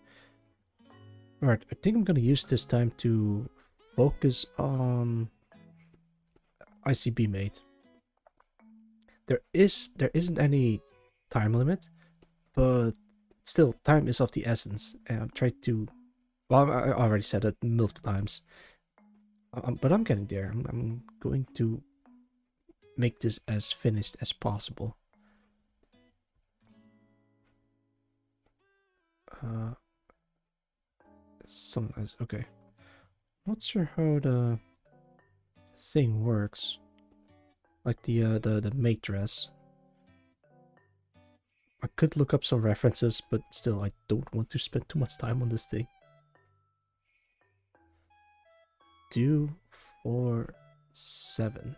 All right, I think I'm gonna use this time to focus on ICB Mate. There isn't any time limit, but still, time is of the essence. And I'm trying to. Well, I already said it multiple times, but I'm getting there. I'm going to make this as finished as possible. Okay. Not sure how the thing works. Like the mate dress. I could look up some references, but still, I don't want to spend too much time on this thing. 2, 4, 7.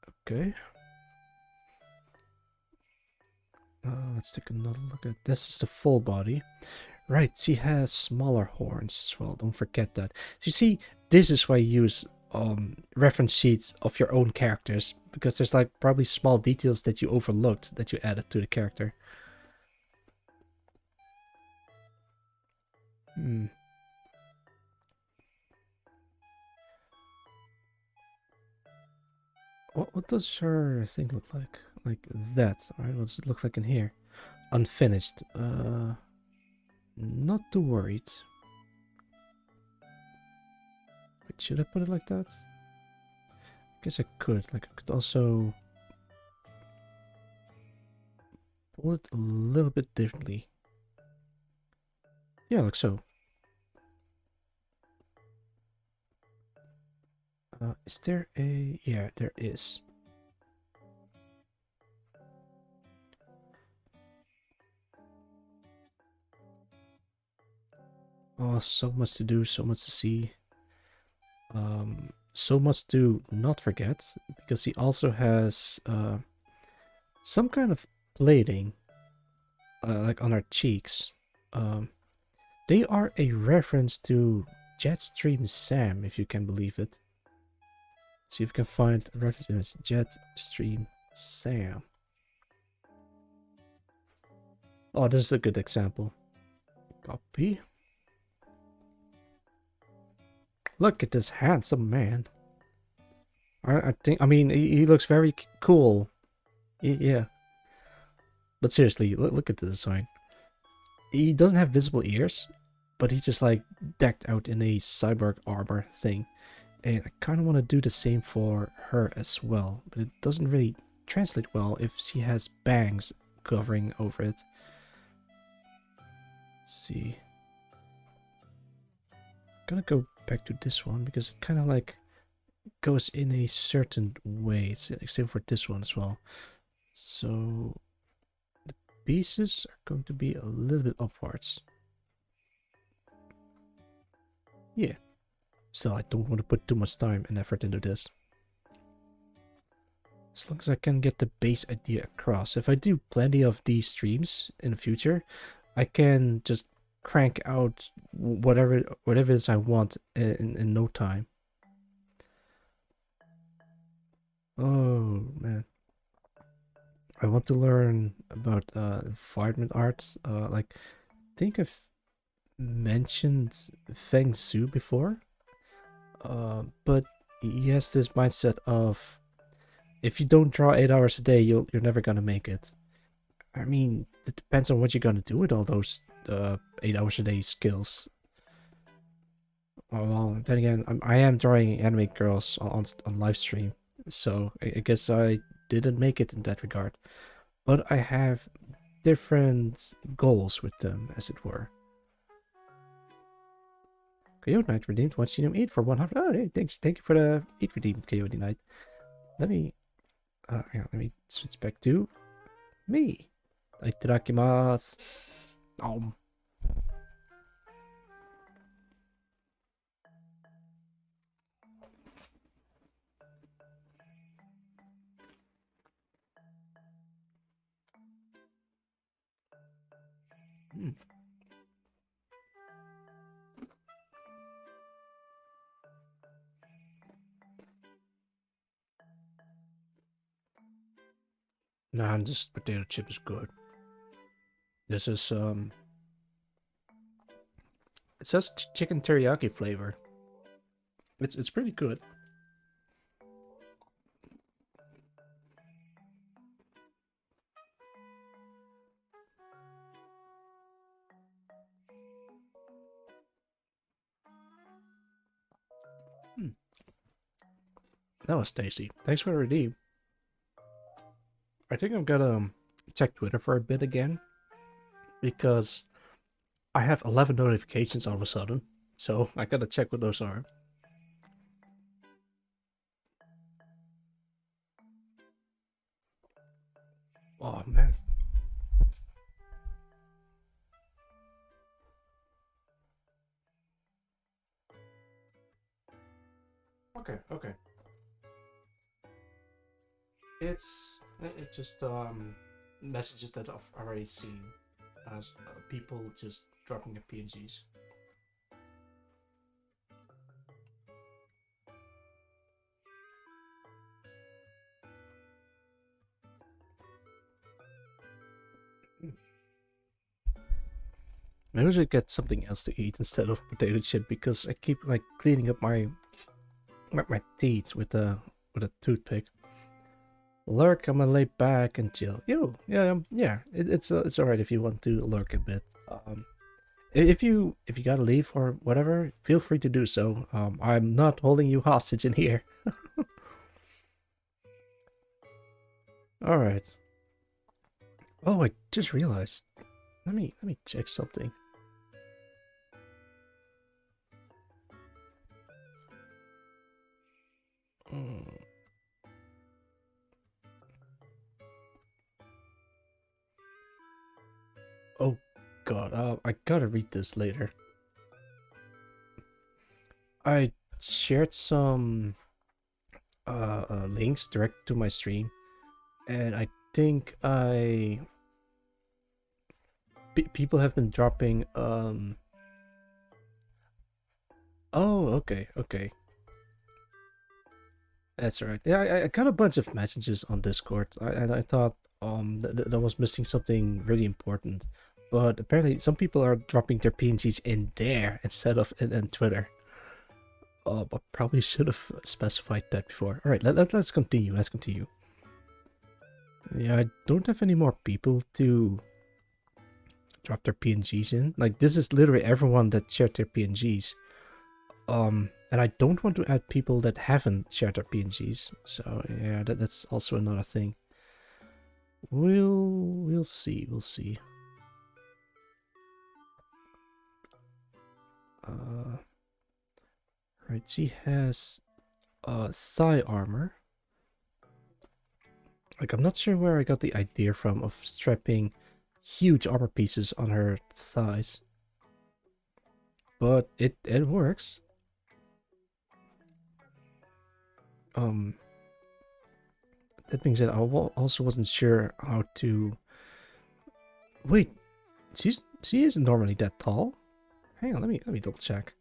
Okay. Let's take another look at this. Is the full body. Right, she has smaller horns as well. Don't forget that. So you see, this is why you use reference sheets of your own characters, because there's like probably small details that you overlooked that you added to the character. What does her thing look like? Like that, alright? What does it look like in here? Unfinished. Not too worried. Wait, should I put it like that? I guess I could. Like, I could also pull it a little bit differently. Yeah, like so. Is there a... Yeah, there is. Oh, so much to do, so much to see. So much to not forget, because he also has some kind of plating, like on our cheeks. They are a reference to Jetstream Sam, if you can believe it. See if we can find a reference to Jetstream Sam. Oh, this is a good example. Copy. Look at this handsome man. I think, I mean, he looks very cool. Yeah. But seriously, look at the design. He doesn't have visible ears, but he's just like decked out in a cyborg armor thing. And I kind of want to do the same for her as well, but it doesn't really translate well if she has bangs covering over it. Let's see. I'm gonna go back to this one because it kind of like goes in a certain way. It's the same for this one as well. So the pieces are going to be a little bit upwards. Yeah. So I don't want to put too much time and effort into this. As long as I can get the base idea across. If I do plenty of these streams in the future, I can just crank out whatever it is I want in no time. Oh man, I want to learn about environment art. Like, I think I've mentioned Feng Su before. But he has this mindset of, if you don't draw 8 hours a day, you're never gonna make it. I mean, it depends on what you're gonna do with all those 8 hours a day skills. Well, then again, I am drawing anime girls on live stream, so I guess I didn't make it in that regard. But I have different goals with them, as it were. Coyote Knight redeemed 1 Xenium 8 for 100. Oh, hey, thanks. Thank you for the 8 redeemed, Coyote Knight. Let me switch back to me. Itadakimasu. Nah, this potato chip is good. This is it says chicken teriyaki flavor. It's pretty good. That was tasty. Thanks for the redeem. I think I'm gonna check Twitter for a bit again, because I have 11 notifications all of a sudden, so I gotta check what those are. Oh man. Okay. It's just messages that I've already seen as people just dropping their PNGs. Maybe I should get something else to eat instead of potato chip, because I keep like cleaning up my teeth with a toothpick. lurk, I'm gonna lay back and chill. Yeah. It's alright if you want to lurk a bit. If you gotta leave or whatever, feel free to do so. I'm not holding you hostage in here. All right. Oh, I just realized. Let me check something. Mm. Oh God, I gotta read this later. I shared some links direct to my stream, and I think people have been dropping Oh, okay. That's right. Yeah, I got a bunch of messages on Discord, and I thought that was missing something really important, but apparently some people are dropping their PNGs in there instead of in Twitter. I probably should have specified that before. All right, let's continue. Let's continue. Yeah, I don't have any more people to drop their PNGs in. Like, this is literally everyone that shared their PNGs. And I don't want to add people that haven't shared their PNGs. So yeah, that's also another thing. We'll see. We'll see. Right, she has thigh armor. Like, I'm not sure where I got the idea from of strapping huge armor pieces on her thighs, but it works. That being said, I also wasn't sure how to. Wait, she isn't normally that tall. Hang on, let me double check.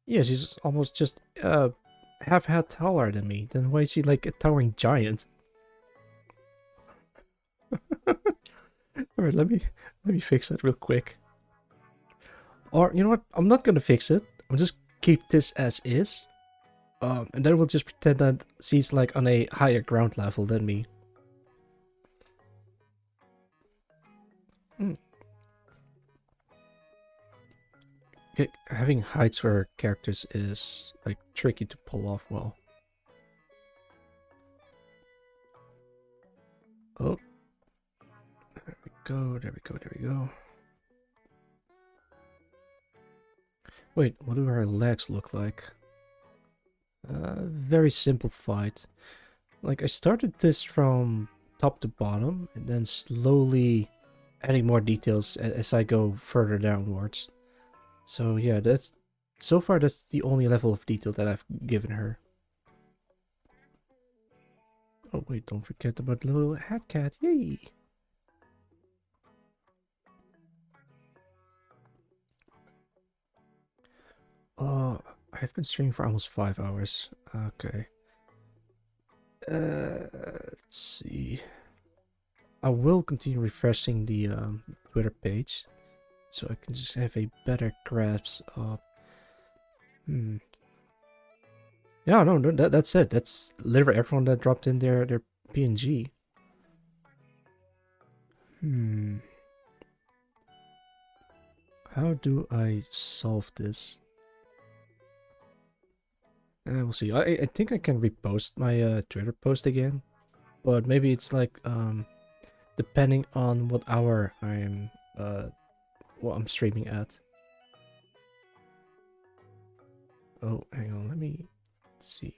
Yeah, she's almost just half head taller than me. Then why is she like a towering giant? Alright, let me fix that real quick. Or you know what? I'm not gonna fix it. I'll just keep this as is. And then we'll just pretend that she's like on a higher ground level than me. Okay, having heights for characters is like tricky to pull off well. Oh, there we go. There we go. Wait, what do her legs look like? Very simplified. Like, I started this from top to bottom and then slowly adding more details as I go further downwards. So yeah, so far that's the only level of detail that I've given her. Oh wait, don't forget about the little hat cat. Yay! I've been streaming for almost 5 hours. Okay. Let's see. I will continue refreshing the Twitter page, so I can just have a better grasp of. Yeah, no, that's it. That's literally everyone that dropped in their PNG. How do I solve this? We'll see. I think I can repost my Twitter post again, but maybe it's like depending on what hour I'm streaming at. Oh, hang on, let me see.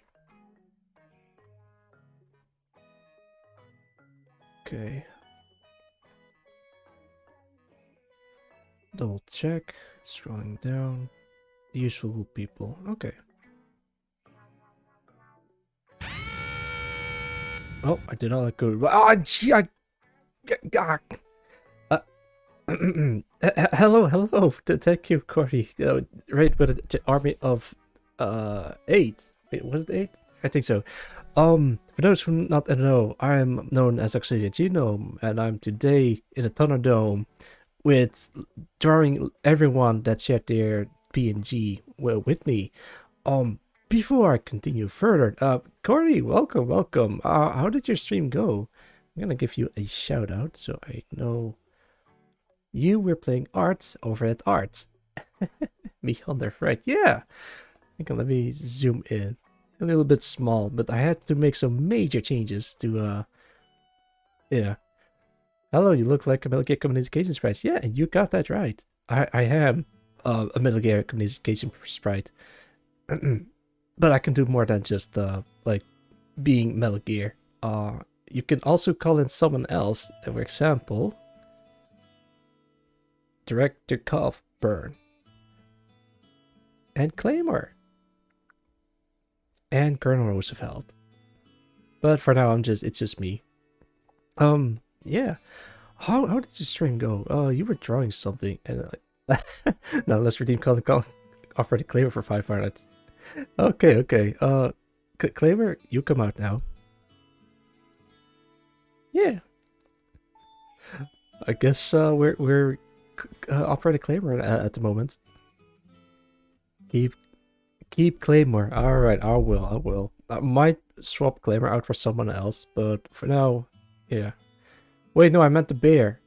Okay. Double check, scrolling down. The usual people. Okay. Oh, I did all that good. Oh, gee, hello. Thank you, Cordy. Right with the army of 8. Wait, was it 8? I think so. For those who not know, I am known as Oxidia Genome, and I'm today in a Thunderdome with drawing everyone that shared their PNG with me. before I continue further, Corey, welcome, welcome. How did your stream go? I'm gonna give you a shout out so I know you were playing Art over at Art. Me on the right, yeah. Okay, let me zoom in. A little bit small, but I had to make some major changes to, yeah. Hello, you look like a Metal Gear Communication Sprite. Yeah, and you got that right. I am a Metal Gear Communication Sprite. But I can do more than just, like, being Metal Gear. You can also call in someone else. For example, Director Burn. And Claymore. And Colonel Roosevelt. But for now, it's just me. Yeah. How did your stream go? You were drawing something, and now let's redeem call offer the Claymore for 500. Okay. Claymore, you come out now. Yeah. I guess we're operating Claymore at the moment. Keep Claymore. All right, I will. I might swap Claymore out for someone else, but for now, yeah. Wait, no, I meant the bear.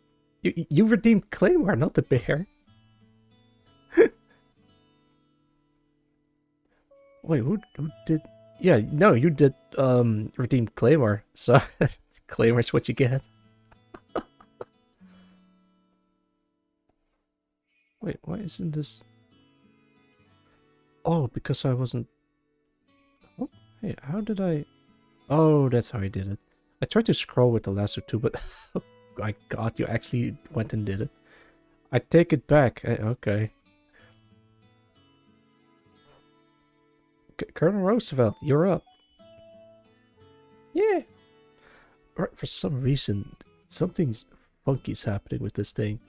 You redeemed Claymore, not the bear. Wait, who did? Yeah, no, you did redeem Claymore. So Claymore's what you get. Wait, why isn't this? Oh, because I wasn't. Oh, hey, how did I? Oh, that's how I did it. I tried to scroll with the lasso too, but oh my god, you actually went and did it. I take it back. Okay. Colonel Roosevelt, you're up. Yeah. Right, for some reason, something's funky's happening with this thing.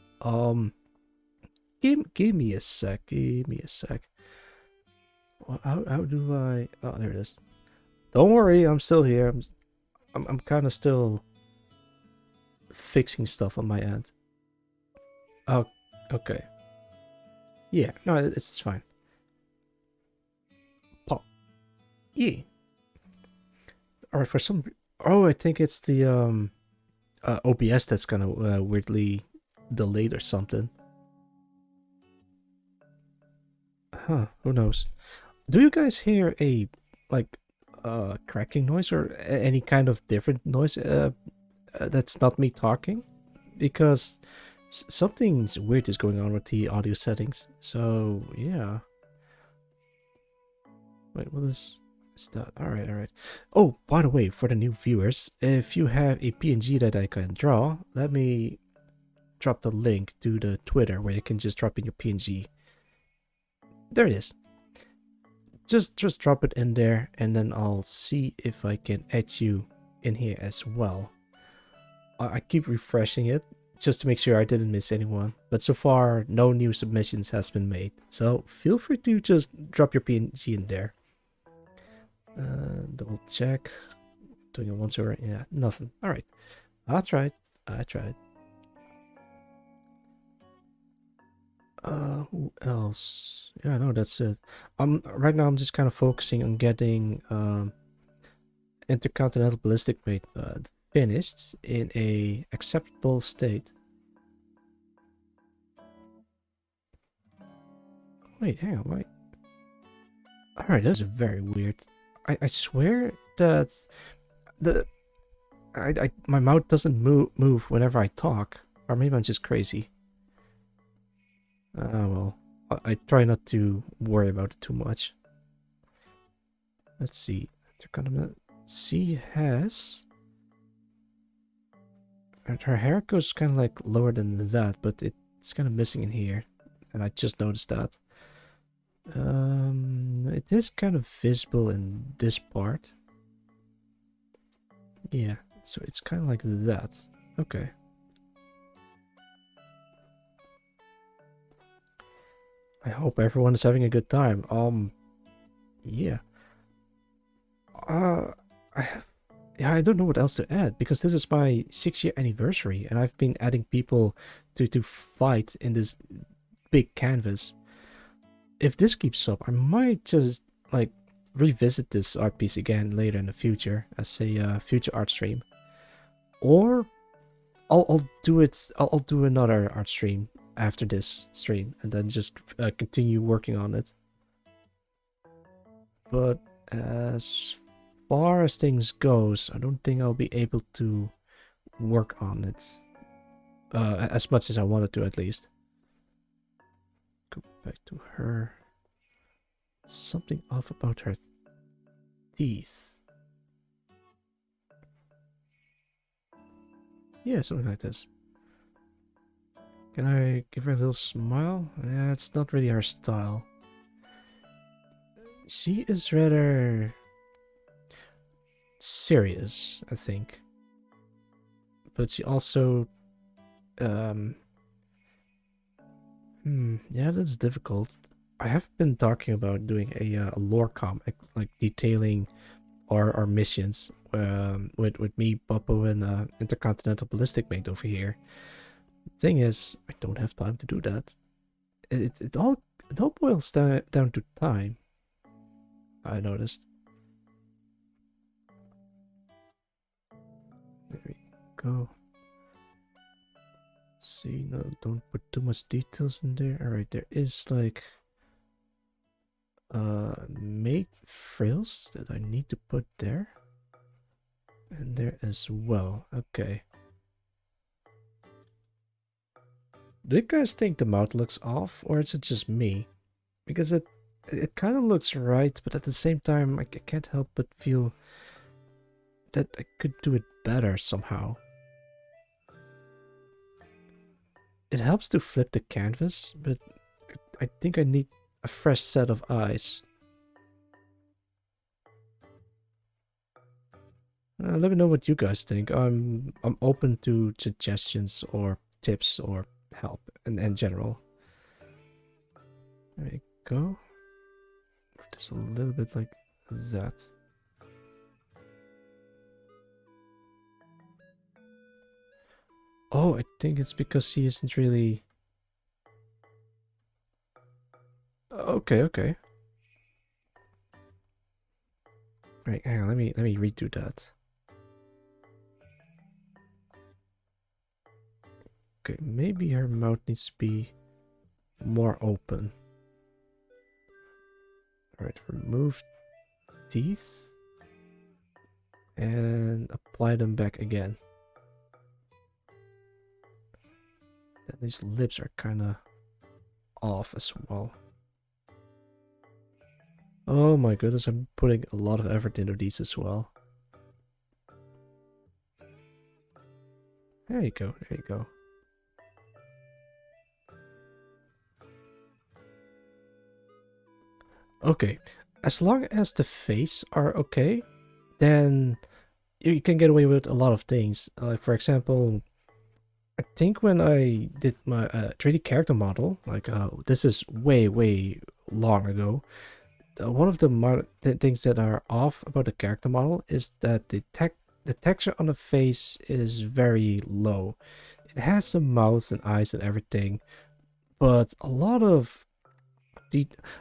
Give me a sec. Give me a sec. How do I? Oh, there it is. Don't worry, I'm still here. I'm kind of still fixing stuff on my end. Oh, okay. Yeah, no, it's fine. Pop. Yeah. All right, for some. Oh, I think it's the OBS that's gonna weirdly delayed or something. Huh? Who knows? Do you guys hear a like cracking noise or any kind of different noise that's not me talking? Because something's weird is going on with the audio settings. So yeah. Wait, what is that? All right. Oh, by the way, for the new viewers, if you have a PNG that I can draw, let me drop the link to the Twitter where you can just drop in your PNG. There it is. Just drop it in there, and then I'll see if I can add you in here as well. I keep refreshing it just to make sure I didn't miss anyone, but so far no new submissions has been made, so feel free to just drop your PNG in there. Double check. Doing it once over. Yeah, nothing. All right, I tried. Who else? Yeah, no, that's it. Right now I'm just kind of focusing on getting Intercontinental Ballistic Rate finished in a acceptable state. Wait, hang on, wait. Alright, that's very weird. I swear that my mouth doesn't move whenever I talk, or maybe I'm just crazy. Well, I try not to worry about it too much. Let's see. She has. Her hair goes kind of like lower than that, but it's kind of missing in here, and I just noticed that. It is kind of visible in this part. Yeah, so it's kind of like that. Okay. I hope everyone is having a good time. Yeah. I don't know what else to add, because this is my 6-year anniversary, and I've been adding people to fight in this big canvas. If this keeps up, I might just like revisit this art piece again later in the future as a future art stream, or I'll do it. I'll do another art stream after this stream, and then just continue working on it. But as far as things goes, I don't think I'll be able to work on it as much as I wanted to, at least. Go back to her. Something off about her teeth. Yeah, something like this. Can I give her a little smile? Yeah, it's not really her style. She is rather serious, I think. But she also... yeah, that's difficult. I have been talking about doing a lore comic, like detailing our missions with me, Boppo, and Intercontinental Ballistic Mate over here. The thing is, I don't have time to do that. It all boils down to time. I noticed. There we go. See, no, don't put too much details in there. Alright, there is like mate frills that I need to put there. And there as well. Okay. Do you guys think the mouth looks off, or is it just me? Because it kind of looks right, but at the same time I can't help but feel that I could do it better somehow. It helps to flip the canvas, but I think I need a fresh set of eyes. Let me know what you guys think. I'm open to suggestions or tips or help in general. There we go. Just a little bit like that. Oh, I think it's because she isn't really... Okay, okay. Right, hang on, let me redo that. Okay, maybe her mouth needs to be more open. Alright, remove teeth. And apply them back again. And these lips are kind of off as well. Oh my goodness, I'm putting a lot of effort into these as well. There you go, there you go. Okay, as long as the face are okay, then you can get away with a lot of things. Like for example, I think when I did my 3D character model, like this is way long ago, one of the things that are off about the character model is that the texture on the face is very low. It has some mouth and eyes and everything, but a lot of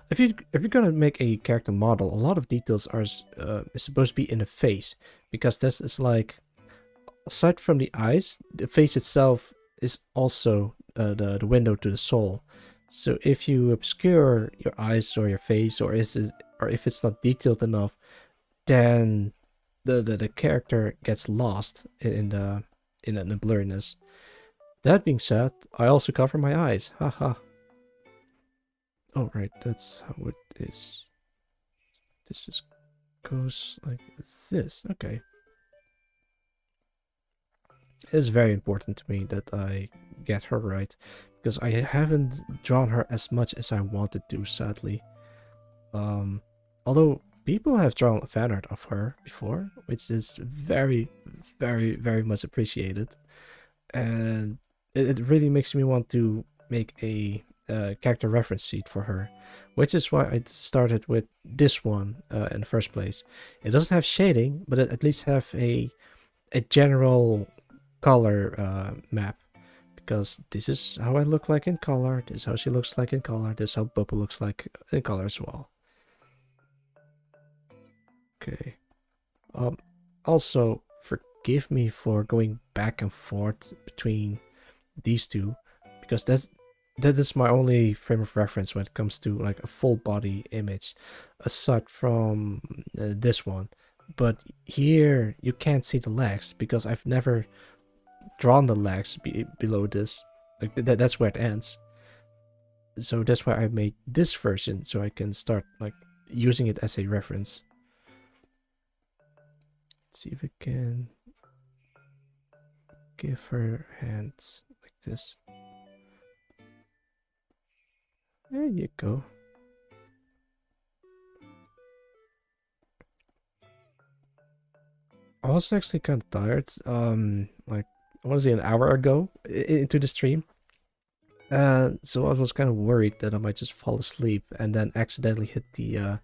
if you're gonna make a character model, a lot of details are is supposed to be in the face, because this is like, aside from the eyes, the face itself is also the window to the soul. So if you obscure your eyes or your face, or if it's not detailed enough, then the character gets lost in the blurriness. That being said, I also cover my eyes. Haha. Oh right, that's how it is. This is goes like this. Okay. It is very important to me that I get her right, because I haven't drawn her as much as I wanted to, sadly. Although people have drawn fan art of her before, which is very much appreciated, and it really makes me want to make a character reference sheet for her, which is why I started with this one in the first place. It doesn't have shading, but it at least have a general color map, because this is how I look like in color, this is how she looks like in color, this is how Boppo looks like in color as well. Okay. Also, forgive me for going back and forth between these two, because that is my only frame of reference when it comes to like a full body image, aside from this one. But here you can't see the legs because I've never drawn the legs below this. Like that's where it ends. So that's why I made this version, so I can start like using it as a reference. Let's see if we can give her hands like this. There you go. I was actually kind of tired. Like I want to say an hour ago into the stream. So I was kind of worried that I might just fall asleep and then accidentally hit the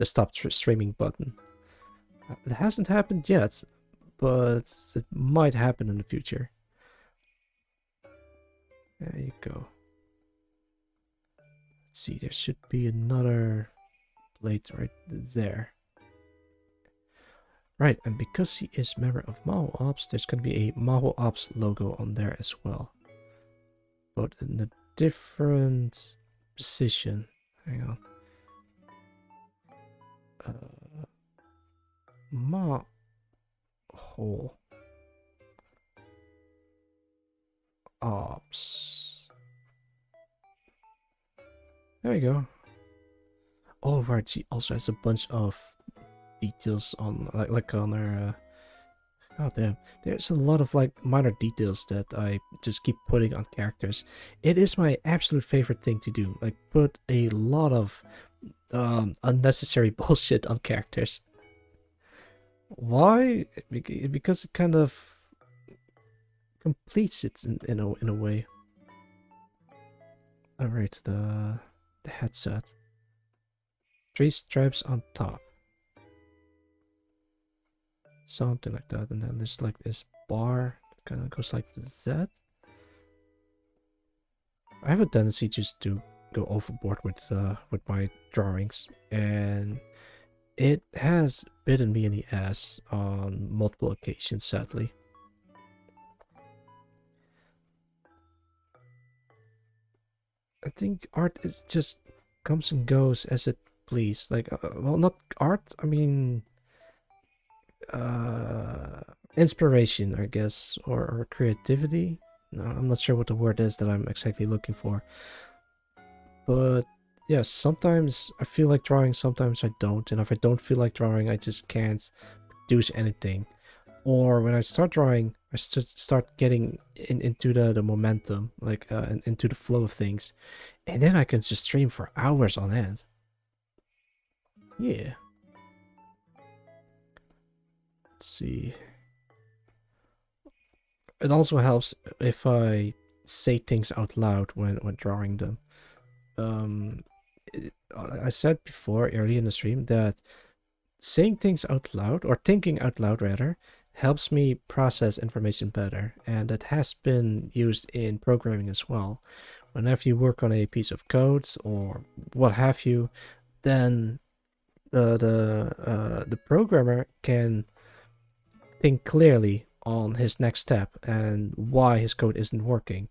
stop streaming button. It hasn't happened yet, but it might happen in the future. There you go. Let's see, there should be another plate right there. Right, and because he is member of Maho Ops, there's going to be a Maho Ops logo on there as well. But in a different position. Hang on. Maho Ops. There you go. Oh, right, she also has a bunch of details on like on her oh damn, there's a lot of like minor details that I just keep putting on characters. It is my absolute favorite thing to do, like put a lot of unnecessary bullshit on characters. Why? Because it kind of completes it in a way. All right, the headset, 3 stripes on top, something like that, and then there's like this bar that kind of goes like that. I have a tendency just to go overboard with my drawings, and it has bitten me in the ass on multiple occasions, sadly. I think art is just comes and goes as it please. Like, well, not art. I mean, inspiration, I guess, or creativity. No, I'm not sure what the word is that I'm exactly looking for. But yeah, sometimes I feel like drawing, sometimes I don't. And if I don't feel like drawing, I just can't produce anything. Or when I start drawing, I start getting into the momentum, like into the flow of things. And then I can just stream for hours on end. Yeah. Let's see. It also helps if I say things out loud when drawing them. I said before early in the stream that saying things out loud, or thinking out loud rather, helps me process information better, and that has been used in programming as well. Whenever you work on a piece of code or what have you, then the programmer can think clearly on his next step and why his code isn't working.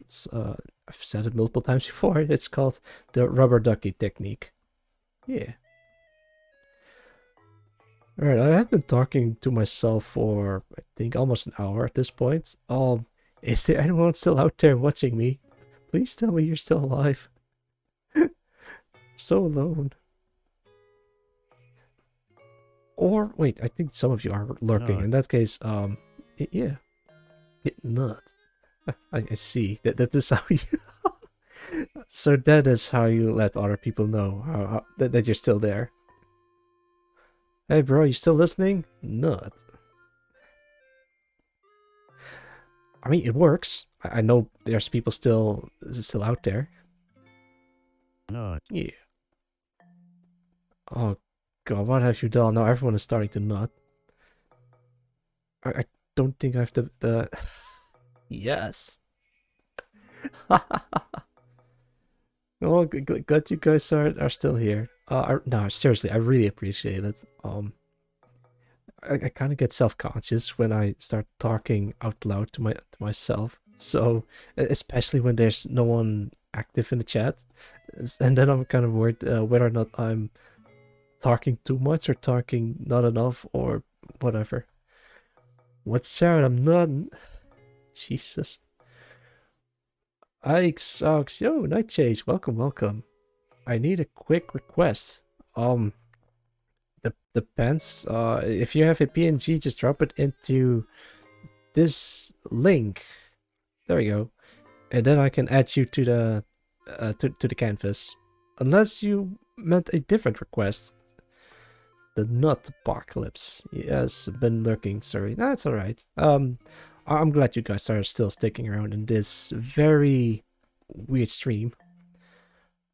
It's I've said it multiple times before. It's called the rubber ducky technique. Yeah. Alright, I have been talking to myself for I think almost an hour at this point. Is there anyone still out there watching me? Please tell me you're still alive. So alone. Or wait, I think some of you are lurking. No. In that case, yeah, not. I see that is how you. So that is how you let other people know how that you're still there. Hey, bro, you still listening? Not. I mean, it works. I know there's people still out there. No. Yeah. Oh god, what have you done? Now everyone is starting to nut. I don't think I have the yes. Well, glad you guys are still here. No, seriously, I really appreciate it. I kind of get self-conscious when I start talking out loud to myself. So especially when there's no one active in the chat, and then I'm kind of worried whether or not I'm talking too much or talking not enough or whatever. What's out? I'm not. Jesus. Ike sucks. Yo, Night Chase, welcome, welcome. I need a quick request. The pants. If you have a PNG, just drop it into this link. There we go, and then I can add you to the to the canvas. Unless you meant a different request. The nut apocalypse. Yes, been lurking. Sorry, that's all right. I'm glad you guys are still sticking around in this very weird stream.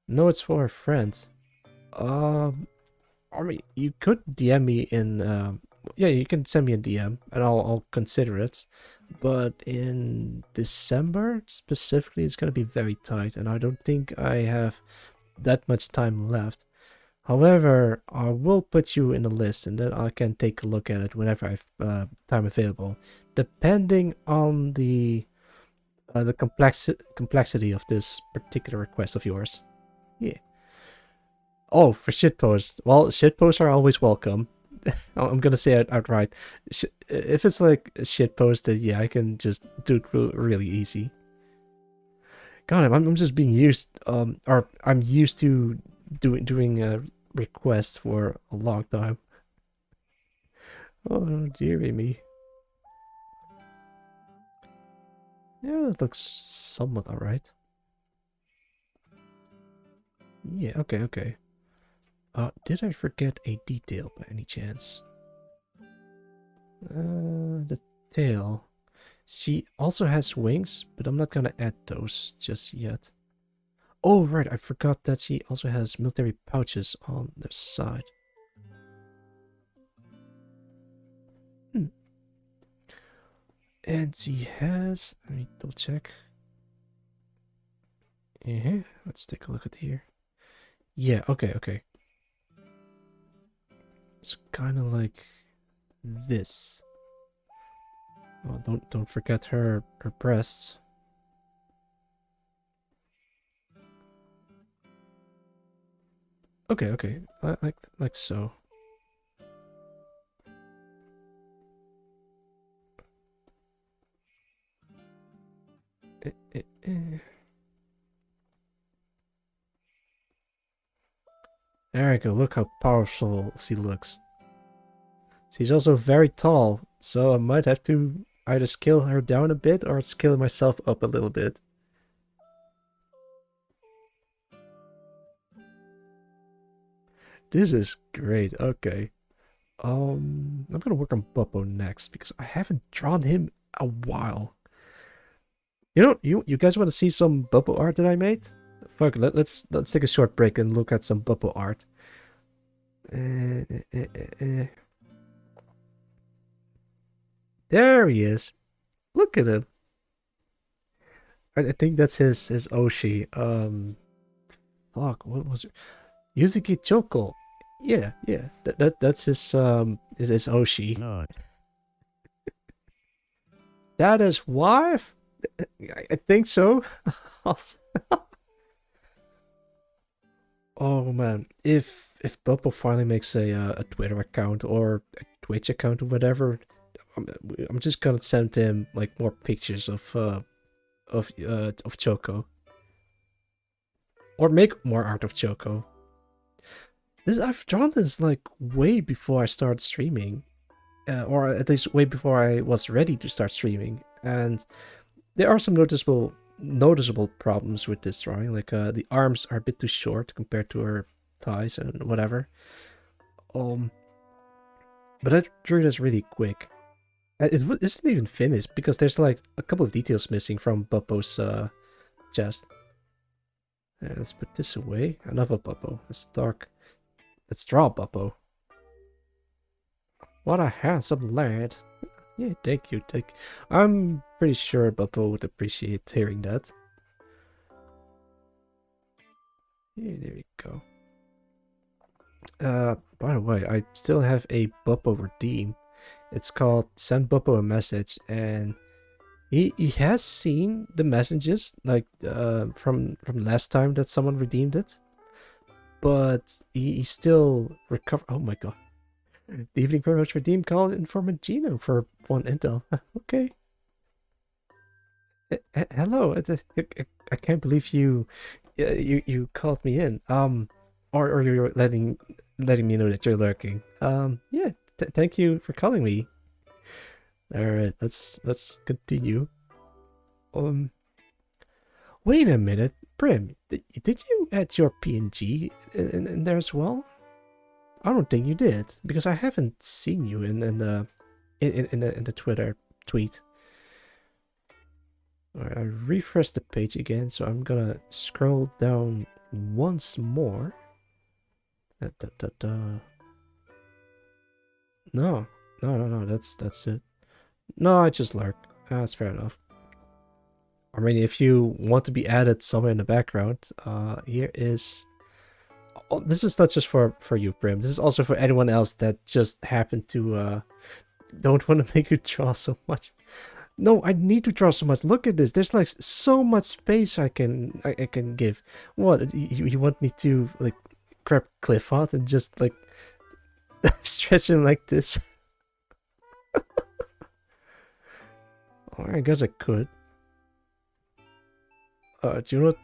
No, it's for a friend. I mean, you could DM me in. Yeah, you can send me a DM and I'll consider it. But in December specifically, it's gonna be very tight, and I don't think I have that much time left. However, I will put you in the list, and then I can take a look at it whenever I have time available, depending on the complexity of this particular request of yours. Yeah. Oh, for shitposts. Well, shitposts are always welcome. I'm gonna say it outright. If it's like a shitpost, then yeah, I can just do it really easy. God, I'm just being used, or I'm used to doing a request for a long time. Oh, dearie me. Yeah, it looks somewhat alright. Yeah, okay. Did I forget a detail by any chance? The tail. She also has wings, but I'm not gonna add those just yet. Oh, right, I forgot that she also has military pouches on the side. And she has... Let me double check. Let's take a look at here. Yeah, okay. It's kind of like this. Oh, don't forget her breasts. Okay. Like so. There we go. Look how powerful she looks. She's also very tall, so I might have to either scale her down a bit or scale myself up a little bit. This is great. Okay. I'm gonna work on Bubbo next because I haven't drawn him a while. You know, you guys want to see some Bubbo art that I made? Fuck, let's take a short break and look at some Bubbo art. There he is. Look at him. I think that's his Oshi. Fuck, what was it? Yuzuki Choko. Yeah. That's his Oshi. No. That is wife? I think so. Oh man, if Bubble finally makes a Twitter account or a Twitch account or whatever, I'm just gonna send him like more pictures of Choco, or make more art of Choco. I've drawn this like way before I started streaming, or at least way before I was ready to start streaming, and there are some noticeable problems with this drawing. Like the arms are a bit too short compared to her thighs and whatever. But I drew this really quick. It isn't even finished because there's like a couple of details missing from Bubbo's chest. Let's put this away. Enough of Bubbo. Let's draw Bubbo. What a handsome lad. Yeah, thank you. I'm pretty sure Bubbo would appreciate hearing that. Yeah, there we go. By the way, I still have a Bubbo redeem. It's called Send Bubbo a Message, and he has seen the messages like from last time that someone redeemed it, but he still recover. Oh my god! The evening promotes redeemed called informant Gino for 1 intel. Okay. Hello. I can't believe you called me in. Or you're letting me know that you're lurking. Yeah. Thank you for calling me. All right. Let's continue. Um. Wait a minute, Prim. Did you add your PNG in there as well? I don't think you did because I haven't seen you in the Twitter tweet. Alright, I refresh the page again, so I'm gonna scroll down once more. No, that's it. No, I just lurk. That's fair enough. I mean, if you want to be added somewhere in the background, here is. Oh, this is not just for you, Prim. This is also for anyone else that just happened to don't want to make you draw so much. No, I need to draw so much. Look at this. There's like so much space I can give. What you want me to like grab Cliff out and just like stretch him like this? Oh, I guess I could. Do you know what?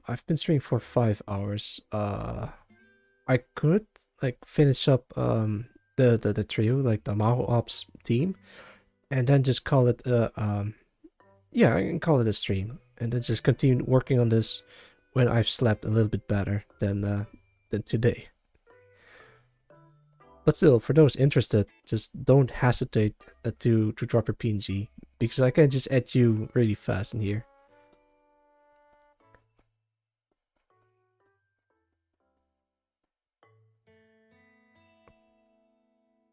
I've been streaming for 5 hours. I could like finish up the trio, like the Maho Ops team, and then just call it yeah, I can call it a stream, and then just continue working on this when I've slept a little bit better than today. But still, for those interested, just don't hesitate to drop your PNG, because I can just add you really fast in here.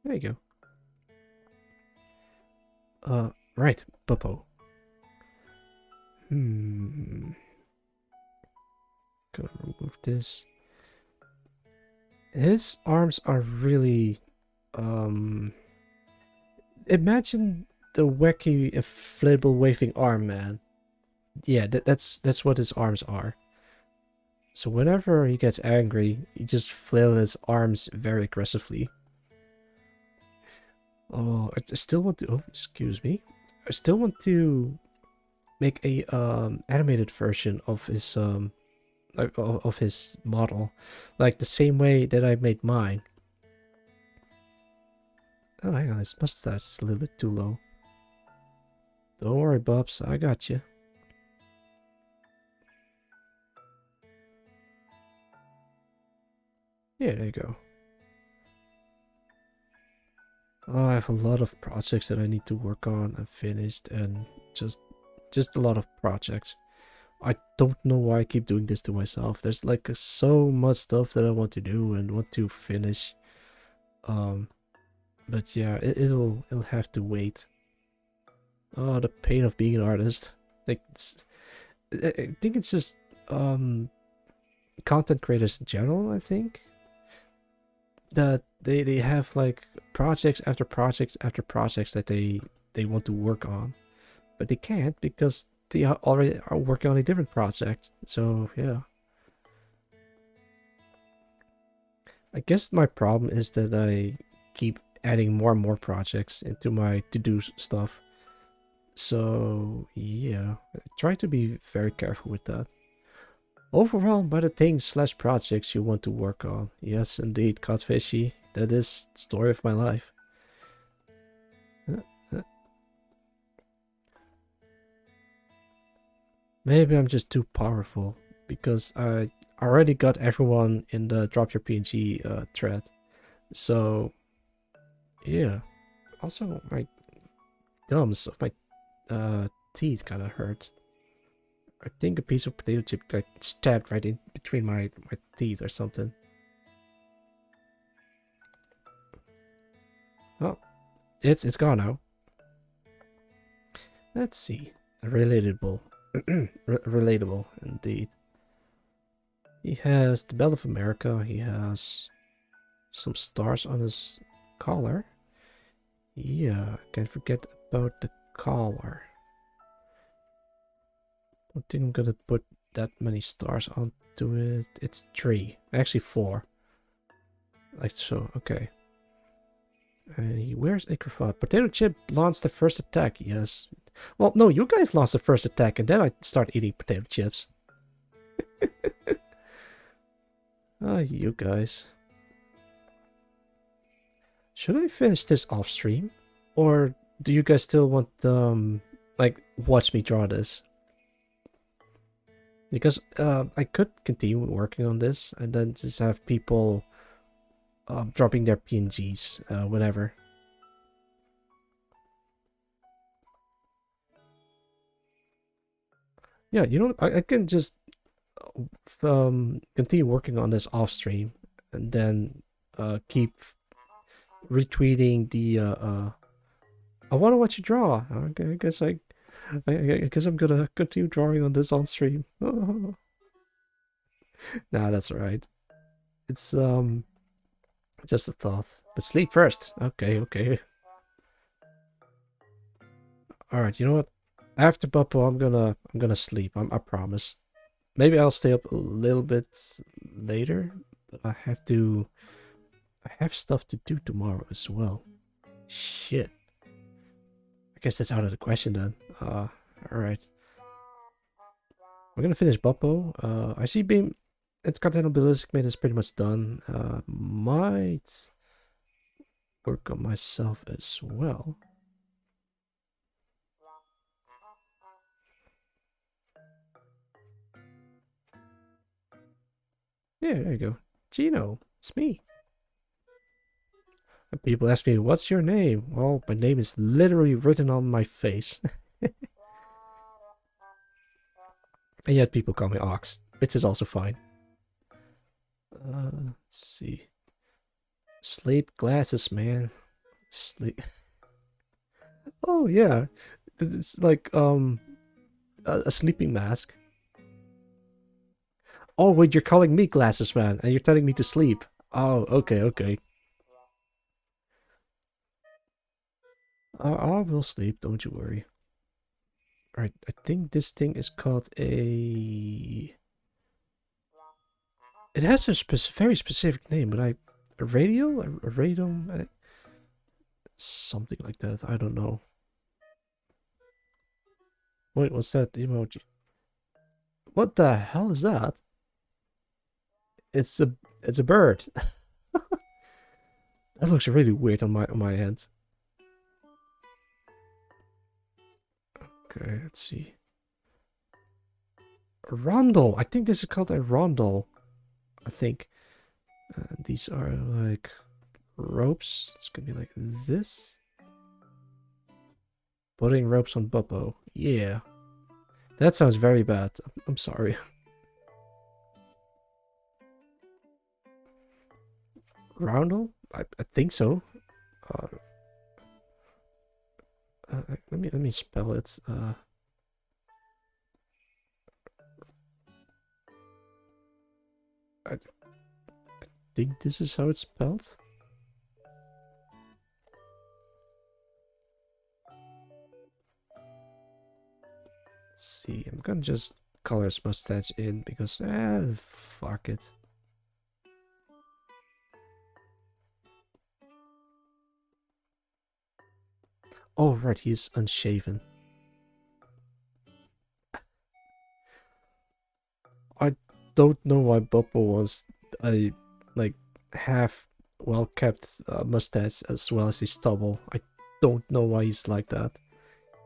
There you go. Right, Bubbo. Gonna remove this. His arms are really, imagine the wacky inflatable waving arm man. Yeah, that's what his arms are. So whenever he gets angry, he just flails his arms very aggressively. Oh, I still want to. Oh, excuse me. I still want to make a animated version of his model, like the same way that I made mine. Oh, hang on, his mustache is a little bit too low. Don't worry, Bubs, I got you. Yeah, there you go. Oh, I have a lot of projects that I need to work on and finished, and just a lot of projects. I don't know why I keep doing this to myself. There's like so much stuff that I want to do and want to finish. But yeah, it'll have to wait. Oh, the pain of being an artist. Like, I think it's just content creators in general. I think that they have like projects after projects after projects that they want to work on, but they can't because they already are working on a different project. So yeah, I guess my problem is that I keep adding more and more projects into my to-do stuff. So yeah, I try to be very careful with that. Overwhelmed by the things / projects you want to work on. Yes, indeed, Codfishy. That is the story of my life. Maybe I'm just too powerful because I already got everyone in the drop your PNG thread. So yeah. Also, my gums of my teeth kind of hurt. I think a piece of potato chip got stabbed right in between my teeth or something. Oh, it's gone now. Let's see. Relatable. Relatable indeed. He has the Belt of America. He has some stars on his collar. Yeah, can't forget about the collar. I think I'm gonna put that many stars onto it. It's 3. Actually 4. Like so, okay. And he wears a cravat. Potato Chip launched the first attack, yes. Well, no, you guys launched the first attack and then I start eating potato chips. Ah, you guys. Should I finish this off stream? Or do you guys still want, like, watch me draw this? Because I could continue working on this and then just have people dropping their PNGs whenever. Yeah, you know, I can just continue working on this off stream and then keep retweeting the I want to watch you draw. Okay, I guess I'm gonna continue drawing on this on stream. Nah, that's alright. It's just a thought. But sleep first. Okay, okay. Alright, you know what? After Buppo, I'm gonna sleep. I promise. Maybe I'll stay up a little bit later, but I have stuff to do tomorrow as well. Shit. I guess that's out of the question then. Alright. We're gonna finish Buppo. I see Beam and Continental Ballistic Mate is pretty much done. Might work on myself as well. Yeah, there you go. Gino, it's me. And people ask me, what's your name? Well, my name is literally written on my face. And yet people call me Ox, which is also fine. Let's see. Sleep glasses, man. Sleep. Oh yeah, it's like a sleeping mask. Oh wait, you're calling me glasses, man, and you're telling me to sleep. Oh, okay, okay. I will sleep. Don't you worry. All right, I think this thing is called a. It has a very specific name, but a radial, a radome, something like that. I don't know. Wait, what's that emoji? What the hell is that? It's a bird. That looks really weird on my end. Okay, let's see. A rondel. I think this is called a rondel. I think. These are like ropes. It's gonna be like this. Putting ropes on Buppo. Yeah. That sounds very bad. I'm sorry. Roundel? I think so. Uh, let me spell it. I think this is how it's spelled. Let's see. I'm gonna just color his mustache in because fuck it. Oh right, he's unshaven. I don't know why Buppo wants a like half well kept mustache as well as his stubble. I don't know why he's like that.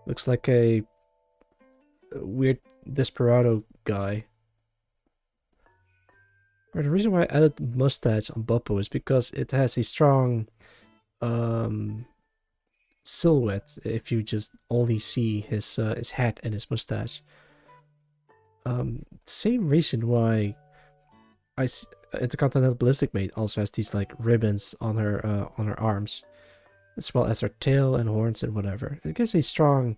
Looks like a weird desperado guy. Or the reason why I added mustache on Buppo is because it has a strong silhouette if you just only see his hat and his mustache. Same reason why Intercontinental Ballistic Mate also has these like ribbons on her arms, as well as her tail and horns and whatever. It gives a strong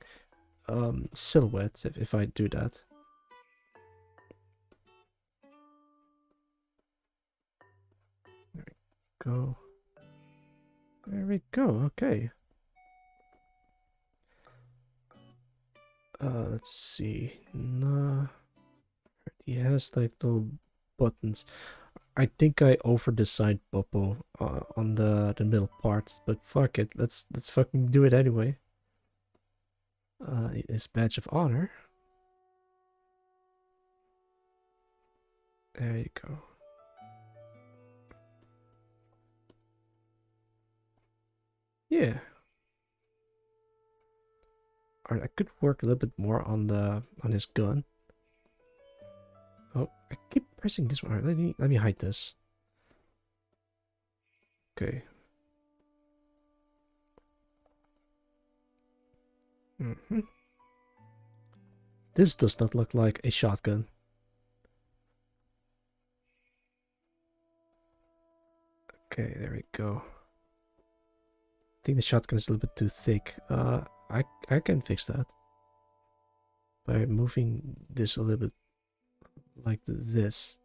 silhouette if I do that. There we go. There we go. Okay. Let's see. Nah, he has like little buttons. I think I over-designed Popo on the middle part, but fuck it. Let's fucking do it anyway. His badge of honor. There you go. Yeah. Alright, I could work a little bit more on his gun. Oh, I keep pressing this one. Alright, let me hide this. Okay. This does not look like a shotgun. Okay, there we go. I think the shotgun is a little bit too thick. I can fix that by moving this a little bit like this.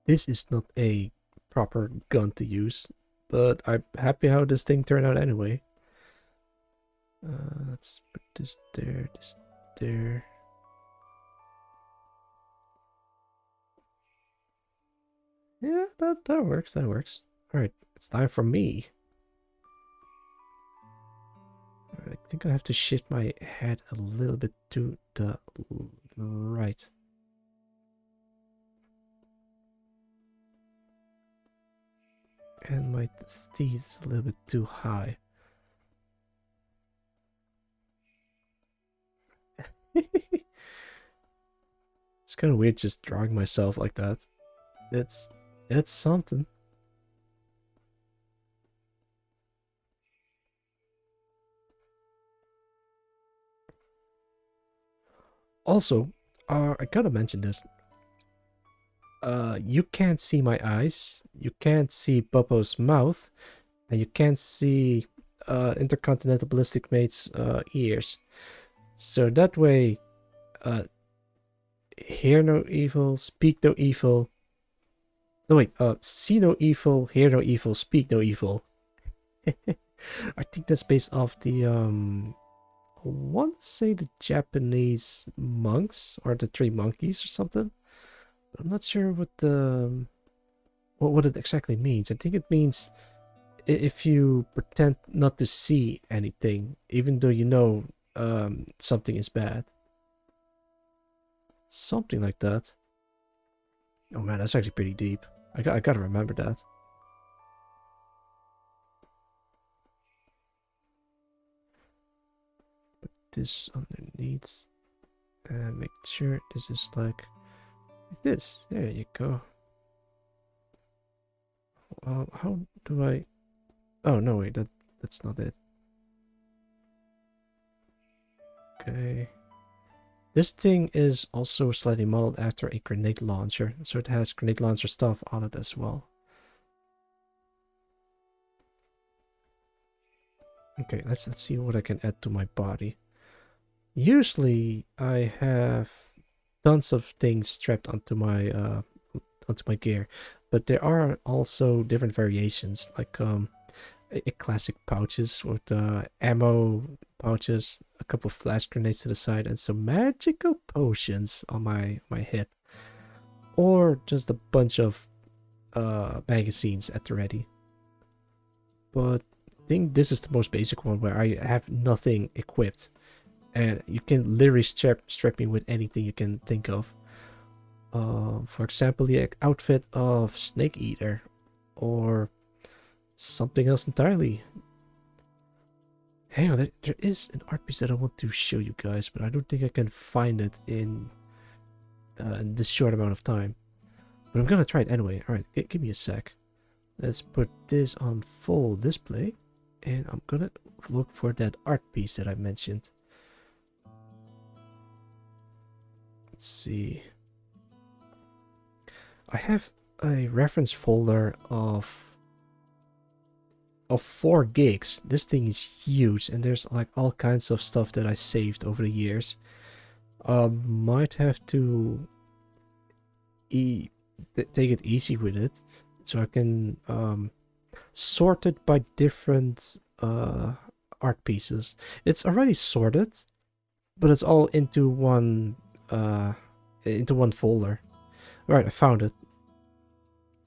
This is not a proper gun to use, but I'm happy how this thing turned out anyway. Let's put this there, this there. Yeah, that works, that works. Alright, it's time for me. I think I have to shift my head a little bit to the right. And my teeth is a little bit too high. It's kind of weird just drawing myself like that. It's something. Also, I gotta mention this. You can't see my eyes, you can't see Popo's mouth, and you can't see Intercontinental Ballistic Mate's ears. So that way, hear no evil, speak no evil. No wait, see no evil, hear no evil, speak no evil. I think that's based off the I want to say the Japanese monks or the three monkeys or something. I'm not sure what the what it exactly means. I think it means if you pretend not to see anything, even though you know something is bad. Something like that. Oh man, that's actually pretty deep. I gotta remember that. Put this underneath. And make sure this is like this. There you go. How do I... Oh, no, wait, that's not it. Okay. This thing is also slightly modeled after a grenade launcher, so it has grenade launcher stuff on it as well. Okay, let's see what I can add to my body. Usually, I have tons of things strapped onto my gear, but there are also different variations, like a classic pouches with ammo pouches, a couple of flash grenades to the side, and some magical potions on my hip, or just a bunch of magazines at the ready. But I think this is the most basic one where I have nothing equipped, and you can literally strap me with anything you can think of. For example, the outfit of Snake Eater, or something else entirely. Hang on, there is an art piece that I want to show you guys, but I don't think I can find it in this short amount of time. But I'm gonna try it anyway. Alright, give me a sec. Let's put this on full display, and I'm gonna look for that art piece that I mentioned. Let's see. I have a reference folder of 4 gigs. This thing is huge, and there's like all kinds of stuff that I saved over the years. Might have to take it easy with it, so I can sorted by different art pieces. It's already sorted, but it's all into one folder. Right, I found it.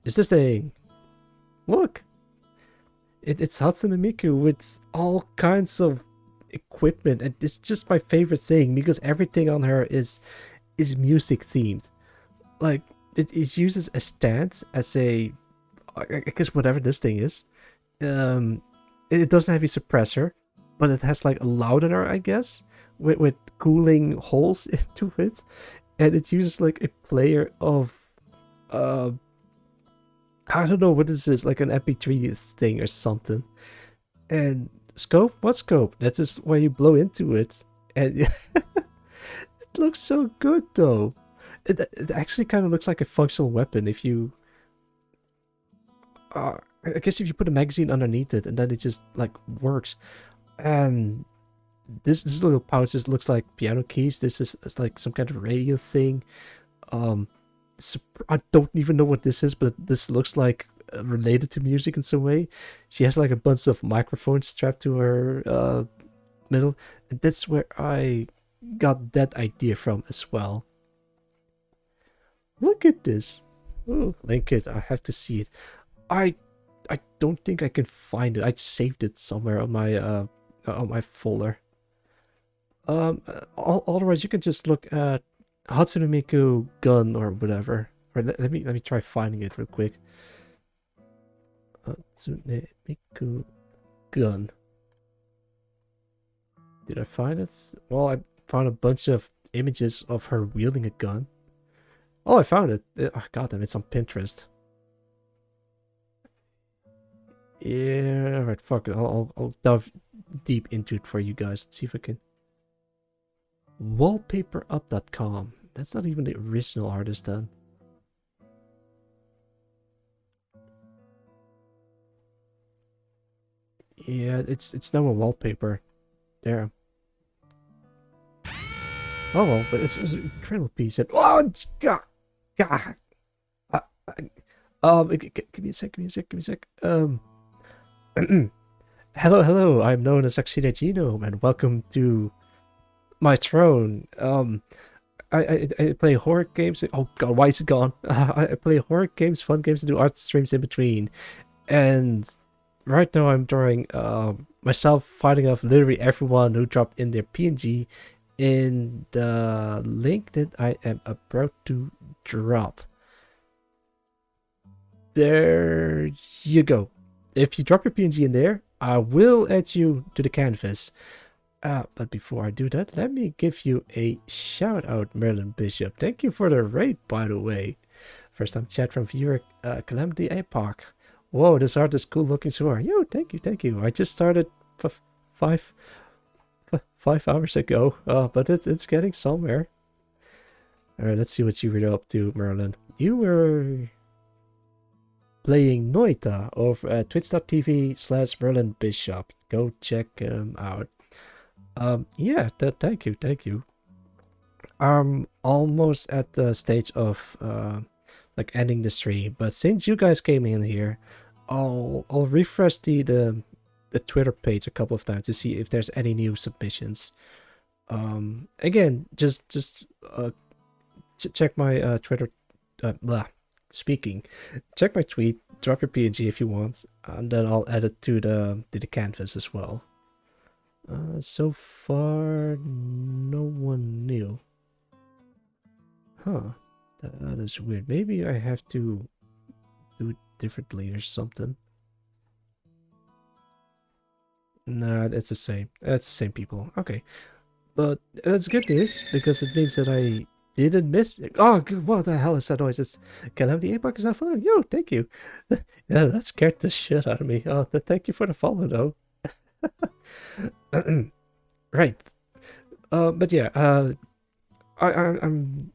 It's this thing. Look, it's Hatsune Miku with all kinds of equipment, and it's just my favorite thing because everything on her is music themed. Like it uses a stand as a, I guess whatever this thing is. It doesn't have a suppressor, but it has like a loudener, I guess, with cooling holes into it, and it uses like a player of I don't know what this is, like an MP3 thing or something. And scope? What scope? That is where you blow into it. And it looks so good though. It actually kind of looks like a functional weapon if you... I guess if you put a magazine underneath it and then it just like works. And this little pouch just looks like piano keys. This is like some kind of radio thing. I don't even know what this is, but this looks like related to music in some way. She has like a bunch of microphones strapped to her middle, and that's where I got that idea from as well. Look at this. Oh, link it. I have to see it. I don't think I can find it. I saved it somewhere on my folder. Otherwise you can just look at Hatsune Miku gun or whatever. Or let me try finding it real quick. Hatsune Miku gun. Did I find it? Well, I found a bunch of images of her wielding a gun. Oh, I found it. Oh, God damn, it's on Pinterest. Yeah, alright, fuck it. I'll dive deep into it for you guys. Let's see if I can. Wallpaperup.com. That's not even the original artist then. Yeah, it's now a wallpaper. There. Oh well, but it's an incredible piece. And oh God, God. Give me a sec. Hello. I'm known as Akshida Genome, and welcome to my throne. I play horror games. Oh God, why is it gone? I play horror games, fun games, and do art streams in between. And right now I'm drawing myself fighting off literally everyone who dropped in their PNG in the link that I am about to drop. There you go. If you drop your PNG in there, I will add you to the canvas. But before I do that, let me give you a shout out, Merlin Bishop. Thank you for the raid, by the way. First time chat from viewer Calamity Epoch. Whoa, this art is cool looking so far. Yo, thank you. I just started 5 hours ago, but it's getting somewhere. Alright, let's see what you were up to, Merlin. You were playing Noita over at twitch.tv/Merlin Bishop. Go check him out. Yeah, thank you. I'm almost at the stage of like ending the stream, but since you guys came in here, I'll refresh the Twitter page a couple of times to see if there's any new submissions. Again, just check my Twitter. Check my tweet. Drop your PNG if you want, and then I'll add it to the canvas as well. So far, no one new. Huh. That is weird. Maybe I have to do it differently or something. Nah, it's the same. It's the same people. Okay. But that's good news, because it means that I didn't miss it. Oh, what the hell is that noise? It's Calamity Epoch is not following. Yo, thank you. Yeah, that scared the shit out of me. Oh, thank you for the follow, though. Right. But yeah, I'm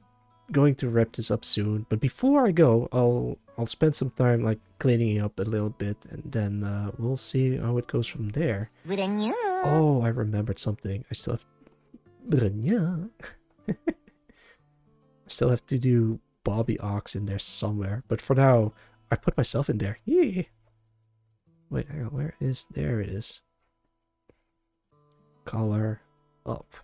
going to wrap this up soon. But before I go, I'll spend some time like cleaning up a little bit, and then we'll see how it goes from there. Oh, I remembered something. I still have I still have to do Bobby Ox in there somewhere. But for now, I put myself in there. Yeah. Wait, hang on, where is... There it is. Color up.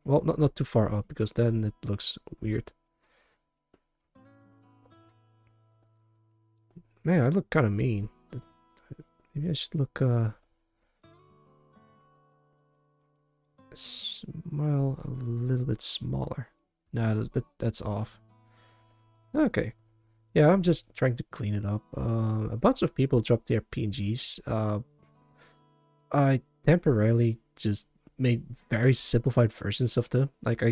Well, not too far up, because then it looks weird. Man, I look kind of mean. Maybe I should look, smile a little bit smaller. Nah, that's off. Okay. Yeah, I'm just trying to clean it up. A bunch of people dropped their PNGs. I temporarily just made very simplified versions of them. Like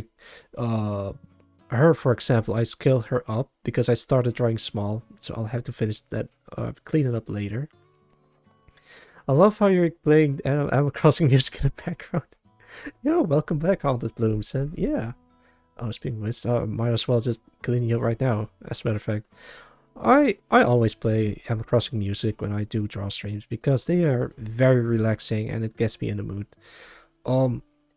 her, for example, I scaled her up because I started drawing small, so I'll have to finish that, clean it up later. I love how you're playing Animal Crossing music in the background. Yo, welcome back, Haunted Blooms, and yeah. I was being missed. Might as well just clean you up right now, as a matter of fact. I always play Animal Crossing music when I do draw streams because they are very relaxing and it gets me in the mood.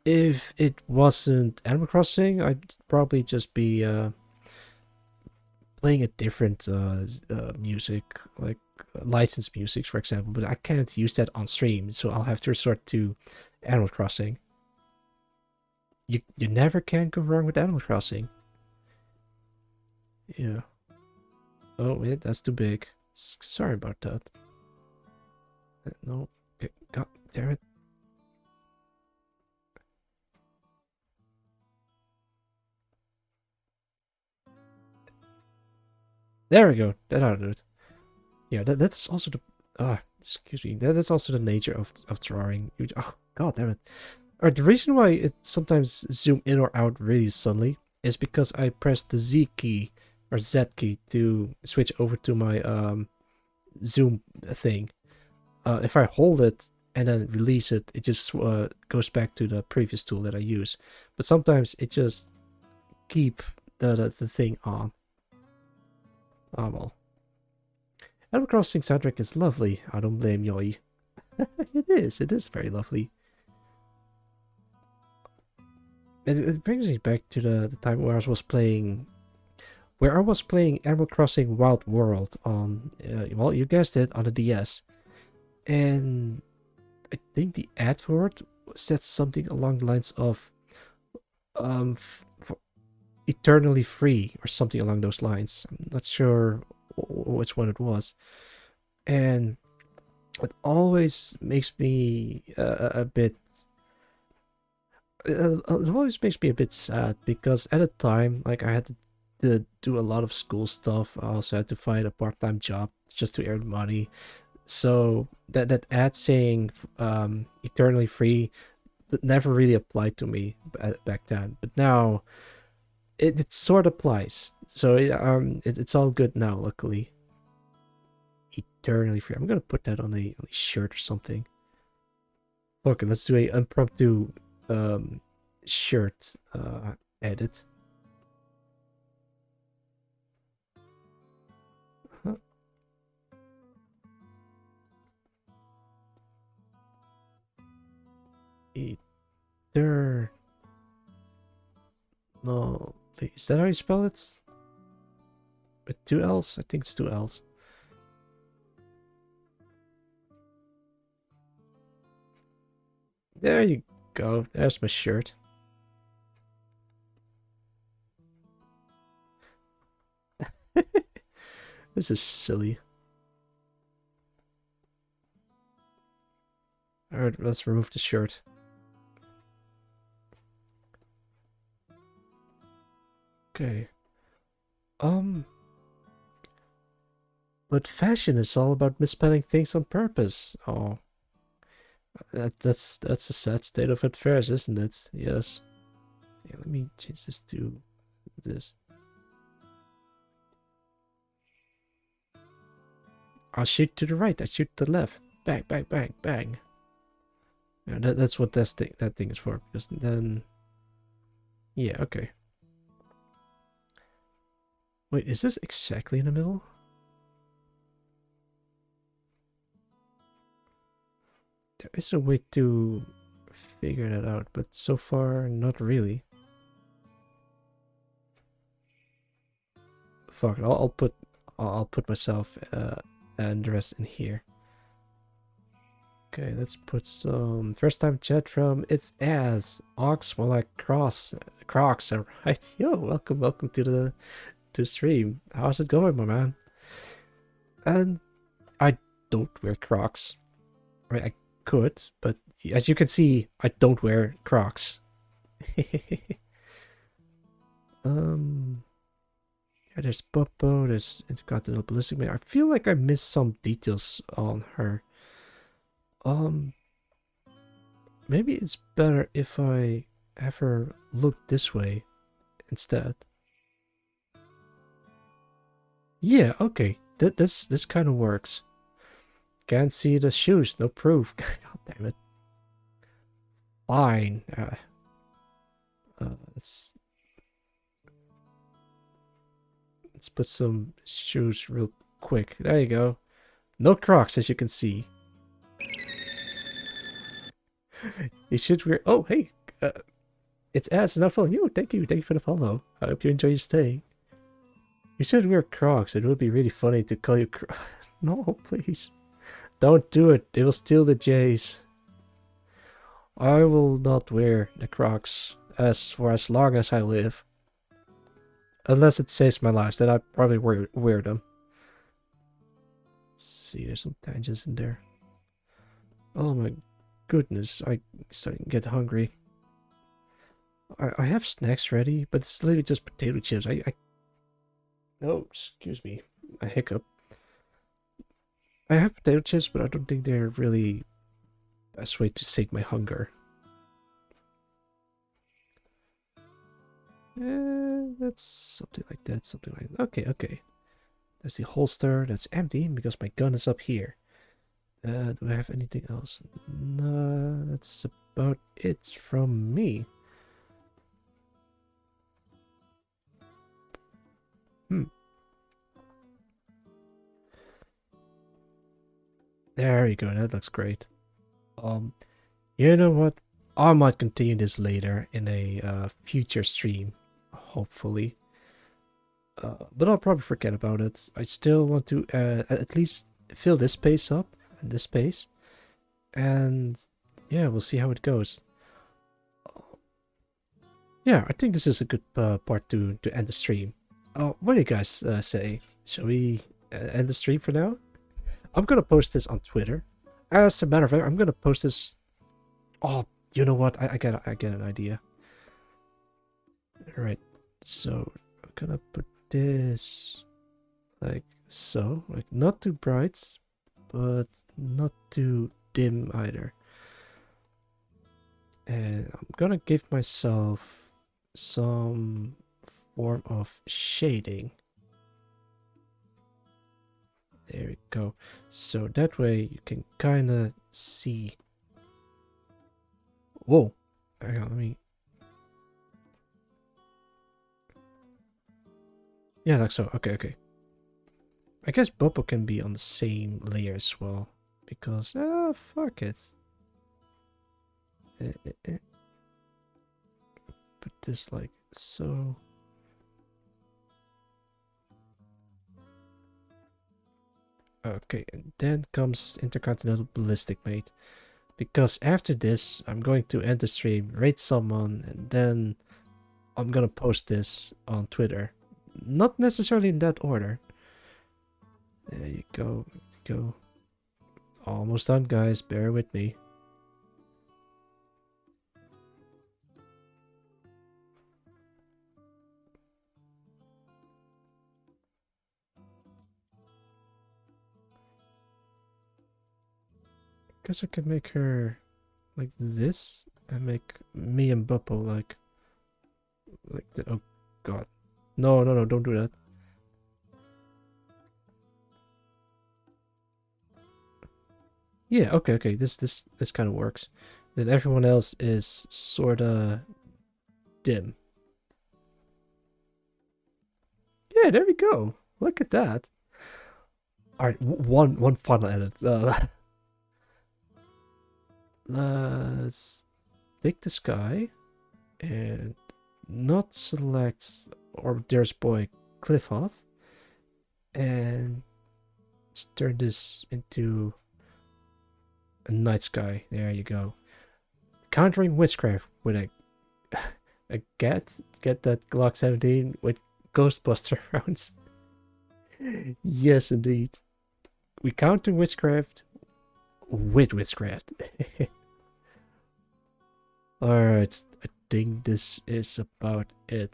If it wasn't Animal Crossing, I'd probably just be playing a different music, like licensed music, for example. But I can't use that on stream, so I'll have to resort to Animal Crossing. You never can go wrong with Animal Crossing. Yeah. Oh, wait, that's too big. Sorry about that. No. Okay, God damn it. There we go. That ought to do it. Yeah, that's also the... excuse me. That's also the nature of drawing. Oh, God damn it. Alright, the reason why it sometimes zoom in or out really suddenly is because I pressed the Z key or Z key to switch over to my zoom thing. If I hold it and then release it, it just goes back to the previous tool that I use. But sometimes it just keep the thing on. Oh well. Animal Crossing soundtrack is lovely. I don't blame Yoi. It is very lovely. It brings me back to the time where I was playing Animal Crossing Wild World on, well, you guessed it, on the DS. And I think the ad for it said something along the lines of, for eternally free or something along those lines. I'm not sure which one it was. And it always makes me a bit it always makes me a bit sad because at the time, like, I had to do a lot of school stuff. I also had to find a part-time job just to earn money. So that ad saying eternally free, that never really applied to me back then. But now it sort of applies. So it's all good now, luckily. Eternally free. I'm gonna put that on a shirt or something. Okay, let's do a impromptu shirt edit. Huh. No, is that how you spell it? With two L's? I think it's two L's. There you go. There's my shirt. This is silly. Alright, let's remove the shirt. Okay. But fashion is all about misspelling things on purpose. Oh. That's a sad state of affairs, isn't it? Yes. Yeah, let me change this to this. I'll shoot to the right, I shoot to the left. Bang, bang, bang, bang. Yeah, that's what that thing is for, because then... Yeah, okay. Wait, is this exactly in the middle? There is a way to figure that out, but so far, not really. Fuck it, I'll put myself and the rest in here. Okay, let's put some first time chat from It's As Ox more like Crocs. Alright. Yo, welcome to the stream. How's it going, my man? And I don't wear Crocs. Right, I could, but as you can see, I don't wear Crocs. Yeah, there's Popo, there's Intercontinental Ballistic Man. I feel like I missed some details on her. Maybe it's better if I have her look this way instead. Yeah, okay. This kind of works. Can't see the shoes, no proof. God damn it. Fine. Let's put some shoes real quick. There you go. No Crocs, as you can see. You should wear. Oh, hey. It's As not following you. Thank you for the follow. I hope you enjoy your stay. You should wear Crocs. It would be really funny to call you. No, please. Don't do it. They will steal the J's. I will not wear the Crocs for as long as I live. Unless it saves my life, then I probably wear them. Let's see, there's some tangents in there. Oh my goodness, I'm starting to get hungry. I have snacks ready, but it's literally just potato chips. Oh, excuse me, a hiccup. I have potato chips, but I don't think they're really the best way to sate my hunger. That's something like that, Okay. There's the holster, that's empty because my gun is up here. Do I have anything else? No, that's about it from me. There we go, that looks great. You know what? I might continue this later in a future stream, hopefully. But I'll probably forget about it. I still want to at least fill this space up and this space. And yeah, we'll see how it goes. Yeah, I think this is a good part to end the stream. What do you guys say? Shall we end the stream for now? I'm gonna post this on Twitter. As a matter of fact, I'm gonna post this. Oh, you know what? I get an idea. All right, so I'm gonna put this like so, like not too bright, but not too dim either. And I'm gonna give myself some form of shading. There we go. So that way you can kind of see. Whoa. Hang on, let me. Yeah, like so. Okay. I guess Bobo can be on the same layer as well. Because, fuck it. Put this like so. Okay, and then comes Intercontinental Ballistic Mate. Because after this, I'm going to end the stream, raid someone, and then I'm gonna post this on Twitter. Not necessarily in that order. There you go. Almost done, guys. Bear with me. Guess I could make her like this and make me and Buppo like the, oh god. No, don't do that. Yeah, okay, this kind of works. Then everyone else is sorta dim. Yeah, there we go. Look at that. Alright, one final edit. Let's take this guy and not select There's Boy Cliffhoth, and let's turn this into A night sky. There you go. Countering witchcraft with a get that Glock 17 with Ghostbuster rounds. Yes, indeed. We counter witchcraft with witchcraft. Alright, I think this is about it.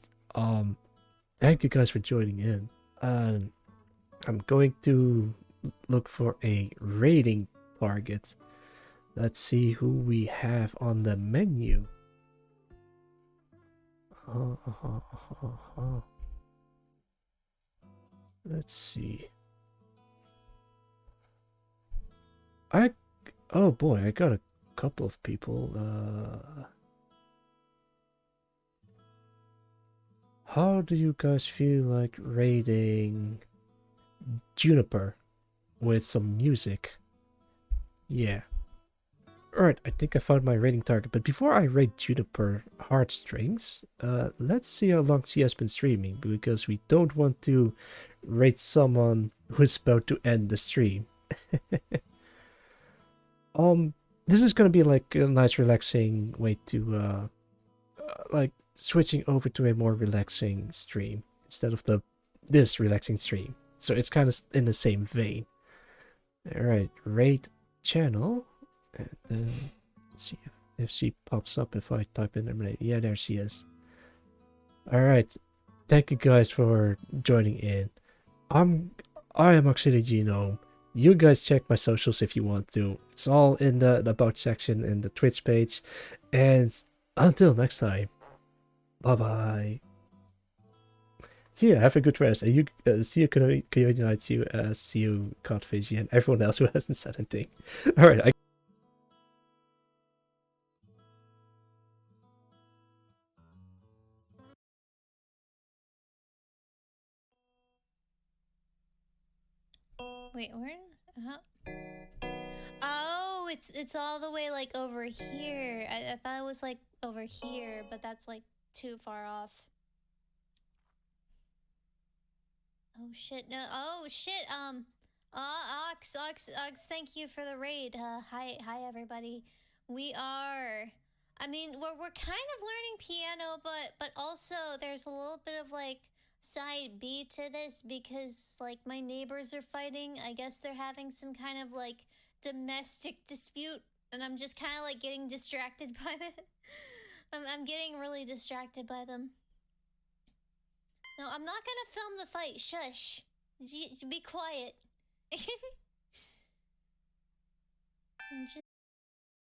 Thank you guys for joining in. I'm going to look for a rating target. Let's see who we have on the menu. Let's see. Oh boy, I got a couple of people. How do you guys feel like rating Juniper with some music? Yeah. Alright, I think I found my rating target, but before I rate Juniper Heartstrings, let's see how long she has been streaming, because we don't want to rate someone who's about to end the stream. This is gonna be like a nice relaxing way to like switching over to a more relaxing stream instead of this relaxing stream. So it's kind of in the same vein. All right, rate channel, and then see if she pops up if I type in her name. Yeah, there she is. All right, thank you guys for joining in. I am Oxygen Genome. You guys check my socials if you want to. It's all in the about section in the Twitch page. And until next time, bye bye. Yeah, have a good rest. And you see you Coyote Night, see you Codfish, and everyone else who hasn't said anything. All right. Wait, where? Oh, it's all the way like over here. I thought it was like over here, but that's like too far off. Oh shit! No. Oh shit! Ox, thank you for the raid. Hi, everybody. We are. I mean, we're kind of learning piano, but also there's a little bit of like side B to this because like my neighbors are fighting. I guess they're having some kind of like domestic dispute, and I'm just kind of like getting distracted by it. I'm getting really distracted by them. No, I'm not gonna film the fight. Shush. Be quiet. I'm just